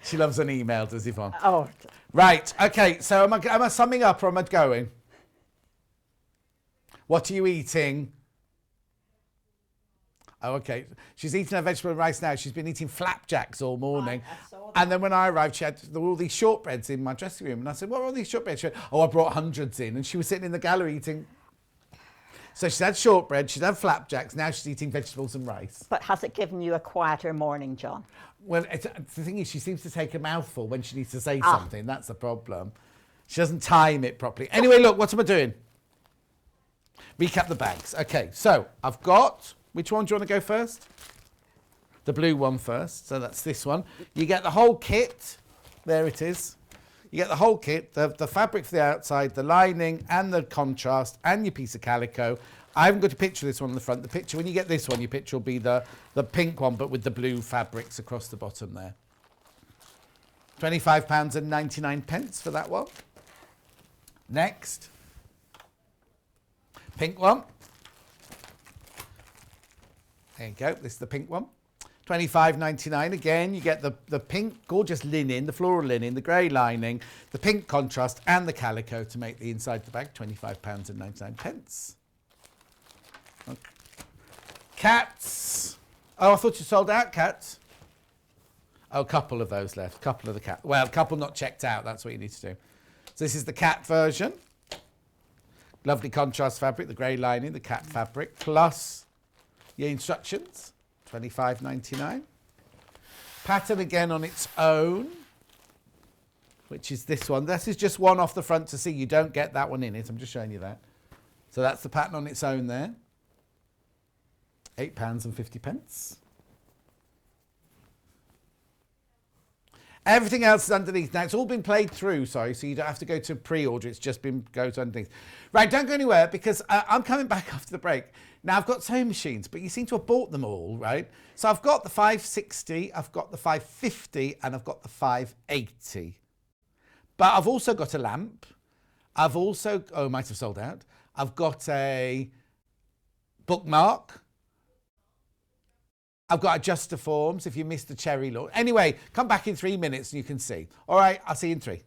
She loves an email, does Yvonne? Oh. Right, okay, so am I summing up or am I going? What are you eating? Oh, okay. She's eating her vegetable and rice now. She's been eating flapjacks all morning. And then when I arrived, there were all these shortbreads in my dressing room. And I said, what are all these shortbreads? She went, I brought hundreds in. And she was sitting in the gallery eating. So she's had shortbread, she's had flapjacks, now she's eating vegetables and rice. But has it given you a quieter morning, John? Well, the thing is, she seems to take a mouthful when she needs to say something. That's the problem. She doesn't time it properly. Anyway, look, what am I doing? Recap the bags. Okay, so I've got... Which one do you want to go first? The blue one first. So that's this one. You get the whole kit. There it is. You get the whole kit, the fabric for the outside, the lining and the contrast and your piece of calico. I haven't got a picture of this one on the front. The picture, when you get this one, your picture will be the pink one, but with the blue fabrics across the bottom there. £25.99 for that one. Next. Pink one. There you go. This is the pink one. £25.99. Again, you get the pink, gorgeous linen, the floral linen, the grey lining, the pink contrast, and the calico to make the inside of the bag. £25.99. Okay. Cats. Oh, I thought you sold out cats. Oh, a couple of those left. A couple of the cat. Well, a couple not checked out. That's what you need to do. So this is the cat version. Lovely contrast fabric, the grey lining, the cat fabric, plus your instructions. £25.99. Pattern again on its own, which is this one. This is just one off the front to see. You don't get that one in it. I'm just showing you that. So that's the pattern on its own there. £8.50. Everything else is underneath. Now, it's all been played through, sorry, so you don't have to go to pre-order. It's just been goes underneath. Right, don't go anywhere because I'm coming back after the break. Now, I've got sewing machines, but you seem to have bought them all, right? So I've got the 560, I've got the 550, and I've got the 580. But I've also got a lamp. I've also, oh, it might have sold out. I've got a bookmark. I've got adjuster forms if you missed the cherry launch. Anyway, come back in 3 minutes and you can see. All right, I'll see you in 3.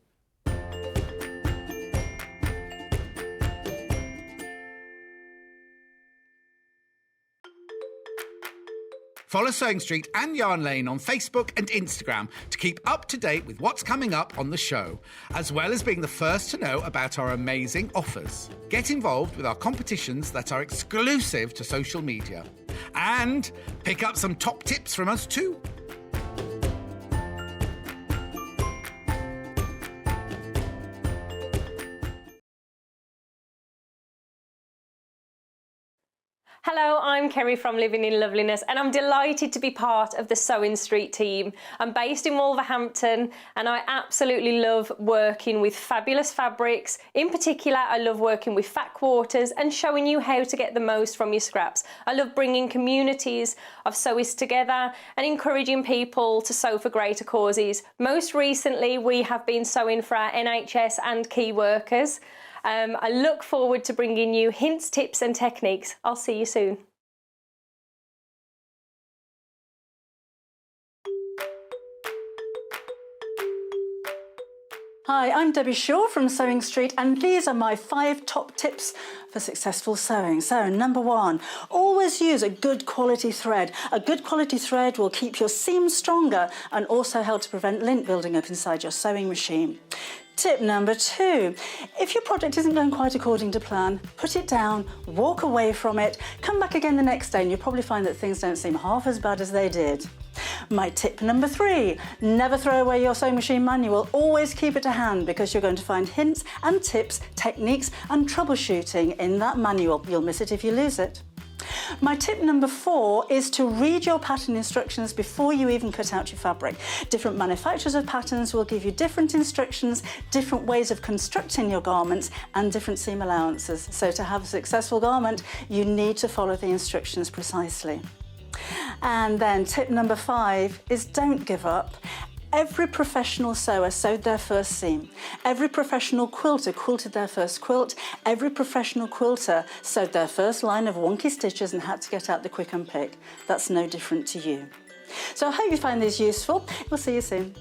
Follow Sewing Street and Yarn Lane on Facebook and Instagram to keep up to date with what's coming up on the show, as well as being the first to know about our amazing offers. Get involved with our competitions that are exclusive to social media. And pick up some top tips from us too. Hello, I'm Kerry from Living in Loveliness and I'm delighted to be part of the Sewing Street team. I'm based in Wolverhampton and I absolutely love working with fabulous fabrics. In particular, I love working with fat quarters and showing you how to get the most from your scraps. I love bringing communities of sewists together and encouraging people to sew for greater causes. Most recently, we have been sewing for our NHS and key workers. I look forward to bringing you hints, tips and techniques. I'll see you soon. Hi, I'm Debbie Shaw from Sewing Street and these are my 5 top tips for successful sewing. So, number 1, always use a good quality thread. A good quality thread will keep your seams stronger and also help to prevent lint building up inside your sewing machine. Tip number 2, if your project isn't going quite according to plan, put it down, walk away from it, come back again the next day and you'll probably find that things don't seem half as bad as they did. My tip number 3, never throw away your sewing machine manual, always keep it to hand because you're going to find hints and tips, techniques and troubleshooting in that manual. You'll miss it if you lose it. My tip number 4 is to read your pattern instructions before you even cut out your fabric. Different manufacturers of patterns will give you different instructions, different ways of constructing your garments and different seam allowances. So to have a successful garment, you need to follow the instructions precisely. And then tip number 5 is don't give up. Every professional sewer sewed their first seam. Every professional quilter quilted their first quilt. Every professional quilter sewed their first line of wonky stitches and had to get out the quick unpick. That's no different to you. So I hope you find these useful. We'll see you soon.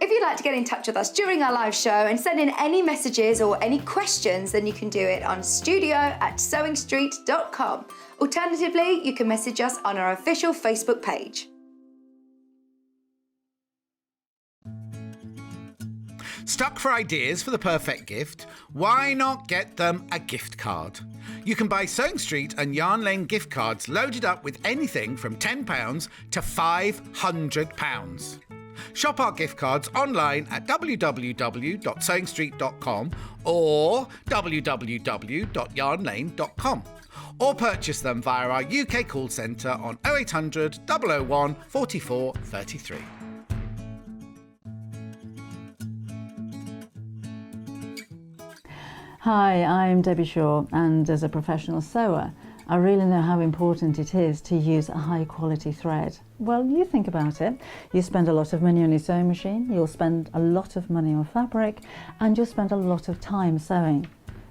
If you'd like to get in touch with us during our live show and send in any messages or any questions, then you can do it on studio@sewingstreet.com. Alternatively, you can message us on our official Facebook page. Stuck for ideas for the perfect gift? Why not get them a gift card? You can buy Sewing Street and Yarn Lane gift cards loaded up with anything from £10 to £500. Shop our gift cards online at www.sewingstreet.com or www.yarnlane.com, or purchase them via our UK call centre on 0800 001 44 33. Hi, I'm Debbie Shaw, and as a professional sewer, I really know how important it is to use a high quality thread. Well, you think about it. You spend a lot of money on your sewing machine, you'll spend a lot of money on fabric, and you'll spend a lot of time sewing.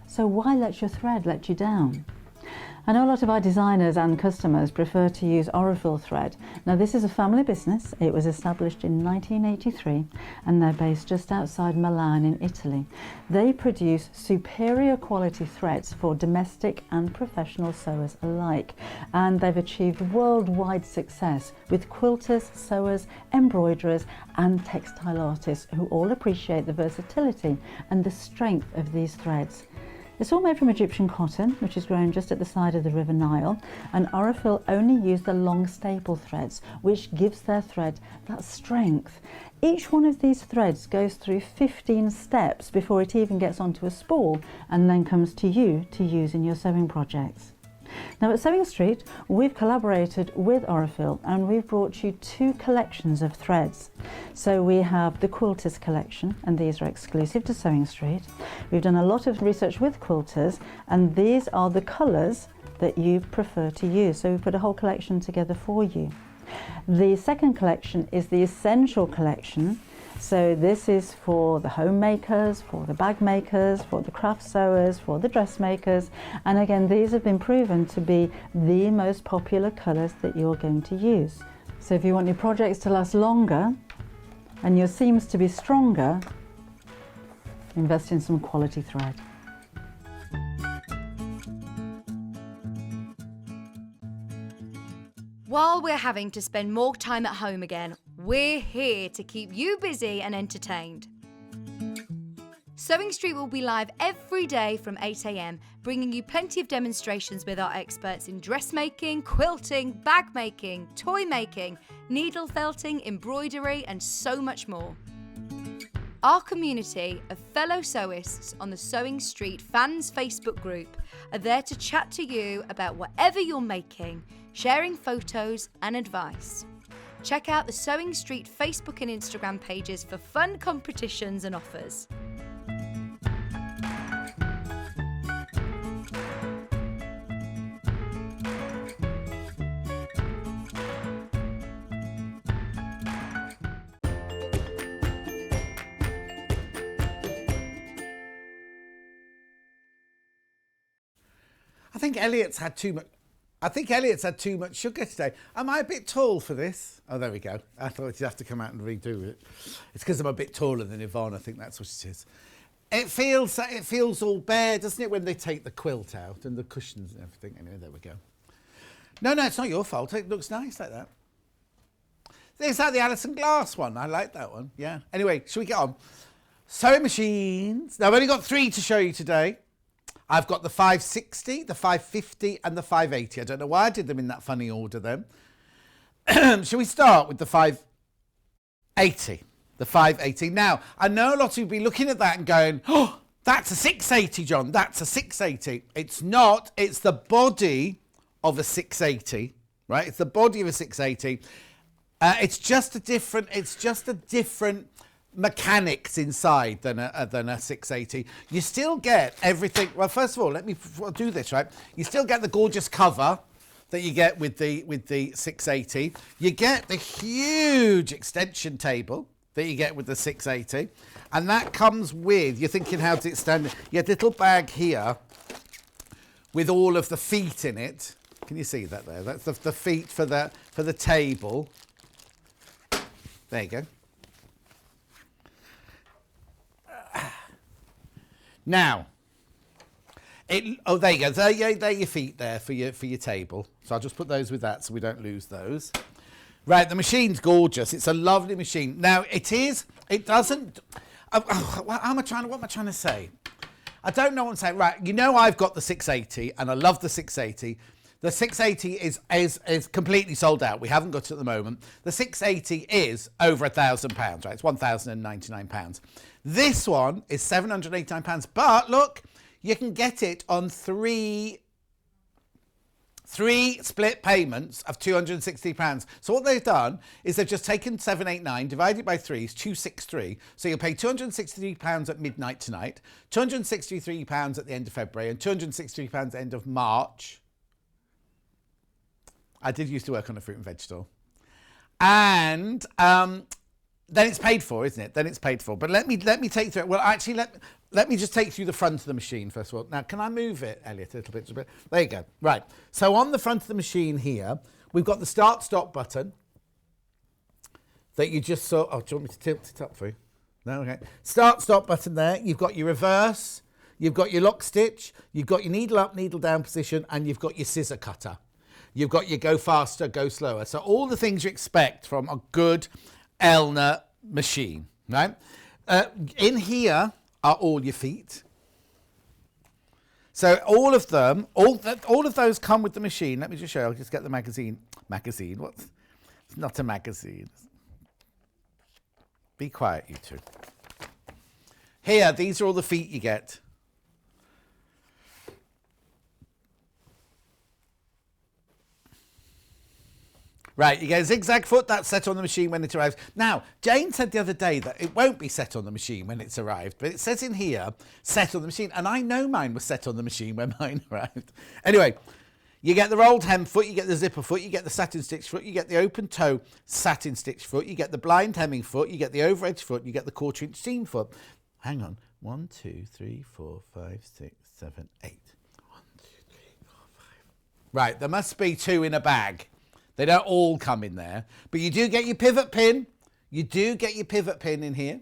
So why let your thread let you down? I know a lot of our designers and customers prefer to use Aurifil thread. Now, this is a family business. It was established in 1983 and they're based just outside Milan in Italy. They produce superior quality threads for domestic and professional sewers alike, and they've achieved worldwide success with quilters, sewers, embroiderers and textile artists who all appreciate the versatility and the strength of these threads. It's all made from Egyptian cotton, which is grown just at the side of the River Nile, and Aurifil only use the long staple threads, which gives their thread that strength. Each one of these threads goes through 15 steps before it even gets onto a spool and then comes to you to use in your sewing projects. Now at Sewing Street, we've collaborated with Aurifil and we've brought you 2 collections of threads. So we have the Quilters collection, and these are exclusive to Sewing Street. We've done a lot of research with quilters, and these are the colours that you prefer to use. So we put a whole collection together for you. The second collection is the Essential collection. So this is for the homemakers, for the bag makers, for the craft sewers, for the dressmakers, and again these have been proven to be the most popular colours that you're going to use. So if you want your projects to last longer and your seams to be stronger, invest in some quality thread. While we're having to spend more time at home again, we're here to keep you busy and entertained. Sewing Street will be live every day from 8 AM, bringing you plenty of demonstrations with our experts in dressmaking, quilting, bag making, toy making, needle felting, embroidery, and so much more. Our community of fellow sewists on the Sewing Street fans Facebook group are there to chat to you about whatever you're making, sharing photos and advice. Check out the Sewing Street Facebook and Instagram pages for fun competitions and offers. I think Elliot's had too much sugar today. Am I a bit tall for this? Oh, there we go. I thought you'd have to come out and redo it. It's because I'm a bit taller than Yvonne. I think that's what it is. It feels all bare, doesn't it, when they take the quilt out and the cushions and everything. Anyway, there we go. No, it's not your fault. It looks nice like that. Is that the Allison glass one? I like that one. Yeah. Anyway, shall we get on? Sewing machines. Now, I've only got 3 to show you today. I've got the 560, the 550 and the 580. I don't know why I did them in that funny order then. Shall we start with the 580? The 580. Now, I know a lot of you will be looking at that and going, oh, that's a 680, John. That's a 680. It's not. It's the body of a 680, right? It's the body of a 680. It's just a different mechanics inside than a 680. You still get everything. Well, first of all, let me do this, right? You still get the gorgeous cover that you get with the 680. You get the huge extension table that you get with the 680, and that comes with, you're thinking, how does it stand? You have a little bag here with all of the feet in it. Can you see that there? That's the feet for the table. There you go. Now, there you go. There are your feet there for your table. So I'll just put those with that so we don't lose those. Right, the machine's gorgeous. It's a lovely machine. Now, it doesn't, what am I trying to say? I don't know what I'm saying. Right, you know I've got the 680 and I love the 680. The 680 is completely sold out. We haven't got it at the moment. The 680 is over £1,000, right? It's £1,099. This one is £789, but look, you can get it on three split payments of £260. So what they've done is they've just taken 789, divided by 3 is 263. So you'll pay £263 at midnight tonight, £263 at the end of February, and £263 at the end of March. I did used to work on a fruit and veg store. And then it's paid for, isn't it? Then it's paid for. But let me take you through it. Well, actually, let me just take you through the front of the machine first of all. Now, can I move it, Elliot, a little bit? There you go. Right. So on the front of the machine here, we've got the start-stop button that you just saw. Oh, do you want me to tilt it up for you? No? Okay. Start-stop button there. You've got your reverse. You've got your lock stitch. You've got your needle up, needle down position. And you've got your scissor cutter. You've got your go faster, go slower. So all the things you expect from a good Elna machine, right? In here are all your feet. So all of them, all of those come with the machine. Let me just show you. I'll just get the magazine. Magazine? What's? It's not a magazine. Be quiet, you two. Here, these are all the feet you get. Right, you get a zigzag foot, that's set on the machine when it arrives. Now, Jane said the other day that it won't be set on the machine when it's arrived, but it says in here, set on the machine, and I know mine was set on the machine when mine arrived. Anyway, you get the rolled hem foot, you get the zipper foot, you get the satin stitch foot, you get the open toe satin stitch foot, you get the blind hemming foot, you get the over edge foot, you get the 1/4 inch seam foot. Hang on, 1, 2, 3, 4, 5, 6, 7, 8. 1, 2, 3, 4, 5. Right, there must be 2 in a bag. They don't all come in there, but you do get your pivot pin. You do get your pivot pin in here,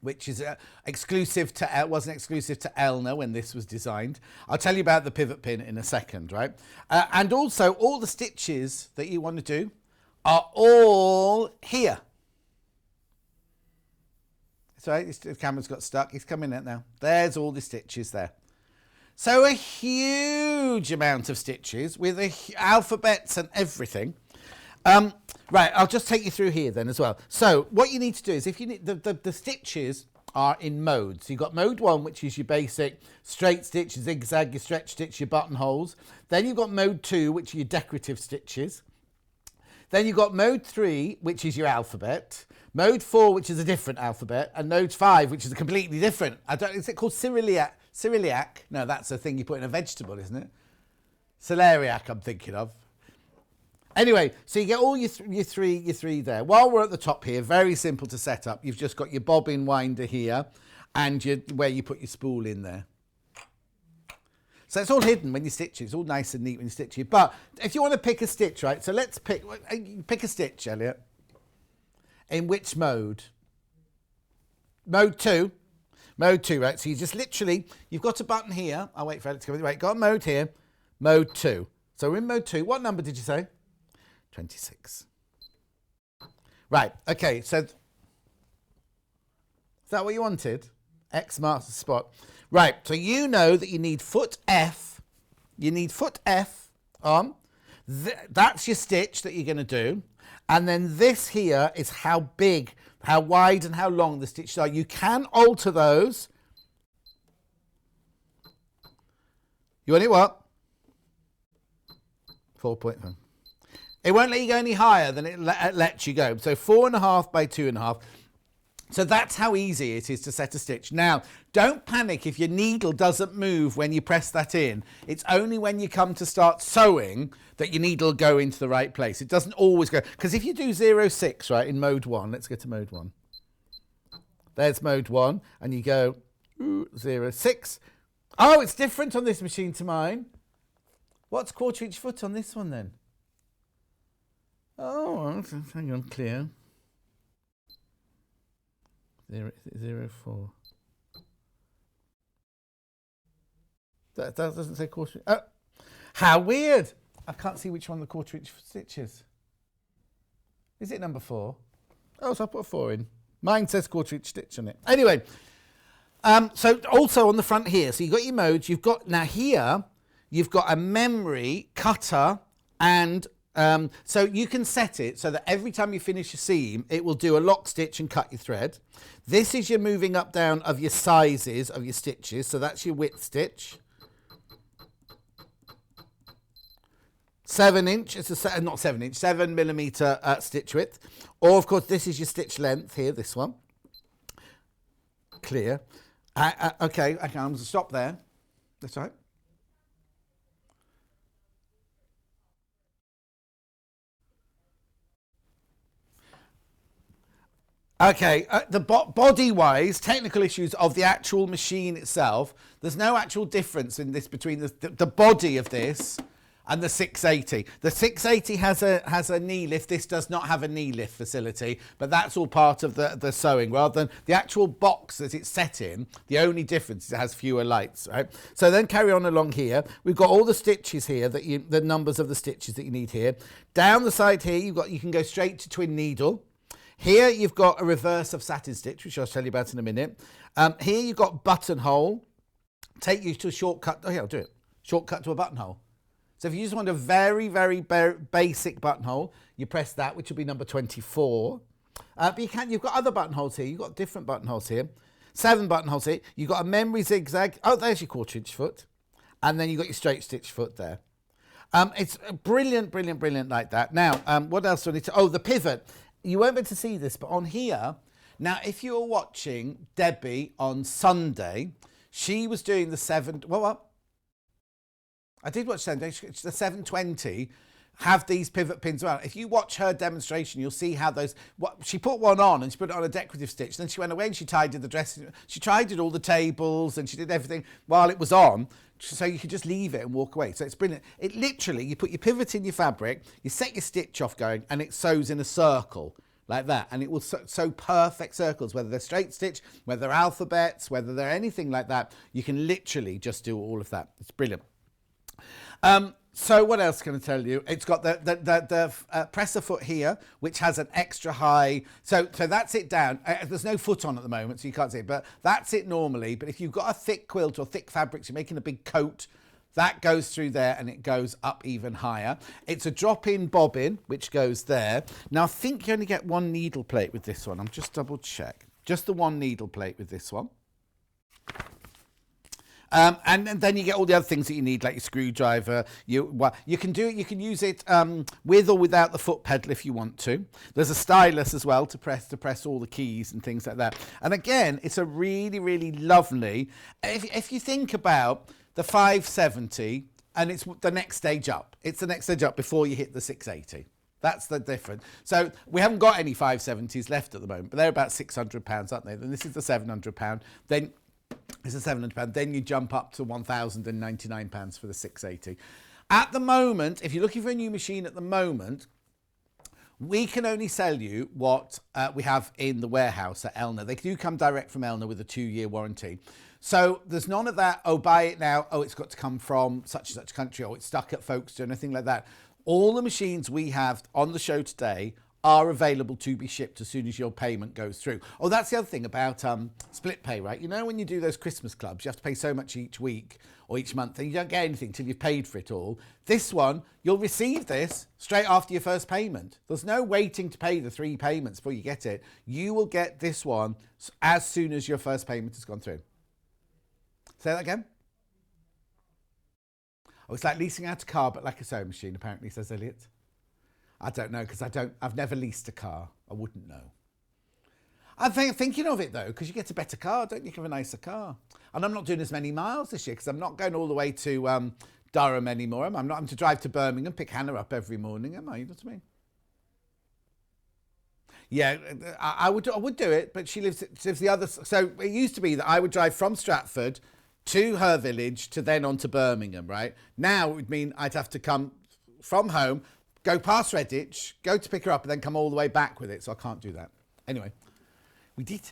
which is exclusive to, wasn't exclusive to Elna when this was designed. I'll tell you about the pivot pin in a second, right? And also all the stitches that you want to do are all here. Sorry, the camera's got stuck. It's coming out now. There's all the stitches there. So a huge amount of stitches with alphabets and everything. Right, I'll just take you through here then as well. So what you need to do is, if you need the stitches are in modes. You've got mode 1, which is your basic straight stitch, zigzag, your stretch stitch, your buttonholes. Then you've got mode 2, which are your decorative stitches. Then you've got mode 3, which is your alphabet. Mode 4, which is a different alphabet. And mode 5, which is a completely different. Is it called Cyrillic? Cyrillic? No, that's a thing you put in a vegetable, isn't it? Celeriac, I'm thinking of. Anyway, so you get all your three there. While we're at the top here, very simple to set up. You've just got your bobbin winder here and where you put your spool in there. So it's all hidden when you stitch it. It's all nice and neat when you stitch it. But if you want to pick a stitch, right? So let's pick a stitch, Elliot. In which mode? Mode 2. Mode 2, right? So you just literally, you've got a button here. I'll wait for it to come. Right, got a mode here. Mode 2. So we're in mode 2. What number did you say? 26. Right, okay, so is that what you wanted? X marks the spot. Right, so you know that you need foot F. You need foot F on. That's your stitch that you're going to do. And then this here is how big how wide and how long the stitches are. You can alter those. You want it what? 4.1. It won't let you go any higher than it lets you go. So 4.5 by 2.5. So that's how easy it is to set a stitch. Now, don't panic if your needle doesn't move when you press that in. It's only when you come to start sewing that your needle will go into the right place. It doesn't always go. Because if you do 0.6, right, in mode 1, let's go to mode 1. There's mode 1, and you go 0.6. Oh, it's different on this machine to mine. What's 1/4 inch foot on this one then? Oh, hang on, clear. 0.04. That doesn't say 1/4. Oh, how weird! I can't see which one the 1/4 inch stitch is. Is it number 4? Oh, so I put a 4 in. Mine says 1/4 inch stitch on it. Anyway, so also on the front here, so you've got your modes. You've got now here. You've got a memory cutter and. So you can set it so that every time you finish a seam, it will do a lock stitch and cut your thread. This is your moving up down of your sizes of your stitches. So that's your width stitch. 7 inch, it's a, not 7 inch, 7 millimeter stitch width. Or of course, this is your stitch length here, this one. Clear. Okay, I'm going to stop there. That's right. Okay, the body-wise, technical issues of the actual machine itself, there's no actual difference in this between the body of this and the 680. The 680 has a knee lift. This does not have a knee lift facility, but that's all part of the sewing. Rather than the actual box that it's set in, the only difference is it has fewer lights, right? So then carry on along here. We've got all the stitches here, the numbers of the stitches that you need here. Down the side here, you can go straight to twin needle. Here you've got a reverse of satin stitch, which I'll tell you about in a minute. Here you've got buttonhole. Take you to a shortcut. Oh yeah, I'll do it. Shortcut to a buttonhole. So if you just want a very, very basic buttonhole, you press that, which will be number 24. But you've got other buttonholes here. You've got different buttonholes here. 7 buttonholes here. You've got a memory zigzag. Oh, there's your 1/4 inch foot. And then you've got your straight stitch foot there. It's brilliant, brilliant, brilliant like that. Now, what else do I need to... Oh, the pivot. You won't be able to see this, but on here, now if you were watching Debbie on Sunday, she was doing the 7... What? I did watch Sunday. The 720 have these pivot pins around. If you watch her demonstration, you'll see how those... she put one on and she put it on a decorative stitch. Then she went away and she tidied the dressing. She tidied all the tables and she did everything while it was on. So you could just leave it and walk away. So it's brilliant. It literally, you put your pivot in your fabric, you set your stitch off going, and it sews in a circle like that. And it will sew perfect circles, whether they're straight stitch, whether they're alphabets, whether they're anything like that. You can literally just do all of that. It's brilliant. So what else can I tell you? It's got the presser foot here, which has an extra high. So that's it down. There's no foot on at the moment, so you can't see it, but that's it normally. But if you've got a thick quilt or thick fabrics, you're making a big coat, that goes through there and it goes up even higher. It's a drop-in bobbin, which goes there. Now, I think you only get 1 needle plate with this one. I'm just double check. Just the 1 needle plate with this one. And then you get all the other things that you need, like your screwdriver. You can use it with or without the foot pedal if you want to. There's a stylus as well to press all the keys and things like that. And again, it's a really, really lovely. If you think about the 570, and it's the next stage up. It's the next stage up before you hit the 680. That's the difference. So we haven't got any 570s left at the moment, but they're about £600, aren't they? Then this is the £700. Then it's a £700. Then you jump up to £1,099 for the 680. At the moment, if you're looking for a new machine at the moment, we can only sell you what we have in the warehouse at Elna. They do come direct from Elna with a 2-year warranty. So there's none of that, oh, buy it now, oh, it's got to come from such and such country, or it's stuck at Folkestone, anything like that. All the machines we have on the show today are available to be shipped as soon as your payment goes through. Oh, that's the other thing about split pay, right? You know, when you do those Christmas clubs, you have to pay so much each week or each month, and you don't get anything till you've paid for it all. This one, you'll receive this straight after your first payment. There's no waiting to pay the 3 payments before you get it. You will get this one as soon as your first payment has gone through. Say that again. Oh, it's like leasing out a car, but like a sewing machine, apparently, says Elliot. I don't know, because I've never leased a car. I wouldn't know. I'm thinking of it, though, because you get a better car, don't you? Have a nicer car. And I'm not doing as many miles this year, because I'm not going all the way to Durham anymore. I'm not having to drive to Birmingham, pick Hannah up every morning, am I? You know what I mean? Yeah, I would do it, but she lives the other... So it used to be that I would drive from Stratford to her village to then on to Birmingham, right? Now it would mean I'd have to come from home, go past Redditch, go to pick her up, and then come all the way back with it. So I can't do that. Anyway, we did.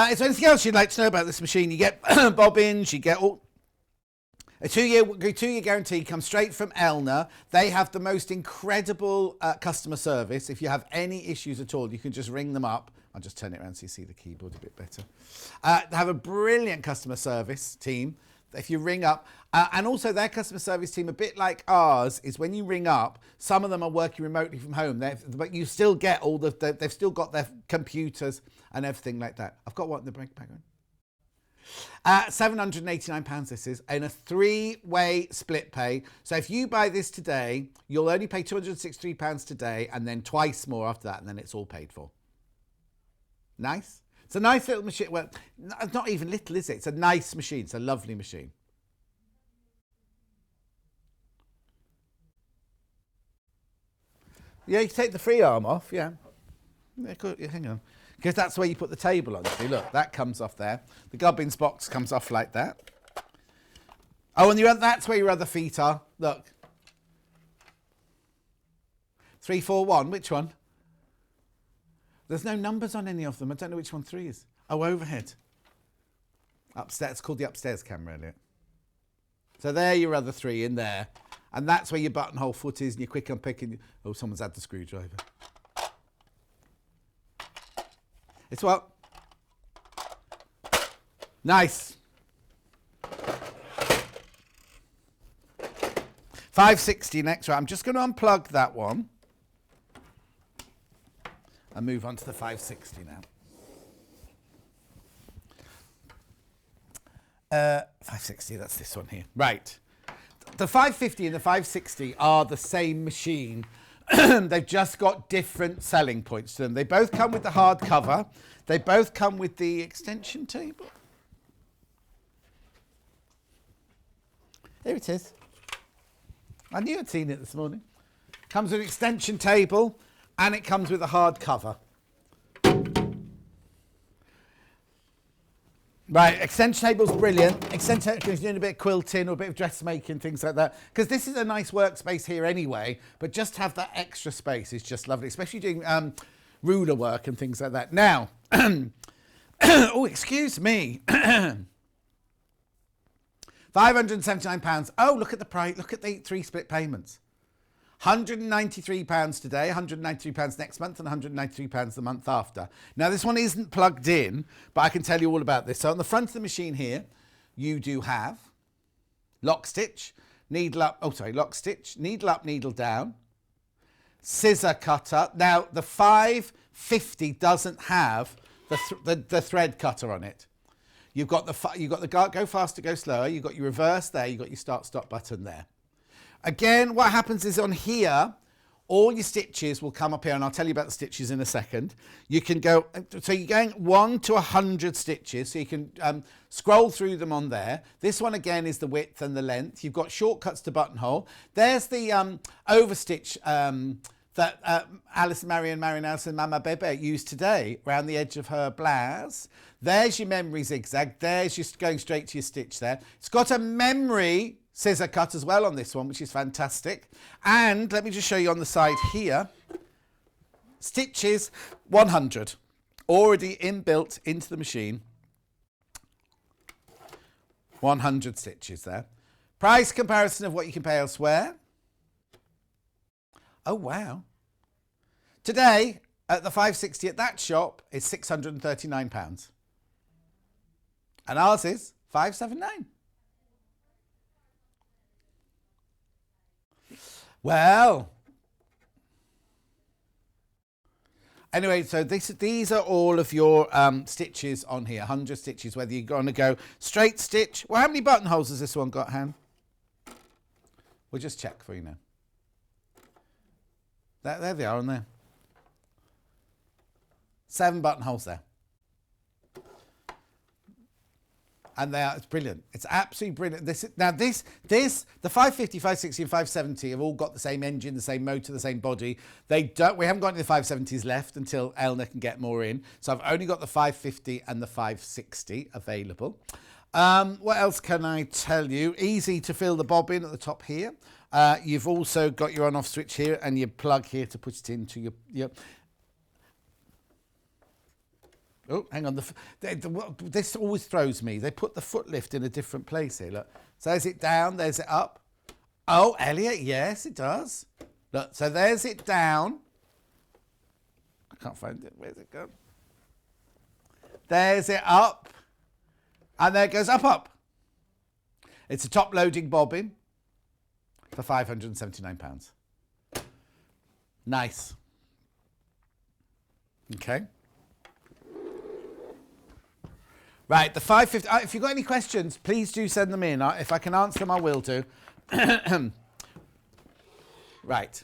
Is there anything else you'd like to know about this machine? You get bobbins, you get all... A two-year guarantee comes straight from Elna. They have the most incredible customer service. If you have any issues at all, you can just ring them up. I'll just turn it around so you see the keyboard a bit better. They have a brilliant customer service team. If you ring up, and also their customer service team, a bit like ours, is when you ring up, some of them are working remotely from home, but you still get all they've still got their computers and everything like that. I've got what in the background. £789 this is, in a 3-way split pay. So if you buy this today, you'll only pay £263 today, and then twice more after that, and then it's all paid for. Nice. It's a nice little machine. Well, not even little, is it? It's a nice machine. It's a lovely machine. Yeah, you can take the free arm off, yeah. Yeah, good. Yeah, hang on. Because that's where you put the table on. See, look, that comes off there. The gubbins box comes off like that. Oh, and that's where your other feet are. Look. 3, 4, 1. Which one? There's no numbers on any of them. I don't know which one 3 is. Oh, overhead. Upstairs. It's called the upstairs camera, Elliot. So there your other 3 in there. And that's where your buttonhole foot is and your quick unpicking. Oh, someone's had the screwdriver. It's what? Nice. 560 next, right? I'm just going to unplug that one and move on to the 560 now. 560, that's this one here. Right. The 550 and the 560 are the same machine. They've just got different selling points to them. They both come with the hard cover. They both come with the extension table. Here it is. I knew I'd seen it this morning. Comes with an extension table and it comes with a hard cover. Right, extension table's brilliant. Extension table is doing a bit of quilting or a bit of dressmaking, things like that. Because this is a nice workspace here anyway, but just have that extra space is just lovely, especially doing ruler work and things like that. Now, oh, excuse me. £579. Oh, look at the price. Look at the 3 split payments. £193 today, £193 next month, and £193 the month after. Now, this one isn't plugged in, but I can tell you all about this. So on the front of the machine here, you do have lock stitch, needle up, lock stitch, needle up, needle down, scissor cutter. Now, the 550 doesn't have the thread cutter on it. You've got the go faster, go slower. You've got your reverse there. You've got your start, stop button there. Again, what happens is on here, all your stitches will come up here, and I'll tell you about the stitches in a second. You can go, so you're going 1 to 100 stitches, so you can scroll through them on there. This one again is the width and the length. You've got shortcuts to buttonhole. There's the overstitch that Allison Maryon, Allison Mama Bebe used today around the edge of her blouse. There's your memory zigzag. There's just going straight to your stitch there. It's got a memory scissor cut as well on this one, which is fantastic. And let me just show you on the side here. Stitches 100, already inbuilt into the machine. 100 stitches there. Price comparison of what you can pay elsewhere. Oh, wow. Today, at the 560 at that shop, is £639. And ours is 579. Well, anyway, so these are all of your stitches on here, 100 stitches, whether you're going to go straight stitch. Well, how many buttonholes has this one got, Han? We'll just check for you now. There they are on there. 7 buttonholes there. And it's brilliant. It's absolutely brilliant. The 550, 560 and 570 have all got the same engine, the same motor, the same body. We haven't got any of the 570s left until Elna can get more in. So I've only got the 550 and the 560 available. What else can I tell you? Easy to fill the bobbin at the top here. You've also got your on-off switch here and your plug here to put it into your oh, hang on. This always throws me. They put the foot lift in a different place here. Look. So there's it down, there's it up. Oh, Elliot, yes, it does. Look, so there's it down. I can't find it. Where's it gone? There's it up. And there it goes up. It's a top-loading bobbin for £579. Nice. Okay. Right, the 550. If you've got any questions, please do send them in. If I can answer them, I will do. Right.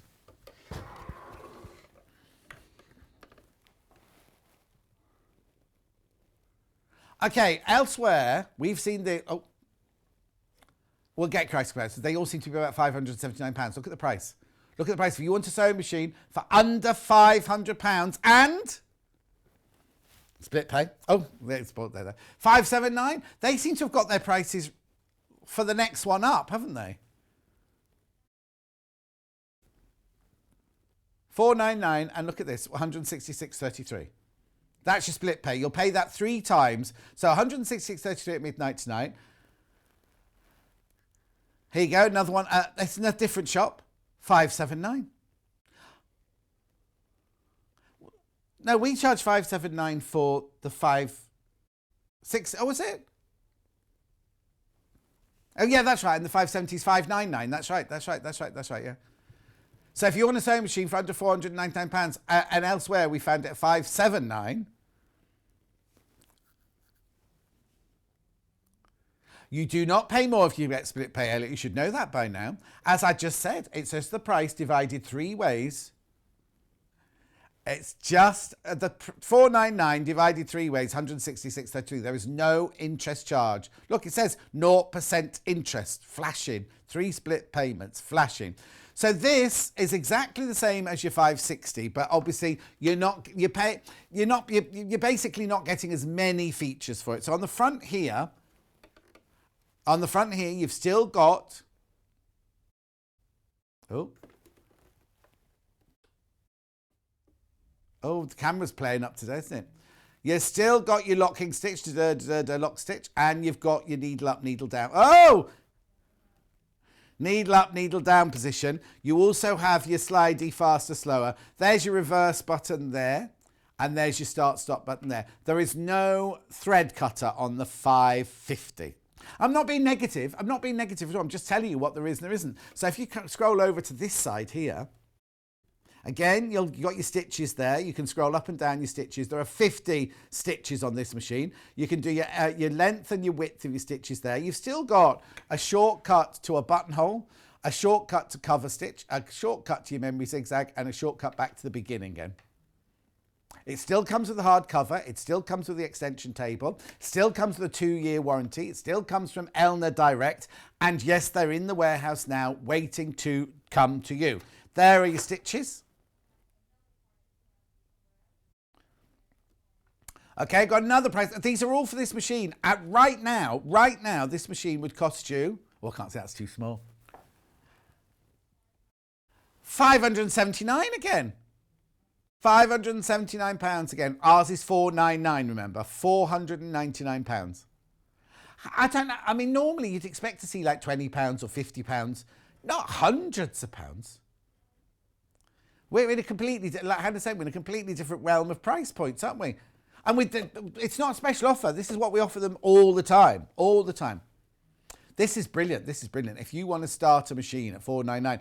Okay, elsewhere, we've seen we'll get price comparisons. They all seem to be about £579. Look at the price. Look at the price. If you want a sewing machine for under £500 and split pay. Oh, it's bought there. 579. They seem to have got their prices for the next one up, haven't they? 499, and look at this, 166.33. That's your split pay. You'll pay that 3 times. So 166.33 at midnight tonight. Here you go, another one. It's in a different shop. 579. No, we charge 579 for the 560. Oh, was it? Oh, yeah, that's right. And the 570 is 599. That's right. Yeah. So if you want a sewing machine for under £499, and elsewhere we found it at 579, you do not pay more if you get split pay, Elliot. You should know that by now. As I just said, it's just the price divided 3 ways. It's just the 499 divided 3 ways, 166.33. There is no interest charge. Look, it says 0% interest, flashing. 3 split payments, flashing. So this is exactly the same as your 560, but obviously you're basically not getting as many features for it. So on the front here, you've still got Oh, the camera's playing up today, isn't it? You've still got your locking stitch, lock stitch, and you've got your needle up, needle down. Oh! Needle up, needle down position. You also have your slidey, faster, slower. There's your reverse button there, and there's your start, stop button there. There is no thread cutter on the 550. I'm not being negative. at all. I'm just telling you what there is and there isn't. So if you scroll over to this side here, again, you've got your stitches there. You can scroll up and down your stitches. There are 50 stitches on this machine. You can do your length and your width of your stitches there. You've still got a shortcut to a buttonhole, a shortcut to cover stitch, a shortcut to your memory zigzag, and a shortcut back to the beginning again. It still comes with the hard cover. It still comes with the extension table. Still comes with a 2-year warranty. It still comes from Elna Direct. And yes, they're in the warehouse now waiting to come to you. There are your stitches. Okay, got another price. These are all for this machine. Right now, this machine would cost you, well, I can't say that's too small. £579 again. £579 again. Ours is £499, remember. £499. I don't know. I mean, normally you'd expect to see like £20 or £50, not hundreds of pounds. We're in a completely, like Hannah said, we're in a completely different realm of price points, aren't we? And it's not a special offer. This is what we offer them all the time, all the time. This is brilliant. This is brilliant. If you want to start a machine at $4.99,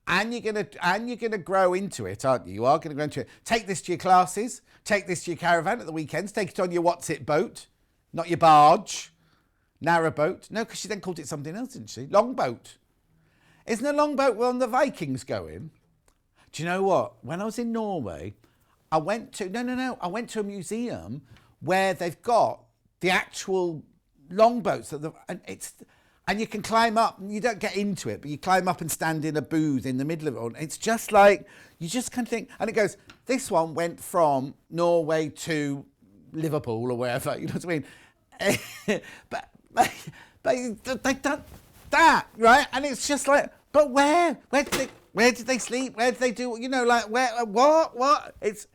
and you're gonna grow into it, aren't you? You are gonna grow into it. Take this to your classes. Take this to your caravan at the weekends. Take it on your what's it boat, not your barge, narrow boat. No, because she then called it something else, didn't she? Longboat. Isn't a longboat where the Vikings going? Do you know what? When I was in Norway, I went to I went to a museum where they've got the actual longboats and you can climb up. You don't get into it, but you climb up and stand in a booth in the middle of it all. It's just like, you just kind of think, and it goes, this one went from Norway to Liverpool or wherever, you know what I mean? but they've done that, right? And it's just like, but where? Where did they sleep? Where did they do, you know, like, where, what? It's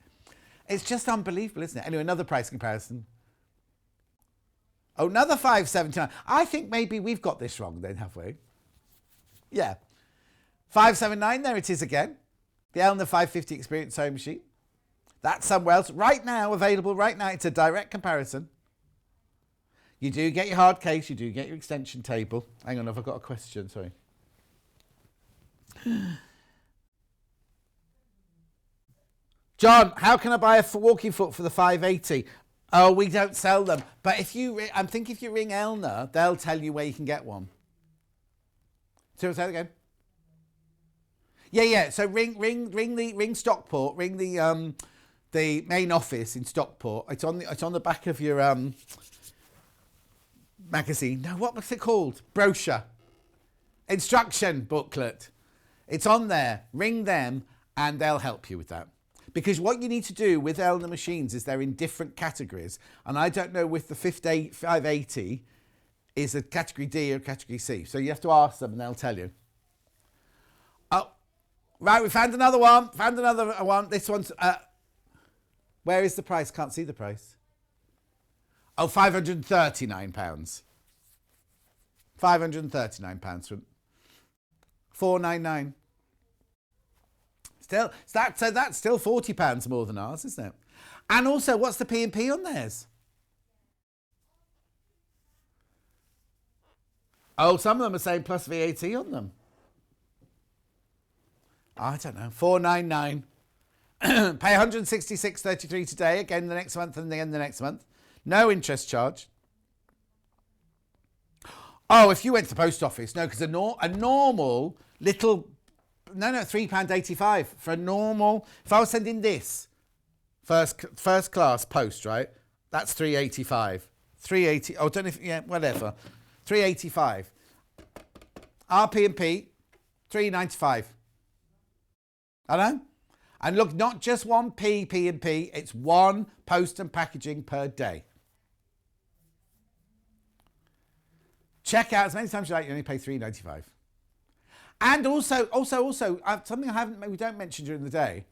just unbelievable, isn't it? Anyway, another price comparison. Oh, another $5.79. I think maybe we've got this wrong then, have we? Yeah. $5.79, there it is again. The Elna 550 Experience Sewing Machine. That's somewhere else. Right now, available right now. It's a direct comparison. You do get your hard case. You do get your extension table. Hang on, have I got a question? Sorry. John, how can I buy a walking foot for the 580? Oh, we don't sell them. But if you ring Elna, they'll tell you where you can get one. So say that again. Yeah. So ring Stockport. Ring the main office in Stockport. It's on the back of your magazine. No, what's it called? Brochure. Instruction booklet. It's on there. Ring them and they'll help you with that. Because what you need to do with Elna machines is they're in different categories. And I don't know with the 580 is a category D or category C. So you have to ask them and they'll tell you. Oh, right, we found another one. This one's, where is the price? Can't see the price. Oh, £539. £539 from $499. Still, that's still £40 more than ours, isn't it? And also, what's the P&P on theirs? Oh, some of them are saying plus VAT on them. I don't know. $499. Pay $166.33 today. Again the next month and again the next month. No interest charge. Oh, if you went to the post office, no, because a normal little. No, £3.85 for a normal. If I was sending this first class post, right? That's $3.85. $3.80. Oh, don't know if whatever. $3.85. RP&P, $3.95. I know. And look, not just one P&P. It's one post and packaging per day. Check out as many times as you like. You only pay $3.95. And also, something we don't mention during the day.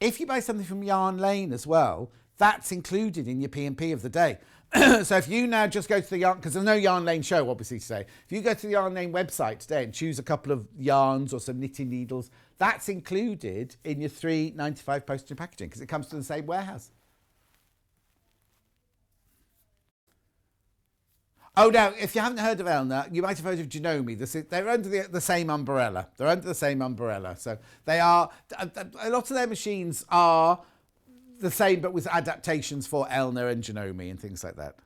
If you buy something from Yarn Lane as well, that's included in your P&P of the day. So if you now just go to the Yarn, because there's no Yarn Lane show, obviously, today. If you go to the Yarn Lane website today and choose a couple of yarns or some knitting needles, that's included in your $3.95 postage and packaging because it comes to the same warehouse. Oh, now, if you haven't heard of Elna, you might have heard of Janome. They're under the same umbrella. They're under the same umbrella. So they are, a lot of their machines are the same, but with adaptations for Elna and Janome and things like that.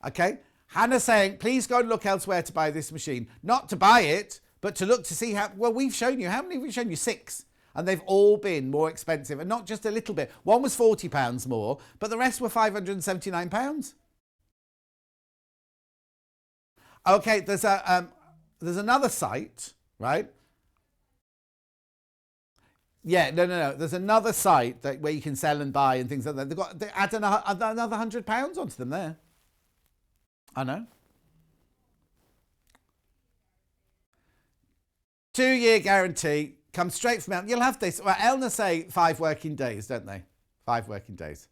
Okay? Hannah's saying, please go and look elsewhere to buy this machine. Not to buy it, but to look to see how, well, we've shown you. How many have we shown you? 6. And they've all been more expensive, and not just a little bit. One was £40 more, but the rest were £579. Okay, there's another site, right? Yeah, no. There's another site where you can sell and buy and things like that. They add another £100 onto them there. I know. 2-year guarantee. Comes straight from Elna. You'll have this. Well, Elna say 5 working days, don't they? 5 working days.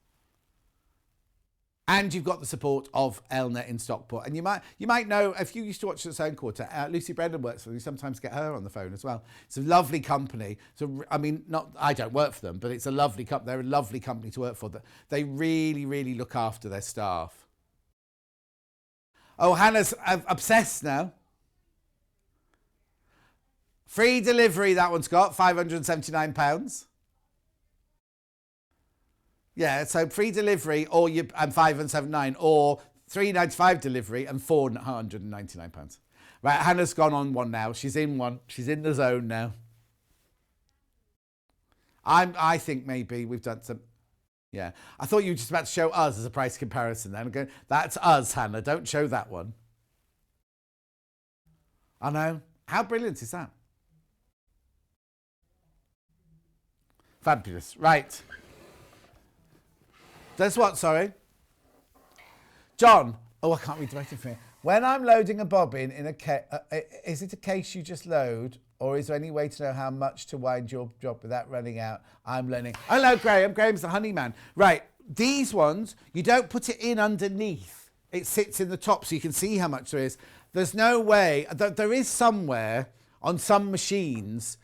And you've got the support of Elna in Stockport. And you might know, if you used to watch the Sewing Quarter, Lucy Brendan works for them. You sometimes get her on the phone as well. It's a lovely company. So, I mean, I don't work for them, but it's a lovely company. They're a lovely company to work for. They really, really look after their staff. Oh, Hannah's obsessed now. Free delivery, that one's got, £579. Yeah, so free delivery and £579, or £3.95 delivery and £499. Right, Hannah's gone on one now. She's in one. She's in the zone now. I think maybe we've done some. Yeah, I thought you were just about to show us as a price comparison. Then I'm going, that's us, Hannah. Don't show that one. I know. How brilliant is that? Fabulous. Right. There's what, sorry? John. Oh, I can't read the writing from here. When I'm loading a bobbin in a case, is it a case you just load, or is there any way to know how much to wind your job without running out? I'm learning. Hello, Graham. Graham's the honey man. Right, these ones, you don't put it in underneath. It sits in the top so you can see how much there is. There's no way, there is somewhere on some machines,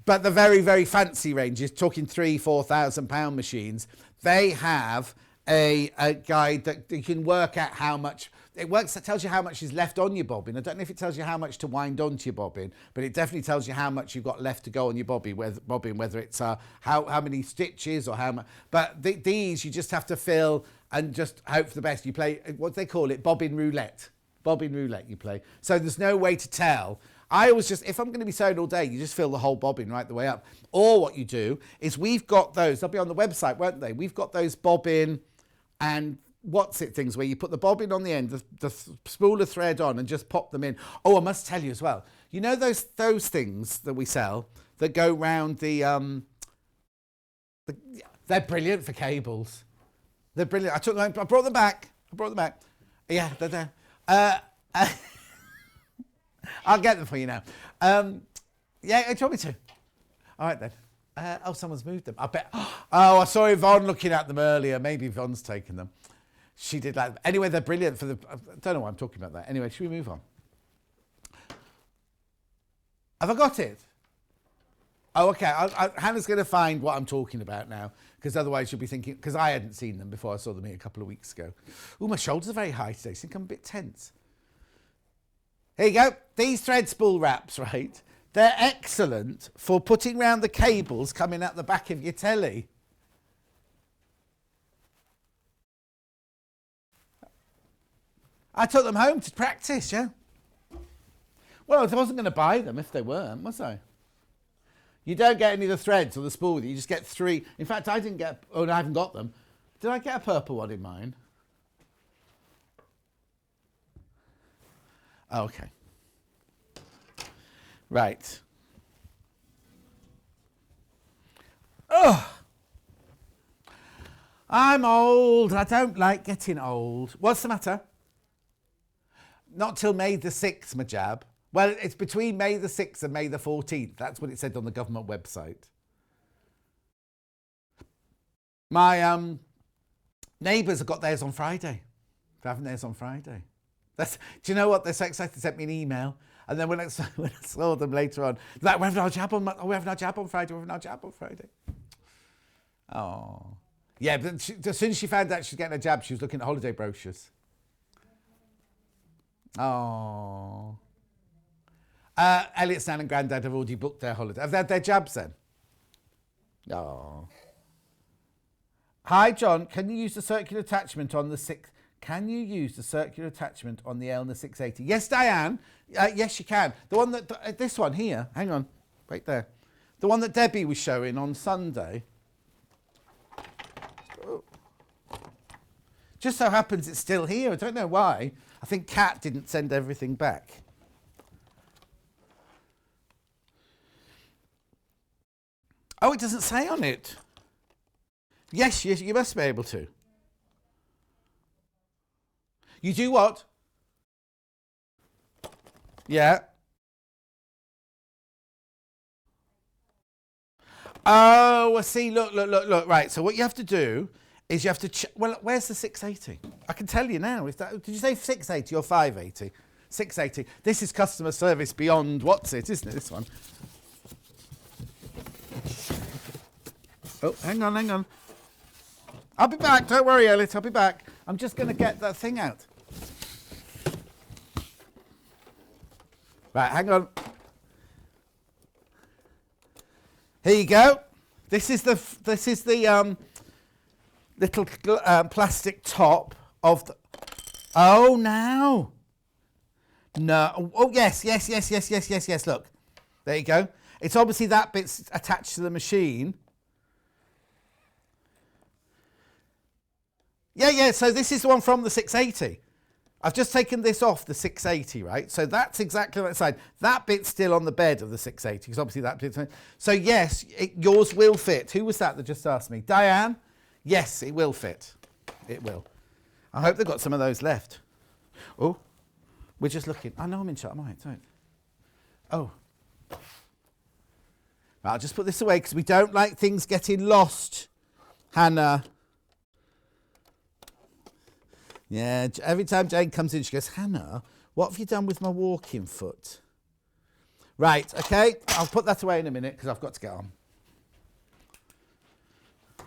but the very, very fancy ranges, talking £3,000-4,000 machines, they have a guide that you can work out how much it works. It tells you how much is left on your bobbin. I don't know if it tells you how much to wind onto your bobbin, but it definitely tells you how much you've got left to go on your bobbin, whether it's how many stitches or how much. But these you just have to fill and just hope for the best. You play what do they call it, bobbin roulette. Bobbin roulette you play. So there's no way to tell. I always just, if I'm going to be sewing all day, you just fill the whole bobbin right the way up. Or what you do is we've got those, they'll be on the website, won't they? We've got those bobbin and what's it things where you put the bobbin on the end, the spool of thread on and just pop them in. Oh, I must tell you as well, you know those things that we sell that go round they're brilliant for cables. They're brilliant. I brought them back. Yeah, they're there. I'll get them for you now. Yeah, do you want me to? All right then. Someone's moved them. I bet. Oh, I saw Yvonne looking at them earlier. Maybe Yvonne's taken them. She did like them. Anyway, they're brilliant for the. I don't know why I'm talking about that. Anyway, should we move on? Have I got it? Oh, okay. Hannah's going to find what I'm talking about now, because otherwise you'll be thinking, because I hadn't seen them before I saw them here a couple of weeks ago. Oh, my shoulders are very high today. I think I'm a bit tense. Here you go. These thread spool wraps, right? They're excellent for putting round the cables coming out the back of your telly. I took them home to practice, yeah. Well, I wasn't going to buy them if they weren't, was I? You don't get any of the threads or the spool with you. You just get 3. In fact, I didn't get... Oh, no, I haven't got them. Did I get a purple one in mine? Oh, okay. Right. Oh, I'm old. I don't like getting old. What's the matter? Not till May the 6th, my jab. Well, it's between May the 6th and May the 14th. That's what it said on the government website. My neighbours have got theirs on Friday. They're having theirs on Friday. Do you know what? They're so excited. They sent me an email. And then when I saw them later on, like, we're having our jab on Friday. Oh. Yeah, but as soon as she found out she was getting a jab, she was looking at holiday brochures. Oh. Elliot's nan and granddad have already booked their holiday. Have they had their jabs then? Oh. Hi, John. Can you use the circular attachment on the 6th? Can you use the circular attachment on the Elna 680? Yes, Diane. Yes, you can. The one that... this one here. Hang on. Right there. The one that Debbie was showing on Sunday. Oh. Just so happens it's still here. I don't know why. I think Kat didn't send everything back. Oh, it doesn't say on it. Yes, you must be able to. You do what? Yeah. Oh, I see. Look. Right. So what you have to do is you have to... well, where's the 680? I can tell you now. Did you say 680 or 580? 680. This is customer service beyond what's it, isn't it, this one? Oh, hang on. I'll be back. Don't worry, Elliot. I'll be back. I'm just going to get that thing out. Right, hang on. Here you go. This is the little plastic top of the... Oh, now. No. Oh, yes. Look. There you go. It's obviously that bit's attached to the machine. Yeah, so this is the one from the 680. I've just taken this off the 680, right? So that's exactly that side. That bit's still on the bed of the 680, because obviously that bit's... So yes, yours will fit. Who was that just asked me? Diane? Yes, it will fit. It will. I hope they've got some of those left. Oh, we're just looking. I know I'm in shot. I'm all right, don't. Oh. Right, I'll just put this away because we don't like things getting lost, Hannah. Yeah, every time Jane comes in, she goes, Hannah, what have you done with my walking foot? Right, okay, I'll put that away in a minute because I've got to get on.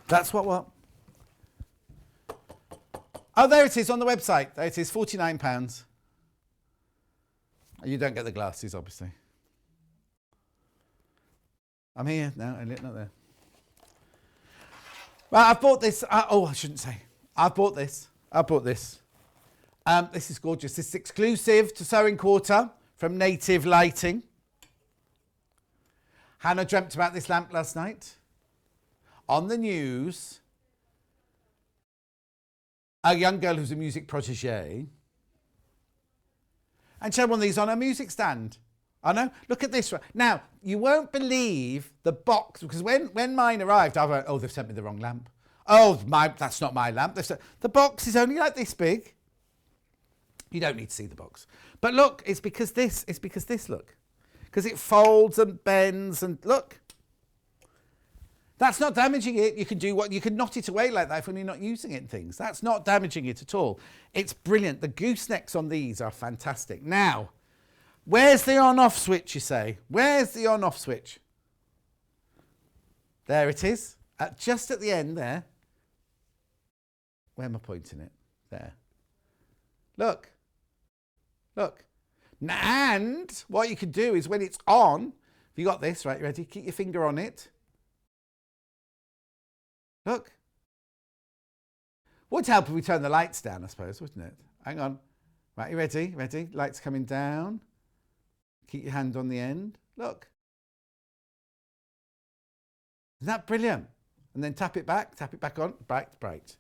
That's what? Oh, there it is on the website. There it is, £49. You don't get the glasses, obviously. I'm here. No, I'm not there. Right, I've bought this. I shouldn't say. I've bought this. This is gorgeous. This is exclusive to Sewing Quarter from Native Lighting. Hannah dreamt about this lamp last night. On the news, a young girl who's a music protege, and she had one of these on her music stand. I know. Look at this. Now, you won't believe the box, because when mine arrived, I went, oh, they've sent me the wrong lamp. Oh, that's not my lamp. The box is only like this big. You don't need to see the box. But look, it's because this, look. Because it folds and bends and look. That's not damaging it. You can knot it away like that when you're not using it and things. That's not damaging it at all. It's brilliant. The goosenecks on these are fantastic. Now, where's the on-off switch, you say? Where's the on-off switch? There it is. Just at the end there. Where am I pointing it? There. Look. And what you can do is when it's on, have you got this, right? You ready? Keep your finger on it. Look. Would help if we turn the lights down, I suppose, wouldn't it? Hang on. Right, you ready? Ready? Lights coming down. Keep your hand on the end. Look. Isn't that brilliant? And then tap it back on. Bright.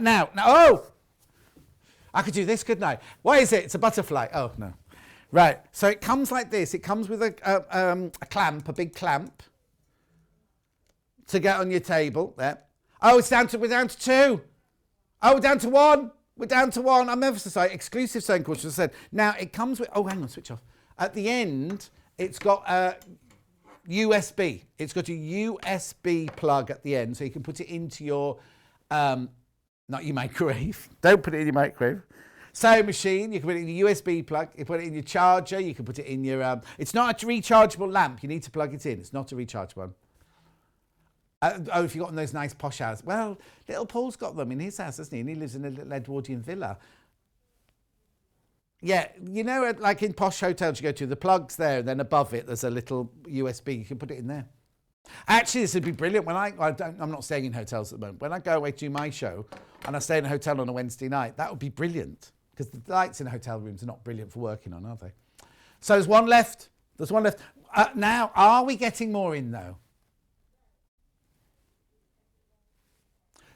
Now, oh! I could do this, couldn't I? What is it? It's a butterfly. Oh, no. Right, so it comes like this. It comes with a clamp, a big clamp, to get on your table. There. Oh, we're down to 2. Oh, we're down to 1. We're down to 1. I'm ever so sorry. Exclusive Sewing Quarter, as I said. Now, it comes with... Oh, hang on, switch off. At the end, it's got USB. It's got a USB plug at the end, so you can put it into your... not your microwave. Don't put it in your microwave. Sewing machine, you can put it in your USB plug. You put it in your charger. You can put it in your... it's not a rechargeable lamp. You need to plug it in. It's not a rechargeable one. If you've got those nice posh houses. Well, little Paul's got them in his house, hasn't he? And he lives in a little Edwardian villa. Yeah, you know, like in posh hotels you go to, the plug's there, and then above it there's a little USB. You can put it in there. Actually, this would be brilliant. I'm not staying in hotels at the moment. When I go away to do my show and I stay in a hotel on a Wednesday night, that would be brilliant, because the lights in hotel rooms are not brilliant for working on, are they? So there's one left. Now, are we getting more in, though?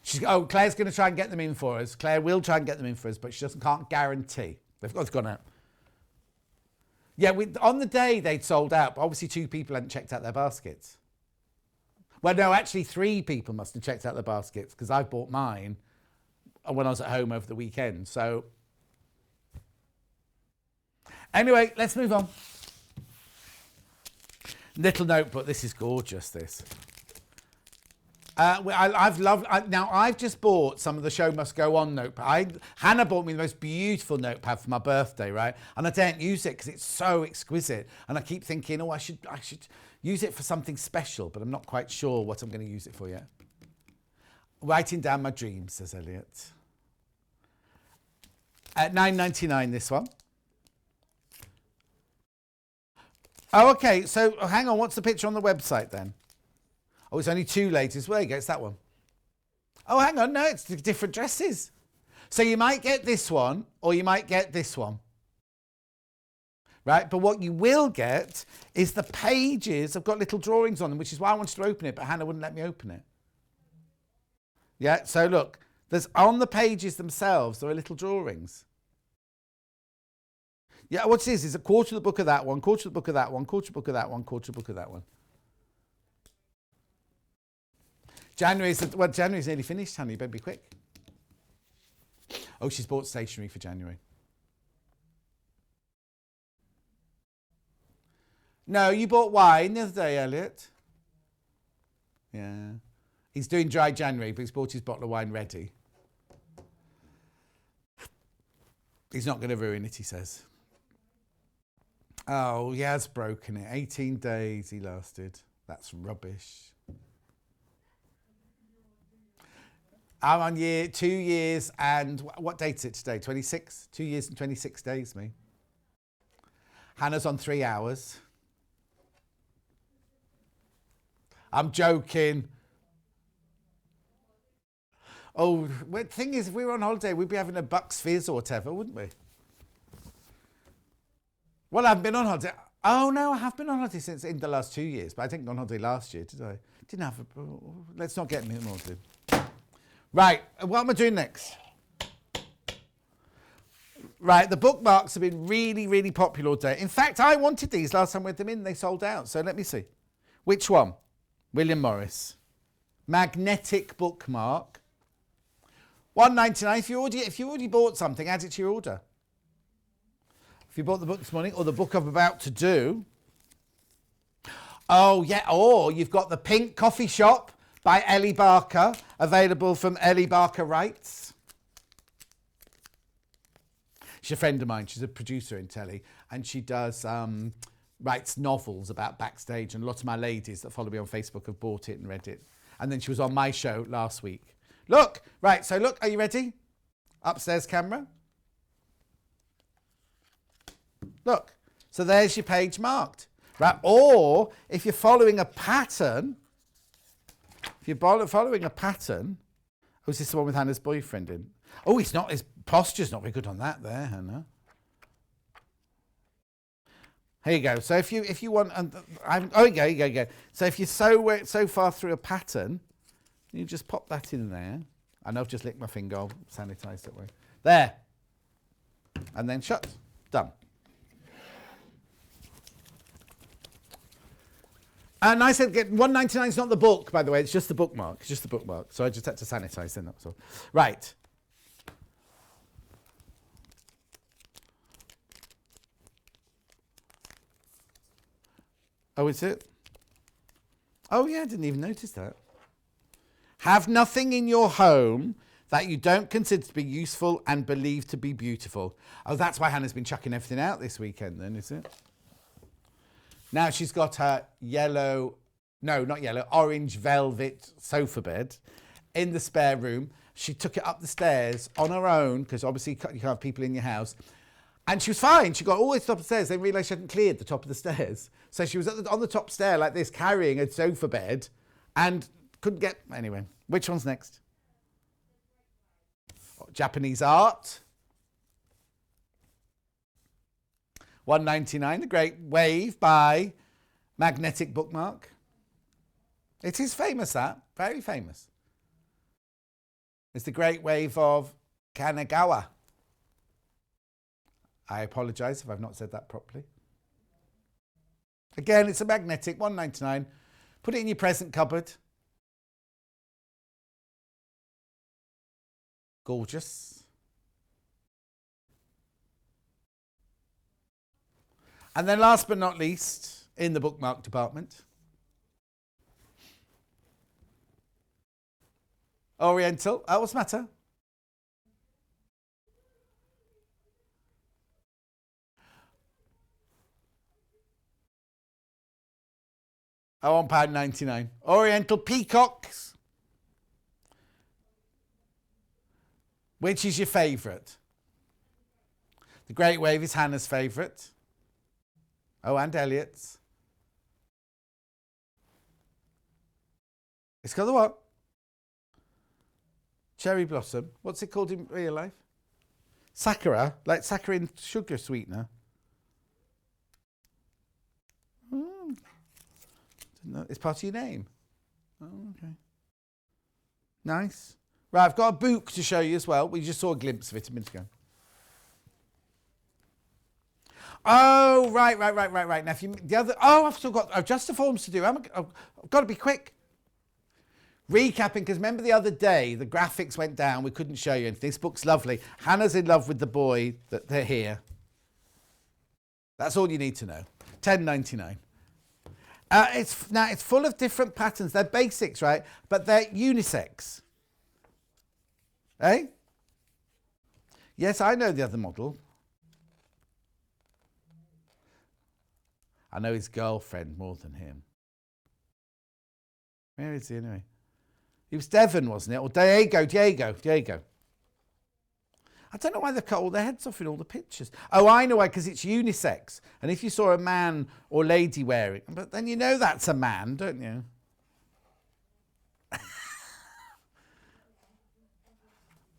Claire's going to try and get them in for us. Claire will try and get them in for us, but she can't guarantee. They've gone out. Yeah, on the day they'd sold out, but obviously 2 people hadn't checked out their baskets. Well, no, actually 3 people must have checked out their baskets, because I bought mine when I was at home over the weekend. So, anyway, let's move on. Little notebook. This is gorgeous, this. Now I've just bought some of the Show Must Go On notepad. Hannah bought me the most beautiful notepad for my birthday, right? And I don't use it because it's so exquisite. And I keep thinking, oh, I should use it for something special, but I'm not quite sure what I'm going to use it for yet. Writing down my dreams, says Elliot. At $9.99, this one. Oh, okay. So hang on. What's the picture on the website then? Oh, it's only 2 ladies. Well, there you go. It's that one. Oh, hang on. No, it's different dresses. So you might get this one or you might get this one. Right? But what you will get is the pages have got little drawings on them, which is why I wanted to open it, but Hannah wouldn't let me open it. Yeah, so look. There's on the pages themselves, there are little drawings. Yeah, what it is a quarter of the book of that one, quarter of the book of that one, quarter of the book of that one, quarter of the book of that one. January's nearly finished, honey. You better be quick. Oh, she's bought stationery for January. No, you bought wine the other day, Elliot. Yeah. He's doing dry January, but he's bought his bottle of wine ready. He's not going to ruin it, he says. Oh, he has broken it. 18 days he lasted. That's rubbish. I'm on 2 years and what date is it today? 26? 2 years and 26 days, me. Hannah's on 3 hours. I'm joking. Oh, the thing is, if we were on holiday, we'd be having a Bucks Fizz or whatever, wouldn't we? Well, I haven't been on holiday. Oh, no, I have been on holiday since in the last 2 years, but I didn't go on holiday last year, did I? Didn't have a... Let's not get me involved. Right, what am I doing next? Right, the bookmarks have been really, really popular all day. In fact, I wanted these last time we had them in. They sold out. So let me see. Which one? William Morris. Magnetic bookmark. $1.99. If you already bought something, add it to your order. If you bought the book this morning or the book I'm about to do. Oh, yeah. Or you've got The Pink Coffee Shop by Ellie Barker, available from Ellie Barker Writes. She's a friend of mine. She's a producer in telly, and she does writes novels about backstage, and lots of my ladies that follow me on Facebook have bought it and read it. And then she was on my show last week. Look, right, so look, are you ready? Upstairs camera. Look, so there's your page marked. Right, or if you're following a pattern, oh, is this the one with Hannah's boyfriend in? Oh, his posture's not very good on that there, Hannah. Here you go. So if you want, you go. So if you're so far through a pattern, you just pop that in there. And I've just licked my finger. I'll sanitize that way. There. And then shut. Done. And I said, $1.99 is not the book, by the way. It's just the bookmark. It's just the bookmark. So I just had to sanitize then. That's all. Right. Oh, is it? Oh, yeah, I didn't even notice that. Have nothing in your home that you don't consider to be useful and believe to be beautiful. Oh, that's why Hannah's been chucking everything out this weekend then, is it? Now she's got her orange velvet sofa bed in the spare room. She took it up the stairs on her own, because obviously you can't have people in your house. And she was fine. She got all the way to the top of the stairs. Then realised she hadn't cleared the top of the stairs. So she was on the top stair like this, carrying a sofa bed, and couldn't get... Anyway, which one's next? Oh, Japanese art. $1.99, The Great Wave by Magnetic Bookmark. It is famous, that. Very famous. It's The Great Wave of Kanagawa. I apologise if I've not said that properly. Again, it's a magnetic, $1.99. Put it in your present cupboard. Gorgeous. And then last but not least, in the bookmark department, Oriental. Oh, what's the matter? Oh, £1.99. Oriental peacocks. Which is your favourite? The Great Wave is Hannah's favourite. Oh, and Elliot's. It's got the what? Cherry blossom. What's it called in real life? Sakura, like saccharin sugar sweetener. Didn't know. It's part of your name. Oh, okay. Nice. Right, I've got a book to show you as well. We just saw a glimpse of it a minute ago. Oh, right. Now, if you I've still got Adjustiforms to do. I've got to be quick. Recapping, because remember the other day the graphics went down. We couldn't show you anything. This book's lovely. Hannah's in love with the boy that they're here. That's all you need to know. £10.99. It's full of different patterns. They're basics, right? But they're unisex. Eh? Yes, I know the other model. I know his girlfriend more than him. Where is he anyway? He was Devon, wasn't it? Or Diego. I don't know why they've cut all their heads off in all the pictures. Oh, I know why, because it's unisex. And if you saw a man or lady wearing it, but then you know that's a man, don't you?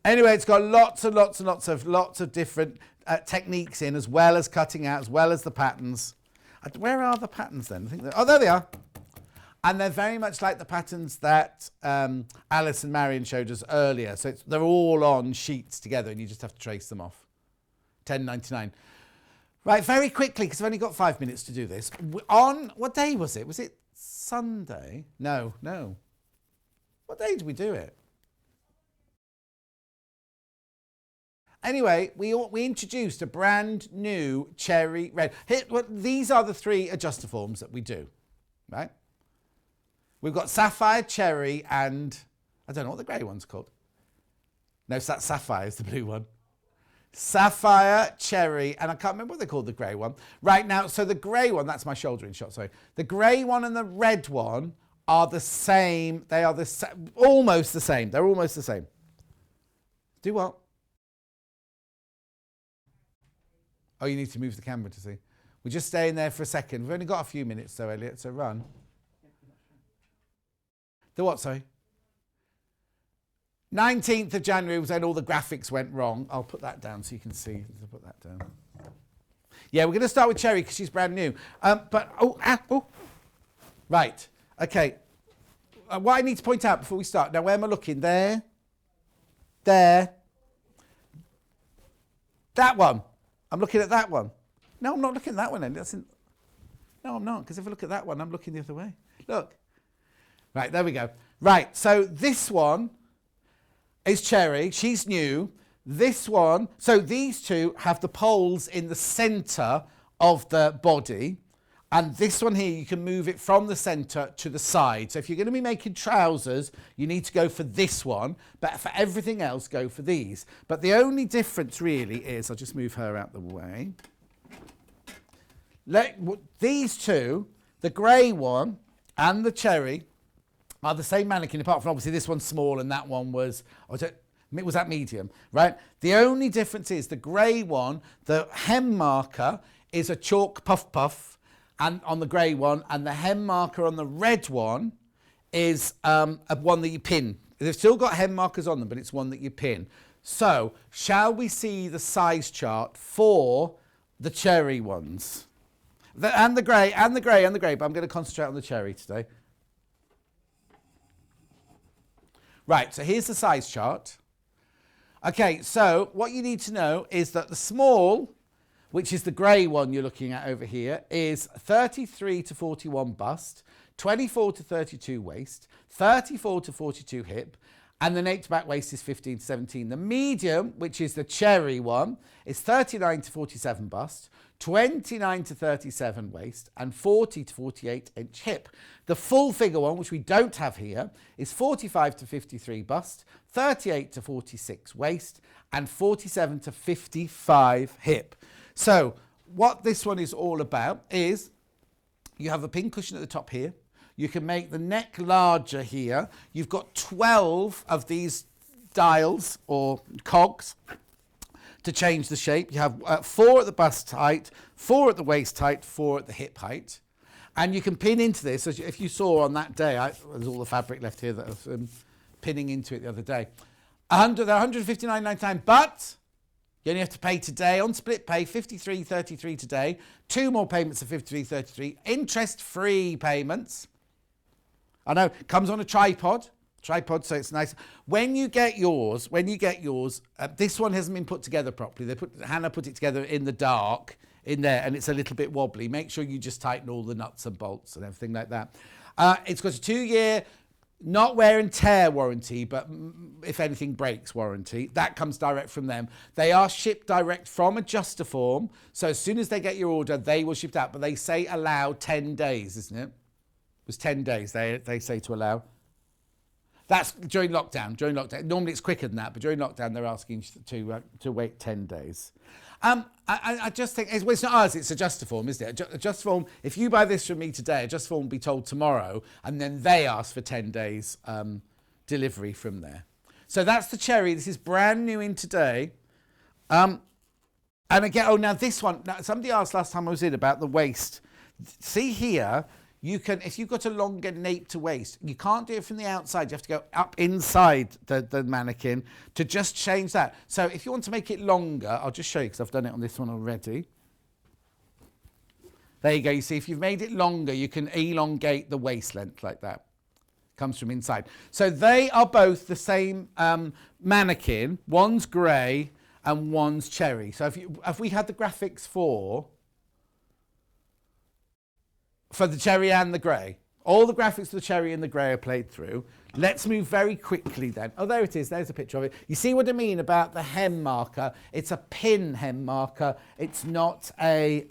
Anyway, it's got lots and lots of different techniques in, as well as cutting out, as well as the patterns. Where are the patterns then? I think oh, there they are. And they're very much like the patterns that Allison Maryon showed us earlier. So they're all on sheets together and you just have to trace them off. £10.99. Right, very quickly, because I've only got 5 minutes to do this. On, what day was it? Was it Sunday? No. What day did we do it? Anyway, we introduced a brand new cherry red. These are the 3 Adjustiforms that we do, right? We've got sapphire, cherry, and I don't know what the grey one's called. No, that's sapphire is the blue one. Sapphire, cherry, and I can't remember what they called the grey one. Right now, so the grey one, that's my shouldering shot, sorry. The grey one and the red one are the same. They are almost the same. They're almost the same. Do what? Oh, you need to move the camera to see. We're just staying there for a second. We've only got a few minutes though, Elliot, so run. The what, sorry? 19th of January was when all the graphics went wrong. I'll put that down so you can see. I'll put that down. Yeah, we're going to start with Cherry because she's brand new. Right, okay. What I need to point out before we start. Now, where am I looking? There. That one. I'm looking at that one. No, I'm not looking at that one. No, I'm not, because if I look at that one, I'm looking the other way. Look. Right, there we go. Right, so this one is Cherry. She's new. This one, so these two have the poles in the centre of the body. And this one here, you can move it from the centre to the side. So if you're going to be making trousers, you need to go for this one. But for everything else, go for these. But the only difference really is, I'll just move her out the way. These two, the grey one and the cherry, are the same mannequin, apart from obviously this one's small and that one was that medium, right? The only difference is the grey one, the hem marker is a chalk puff and on the grey one, and the hem marker on the red one is one that you pin. They've still got hem markers on them, but it's one that you pin. So, shall we see the size chart for the cherry ones? And the grey, but I'm going to concentrate on the cherry today. Right, so here's the size chart. Okay, so what you need to know is that the small, which is the grey one you're looking at over here, is 33 to 41 bust, 24 to 32 waist, 34 to 42 hip, And the nape to back waist is 15 to 17. The medium, which is the cherry one, is 39 to 47 bust, 29 to 37 waist, and 40 to 48 inch hip. The full figure one, which we don't have here, is 45 to 53 bust, 38 to 46 waist, and 47 to 55 hip. So what this one is all about is you have a pin cushion at the top here. You can make the neck larger here. You've got 12 of these dials or cogs to change the shape. You have 4 at the bust height, 4 at the waist height, 4 at the hip height. And you can pin into this, as if you saw on that day, there's all the fabric left here that I was pinning into it the other day. They're $159.99, but you only have to pay today on split pay, $53.33 today. 2 more payments of $53.33, interest-free payments. I know, comes on a tripod, so it's nice. When you get yours, this one hasn't been put together properly. Hannah put it together in the dark, in there, and it's a little bit wobbly. Make sure you just tighten all the nuts and bolts and everything like that. It's got a 2-year, not wear and tear warranty, but if anything breaks warranty. That comes direct from them. They are shipped direct from Adjustaform, so as soon as they get your order, they will ship it out, but they say allow 10 days, isn't it? It was 10 days they say to allow. That's during lockdown. Normally it's quicker than that, but during lockdown they're asking to wait 10 days. I just think, it's not ours, it's Adjustaform, isn't it? Adjustaform, if you buy this from me today, Adjustaform will be told tomorrow, and then they ask for 10 days delivery from there. So that's the cherry. This is brand new in today. And again, now this one, now somebody asked last time I was in about the waist. See here, you can, if you've got a longer nape to waist, you can't do it from the outside. You have to go up inside the mannequin to just change that. So if you want to make it longer, I'll just show you because I've done it on this one already. There you go. You see, if you've made it longer, you can elongate the waist length like that. Comes from inside. So they are both the same mannequin. One's grey and one's cherry. So if we had the graphics for the cherry and the grey. All the graphics for the cherry and the grey are played through. Let's move very quickly then. Oh, there it is. There's a picture of it. You see what I mean about the hem marker? It's a pin hem marker. It's not a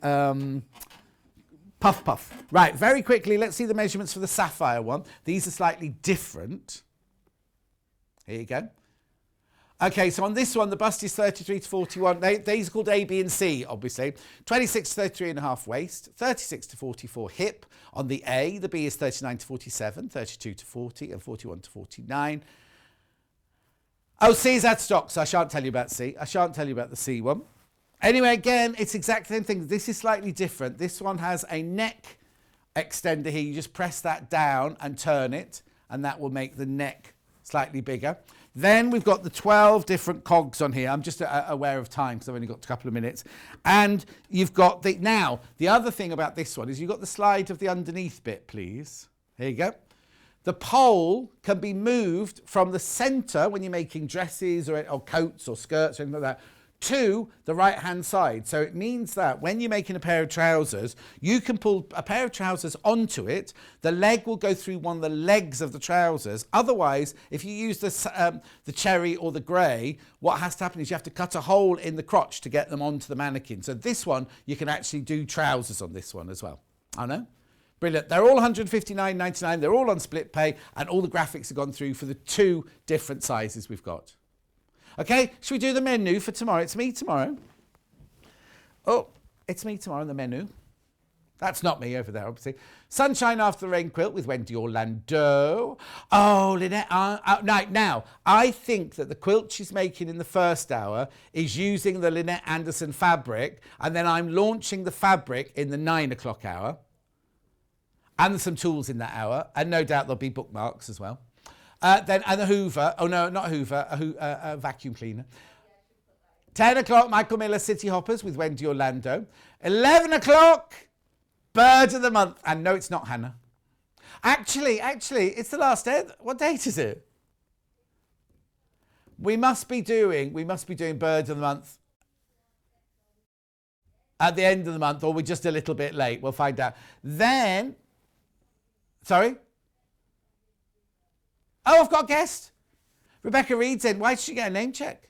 puff. Right, very quickly, let's see the measurements for the sapphire one. These are slightly different. Here you go. Okay, so on this one, the bust is 33 to 41. These are called A, B and C, obviously. 26 to 33 and a half waist, 36 to 44 hip. On the A, the B is 39 to 47, 32 to 40 and 41 to 49. Oh, C's out of stock, so I shan't tell you about C. I shan't tell you about the C one. Anyway, again, it's exactly the same thing. This is slightly different. This one has a neck extender here. You just press that down and turn it, and that will make the neck slightly bigger. Then we've got the 12 different cogs on here. I'm just aware of time because I've only got a couple of minutes. And you've got the other thing about this one is you've got the slide of the underneath bit, please. Here you go. The pole can be moved from the centre when you're making dresses or coats or skirts or anything like that to the right hand side. So it means that when you're making a pair of trousers, you can pull a pair of trousers onto it. The leg will go through one of the legs of the trousers. Otherwise, if you use the cherry or the grey, what has to happen is you have to cut a hole in the crotch to get them onto the mannequin. So this one, you can actually do trousers on this one as well. I know. Brilliant. They're all $159.99. They're all on split pay, and all the graphics have gone through for the 2 different sizes we've got. Okay, should we do the menu for tomorrow? It's me tomorrow. Oh, it's me tomorrow in the menu. That's not me over there, obviously. Sunshine After the Rain quilt with Wendy Orlando. Oh, Lynette. Now, I think that the quilt she's making in the first hour is using the Lynette Anderson fabric, and then I'm launching the fabric in the 9 o'clock hour. And there's some tools in that hour, and no doubt there'll be bookmarks as well. Then a Hoover, oh no, not a Hoover, a vacuum cleaner. 10 o'clock, Michael Miller City Hoppers with Wendy Orlando. 11 o'clock, Bird of the Month. And no, it's not Hannah. Actually, it's the last day. What date is it? We must be doing Bird of the Month at the end of the month, or we're just a little bit late. We'll find out. Then, sorry? Oh, I've got a guest. Rebecca Reed's in. Why did she get a name check?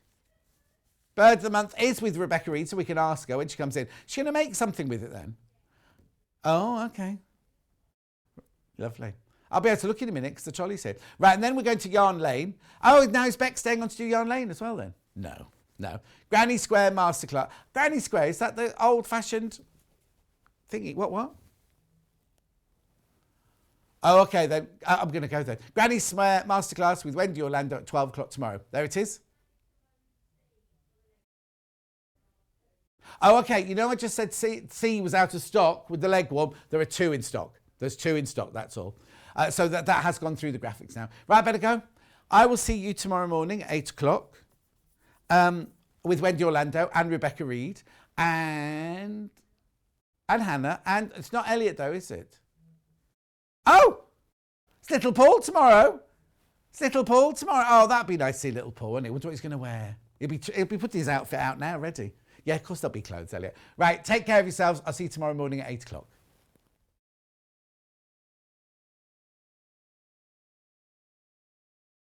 Bird of the month is with Rebecca Reed, so we can ask her when she comes in. She's going to make something with it then. Oh, okay. Lovely. I'll be able to look in a minute because the trolley's here. Right, and then we're going to Yarn Lane. Oh, now is Beck staying on to do Yarn Lane as well then? No. Granny Square Masterclass. Granny Square, is that the old-fashioned thingy? What? Oh, okay, then. I'm going to go then. Granny Square Masterclass with Wendy Orlando at 12 o'clock tomorrow. There it is. Oh, okay, you know I just said C was out of stock with the leg warm. There are 2 in stock. There's 2 in stock, that's all. So that has gone through the graphics now. Right, I better go. I will see you tomorrow morning at 8 o'clock with Wendy Orlando and Rebecca Reed and Hannah. And it's not Elliot though, is it? Oh! It's little Paul tomorrow. Oh, that'd be nice to see little Paul, wouldn't it? Wonder what he's going to wear. He'll be putting his outfit out now, ready. Yeah, of course there'll be clothes, Elliot. Right, take care of yourselves. I'll see you tomorrow morning at 8 o'clock.